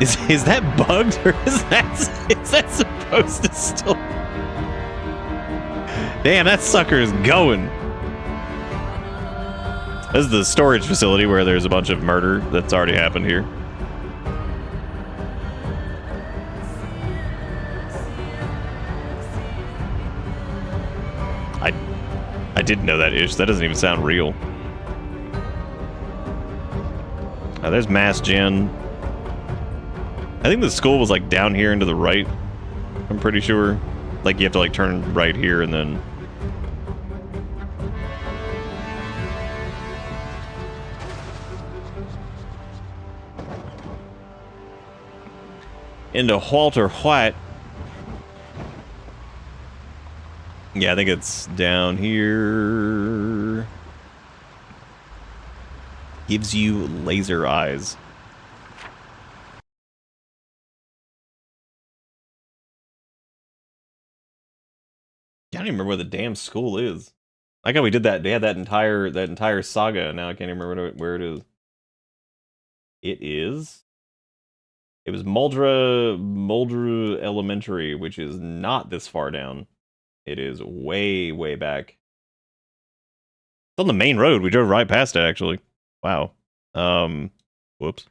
B: Is that bugged or is that supposed to still? Damn, that sucker is going. This is the storage facility where there's a bunch of murder that's already happened here. I didn't know that ish. That doesn't even sound real. There's Mass Gen. I think the school was like down here and to the right. I'm pretty sure. Like you have to like turn right here and then. Into Walter White. Yeah, I think it's down here. Gives you laser eyes. I don't even remember where the damn school is. I like how we did that. They had that entire saga. Now I can't even remember where it is. It was Muldra Elementary, which is not this far down. It is way, way back. It's on the main road. We drove right past it, actually. Wow. Whoops.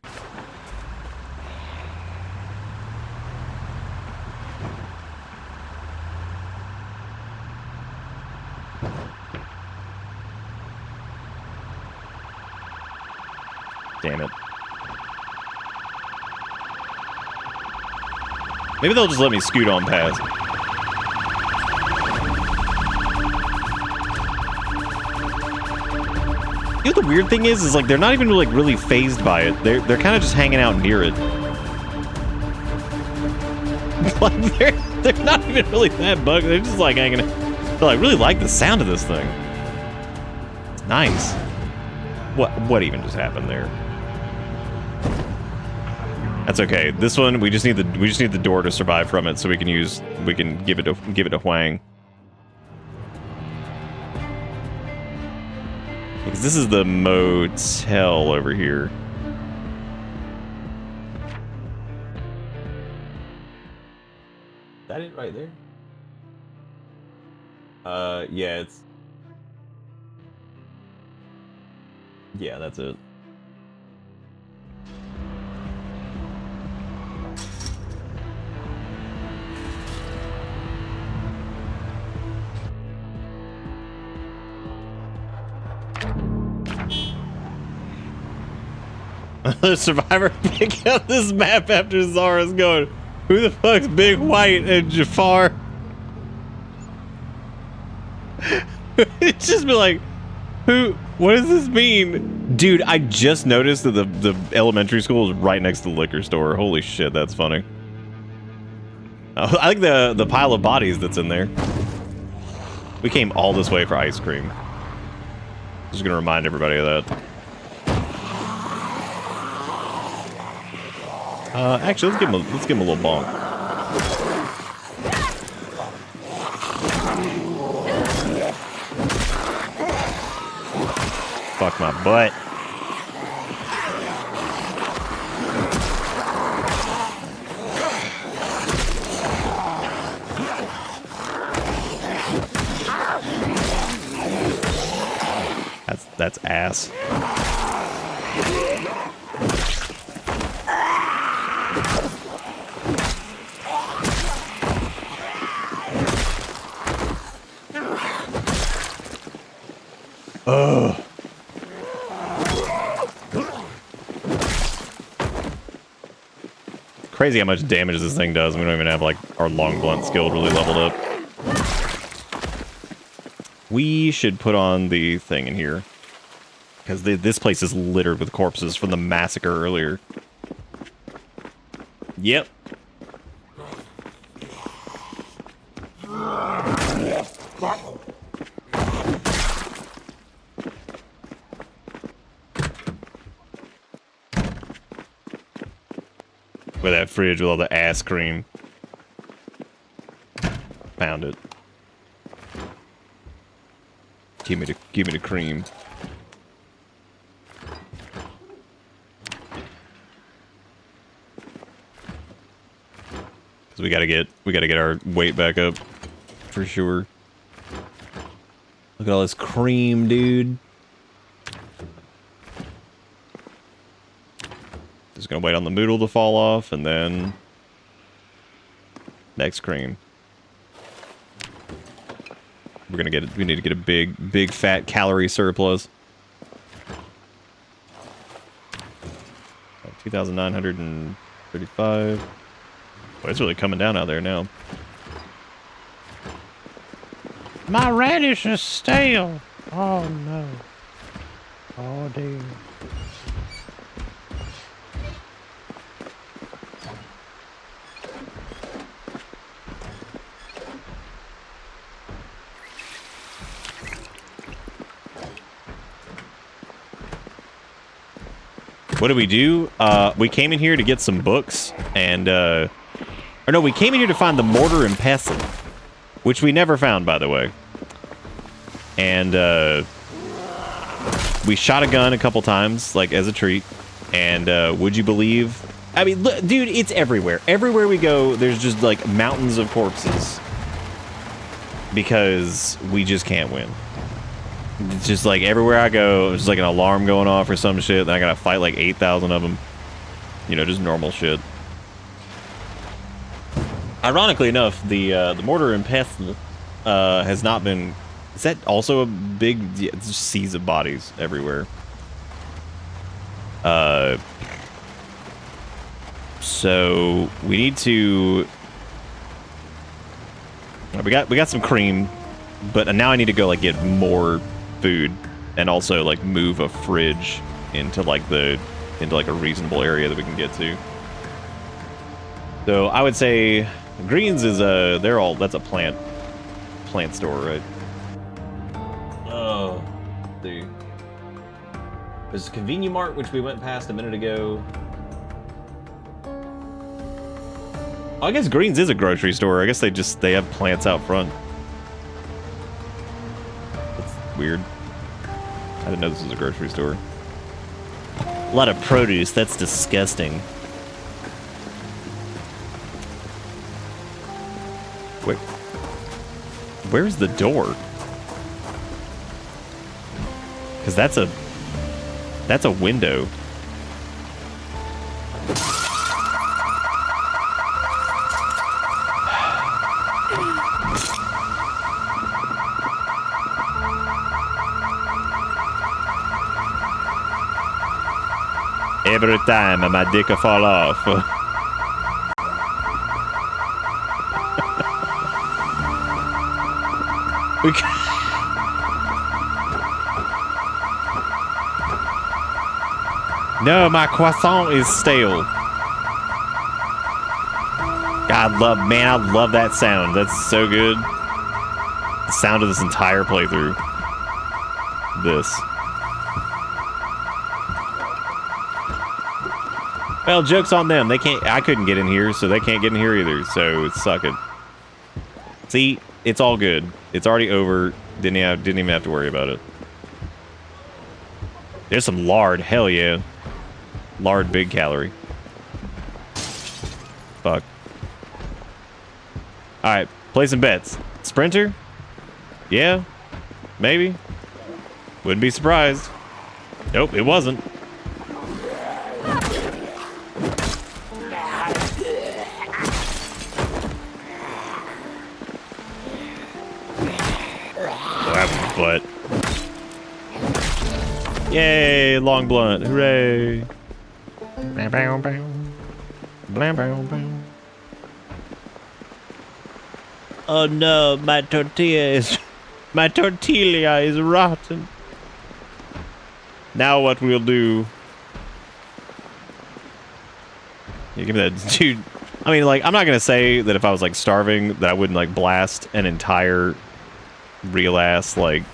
B: Damn it. Maybe they'll just let me scoot on past. You know what the weird thing is like they're not even like really phased by it. They're kind of just hanging out near it. Like they're not even really that bugged. They're just like hanging out. But I really like the sound of this thing. It's nice. What even just happened there? That's okay. This one we just need the door to survive from it, so we can give it a whang. Because this is the motel over here. Is that it right there? Yeah, it's... Yeah, that's it. The survivor pick up this map after Zara's going, who the fuck's Big White and Jafar? It's just be like, who What does this mean? Dude, I just noticed that the elementary school is right next to the liquor store. Holy shit, that's funny. I like the pile of bodies that's in there. We came all this way for ice cream. Just gonna remind everybody of that. Actually, let's give him a little bonk. Fuck my butt. That's ass. Ugh. Crazy how much damage this thing does. We don't even have like our long blunt skill really leveled up. We should put on the thing in here. Because this place is littered with corpses from the massacre earlier. Yep. With that fridge with all the ass cream. Found it. Give me the cream. Cause we gotta get our weight back up for sure. Look at all this cream, dude. Just gonna wait on the noodle to fall off and then next cream. We need to get a big fat calorie surplus. 2,935. Boy, it's really coming down out there now.
F: My radish is stale. Oh no. Oh dear.
B: What did we do? We came in here to get some books and, or no, we came in here to find the mortar and pestle, which we never found, by the way. And, we shot a gun a couple times, like, as a treat. And, would you believe? I mean, look, dude, it's everywhere. Everywhere we go, there's just, like, mountains of corpses. Because we just can't win. It's just like everywhere I go, there's like an alarm going off or some shit. Then I gotta fight like 8,000 of them. You know, just normal shit. Ironically enough, the mortar and pestle has not been. Is that also a big? Yeah, it's just seas of bodies everywhere. So we need to. We got some cream, but now I need to go like get more food and also like move a fridge into like a reasonable area that we can get to. So I would say greens is that's a plant store, right? Oh, dude. There's a Convenient Mart, which we went past a minute ago. Oh, I guess Greens is a grocery store. I guess they have plants out front. That's weird. I didn't know this was a grocery store. A lot of produce. That's disgusting. Wait. Where's the door? Because that's a window. Every time my dick will fall off. No, my croissant is stale. God, I love that sound. That's so good. The sound of this entire playthrough. This. Well, joke's on them. They can't. I couldn't get in here, so they can't get in here either. So suck it. See, it's all good. It's already over. Didn't even have to worry about it. There's some lard. Hell yeah. Lard, big calorie. Fuck. All right, play some bets. Sprinter? Yeah, maybe. Wouldn't be surprised. Nope, it wasn't. But yay, long blunt, hooray. Bam, bam, bam. Blam, bam, bam. Oh no, my tortilla is rotten. Now what we'll do? Yeah, give me that, dude. I mean, like, I'm not gonna say that if I was like starving that I wouldn't like blast an entire real ass like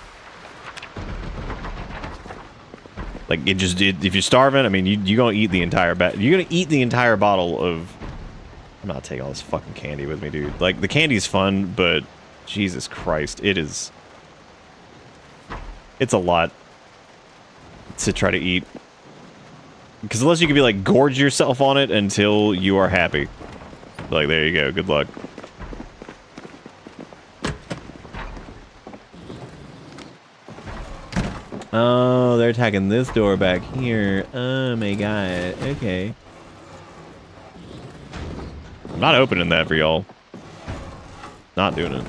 B: if you're starving, I mean, you gonna eat the entire you're gonna eat the entire bottle of. I'm not taking all this fucking candy with me, dude. Like, the candy's fun, but Jesus Christ, it's a lot to try to eat. Because unless you can be like gorge yourself on it until you are happy. Like, there you go. Good luck. Oh, they're attacking this door back here. Oh my god. Okay. I'm not opening that for y'all. Not doing it.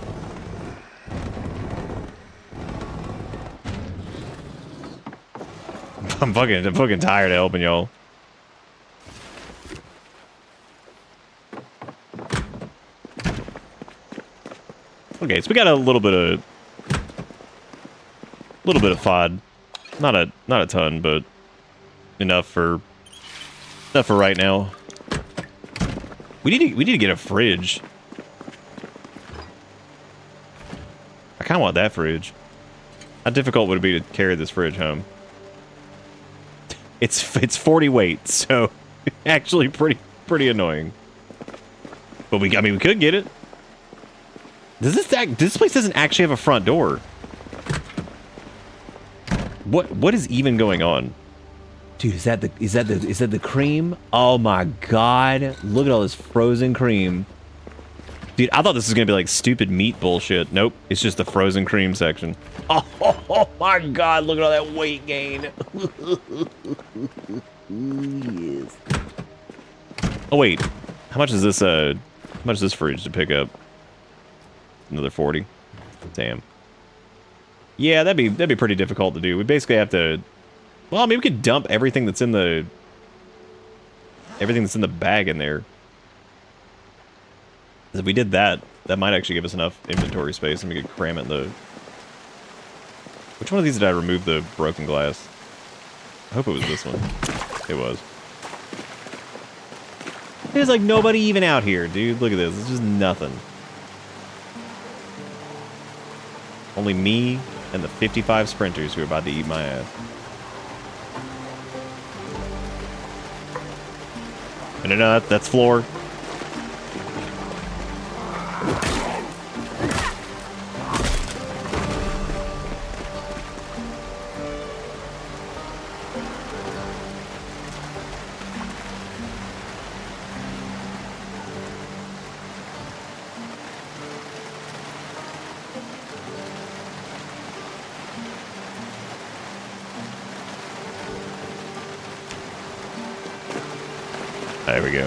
B: I'm fucking tired of helping y'all. Okay, so we got a little bit of FOD. Not a ton, but enough for right now. We need to get a fridge. I kind of want that fridge. How difficult would it be to carry this fridge home? It's 40 weight, so actually pretty annoying. But I mean we could get it. This place doesn't actually have a front door. What is even going on? Dude, is that the cream? Oh my god. Look at all this frozen cream. Dude, I thought this was gonna be like stupid meat bullshit. Nope, it's just the frozen cream section. Oh my god, look at all that weight gain. Yes. Oh wait, how much is this fridge to pick up? Another 40. Damn. Yeah, that'd be pretty difficult to do. We basically have to. Well, I mean, we could dump everything that's in the bag in there. If we did that, that might actually give us enough inventory space, and we could cram it in the. Which one of these did I remove the broken glass? I hope it was this one. It was. There's like nobody even out here, dude. Look at this. It's just nothing. Only me and the 55 sprinters who are about to eat my ass. No, that's floor. There we go.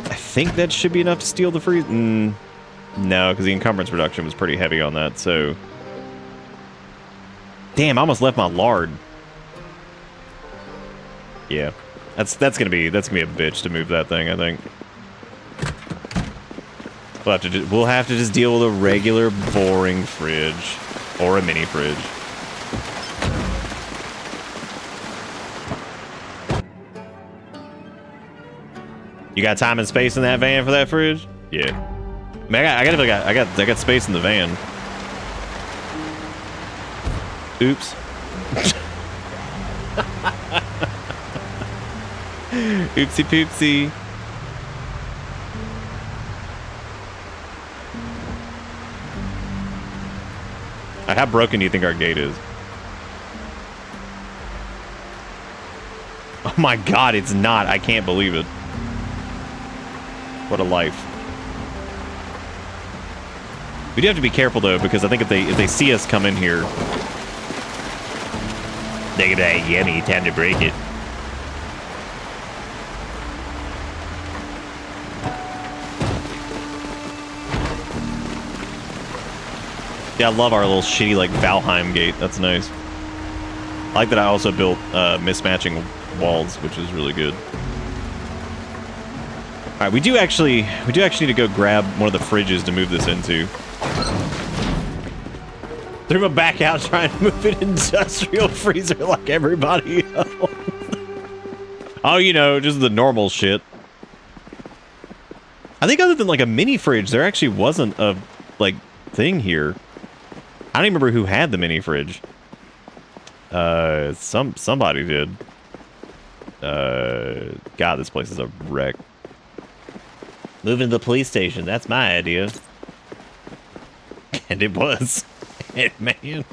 B: I think that should be enough to steal the freeze. No, because the encumbrance reduction was pretty heavy on that, so. Damn, I almost left my lard. Yeah. That's gonna be a bitch to move that thing, I think. We'll have to just deal with a regular boring fridge. Or a mini fridge. You got time and space in that van for that fridge? Yeah. I mean, I got space in the van. Oops. Oopsie poopsie. How broken do you think our gate is? Oh my god, it's not. I can't believe it. What a life. We do have to be careful though, because I think if they see us come in here, they're gonna be like, yummy, time to break it. Yeah, I love our little shitty like Valheim gate. That's nice. I like that I also built mismatching walls, which is really good. All right, we do actually need to go grab one of the fridges to move this into. Threw my back out trying to move an industrial freezer like everybody else. Oh, you know, just the normal shit. I think other than like a mini fridge, there actually wasn't a like thing here. I don't even remember who had the mini fridge. Somebody did. God, this place is a wreck. Moving to the police station, that's my idea. And it was. Man.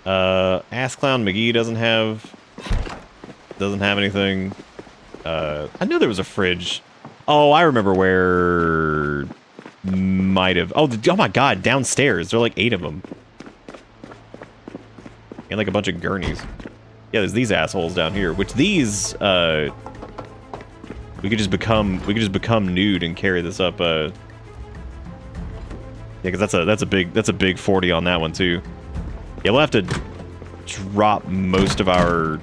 B: Ass Clown McGee doesn't have anything. I know there was a fridge. Oh, I remember where might have. Oh my god, downstairs. There are like 8 of them. And like a bunch of gurneys. Yeah, there's these assholes down here, which these we could just become nude and carry this up yeah, because that's a big 40 on that one too. Yeah, we'll have to drop most of our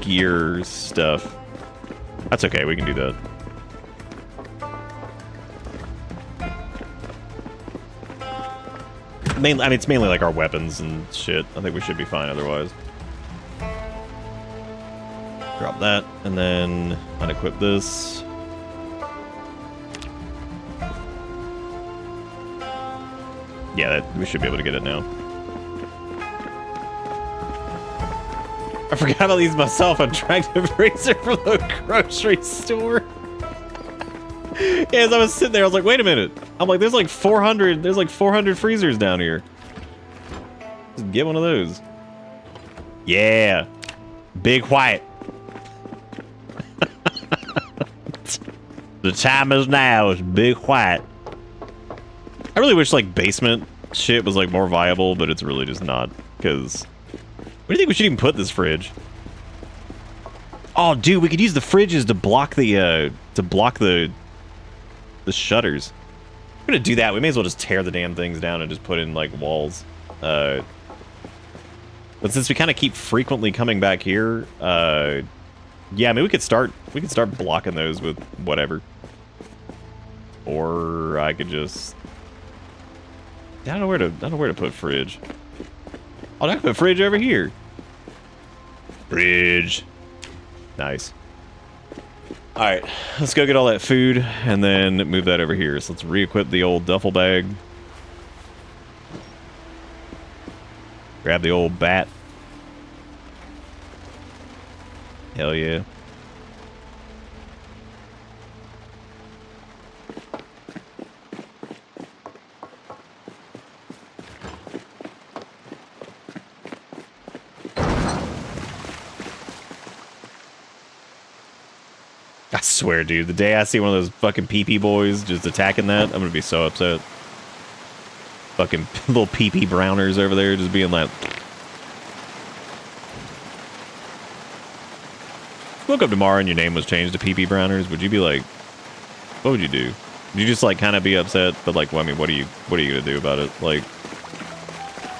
B: gear stuff. That's okay, we can do that. Mainly, I mean, it's mainly like our weapons and shit. I think we should be fine otherwise. Drop that, and then unequip this. Yeah, we should be able to get it now. I forgot about these myself. I dragged a freezer from the grocery store. Yeah, as I was sitting there, I was like, wait a minute. I'm like, there's like 400 freezers down here. Just get one of those. Yeah. Big white. The time is now. It's big white. I really wish like basement shit was like more viable, but it's really just not. Because where do you think we should even put this fridge? Oh, dude, we could use the fridges to block the shutters. We're gonna do that. We may as well just tear the damn things down and just put in like walls. But since we kind of keep frequently coming back here, yeah, I mean we could start blocking those with whatever. Or I could just I don't know where to put fridge. Oh, I can put fridge over here. Fridge. Nice. Alright, let's go get all that food and then move that over here. So let's re-equip the old duffel bag. Grab the old bat. Hell yeah. I swear, dude, the day I see one of those fucking pee-pee boys just attacking that, I'm gonna be so upset. Fucking little pee-pee browners over there just being like... Woke up tomorrow and your name was changed to pee-pee browners, would you be like... What would you do? Would you just like kind of be upset, but like, well, I mean, what are you gonna do about it? Like,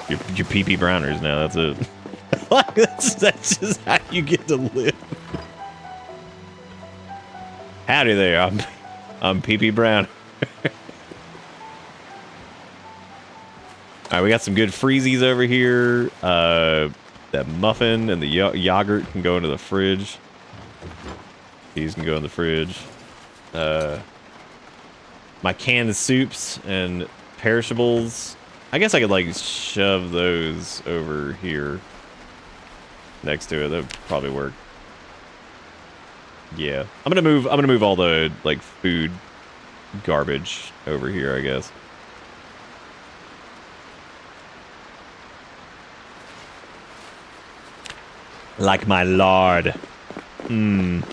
B: you're pee-pee browners now, that's it. Like, that's just how you get to live. Howdy there, I'm Pee-Pee Brown. Alright, we got some good freezies over here. That muffin and the yogurt can go into the fridge. These can go in the fridge. My canned soups and perishables. I guess I could like shove those over here next to it. That would probably work. Yeah, I'm gonna move all the like food garbage over here, I guess. Like my lard. Mmm.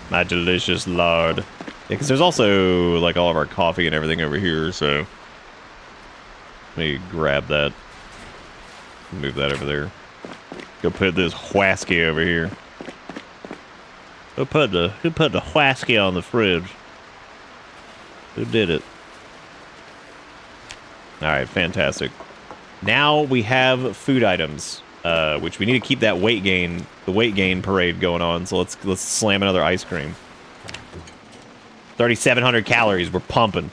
B: My delicious lard. Yeah, because there's also like all of our coffee and everything over here, so let me grab that. Move that over there. Go put this whisky over here. Who put the whisky on the fridge? Who did it? Alright, fantastic. Now we have food items, which we need to keep that weight gain, the weight gain parade going on. So let's slam another ice cream. 3,700 calories. We're pumping.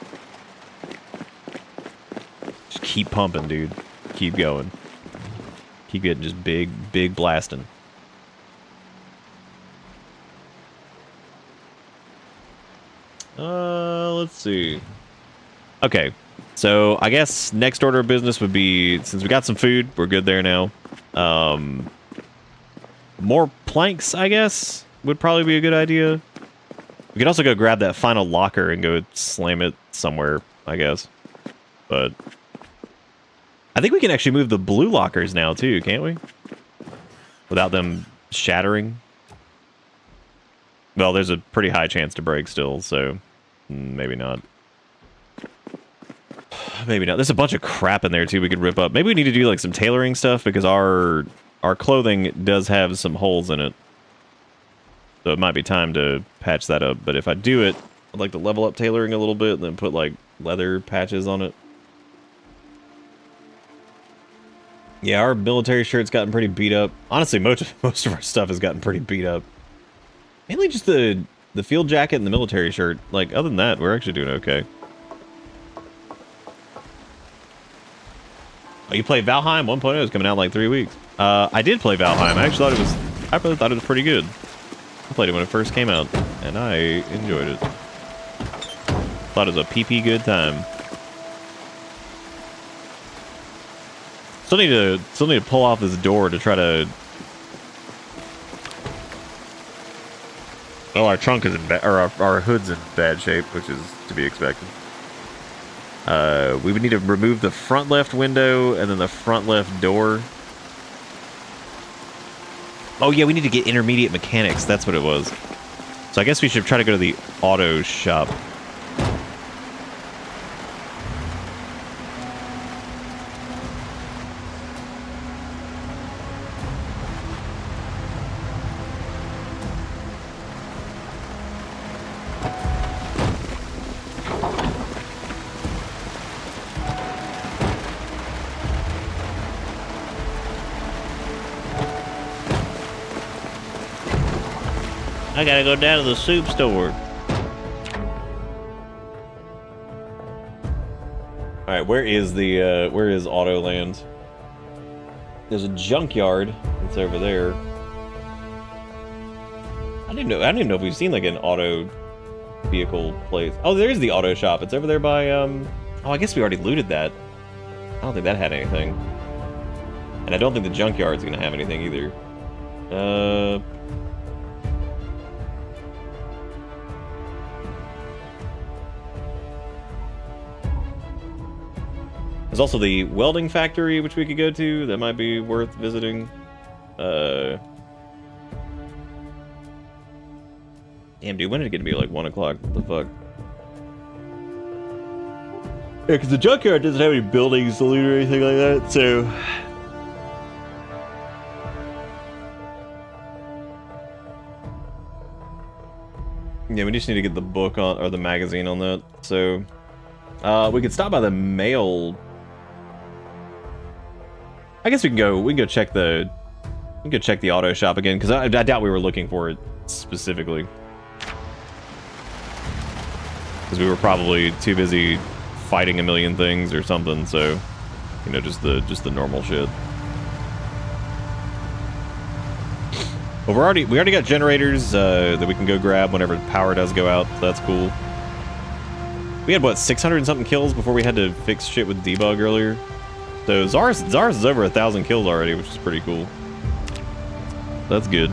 B: Just keep pumping, dude. Keep going. Keep getting just big blasting. Let's see. Okay. So, I guess next order of business would be, since we got some food, we're good there now. More planks, I guess, would probably be a good idea. We could also go grab that final locker and go slam it somewhere, I guess. But I think we can actually move the blue lockers now, too, can't we? Without them shattering. Well, there's a pretty high chance to break still, so maybe not. Maybe not. There's a bunch of crap in there too we could rip up. Maybe we need to do like some tailoring stuff because our clothing does have some holes in it. So it might be time to patch that up. But if I do it, I'd like to level up tailoring a little bit and then put like leather patches on it. Yeah, our military shirt's gotten pretty beat up. Honestly, most of our stuff has gotten pretty beat up. Mainly just the field jacket and the military shirt. Like, other than that, we're actually doing okay. Oh, you played Valheim 1.0 is coming out in like 3 weeks. I did play Valheim. I really thought it was pretty good. I played it when it first came out, and I enjoyed it. Thought it was a PP good time. Still need to pull off this door to try to. Oh, our trunk is in bad, or our hood's in bad shape, which is to be expected. We would need to remove the front left window and then the front left door. Oh yeah, we need to get intermediate mechanics. That's what it was. So I guess we should try to go to the auto shop. I gotta go down to the soup store. Alright, where is Autoland? There's a junkyard that's over there. I don't even know if we've seen like an auto vehicle place. Oh, there's the auto shop. It's over there by oh, I guess we already looted that. I don't think that had anything. And I don't think the junkyard's gonna have anything either. There's also the welding factory, which we could go to. That might be worth visiting. Damn, dude, when did it get to be like 1 o'clock? What the fuck? Yeah, because the junkyard doesn't have any buildings to loot or anything like that, so. Yeah, we just need to get the book on, or the magazine on that. So, we could stop by the mail. I guess we can go check the auto shop again, because I doubt we were looking for it specifically. Because we were probably too busy fighting a million things or something, so, you know, just the normal shit. But we already got generators that we can go grab whenever power does go out. So that's cool. We had what 600 and something kills before we had to fix shit with debug earlier. So Zars is over 1,000 kills already, which is pretty cool. That's good.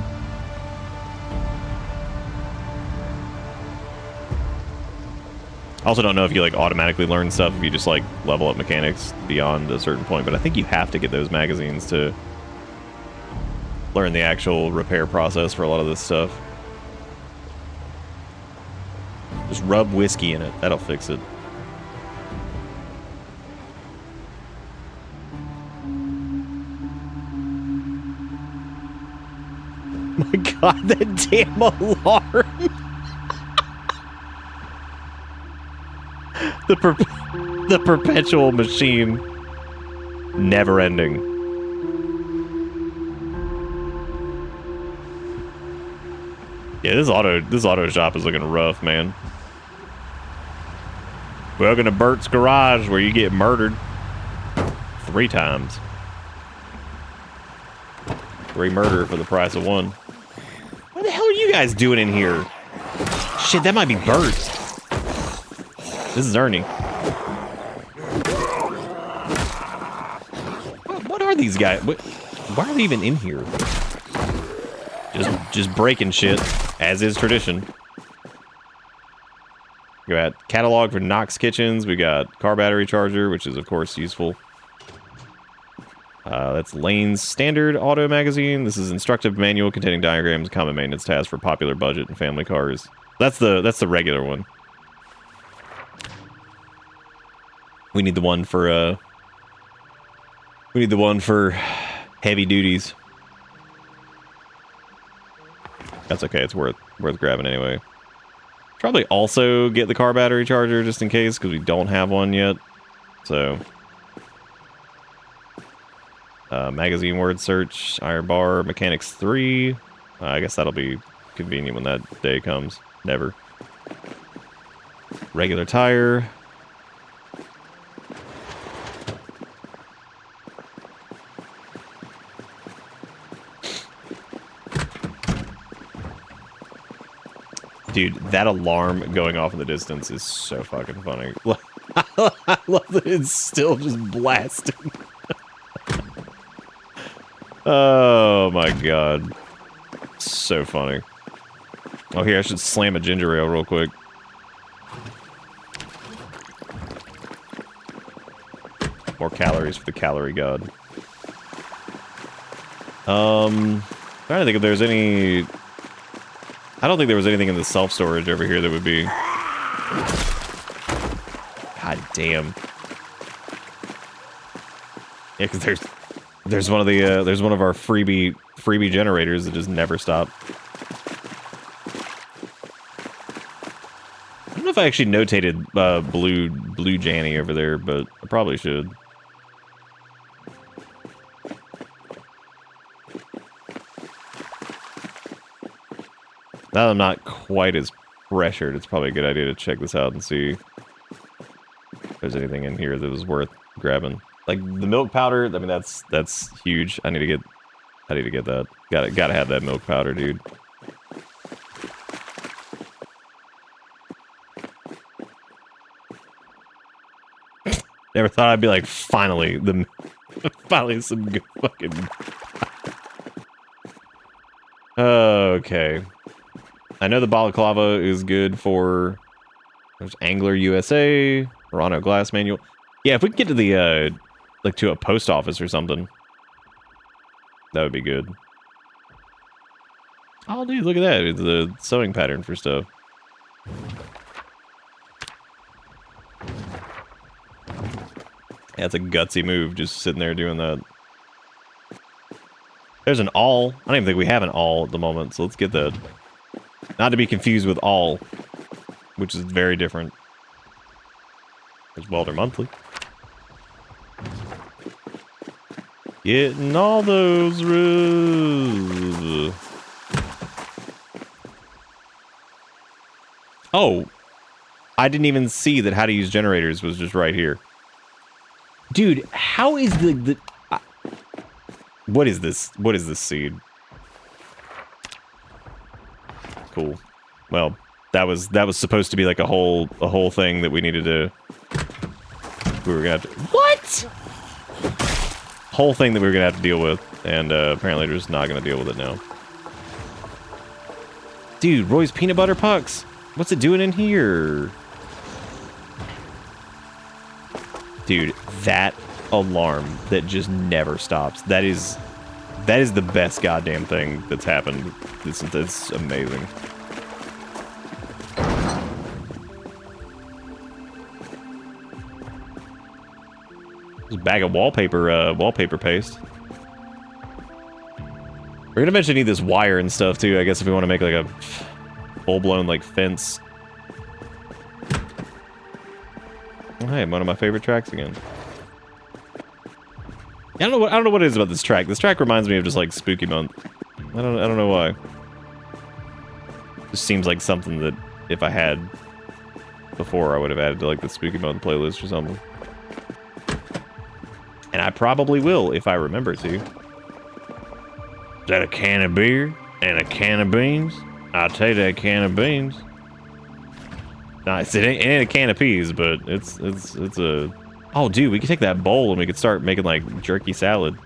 B: I also don't know if you like automatically learn stuff if you just like level up mechanics beyond a certain point, but I think you have to get those magazines to learn the actual repair process for a lot of this stuff. Just rub whiskey in it. That'll fix it. Oh my god, that damn alarm! The perpetual machine. Never ending. Yeah, this auto shop is looking rough, man. Welcome to Bert's Garage, where you get murdered 3 times. 3 murder for the price of 1. What the hell are you guys doing in here? Shit, that might be Bert. This is Ernie. What are these guys? Why are they even in here? Just breaking shit, as is tradition. We got catalog for Knox Kitchens. We got car battery charger, which is of course useful. That's Lane's standard auto magazine. This is instructive manual containing diagrams, common maintenance tasks for popular budget and family cars. That's the regular one. We need the one for heavy duties. That's okay. It's worth grabbing anyway. Probably also get the car battery charger just in case, because we don't have one yet. So, magazine word search, iron bar, mechanics 3. I guess that'll be convenient when that day comes. Never. Regular tire. Dude, that alarm going off in the distance is so fucking funny. I love that it's still just blasting. Oh my god. So funny. Oh, here, I should slam a ginger ale real quick. More calories for the calorie god. Trying to think if there's any... I don't think there was anything in the self-storage over here that would be... God damn. Yeah, because there's one of the there's one of our freebie generators that just never stop. I don't know if I actually notated blue Janny over there, but I probably should. Now that I'm not quite as pressured, it's probably a good idea to check this out and see if there's anything in here that was worth grabbing. Like the milk powder, I mean that's huge. I need to get that. Gotta have that milk powder, dude. Never thought I'd be like, finally some good fucking. Okay. I know the balaclava is good for... There's Angler USA, Toronto Glass Manual. Yeah, if we can get to the, like, to a post office or something. That would be good. Oh, dude, look at that. It's the sewing pattern for stuff. Yeah, it's a gutsy move, just sitting there doing that. There's an awl. I don't even think we have an awl at the moment, so let's get that. Not to be confused with all, which is very different. There's Welder Monthly. Getting all those rules. Oh, I didn't even see that how to use generators was just right here. Dude, how is the what is this? What is this seed? cool. Well, that was supposed to be like a whole thing that we needed to. We were gonna have to. What? Whole thing that we were gonna have to deal with, and apparently we're just not gonna deal with it now. Dude, Roy's peanut butter pucks. What's it doing in here? Dude, that alarm that just never stops. That is the best goddamn thing that's happened. It's amazing. Just a bag of wallpaper paste. We're gonna eventually need this wire and stuff too, I guess, if we want to make like a full-blown like fence. Oh, hey, one of my favorite tracks again. I don't know what it is about this track. This track reminds me of just like Spooky Month. I don't know why. Just seems like something that if I had before, I would have added to like the Spooky Month playlist or something. And I probably will if I remember to. Is that a can of beer and a can of beans? I'll take that can of beans. Nice. It ain't a can of peas, but it's a. Oh, dude, we could take that bowl and we could start making like jerky salad.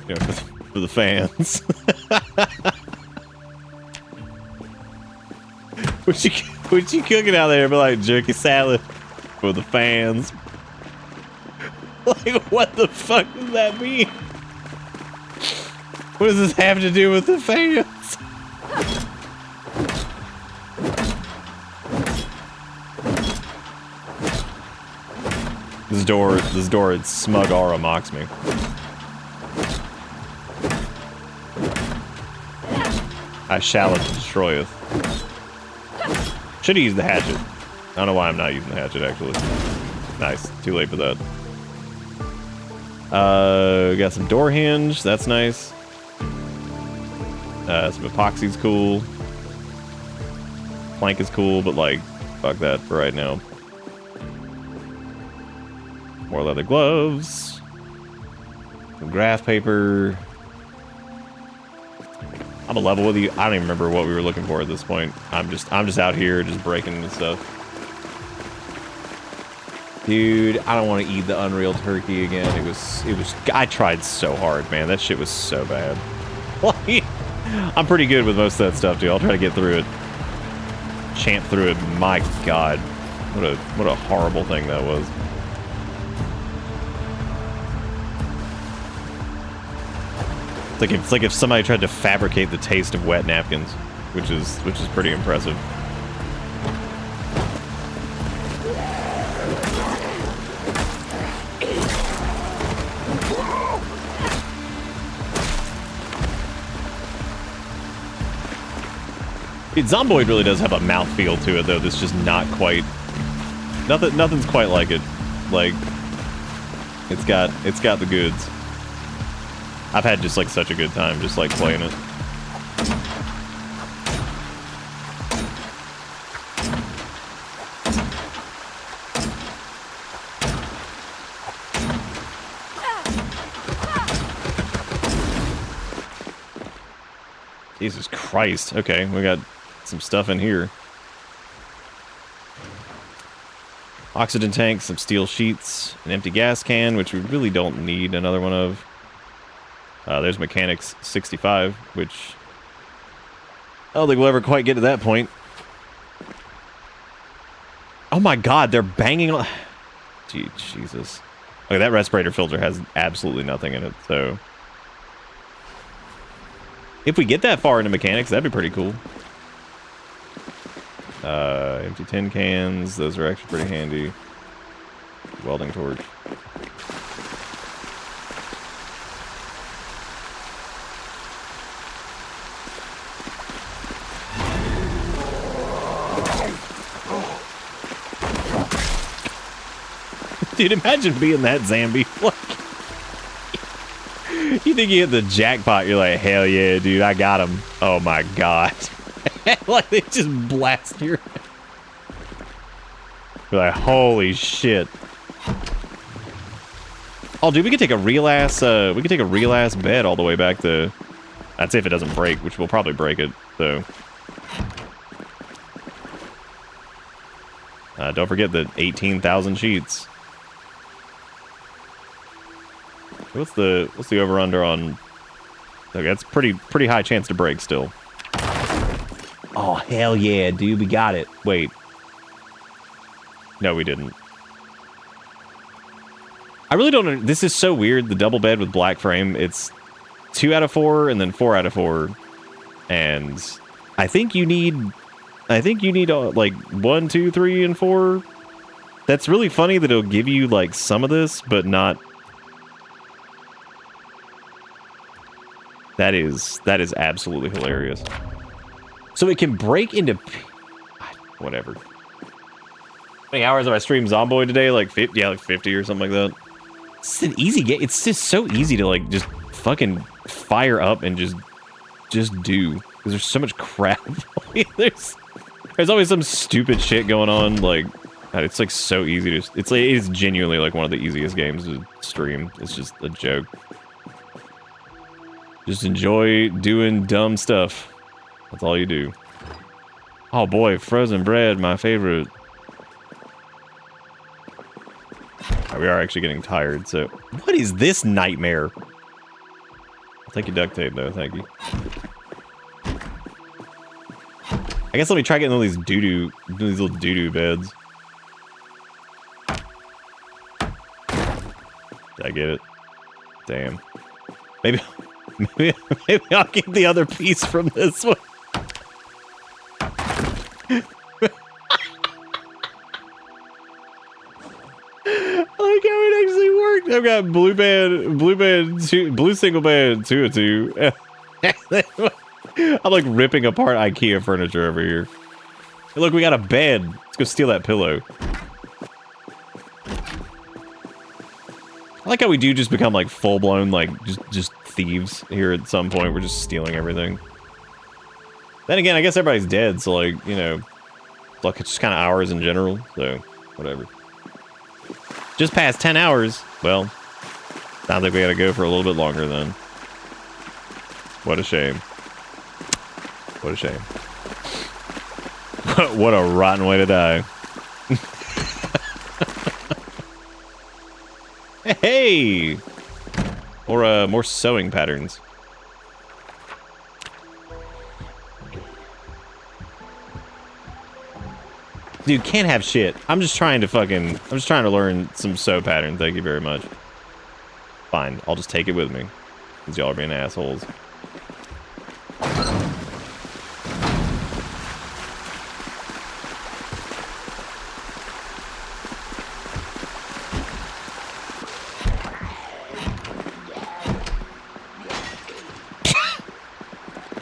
B: You know, for the fans. What you cooking out there? Be like jerky salad for the fans. Like, what the fuck does that mean? What does this have to do with the fans? This door, its smug aura mocks me. I shall it destroyeth. Should have used the hatchet. I don't know why I'm not using the hatchet, actually. Nice. Too late for that. We got some door hinge. That's nice. Some epoxy's cool. Plank is cool, but like, fuck that for right now. More leather gloves. Some graph paper. I'm a level with you. I don't even remember what we were looking for at this point. I'm just out here just breaking and stuff. Dude, I don't want to eat the Unreal Turkey again. It was I tried so hard, man. That shit was so bad. Like, I'm pretty good with most of that stuff, dude. I'll try to get through it. Champ through it. My god. What a horrible thing that was. It's like if somebody tried to fabricate the taste of wet napkins, which is pretty impressive. Dude, Zomboid really does have a mouthfeel to it, though. That's just not quite. Nothing's quite like it. Like, it's got the goods. I've had just like such a good time just like playing it. Jesus Christ. Okay, we got some stuff in here. Oxygen tank, some steel sheets, an empty gas can, which we really don't need another one of. There's Mechanics 65, which I don't think we'll ever quite get to that point. Oh my god, they're banging on... Gee, Jesus. Okay, that respirator filter has absolutely nothing in it, so... If we get that far into Mechanics, that'd be pretty cool. Empty tin cans, those are actually pretty handy. Welding torch. Dude, imagine being that Zambi. You think you hit the jackpot, you're like, hell yeah, dude, I got him. Oh my god. Like, they just blast your... You're like, holy shit. Oh, dude, we could take a real ass bed all the way back to. That's if it doesn't break, which will probably break it. So. Don't forget the 18,000 sheets. What's the over under on? Okay, that's pretty high chance to break still. Oh hell yeah, dude, we got it. Wait. No, we didn't. I really don't. This is so weird. The double bed with black frame. It's 2 out of 4 and then 4 out of 4, and I think you need like 1, 2, 3, and 4. That's really funny that it'll give you like some of this, but not. That is absolutely hilarious. So it can break into whatever. How many hours have I streamed Zomboid today? Like 50, yeah, like 50 or something like that. It's an easy game. It's just so easy to like just fucking fire up and just do, because there's so much crap. There's always some stupid shit going on. Like, God, it's like so easy to. It's like, it's genuinely like one of the easiest games to stream. It's just a joke. Just enjoy doing dumb stuff. That's all you do. Oh boy, frozen bread, my favorite. We are actually getting tired, so... What is this nightmare? I'll take your duct tape, though. Thank you. I guess let me try getting all these doo-doo... These little doo-doo beds. Did I get it? Damn. Maybe I'll get the other piece from this one. I like how it actually worked. I've got blue single bed, 2 of 2. I'm like ripping apart IKEA furniture over here. Hey, look, we got a bed. Let's go steal that pillow. I like how we do just become like full blown like just thieves here at some point. We're just stealing everything. Then again, I guess everybody's dead, so like, you know, like it's just kind of hours in general. So whatever. Just past 10 hours. Well, sounds like we gotta go for a little bit longer then. What a shame. What a shame. What a rotten way to die. Hey! Or more sewing patterns. Dude, can't have shit. I'm just trying to learn some sew pattern. Thank you very much. Fine, I'll just take it with me. Because y'all are being assholes.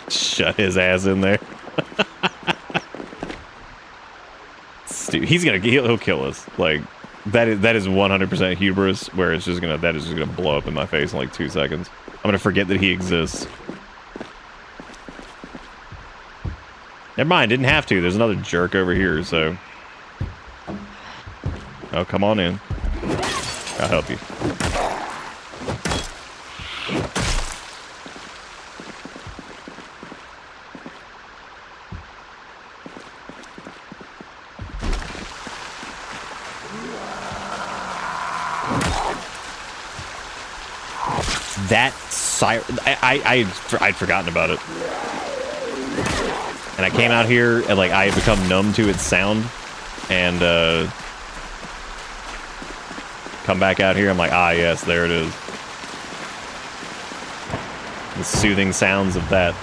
B: Shut his ass in there. Dude, he'll kill us. Like that is 100% hubris, where that is just gonna blow up in my face in like 2 seconds. I'm gonna forget that he exists. Never mind, didn't have to. There's another jerk over here, so. Oh, come on in. I'll help you. That siren, I'd forgotten about it, and I came out here and like I had become numb to its sound, and come back out here, I'm like, ah yes, there it is, the soothing sounds of that.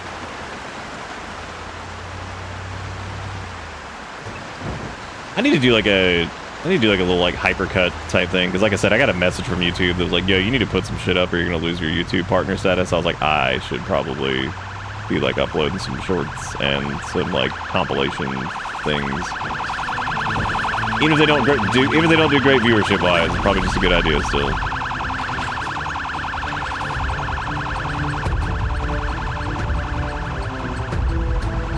B: I need to do like a little like hypercut type thing, because like I said, I got a message from YouTube that was like, yo, you need to put some shit up or you're gonna lose your YouTube partner status. I was like, I should probably be like uploading some shorts and some like compilation things. Even if they don't do great viewership wise, it's probably just a good idea still.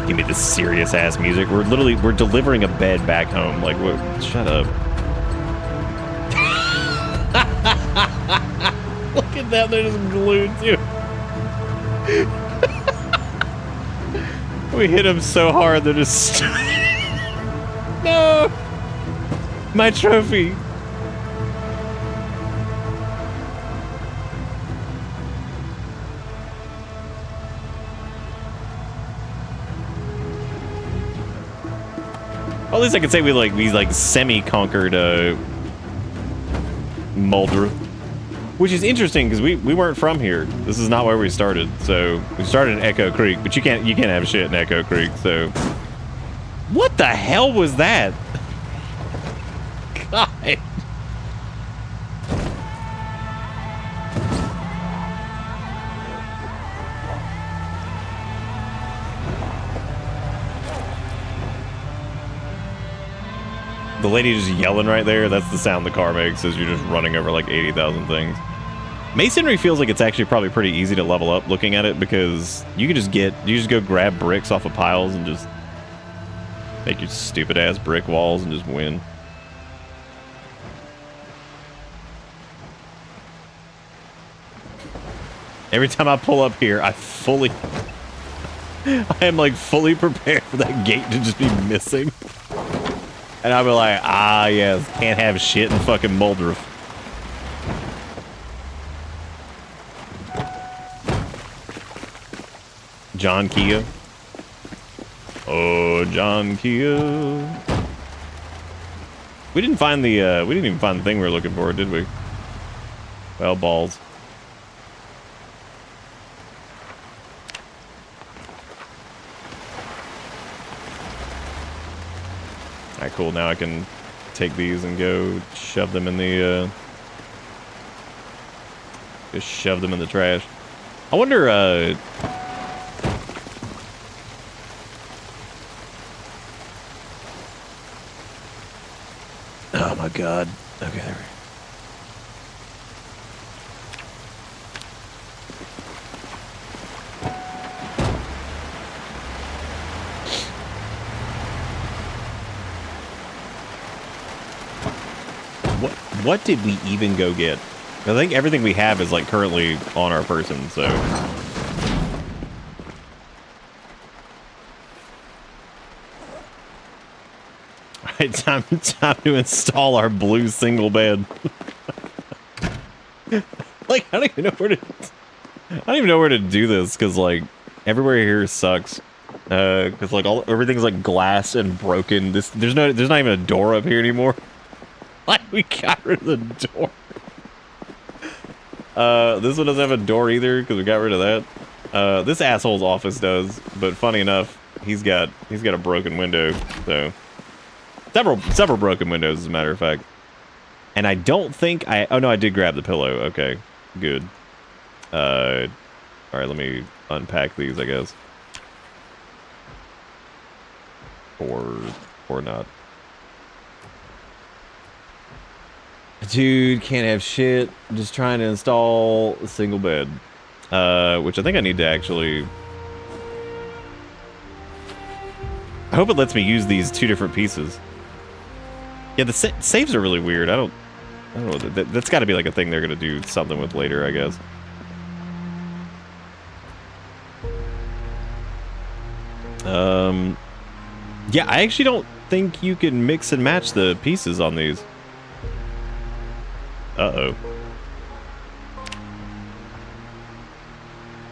B: Give me this serious ass music. We're delivering a bed back home. Like, what? Shut up. down there just glued to him. We hit him so hard they're just no! My trophy! Well, at least I could say we semi-conquered Mulder. Which is interesting because we weren't from here. This is not where we started. So we started in Echo Creek, but you can't have shit in Echo Creek, so. What the hell was that? God. The lady just yelling right there, that's the sound the car makes as you're just running over like 80,000 things. Masonry feels like it's actually probably pretty easy to level up looking at it because you just go grab bricks off of piles and just make your stupid ass brick walls and just win. Every time I pull up here, I am like fully prepared for that gate to just be missing. And I'll be like, ah, yes, can't have shit in fucking Muldrif. John Kia. Oh, John Kia. We didn't find the, we didn't even find the thing we were looking for, did we? Well, balls. Alright, cool. Now I can take these and go shove them in the, just shove them in the trash. I wonder, oh my god. Okay, there we go. What did we even go get? I think everything we have is like currently on our person, so. Alright, time to install our blue single bed. Like, I don't even know where to do this, because like everywhere here sucks. Because like everything's like glass and broken. There's not even a door up here anymore. Like, we got rid of the door. This one doesn't have a door either because we got rid of that. This asshole's office does, but funny enough, he's got a broken window. So several broken windows, as a matter of fact. And I don't think oh no, I did grab the pillow. Okay, good. All right, let me unpack these, I guess. Or not. Dude, can't have shit. I'm just trying to install a single bed. Which I think I need to actually... I hope it lets me use these two different pieces. Yeah, the saves are really weird. I don't know. That's got to be like a thing they're going to do something with later, I guess. Yeah, I actually don't think you can mix and match the pieces on these. Uh-oh.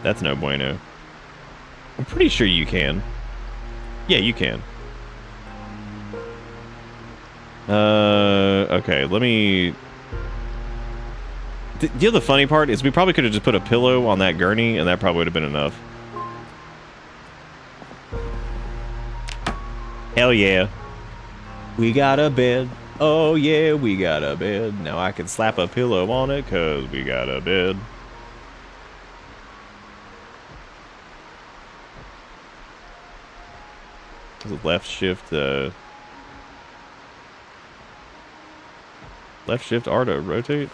B: That's no bueno. I'm pretty sure you can. Yeah, you can. Okay, let me... You know the funny part is we probably could have just put a pillow on that gurney and that probably would have been enough. Hell yeah. We got a bed. Oh yeah, we got a bed. Now I can slap a pillow on it because we got a bed. Left shift, left shift R to rotate?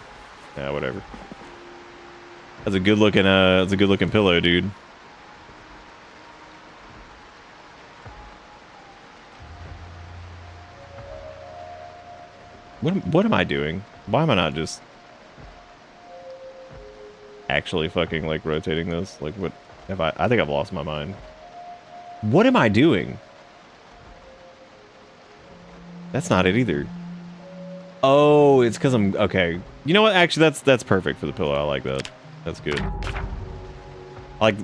B: Yeah, whatever. That's a good looking pillow, dude. What am I doing? Why am I not just... actually fucking like rotating this. Like what have I think I've lost my mind. What am I doing? That's not it either. Oh, it's because I'm okay. You know what? Actually, that's perfect for the pillow. I like that. That's good. I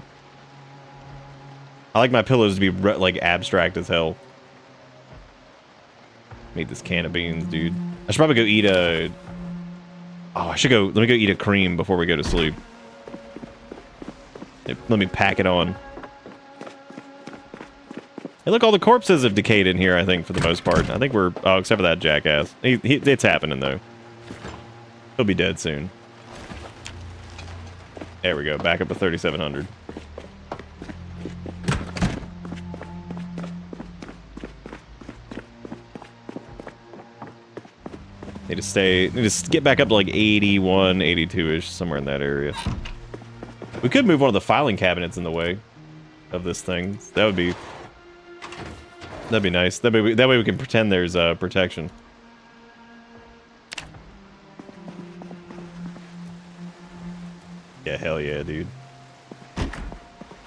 B: like my pillows to be like abstract as hell. Made this can of beans, dude. I should probably go eat a. Oh, I should go. Let me go eat a cream before we go to sleep. Let me pack it on. Hey, look, all the corpses have decayed in here, I think, for the most part. I think we're... Oh, except for that jackass. It's happening, though. He'll be dead soon. There we go. Back up to 3,700. Need to get back up to like 81, 82-ish, somewhere in that area. We could move one of the filing cabinets in the way of this thing. That'd be nice. That way we can pretend there's protection. Yeah, hell yeah, dude.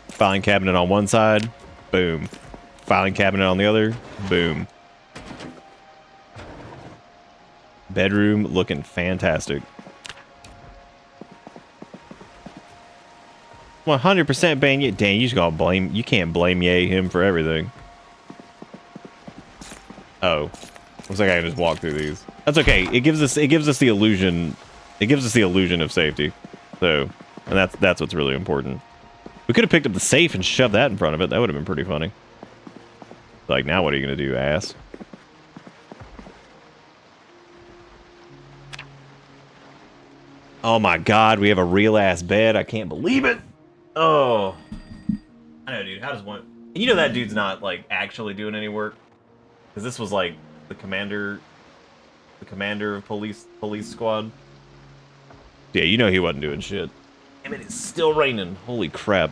B: Filing cabinet on one side, boom. Filing cabinet on the other, boom. Bedroom looking fantastic. 100% ban you. Dang, you just gotta blame. You can't blame him for everything. Oh, looks like I can just walk through these. That's okay. It gives us the illusion. It gives us the illusion of safety. So, and that's what's really important. We could have picked up the safe and shoved that in front of it. That would have been pretty funny. Like, now what are you gonna do, ass? Oh my god, we have a real ass bed. I can't believe it. Oh, I know, dude. How does one? You know that dude's not like actually doing any work, because this was like the commander of police squad. Yeah, you know he wasn't doing shit. Damn it, it's still raining. Holy crap.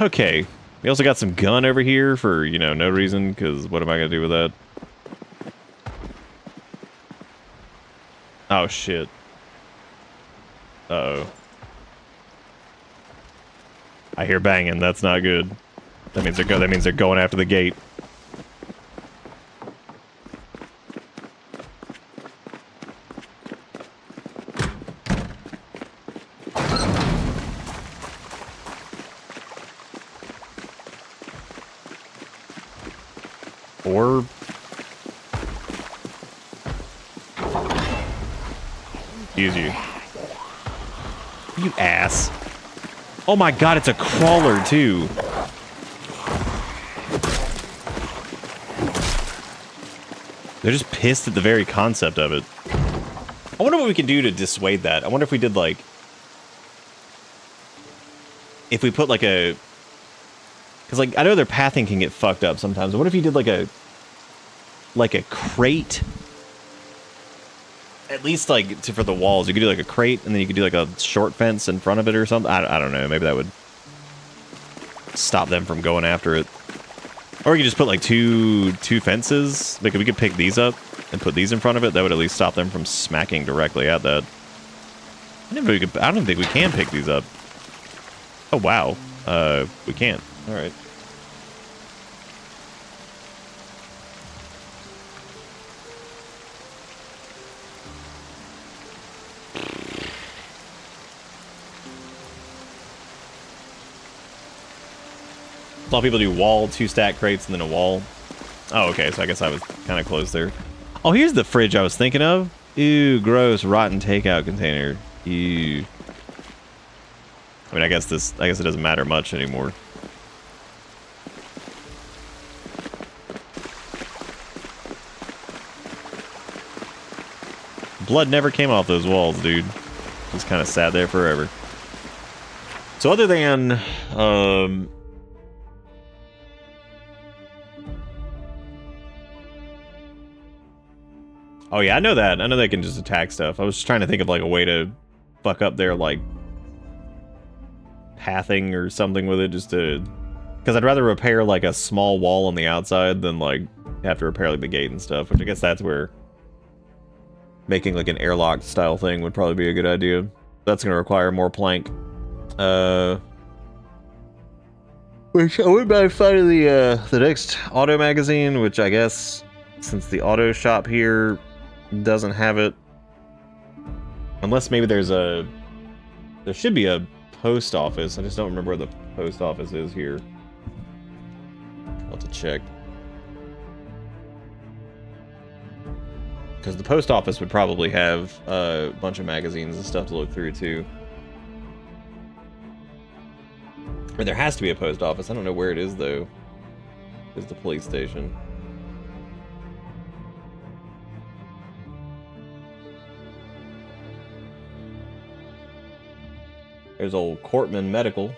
B: Okay, we also got some gun over here for, you know, no reason, because what am I gonna do with that? Oh shit. Uh-oh. I hear banging. That's not good. That means they're going after the gate. Or excuse you. You ass. Oh my god, it's a crawler too. They're just pissed at the very concept of it. I wonder what we can do to dissuade that. I wonder if we did like... If we put like a... Because like, I know their pathing can get fucked up sometimes. What if you did like a... Like a crate? At least like for the walls, you could do like a crate, and then you could do like a short fence in front of it or something. I don't know. Maybe that would stop them from going after it. Or we could just put like two fences. Like we could pick these up and put these in front of it. That would at least stop them from smacking directly at that. I don't think we can pick these up. Oh wow. We can't. All right. A lot of people do wall, 2-stack crates, and then a wall. Oh, okay, so I guess I was kind of close there. Oh, here's the fridge I was thinking of. Ew, gross, rotten takeout container. Ew. I mean, I guess it doesn't matter much anymore. Blood never came off those walls, dude. Just kind of sat there forever. So other than, oh yeah, I know that. I know they can just attack stuff. I was just trying to think of like a way to fuck up their like pathing or something with it, just to, because I'd rather repair like a small wall on the outside than like have to repair like the gate and stuff, which I guess that's where making like an airlock style thing would probably be a good idea. That's gonna require more plank. Which I wouldn't mind finding the next auto magazine, which I guess since the auto shop here doesn't have it, unless maybe there should be a post office. I just don't remember where the post office is here. I'll have to check. Because the post office would probably have a bunch of magazines and stuff to look through too. Or there has to be a post office. I don't know where it is though. Is the police station. There's old Cortman Medical,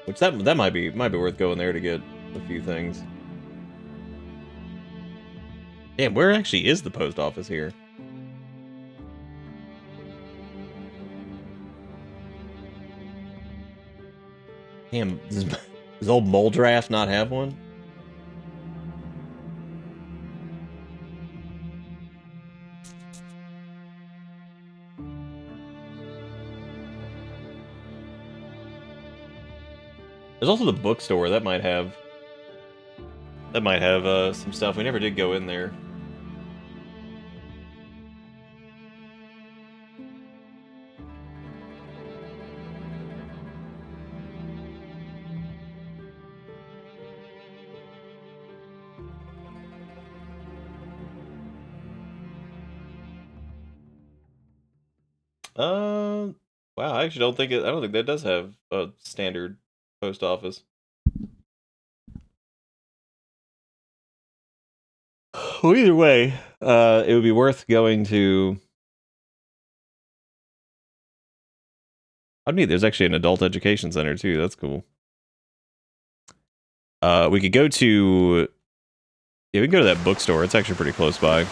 B: which that might be worth going there to get a few things. Damn, where actually is the post office here? Damn, does old Moldraff not have one? There's also the bookstore that might have some stuff. We never did go in there. Wow, I actually I don't think that does have a standard post office. Well, either way, it would be worth going to. Oh, neat. There's actually an adult education center too. That's cool. We could go to. Yeah, we can go to that bookstore. It's actually pretty close by.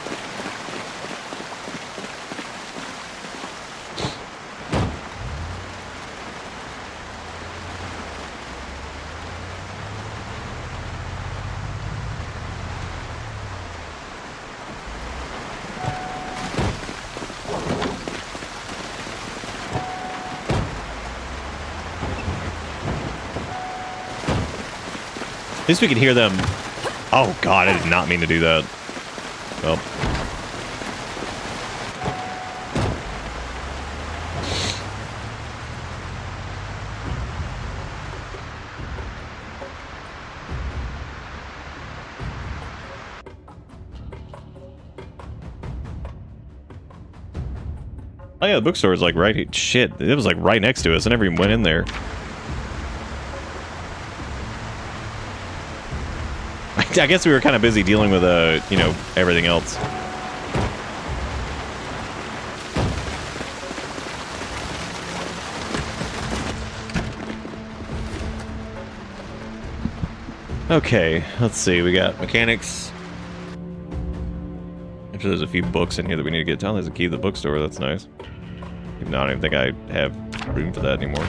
B: At least we can hear them. Oh god, I did not mean to do that. Well. Oh yeah, the bookstore is like right here. Shit, it was like right next to us. I never even went in there. I guess we were kind of busy dealing with, you know, everything else. Okay, let's see. We got mechanics. I'm sure there's a few books in here that we need to get down. There's a key to the bookstore. That's nice. Even though I don't even think I have room for that anymore.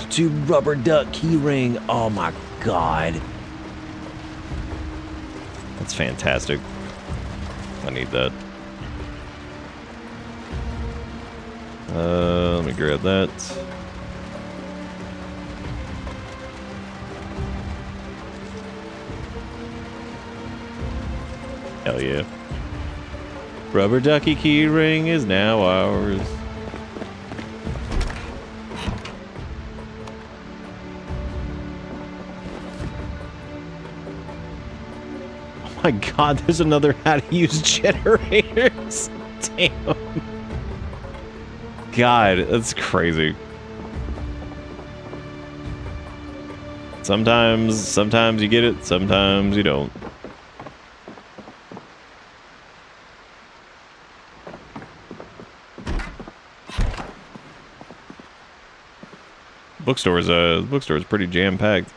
A: Dude, rubber duck keyring. Oh my god.
B: That's fantastic. I need that. Let me grab that. Hell yeah. Rubber ducky keyring is now ours. Oh my god, there's another how to use generators. Damn. God, that's crazy. Sometimes you get it, sometimes you don't. Bookstore's pretty jam-packed.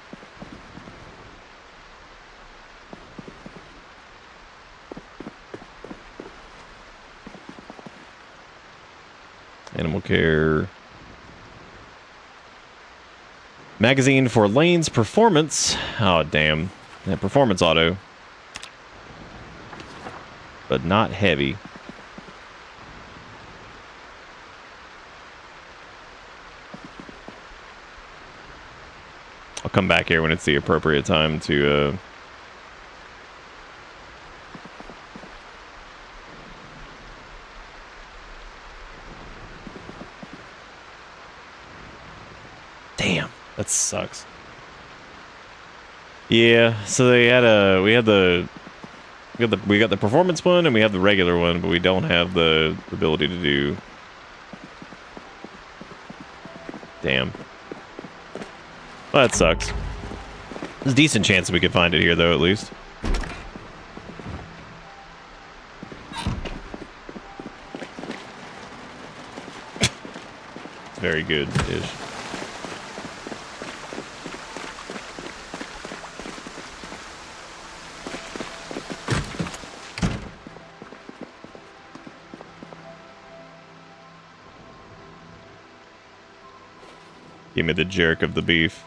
B: Magazine for lanes performance. Oh, damn. Yeah, performance auto. But not heavy. I'll come back here when it's the appropriate time to... Damn, that sucks. Yeah, so they had we got the performance one and we have the regular one, but we don't have the ability to do. Damn. Well, that sucks. There's a decent chance we could find it here, though, at least. Very good-ish. Give me the jerk of the beef.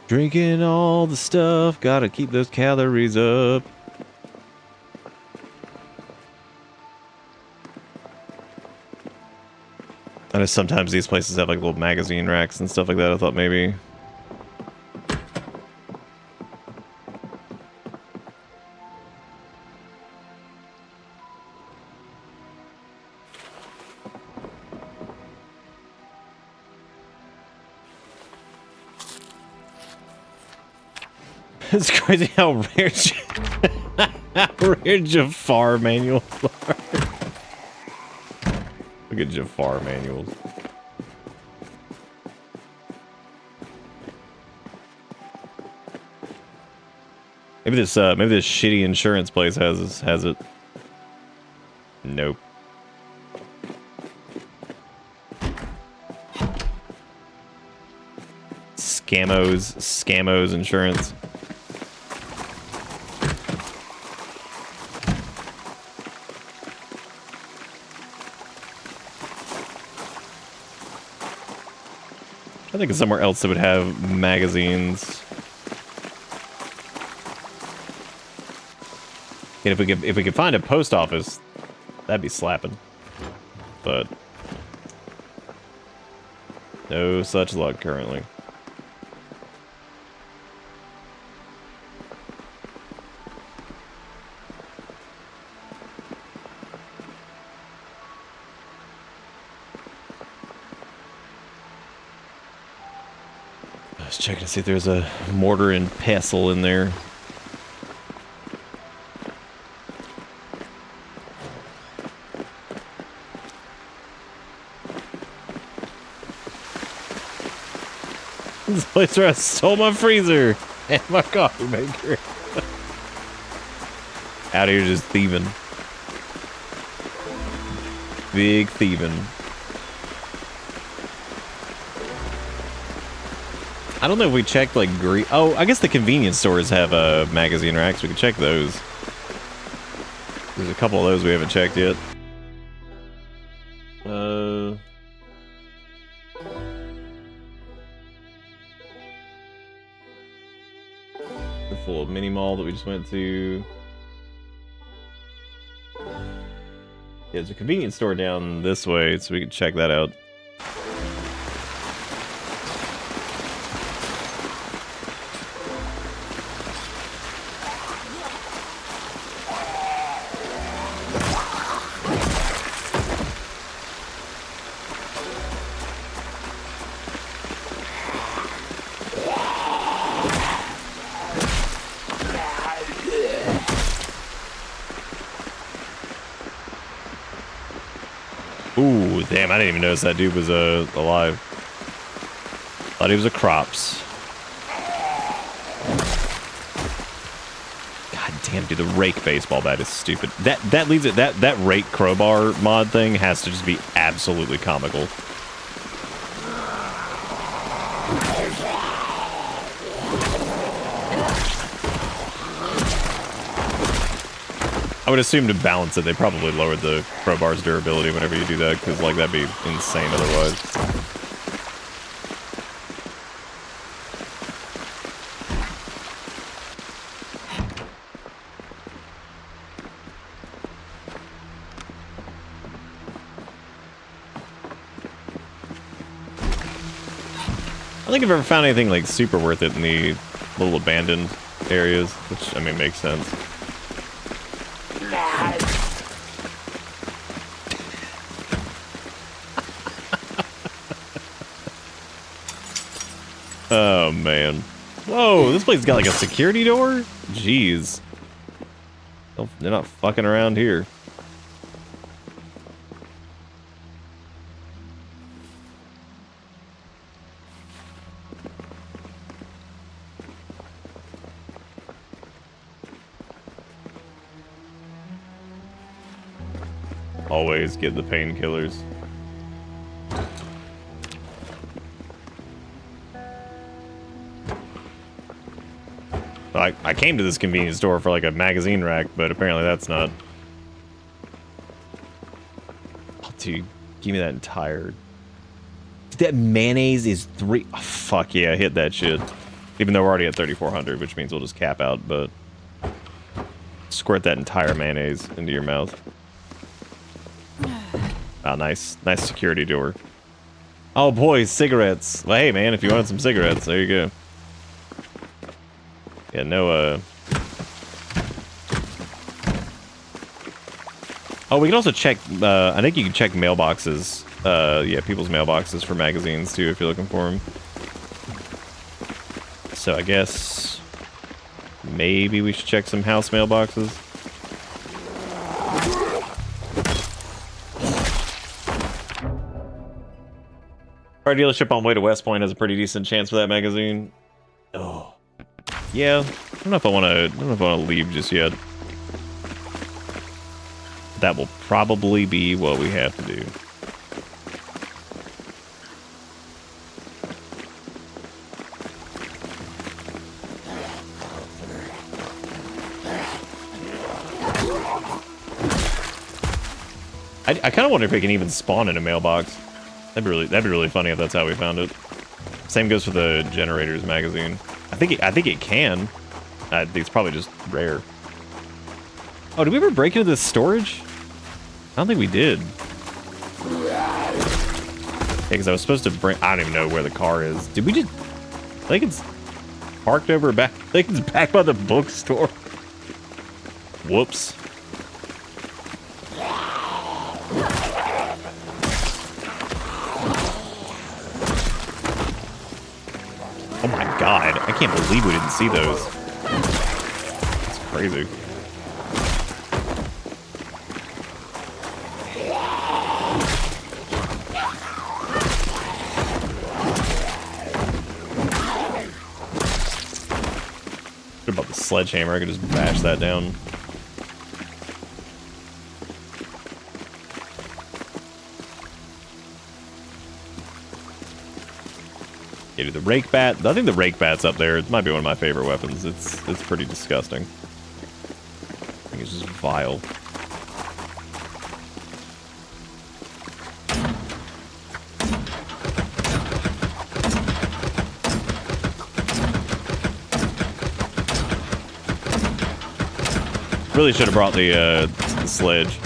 B: Drinking all the stuff, gotta keep those calories up. I know sometimes these places have like little magazine racks and stuff like that. I thought maybe. It's crazy how rare, how rare Jafar manuals are. Look at Jafar manuals. Maybe this shitty insurance place has it. Nope. Scamos insurance. I think it's somewhere else that would have magazines. And if we could find a post office, that'd be slapping. But no such luck currently. Checking to see if there's a mortar and pestle in there. This place where I stole my freezer and my coffee maker. Out here just thieving. Big thieving. I don't know if we checked like oh, I guess the convenience stores have magazine racks. We can check those. There's a couple of those we haven't checked yet. The full mini mall that we just went to. Yeah, there's a convenience store down this way, so we can check that out. Ooh, damn, I didn't even notice that dude was alive. Thought he was a crops. God damn, dude, the rake baseball bat is stupid. That leaves it, that rake crowbar mod thing has to just be absolutely comical. would assume to balance it, they probably lowered the crowbar's durability whenever you do that, because like that'd be insane otherwise. I don't think I've ever found anything like super worth it in the little abandoned areas, which I mean makes sense. Oh man. Whoa, this place got like a security door? Jeez. They're not fucking around here. Always get the painkillers. I came to this convenience store for like a magazine rack, but apparently that's not. Oh, dude, give me that entire. That mayonnaise is three. Oh, fuck yeah, hit that shit. Even though we're already at 3,400, which means we'll just cap out, but squirt that entire mayonnaise into your mouth. Oh, nice. Nice security door. Oh, boy, cigarettes. Well, hey, man, if you wanted some cigarettes, there you go. Yeah, no, Oh, we can also check, I think you can check mailboxes. Yeah, people's mailboxes for magazines, too, if you're looking for them. So I guess maybe we should check some house mailboxes. Our dealership on way to West Point has a pretty decent chance for that magazine. Oh, yeah. I don't know if I want to leave just yet. That will probably be what we have to do. I kind of wonder if it can even spawn in a mailbox. That'd be really funny if that's how we found it. Same goes for the Generators magazine. I think it can. I think it's probably just rare. Oh, did we ever break into this storage? I don't think we did. Yeah, because I was supposed to bring. I don't even know where the car is. Did we just? I think it's parked over back. I think it's back by the bookstore. Whoops. Oh my god, I can't believe we didn't see those. It's crazy. What about the sledgehammer? I could just bash that down. Yeah, dude, the rake bat. I think the rake bat's up there. It might be one of my favorite weapons. It's pretty disgusting. I think it's just vile. Really should have brought the sledge.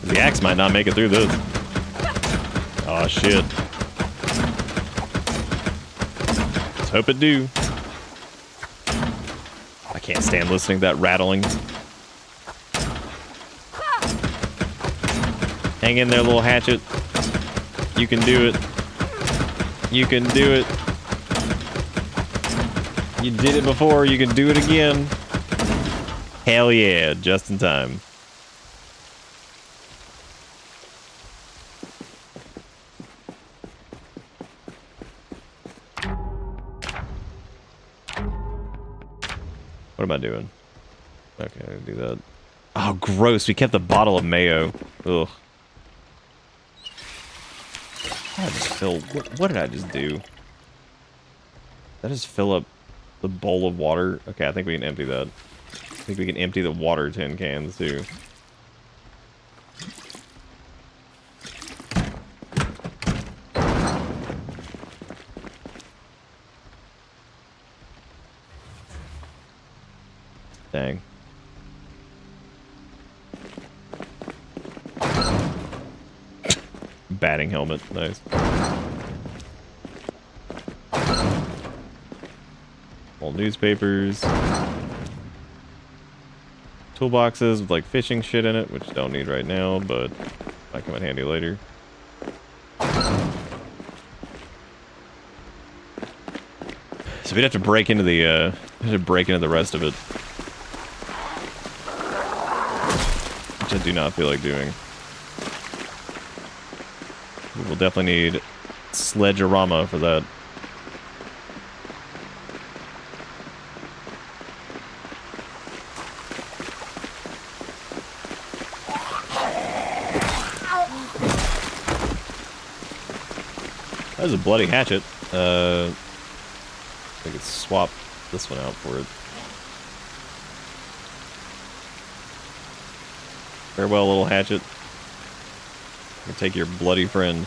B: The axe might not make it through this. Oh shit. Let's hope it do. I can't stand listening to that rattling. Hang in there, little hatchet. You can do it. You can do it. You did it before, you can do it again. Hell yeah, just in time. What am I doing? Okay, I do that. Oh, gross. We kept the bottle of mayo. Ugh. I just fill. What did I just do? Did I just fill up the bowl of water? Okay, I think we can empty that. I think we can empty the water tin cans too. Dang. Batting helmet, nice. Old newspapers. Toolboxes with like fishing shit in it, which don't need right now, but might come in handy later. So we'd have to break into the rest of it. Which I do not feel like doing. We will definitely need Sledge-a-rama for that. That was a bloody hatchet. I could swap this one out for it. Farewell, little hatchet. You can take your bloody friend.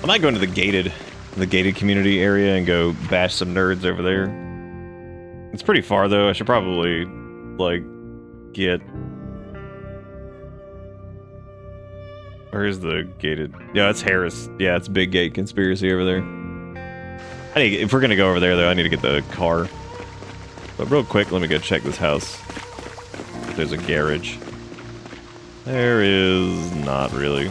B: I might go into the gated community area and go bash some nerds over there. It's pretty far though. I should probably like get. Where's the gated? Yeah, it's Harris. Yeah, it's Big Gate Conspiracy over there. If we're gonna go over there though, I need to get the car. But real quick, let me go check this house. There's a garage. There is not really.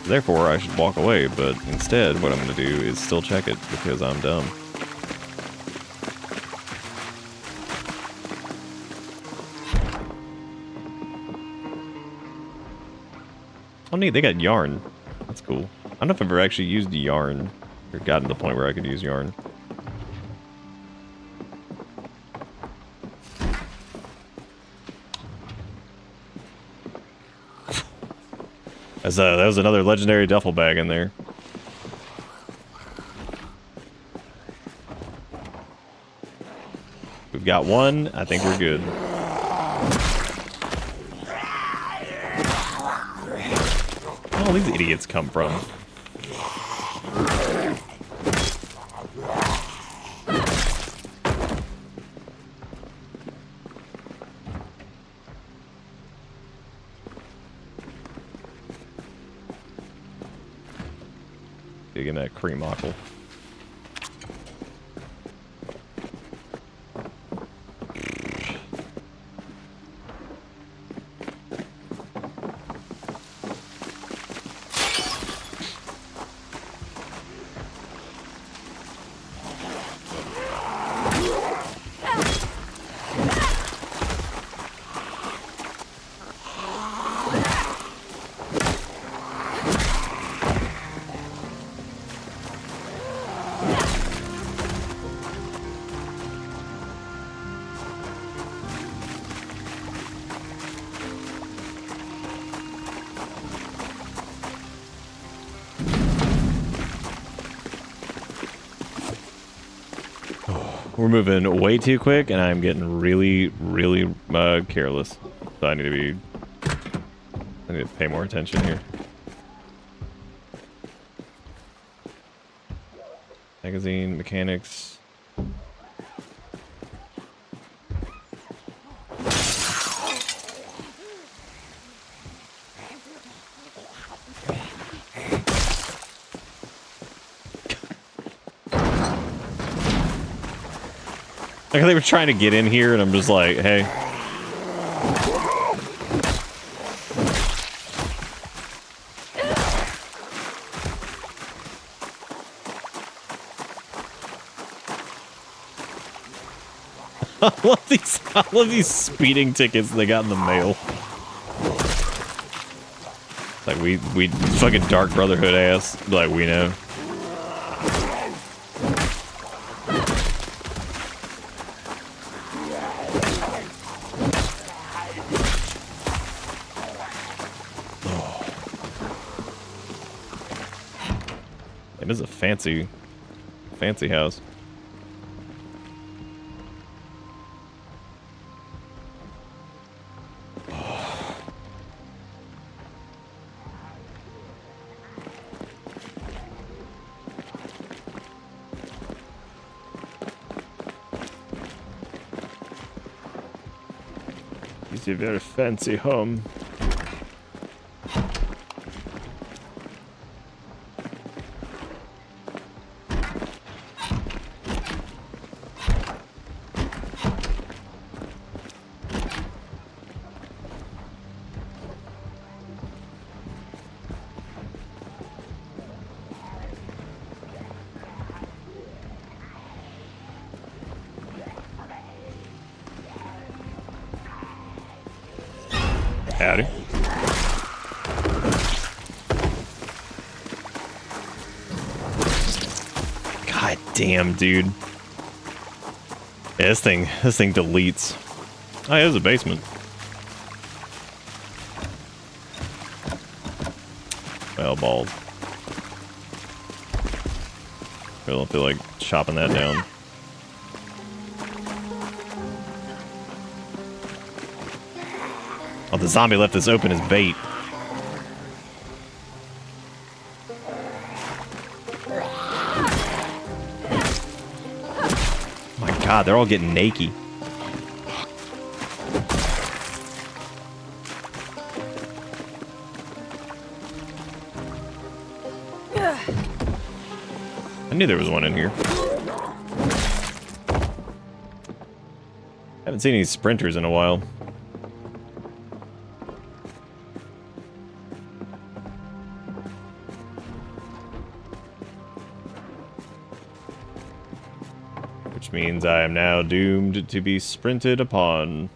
B: Therefore, I should walk away, but instead, what I'm gonna do is still check it because I'm dumb. Oh neat, they got yarn. That's cool. I don't know if I've ever actually used yarn or gotten to the point where I could use yarn. That was another legendary duffel bag in there. We've got one. I think we're good. Where all these idiots come from? Digging that cream aqua. We're moving way too quick, and I'm getting really, really careless. So I need to pay more attention here. Magazine, mechanics. Like they were trying to get in here, and I'm just like, hey. I love these speeding tickets they got in the mail. Like we fucking Dark Brotherhood ass. Like we know. It is a fancy house. It's a very fancy home. Howdy. God damn, dude. Yeah, this thing deletes. Oh, yeah, there's a basement. Well, balls. I don't feel like chopping that down. Oh, the zombie left this open as bait. My God, they're all getting naked. I knew there was one in here. Haven't seen any sprinters in a while. Which means I am now doomed to be sprinted upon.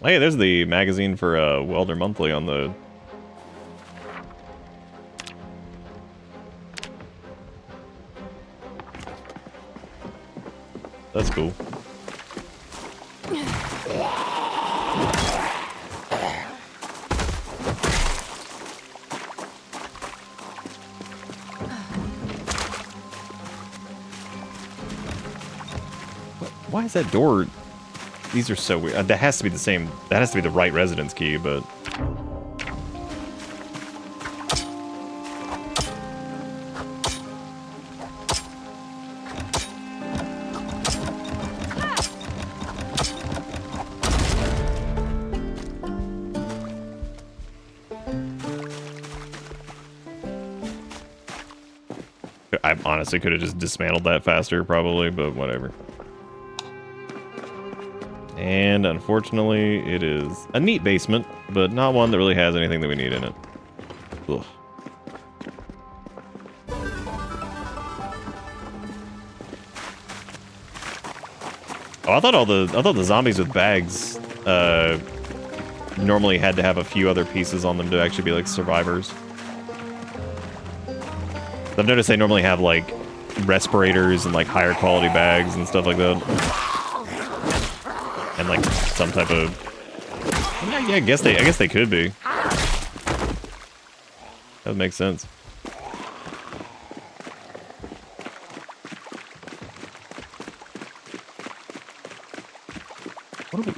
B: Oh yeah, there's the magazine for Welder Monthly on the... That's cool. Why is that door? These are so weird. That has to be the same. That has to be the right residence key, but... I honestly could have just dismantled that faster, probably, but whatever. And unfortunately, it is a neat basement, but not one that really has anything that we need in it. Ugh. Oh, I thought the zombies with bags normally had to have a few other pieces on them to actually be like survivors. I've noticed they normally have like respirators and like higher quality bags and stuff like that. And like some type of... Yeah, I guess they could be. That would make sense.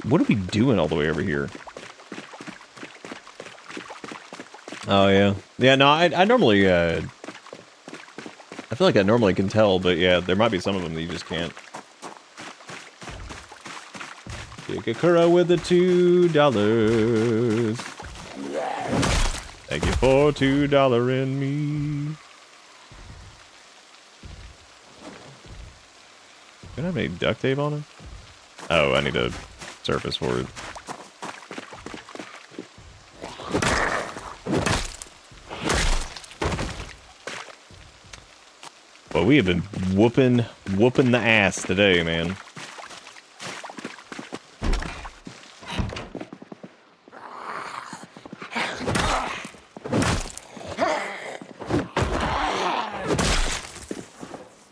B: What are we doing all the way over here? Oh yeah. Yeah, no, I normally I feel like I normally can tell, but yeah, there might be some of them that you just can't. Kikakura with the $2. Thank you for $2 in me. Don't have any duct tape on it? Oh, I need a surface for it. Well, we have been whooping the ass today, man.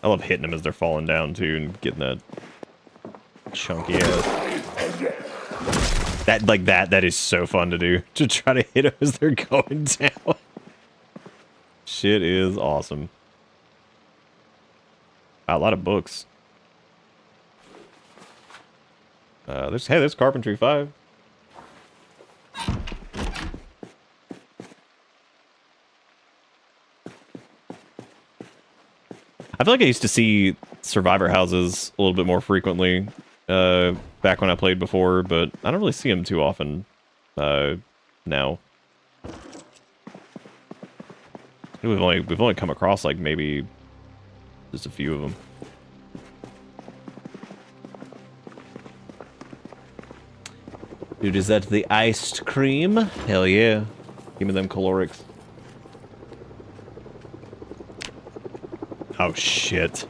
B: I love hitting them as they're falling down too and getting that chunky ass. That is so fun to do. To try to hit them as they're going down. Shit is awesome. A lot of books. There's Carpentry 5. I feel like I used to see survivor houses a little bit more frequently back when I played before, but I don't really see them too often now. We've only come across like maybe just a few of them.
A: Dude, is that the iced cream?
B: Hell yeah. Give me them calorics. Oh, shit.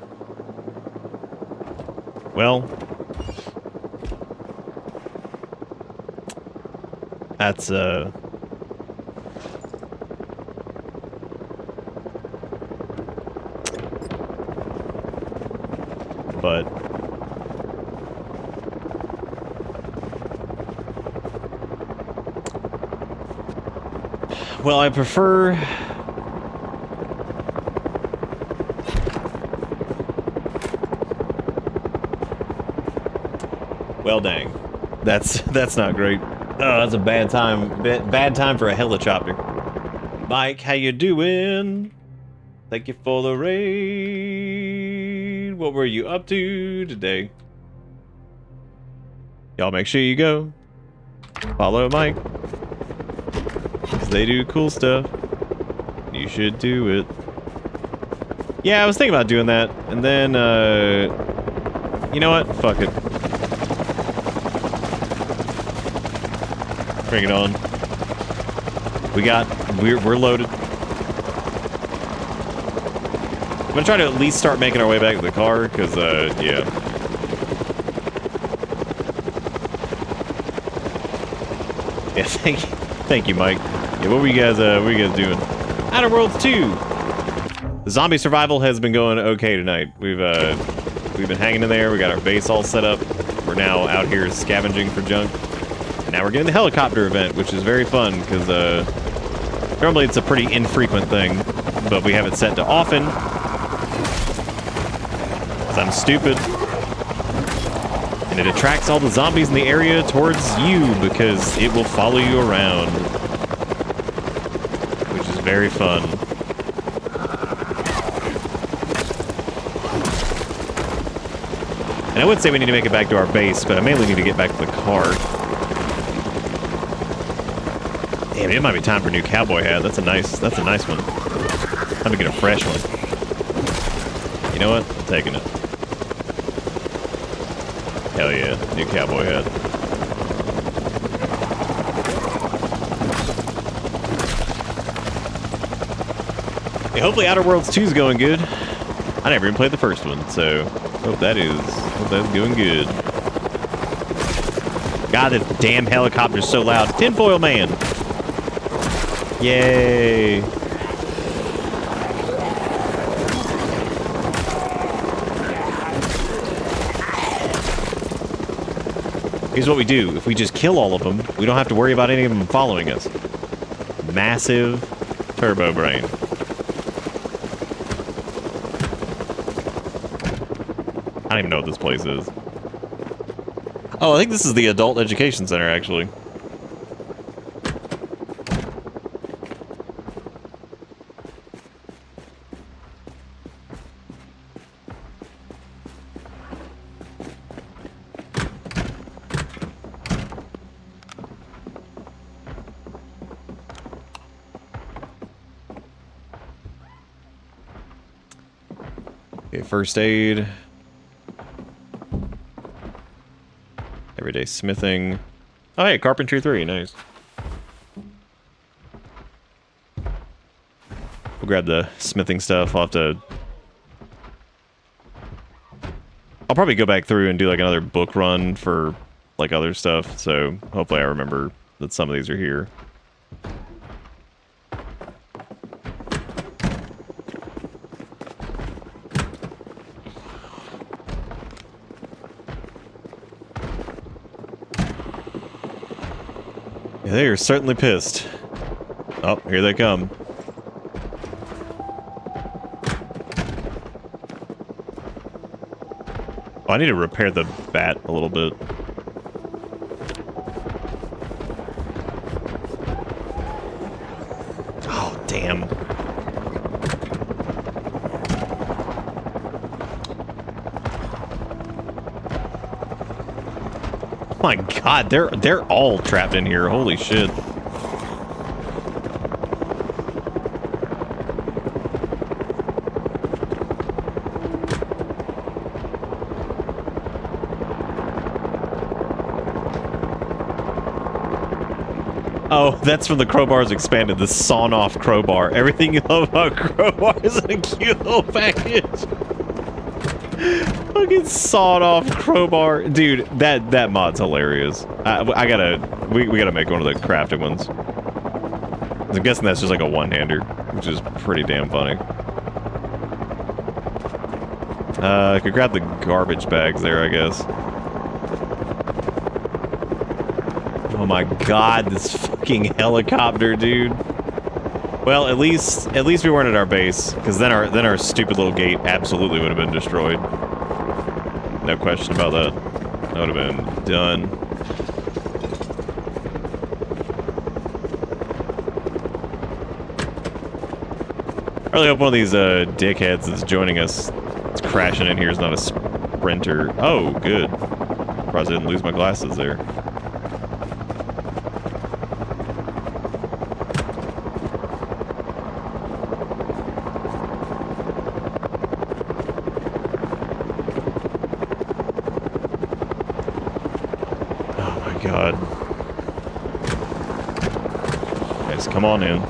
B: Well. That's, but... Well, I prefer... Well, dang. That's not great. Oh, that's a bad time. Bad time for a helicopter. Mike, how you doing? Thank you for the raid. What were you up to today? Y'all make sure you go. Follow Mike. Because they do cool stuff. You should do it. Yeah, I was thinking about doing that. And then, you know what? Fuck it. Bring it on. We're loaded. I'm gonna try to at least start making our way back to the car, because, yeah. Yeah, thank you, Mike. Yeah, what were you guys doing? Outer Worlds 2! The zombie survival has been going okay tonight. We've been hanging in there, we got our base all set up. We're now out here scavenging for junk. And now we're getting the helicopter event, which is very fun, because, normally it's a pretty infrequent thing, but we have it set to often. Because I'm stupid. And it attracts all the zombies in the area towards you because it will follow you around. Which is very fun. And I would say we need to make it back to our base, but I mainly need to get back to the car. Damn, it might be time for a new cowboy hat. That's a nice one. Time to get a fresh one. You know what? I'm taking it. Hell yeah, new cowboy hat. Hey, hopefully Outer Worlds 2 is going good. I never even played the first one, so hope that's going good. God, this damn helicopter's so loud. Tinfoil Man! Yay! Here's what we do. If we just kill all of them, we don't have to worry about any of them following us. Massive turbo brain. I don't even know what this place is. Oh, I think this is the Adult Education Center, actually. Okay, first aid. Everyday smithing. Oh, hey, Carpentry 3, nice. We'll grab the smithing stuff. I'll probably go back through and do like another book run for like other stuff, so hopefully I remember that some of these are here. They are certainly pissed. Oh, here they come. Oh, I need to repair the bat a little bit. Oh, damn. Oh my god, they're all trapped in here. Holy shit. Oh, that's from the crowbars expanded. The sawn-off crowbar. Everything you love about crowbar is in a cute little package. Fucking sawed-off crowbar, dude. That mod's hilarious. I gotta, we gotta make one of the crafted ones. I'm guessing that's just like a one-hander, which is pretty damn funny. I could grab the garbage bags there, I guess. Oh my god, this fucking helicopter, dude. Well, at least we weren't at our base, because then our stupid little gate absolutely would have been destroyed. No question about that. That would have been done. I really hope one of these dickheads that's joining us, that's crashing in here, is not a sprinter. Oh, good. Surprised I didn't lose my glasses there. God. Guys, come on in.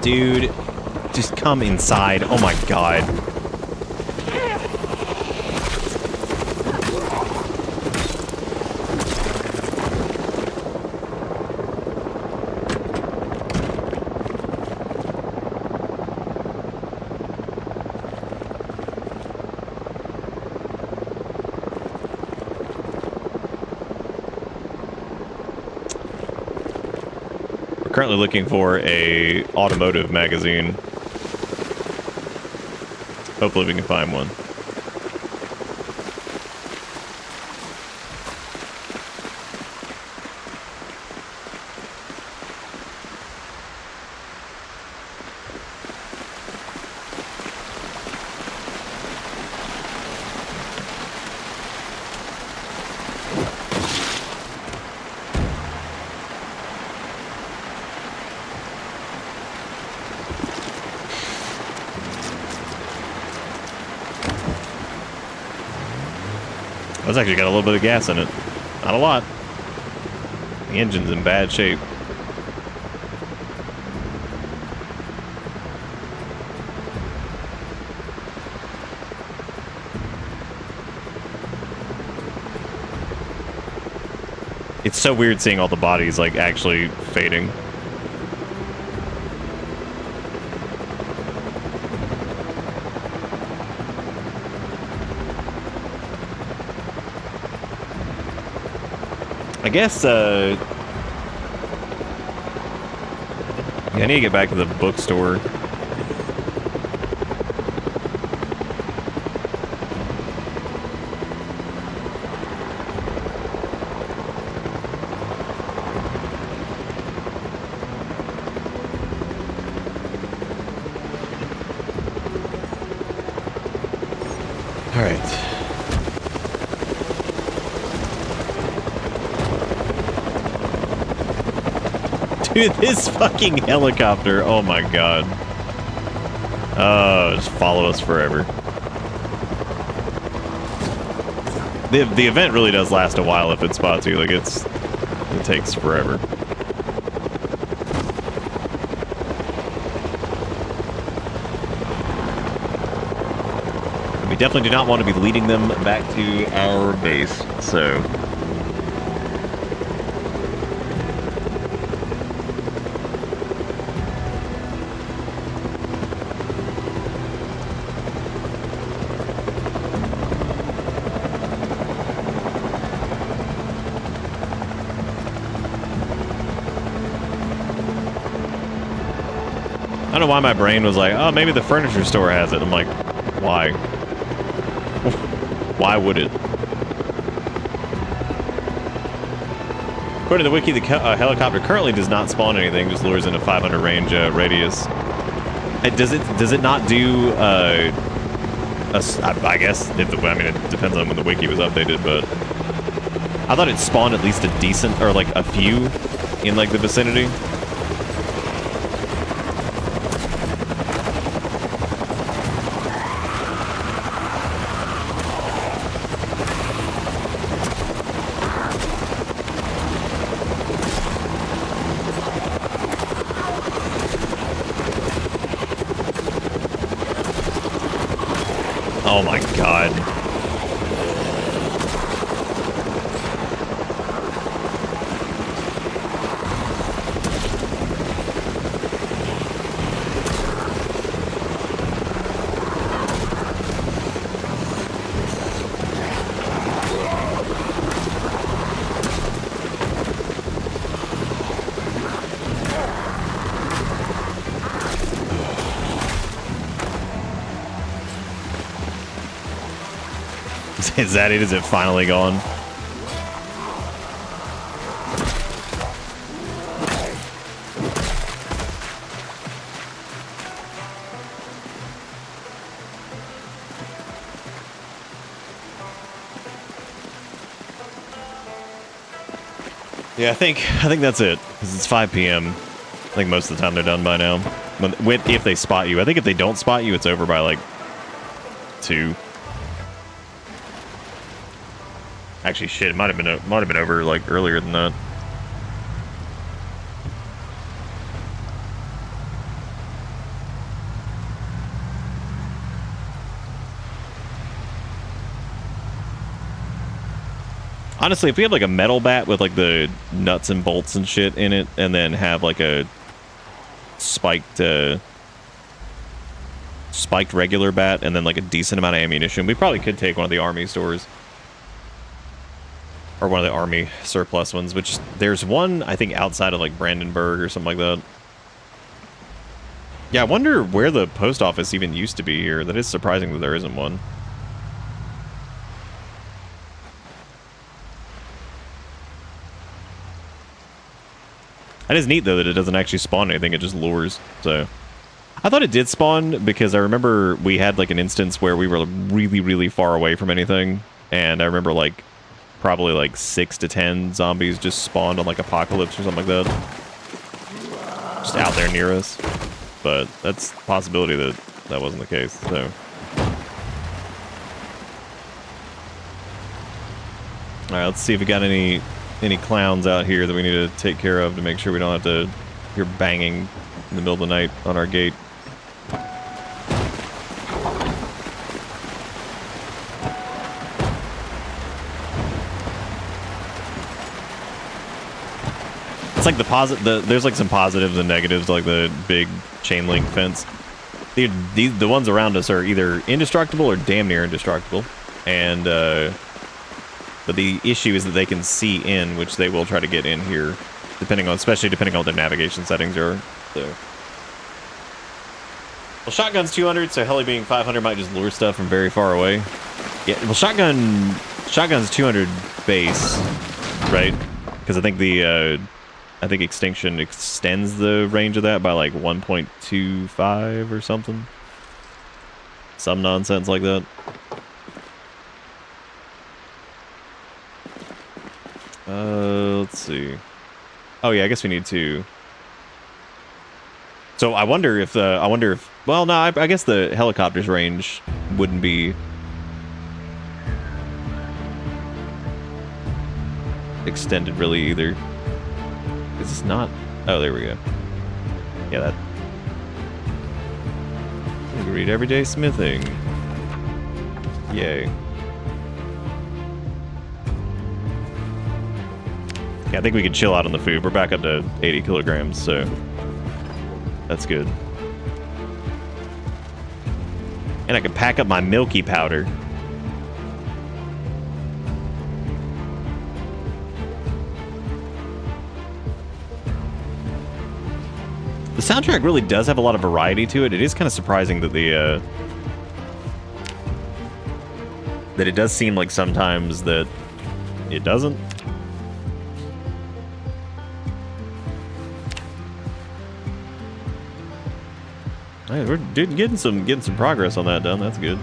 B: Dude, just come inside. Oh my god. Currently looking for a automotive magazine. Hopefully we can find one. That's actually got a little bit of gas in it. Not a lot. The engine's in bad shape. It's so weird seeing all the bodies like actually fading. I guess, I need to get back to the bookstore. All right. Dude, this fucking helicopter. Oh my god. Just follow us forever. The event really does last a while if it spots you. Like, it takes forever. We definitely do not want to be leading them back to our base, so... don't know why my brain was like, oh, maybe the furniture store has it. I'm like, why? Why would it? According to the wiki, the helicopter currently does not spawn anything, just lures in a 500 range radius. Does it not do? I guess I mean it depends on when the wiki was updated, but I thought it spawned at least a decent or like a few in like the vicinity. Oh my god. Is that it? Is it finally gone? Yeah, I think that's it. Because it's 5 p.m. I think most of the time they're done by now. If they spot you. I think if they don't spot you, it's over by like 2. Actually, shit, it might have been over like earlier than that. Honestly, if we had like a metal bat with like the nuts and bolts and shit in it, and then have like a spiked regular bat, and then like a decent amount of ammunition, we probably could take one of the army stores. Or one of the army surplus ones, which there's one, I think, outside of like Brandenburg or something like that. Yeah, I wonder where the post office even used to be here. That is surprising that there isn't one. That is neat, though, that it doesn't actually spawn anything. It just lures, so... I thought it did spawn because I remember we had like an instance where we were really, really far away from anything. And I remember like... probably like 6 to 10 zombies just spawned on like Apocalypse or something like that. Just out there near us. But that's a possibility that that wasn't the case, so. Alright, let's see if we got any clowns out here that we need to take care of to make sure we don't have to hear banging in the middle of the night on our gate. It's like there's like some positives and negatives, like the big chain link fence. The ones around us are either indestructible or damn near indestructible, and but the issue is that they can see in, which they will try to get in here, especially depending on what their navigation settings are. So, well, shotgun's 200, so heli being 500 might just lure stuff from very far away. Yeah, well, shotgun's 200 base, right? Because I think Extinction extends the range of that by like 1.25 or something. Some nonsense like that. Let's see. Oh yeah, I guess we need to. So I wonder if well, no, I guess the helicopter's range wouldn't be extended really either. Is this not? Oh, there we go. Yeah, that. You can read Everyday Smithing. Yay. Yeah, I think we can chill out on the food. We're back up to 80 kilograms, so that's good. And I can pack up my milky powder. The soundtrack really does have a lot of variety to it. It is kind of surprising that that it does seem like sometimes that it doesn't. Hey, we're getting some progress on that done. That's good.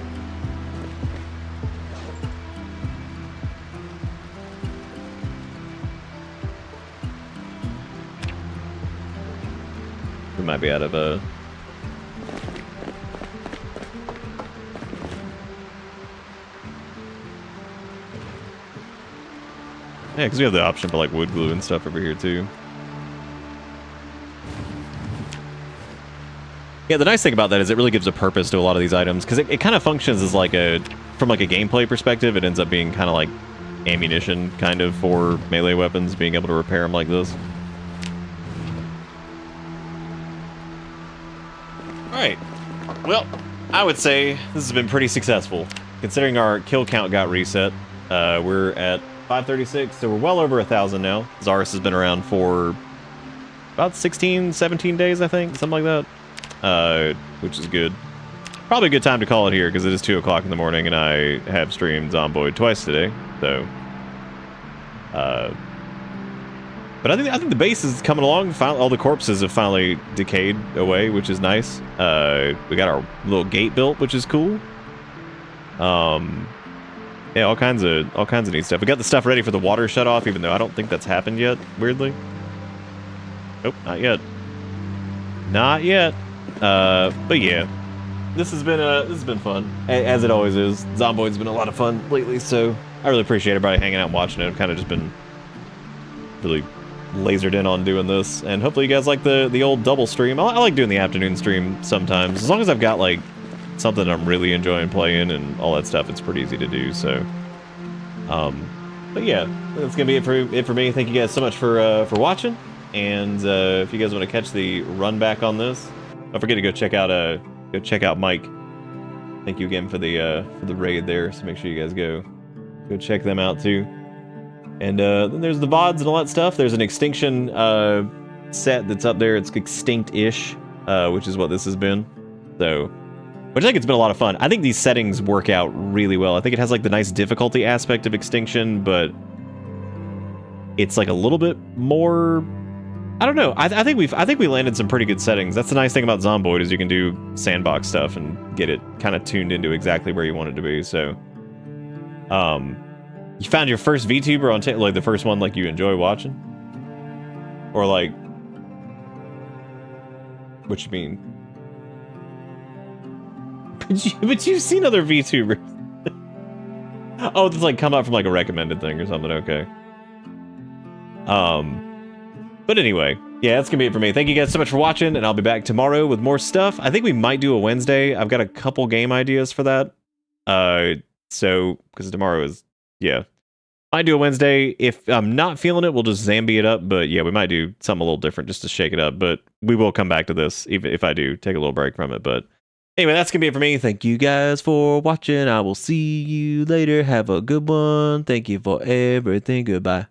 B: We might be out of a. Yeah, because we have the option for like wood glue and stuff over here too. Yeah, the nice thing about that is it really gives a purpose to a lot of these items, because it kind of functions as like from like a gameplay perspective, it ends up being kind of like ammunition kind of for melee weapons, being able to repair them like this. Alright, well, I would say this has been pretty successful. Considering our kill count got reset, we're at 536, so we're well over 1,000 now. Zarus has been around for about 16, 17 days, I think, something like that. Which is good. Probably a good time to call it here, because it is 2 o'clock in the morning, and I have streamed Zomboid twice today, so... But I think the base is coming along. All the corpses have finally decayed away, which is nice. We got our little gate built, which is cool. Yeah, all kinds of neat stuff. We got the stuff ready for the water shut off, even though I don't think that's happened yet, weirdly. Nope, not yet. Not yet. But yeah, this has been fun, as it always is. Zomboid's been a lot of fun lately, so I really appreciate everybody hanging out and watching it. I've kind of just been really lasered in on doing this, and hopefully you guys like the old double stream. I like doing the afternoon stream sometimes, as long as I've got like something I'm really enjoying playing and all that stuff. It's pretty easy to do. So, but yeah, that's gonna be it for me. Thank you guys so much for watching, and if you guys want to catch the run back on this, don't forget to go check out Mike. Thank you again for the raid there. So make sure you guys go check them out too. And then there's the VODs and all that stuff. There's an Extinction set that's up there. It's Extinct-ish, which is what this has been. So, which I think it's been a lot of fun. I think these settings work out really well. I think it has like the nice difficulty aspect of Extinction, but it's like a little bit more. I don't know. I think we landed some pretty good settings. That's the nice thing about Zomboid, is you can do sandbox stuff and get it kind of tuned into exactly where you want it to be. So, you found your first VTuber on like the first one like you enjoy watching? Or like, what you mean? But you've seen other VTubers. Oh, it's like come out from like a recommended thing or something. Okay. But anyway, yeah, that's gonna be it for me. Thank you guys so much for watching, and I'll be back tomorrow with more stuff. I think we might do a Wednesday. I've got a couple game ideas for that. So because tomorrow is, yeah, I do a Wednesday. If I'm not feeling it, we'll just Zambi it up. But yeah, we might do something a little different just to shake it up. But we will come back to this even if I do take a little break from it. But anyway, that's gonna be it for me. Thank you guys for watching. I will see you later. Have a good one. Thank you for everything. Goodbye.